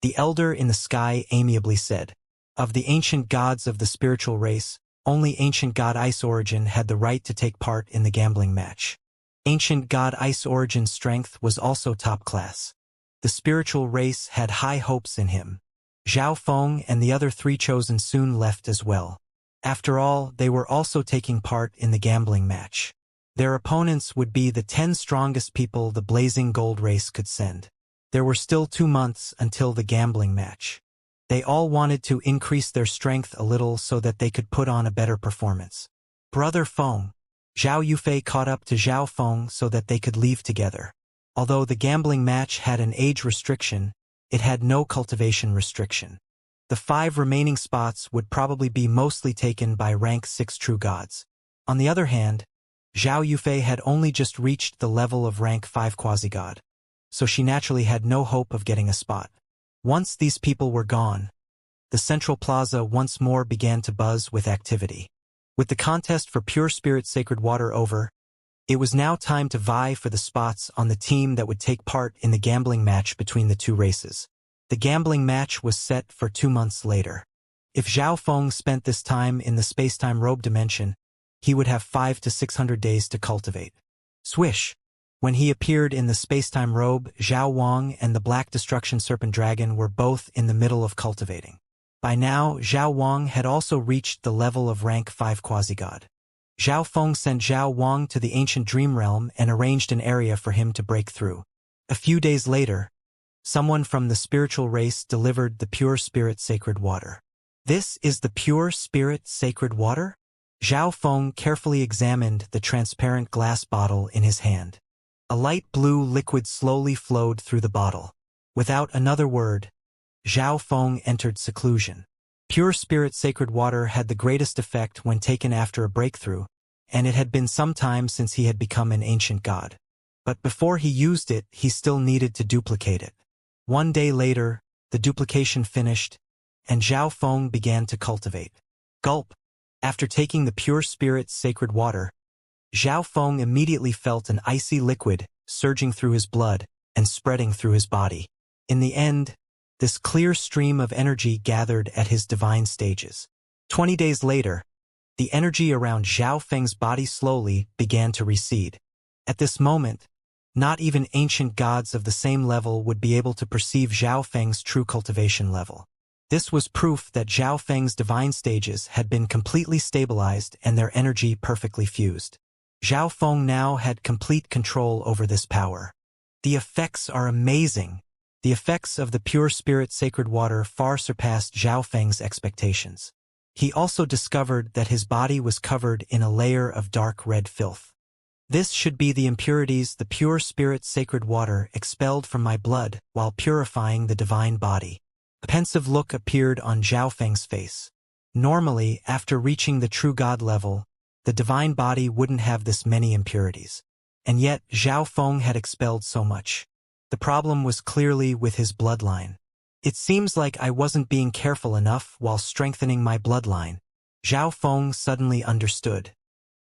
The elder in the sky amiably said, of the ancient gods of the spiritual race, only ancient god Ice Origin had the right to take part in the gambling match. Ancient god Ice Origin's strength was also top class. The spiritual race had high hopes in him. Zhao Feng and the other 3 chosen soon left as well. After all, they were also taking part in the gambling match. Their opponents would be the 10 strongest people the Blazing Gold race could send. There were still 2 months until the gambling match. They all wanted to increase their strength a little so that they could put on a better performance. Brother Feng. Zhao Yufei caught up to Zhao Feng so that they could leave together. Although the gambling match had an age restriction, it had no cultivation restriction. The 5 remaining spots would probably be mostly taken by rank 6 true gods. On the other hand, Zhao Yufei had only just reached the level of rank 5 quasi-god, so she naturally had no hope of getting a spot. Once these people were gone, the central plaza once more began to buzz with activity. With the contest for pure spirit sacred water over, it was now time to vie for the spots on the team that would take part in the gambling match between the 2 races. The gambling match was set for 2 months later. If Zhao Feng spent this time in the space-time robe dimension, he would have 500 to 600 days to cultivate. Swish! When he appeared in the space-time robe, Zhao Wang and the Black Destruction Serpent Dragon were both in the middle of cultivating. By now, Zhao Wang had also reached the level of rank 5 quasi-god. Zhao Feng sent Zhao Wang to the ancient dream realm and arranged an area for him to break through. A few days later, someone from the spiritual race delivered the pure spirit sacred water. This is the pure spirit sacred water? Zhao Feng carefully examined the transparent glass bottle in his hand. A light blue liquid slowly flowed through the bottle. Without another word, Zhao Feng entered seclusion. Pure spirit sacred water had the greatest effect when taken after a breakthrough, and it had been some time since he had become an ancient god. But before he used it, he still needed to duplicate it. 1 day later, the duplication finished, and Zhao Feng began to cultivate. Gulp! After taking the pure spirit sacred water, Zhao Feng immediately felt an icy liquid surging through his blood and spreading through his body. In the end, this clear stream of energy gathered at his divine stages. 20 days later, the energy around Zhao Feng's body slowly began to recede. At this moment, not even ancient gods of the same level would be able to perceive Zhao Feng's true cultivation level. This was proof that Zhao Feng's divine stages had been completely stabilized and their energy perfectly fused. Zhao Feng now had complete control over this power. The effects are amazing. The effects of the pure spirit sacred water far surpassed Zhao Feng's expectations. He also discovered that his body was covered in a layer of dark red filth. This should be the impurities the pure spirit sacred water expelled from my blood while purifying the divine body. A pensive look appeared on Zhao Feng's face. Normally, after reaching the true god level, the divine body wouldn't have this many impurities. And yet, Zhao Feng had expelled so much. The problem was clearly with his bloodline. It seems like I wasn't being careful enough while strengthening my bloodline. Zhao Feng suddenly understood.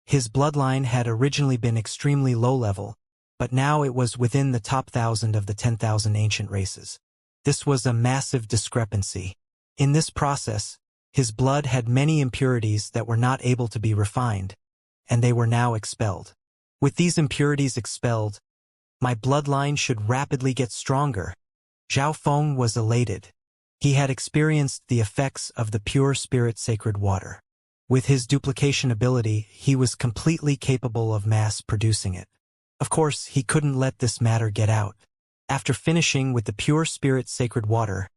His bloodline had originally been extremely low level, but now it was within the top 1,000 of the 10,000 ancient races. This was a massive discrepancy. In this process, his blood had many impurities that were not able to be refined, and they were now expelled. With these impurities expelled, my bloodline should rapidly get stronger. Zhao Feng was elated. He had experienced the effects of the pure spirit sacred water. With his duplication ability, he was completely capable of mass-producing it. Of course, he couldn't let this matter get out. After finishing with the pure spirit sacred water,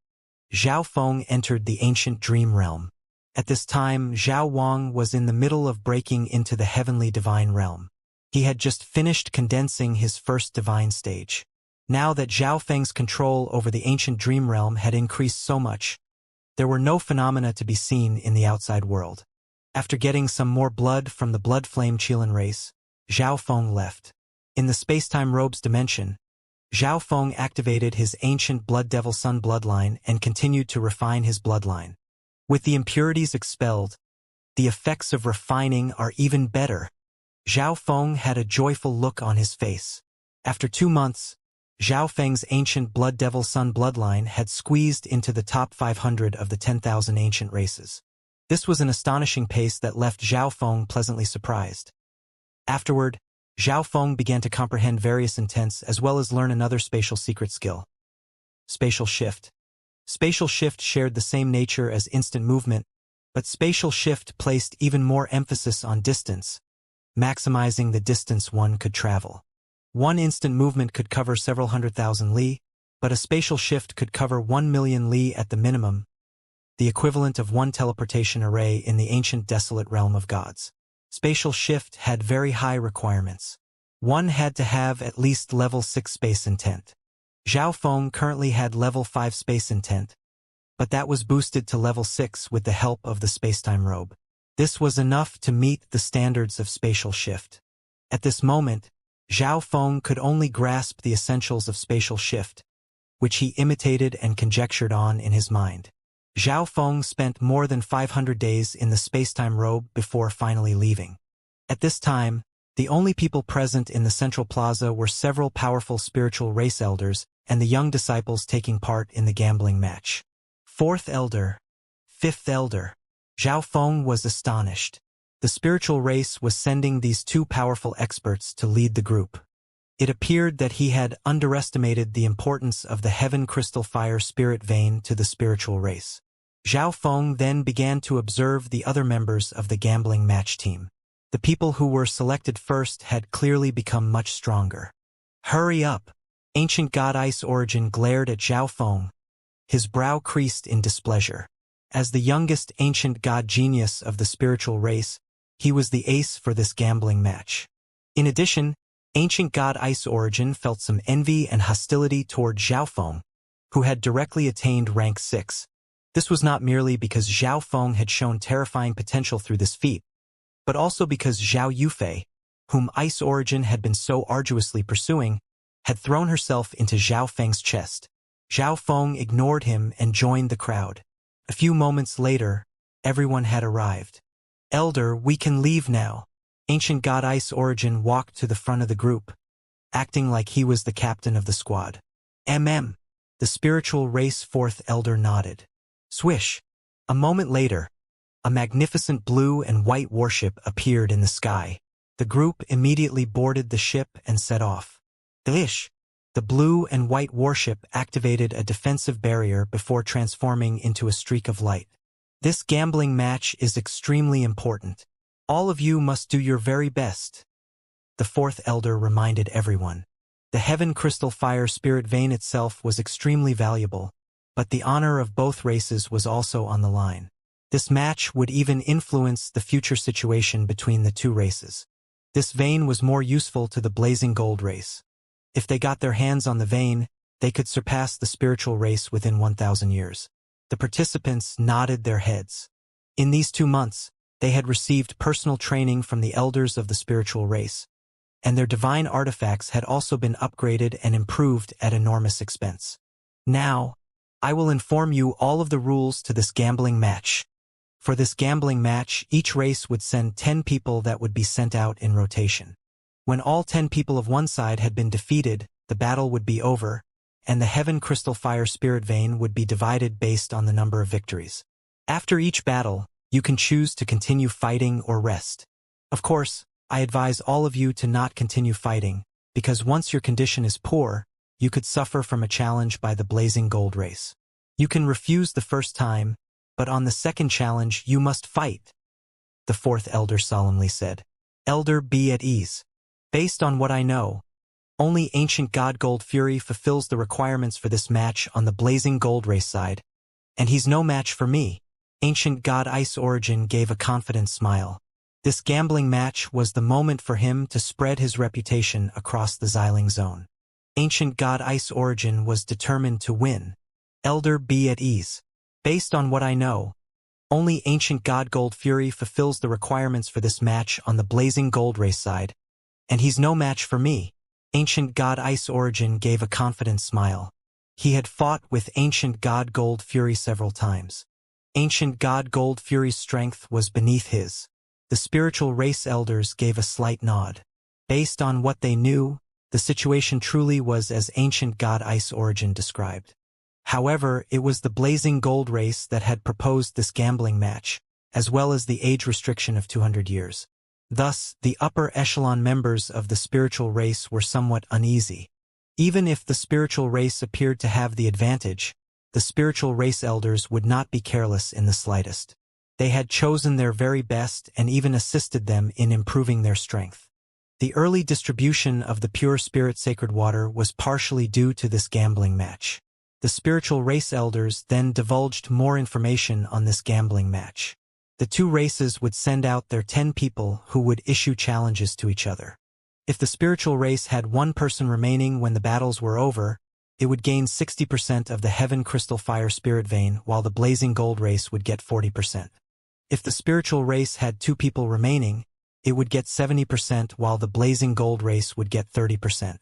Zhao Feng entered the ancient dream realm. At this time, Zhao Wang was in the middle of breaking into the heavenly divine realm. He had just finished condensing his first divine stage. Now that Zhao Feng's control over the ancient dream realm had increased so much, there were no phenomena to be seen in the outside world. After getting some more blood from the blood flame Qilin race, Zhao Feng left. In the space-time robes dimension, Zhao Feng activated his ancient Blood Devil Sun bloodline and continued to refine his bloodline. With the impurities expelled, the effects of refining are even better. Zhao Feng had a joyful look on his face. After 2 months, Zhao Feng's ancient Blood Devil Sun bloodline had squeezed into the top 500 of the 10,000 ancient races. This was an astonishing pace that left Zhao Feng pleasantly surprised. Afterward, Zhao Feng began to comprehend various intents as well as learn another spatial secret skill. Spatial shift. Spatial shift shared the same nature as instant movement, but spatial shift placed even more emphasis on distance, maximizing the distance one could travel. One instant movement could cover several 100,000 li, but a spatial shift could cover 1,000,000 li at the minimum, the equivalent of one teleportation array in the ancient desolate realm of gods. Spatial shift had very high requirements. One had to have at least level 6 space intent. Zhao Feng currently had level 5 space intent, but that was boosted to level 6 with the help of the spacetime robe. This was enough to meet the standards of spatial shift. At this moment, Zhao Feng could only grasp the essentials of spatial shift, which he imitated and conjectured on in his mind. Zhao Feng spent more than 500 days in the spacetime robe before finally leaving. At this time, the only people present in the central plaza were several powerful spiritual race elders and the young disciples taking part in the gambling match. Fourth elder, fifth elder. Zhao Feng was astonished. The spiritual race was sending these two powerful experts to lead the group. It appeared that he had underestimated the importance of the heaven crystal fire spirit vein to the spiritual race. Zhao Feng then began to observe the other members of the gambling match team. The people who were selected first had clearly become much stronger. Hurry up! Ancient God Ice Origin glared at Zhao Feng. His brow creased in displeasure. As the youngest ancient god genius of the spiritual race, he was the ace for this gambling match. In addition, Ancient God Ice Origin felt some envy and hostility toward Zhao Feng, who had directly attained rank 6. This was not merely because Zhao Feng had shown terrifying potential through this feat, but also because Zhao Yufei, whom Ice Origin had been so arduously pursuing, had thrown herself into Zhao Feng's chest. Zhao Feng ignored him and joined the crowd. A few moments later, everyone had arrived. Elder, we can leave now. Ancient God Ice Origin walked to the front of the group, acting like he was the captain of the squad. The spiritual race fourth elder nodded. Swish! A moment later, a magnificent blue and white warship appeared in the sky. The group immediately boarded the ship and set off. The blue and white warship activated a defensive barrier before transforming into a streak of light. This gambling match is extremely important. All of you must do your very best. The fourth elder reminded everyone. The heaven crystal fire spirit vein itself was extremely valuable, but the honor of both races was also on the line. This match would even influence the future situation between the two races. This vein was more useful to the blazing gold race. If they got their hands on the vein, they could surpass the spiritual race within 1,000 years. The participants nodded their heads. In these 2 months, they had received personal training from the elders of the spiritual race, and their divine artifacts had also been upgraded and improved at enormous expense. Now, I will inform you all of the rules to this gambling match. For this gambling match, each race would send 10 people that would be sent out in rotation. When all 10 people of one side had been defeated, the battle would be over, and the heaven crystal fire spirit vein would be divided based on the number of victories. After each battle, you can choose to continue fighting or rest. Of course, I advise all of you to not continue fighting, because once your condition is poor, you could suffer from a challenge by the blazing gold race. You can refuse the first time, but on the second challenge you must fight. The fourth elder solemnly said. Elder, be at ease. Based on what I know, only Ancient God Gold Fury fulfills the requirements for this match on the blazing gold race side, and he's no match for me. Ancient God Ice Origin gave a confident smile. This gambling match was the moment for him to spread his reputation across the Xiling zone. Ancient God Ice Origin was determined to win. Elder, be at ease. Based on what I know, only Ancient God Gold Fury fulfills the requirements for this match on the blazing gold race side, and he's no match for me. Ancient God Ice Origin gave a confident smile. He had fought with Ancient God Gold Fury several times. Ancient God Gold Fury's strength was beneath his. The spiritual race elders gave a slight nod. Based on what they knew, The situation truly was as ancient god Ice Origin described. However, it was the blazing gold race that had proposed this gambling match, as well as the age restriction of 200 years. Thus, the upper echelon members of the spiritual race were somewhat uneasy. Even if the spiritual race appeared to have the advantage, the spiritual race elders would not be careless in the slightest. They had chosen their very best and even assisted them in improving their strength. The early distribution of the pure spirit sacred water was partially due to this gambling match. The spiritual race elders then divulged more information on this gambling match. The two races would send out their 10 people who would issue challenges to each other. If the spiritual race had one person remaining when the battles were over, it would gain 60% of the Heaven Crystal Fire Spirit Vein, while the Blazing Gold race would get 40%. If the spiritual race had 2 people remaining, it would get 70%, while the Blazing Gold race would get 30%.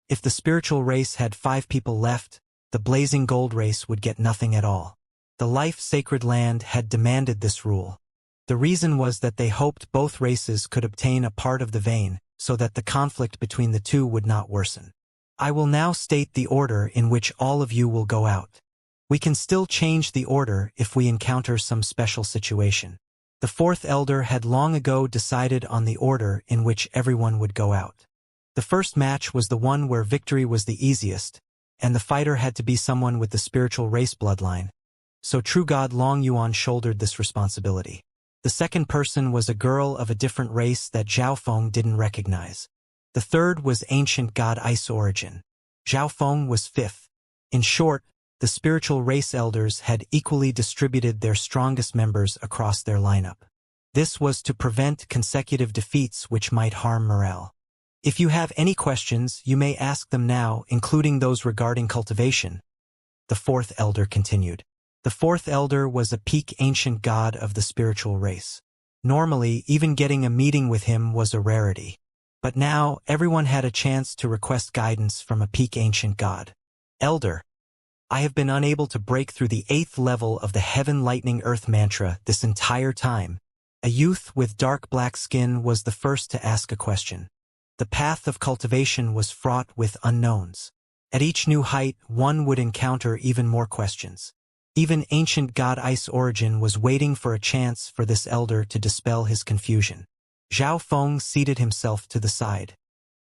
If the spiritual race had 5 people left, the Blazing Gold race would get nothing at all. The Life Sacred Land had demanded this rule. The reason was that they hoped both races could obtain a part of the vein, so that the conflict between the two would not worsen. I will now state the order in which all of you will go out. We can still change the order if we encounter some special situation. The fourth elder had long ago decided on the order in which everyone would go out. The first match was the one where victory was the easiest, and the fighter had to be someone with the spiritual race bloodline. So True God Long Yuan shouldered this responsibility. The second person was a girl of a different race that Zhao Feng didn't recognize. The third was ancient god Ice Origin. Zhao Feng was fifth. In short, the spiritual race elders had equally distributed their strongest members across their lineup. This was to prevent consecutive defeats which might harm morale. If you have any questions, you may ask them now, including those regarding cultivation. The fourth elder continued. The fourth elder was a peak ancient god of the spiritual race. Normally, even getting a meeting with him was a rarity. But now, everyone had a chance to request guidance from a peak ancient god. Elder, I have been unable to break through the 8th level of the Heaven Lightning Earth mantra this entire time. A youth with dark black skin was the first to ask a question. The path of cultivation was fraught with unknowns. At each new height, one would encounter even more questions. Even ancient god Ice Origin was waiting for a chance for this elder to dispel his confusion. Zhao Feng seated himself to the side.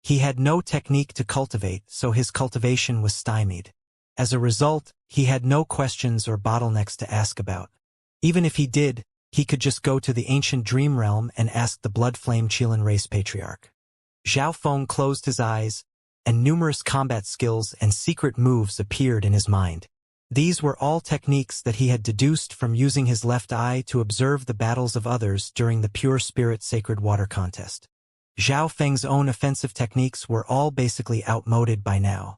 He had no technique to cultivate, so his cultivation was stymied. As a result, he had no questions or bottlenecks to ask about. Even if he did, he could just go to the ancient dream realm and ask the blood flame Qilin race patriarch. Zhao Feng closed his eyes, and numerous combat skills and secret moves appeared in his mind. These were all techniques that he had deduced from using his left eye to observe the battles of others during the Pure Spirit Sacred Water Contest. Zhao Feng's own offensive techniques were all basically outmoded by now.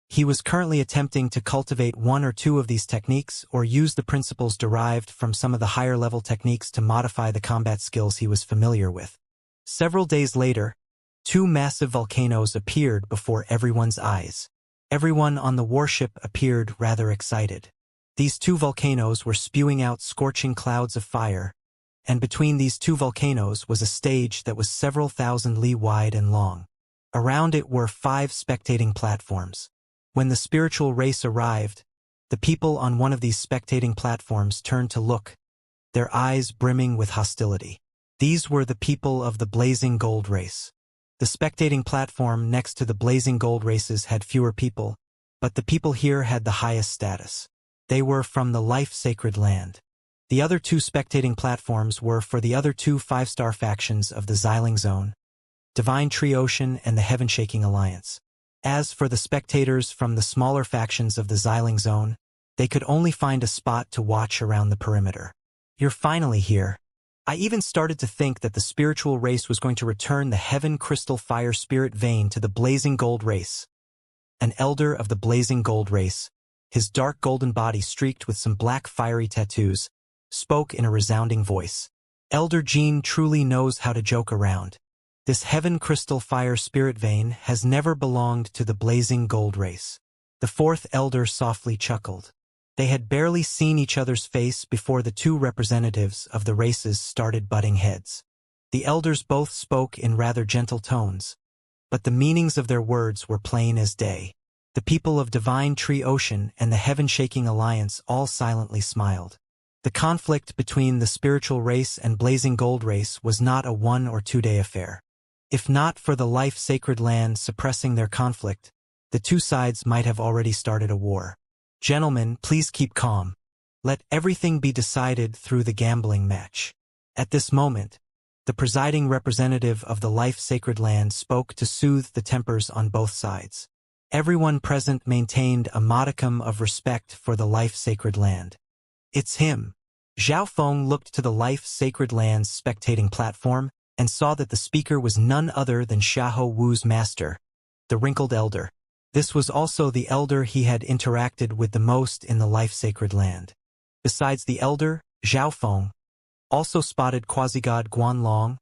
He was currently attempting to cultivate one or two of these techniques or use the principles derived from some of the higher-level techniques to modify the combat skills he was familiar with. Several days later, 2 massive volcanoes appeared before everyone's eyes. Everyone on the warship appeared rather excited. These 2 volcanoes were spewing out scorching clouds of fire, and between these 2 volcanoes was a stage that was several thousand li wide and long. Around it were 5 spectating platforms. When the spiritual race arrived, the people on one of these spectating platforms turned to look, their eyes brimming with hostility. These were the people of the Blazing Gold race. The spectating platform next to the Blazing Gold races had fewer people, but the people here had the highest status. They were from the Life Sacred Land. The other 2 spectating platforms were for the other 2 5-star factions of the Xiling Zone, Divine Tree Ocean and the Heaven Shaking Alliance. As for the spectators from the smaller factions of the Xiling Zone, they could only find a spot to watch around the perimeter. You're finally here. I even started to think that the spiritual race was going to return the Heaven Crystal Fire Spirit Vein to the Blazing Gold race. An elder of the Blazing Gold race, his dark golden body streaked with some black fiery tattoos, spoke in a resounding voice. Elder Jean truly knows how to joke around. This Heaven Crystal Fire Spirit Vein has never belonged to the Blazing Gold race. The fourth elder softly chuckled. They had barely seen each other's face before the 2 representatives of the races started butting heads. The elders both spoke in rather gentle tones, but the meanings of their words were plain as day. The people of Divine Tree Ocean and the Heaven-Shaking Alliance all silently smiled. The conflict between the spiritual race and Blazing Gold race was not a 1 or 2 day affair. If not for the life-sacred land suppressing their conflict, the two sides might have already started a war. Gentlemen, please keep calm. Let everything be decided through the gambling match. At this moment, the presiding representative of the life-sacred land spoke to soothe the tempers on both sides. Everyone present maintained a modicum of respect for the life-sacred land. It's him. Zhao Feng looked to the life-sacred land's spectating platform and saw that the speaker was none other than Xiahou Wu's master, the wrinkled elder. This was also the elder he had interacted with the most in the life-sacred land. Besides the elder, Zhao Feng also spotted quasi-god Guanlong,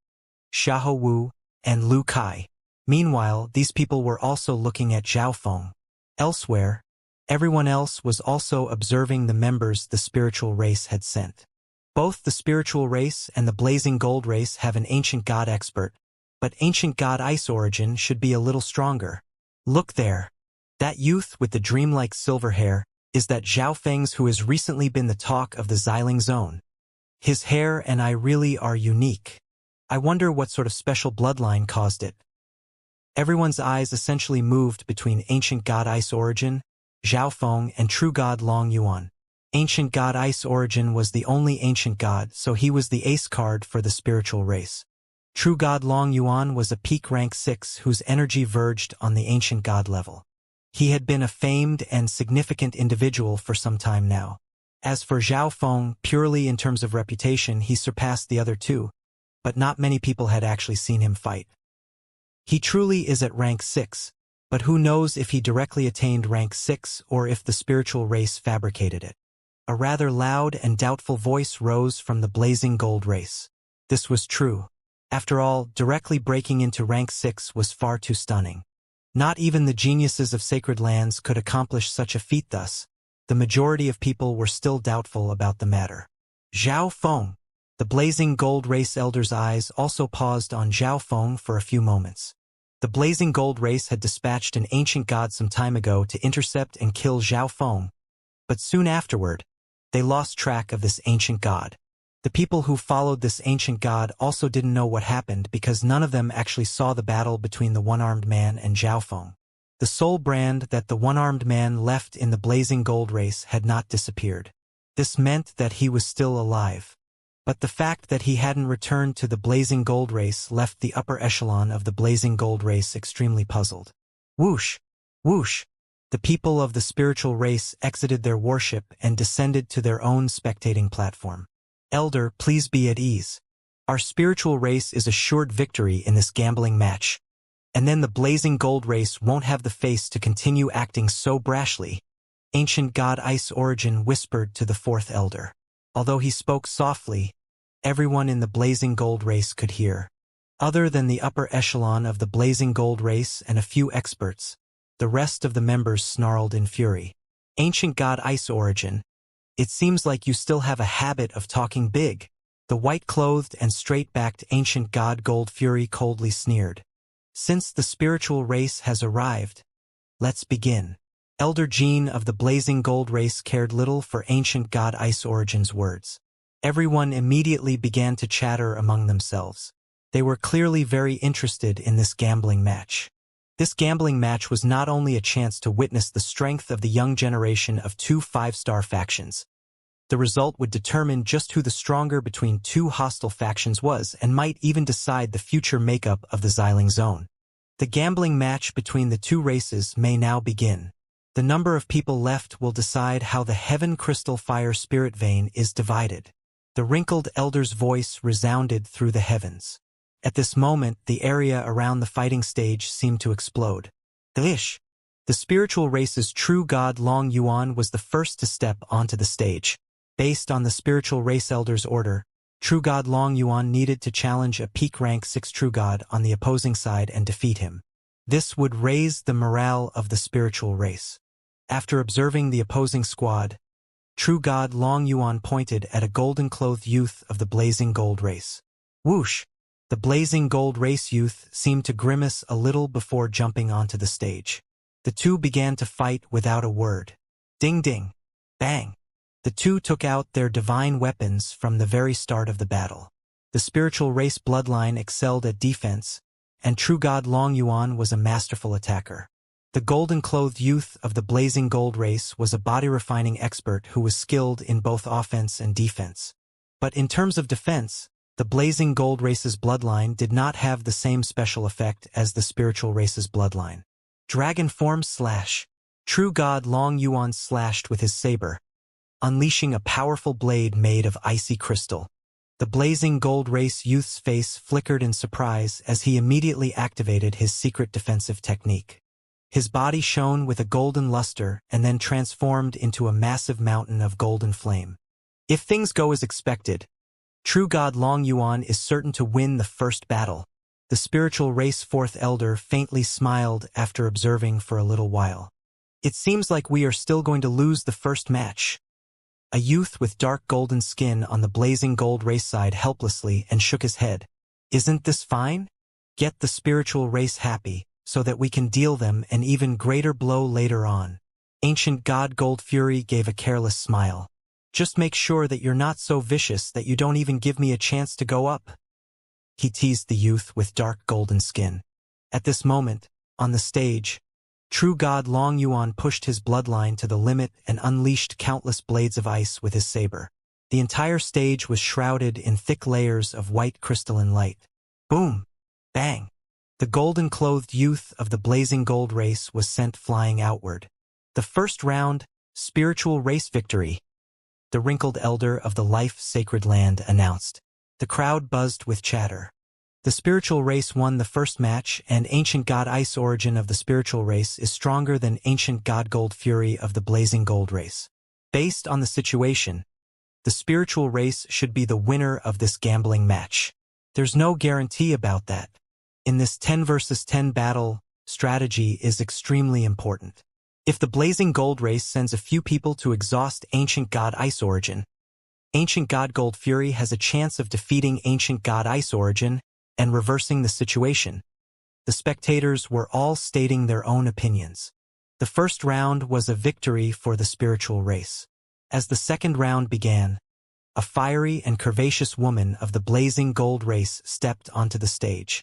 Xiahou Wu, and Lu Kai. Meanwhile, these people were also looking at Zhao Feng. Elsewhere, everyone else was also observing the members the spiritual race had sent. Both the spiritual race and the Blazing Gold race have an ancient god expert, but ancient god Ice origin should be a little stronger. Look there. That youth with the dreamlike silver hair is that Zhao Feng's who has recently been the talk of the Xiling Zone. His hair and eye really are unique. I wonder what sort of special bloodline caused it. Everyone's eyes essentially moved between ancient god Ice origin, Zhao Feng, and true god Long Yuan. Ancient god Ice origin was the only ancient god, so he was the ace card for the spiritual race. True god Long Yuan was a peak rank 6 whose energy verged on the ancient god level. He had been a famed and significant individual for some time now. As for Zhao Feng, purely in terms of reputation, he surpassed the other two, but not many people had actually seen him fight. He truly is at rank 6, but who knows if he directly attained rank 6 or if the spiritual race fabricated it. A rather loud and doubtful voice rose from the Blazing Gold race. This was true. After all, directly breaking into rank 6 was far too stunning. Not even the geniuses of sacred lands could accomplish such a feat thus. The majority of people were still doubtful about the matter. Zhao Feng. The Blazing Gold race elder's eyes also paused on Zhao Feng for a few moments. The Blazing Gold race had dispatched an ancient god some time ago to intercept and kill Zhao Feng, but soon afterward, they lost track of this ancient god. The people who followed this ancient god also didn't know what happened because none of them actually saw the battle between the one-armed man and Zhao Feng. The sole brand that the one-armed man left in the Blazing Gold race had not disappeared. This meant that he was still alive. But the fact that he hadn't returned to the Blazing Gold race left the upper echelon of the Blazing Gold race extremely puzzled. Whoosh! Whoosh! The people of the spiritual race exited their worship and descended to their own spectating platform. Elder, please be at ease. Our spiritual race is assured victory in this gambling match. And then the Blazing Gold race won't have the face to continue acting so brashly. Ancient god Ice origin whispered to the fourth elder. Although he spoke softly, everyone in the Blazing Gold race could hear. Other than the upper echelon of the Blazing Gold race and a few experts, the rest of the members snarled in fury. Ancient god Ice origin, it seems like you still have a habit of talking big. The white-clothed and straight-backed ancient god Gold Fury coldly sneered. Since the spiritual race has arrived, let's begin. Elder Jean of the Blazing Gold race cared little for ancient god Ice origin's words. Everyone immediately began to chatter among themselves. They were clearly very interested in this gambling match. This gambling match was not only a chance to witness the strength of the young generation of two 5-star factions. The result would determine just who the stronger between two hostile factions was and might even decide the future makeup of the Xiling Zone. The gambling match between the two races may now begin. The number of people left will decide how the Heaven Crystal Fire Spirit Vein is divided. The wrinkled elder's voice resounded through the heavens. At this moment, the area around the fighting stage seemed to explode. The spiritual race's true god Long Yuan was the first to step onto the stage. Based on the spiritual race elder's order, true god Long Yuan needed to challenge a peak rank 6 true god on the opposing side and defeat him. This would raise the morale of the spiritual race. After observing the opposing squad, true god Long Yuan pointed at a golden-clothed youth of the Blazing Gold race. Whoosh! The blazing gold race youth seemed to grimace a little before jumping onto the stage. The two began to fight without a word. Ding ding. Bang. The two took out their divine weapons from the very start of the battle. The spiritual race bloodline excelled at defense, and true god Long Yuan was a masterful attacker. The golden-clothed youth of the blazing gold race was a body-refining expert who was skilled in both offense and defense. But in terms of defense, the blazing gold race's bloodline did not have the same special effect as the spiritual race's bloodline. Dragon form slash. True god Long Yuan slashed with his saber, unleashing a powerful blade made of icy crystal. The blazing gold race youth's face flickered in surprise as he immediately activated his secret defensive technique. His body shone with a golden luster and then transformed into a massive mountain of golden flame. If things go as expected, true god Long Yuan is certain to win the first battle. The spiritual race fourth elder faintly smiled after observing for a little while. It seems like we are still going to lose the first match. A youth with dark golden skin on the blazing gold race sighed helplessly and shook his head. Isn't this fine? Get the spiritual race happy, so that we can deal them an even greater blow later on. Ancient god Gold Fury gave a careless smile. Just make sure that you're not so vicious that you don't even give me a chance to go up. He teased the youth with dark golden skin. At this moment, on the stage, true god Long Yuan pushed his bloodline to the limit and unleashed countless blades of ice with his saber. The entire stage was shrouded in thick layers of white crystalline light. Boom! Bang! The golden-clothed youth of the blazing gold race was sent flying outward. The first round, spiritual race victory, the wrinkled elder of the life-sacred land announced. The crowd buzzed with chatter. The spiritual race won the first match, and ancient god Ice origin of the spiritual race is stronger than ancient god Gold Fury of the blazing gold race. Based on the situation, the spiritual race should be the winner of this gambling match. There's no guarantee about that. In this 10 versus 10 battle, strategy is extremely important. If the blazing gold race sends a few people to exhaust ancient god Ice origin, ancient god Gold Fury has a chance of defeating ancient god Ice origin and reversing the situation. The spectators were all stating their own opinions. The first round was a victory for the spiritual race. As the second round began, a fiery and curvaceous woman of the blazing gold race stepped onto the stage.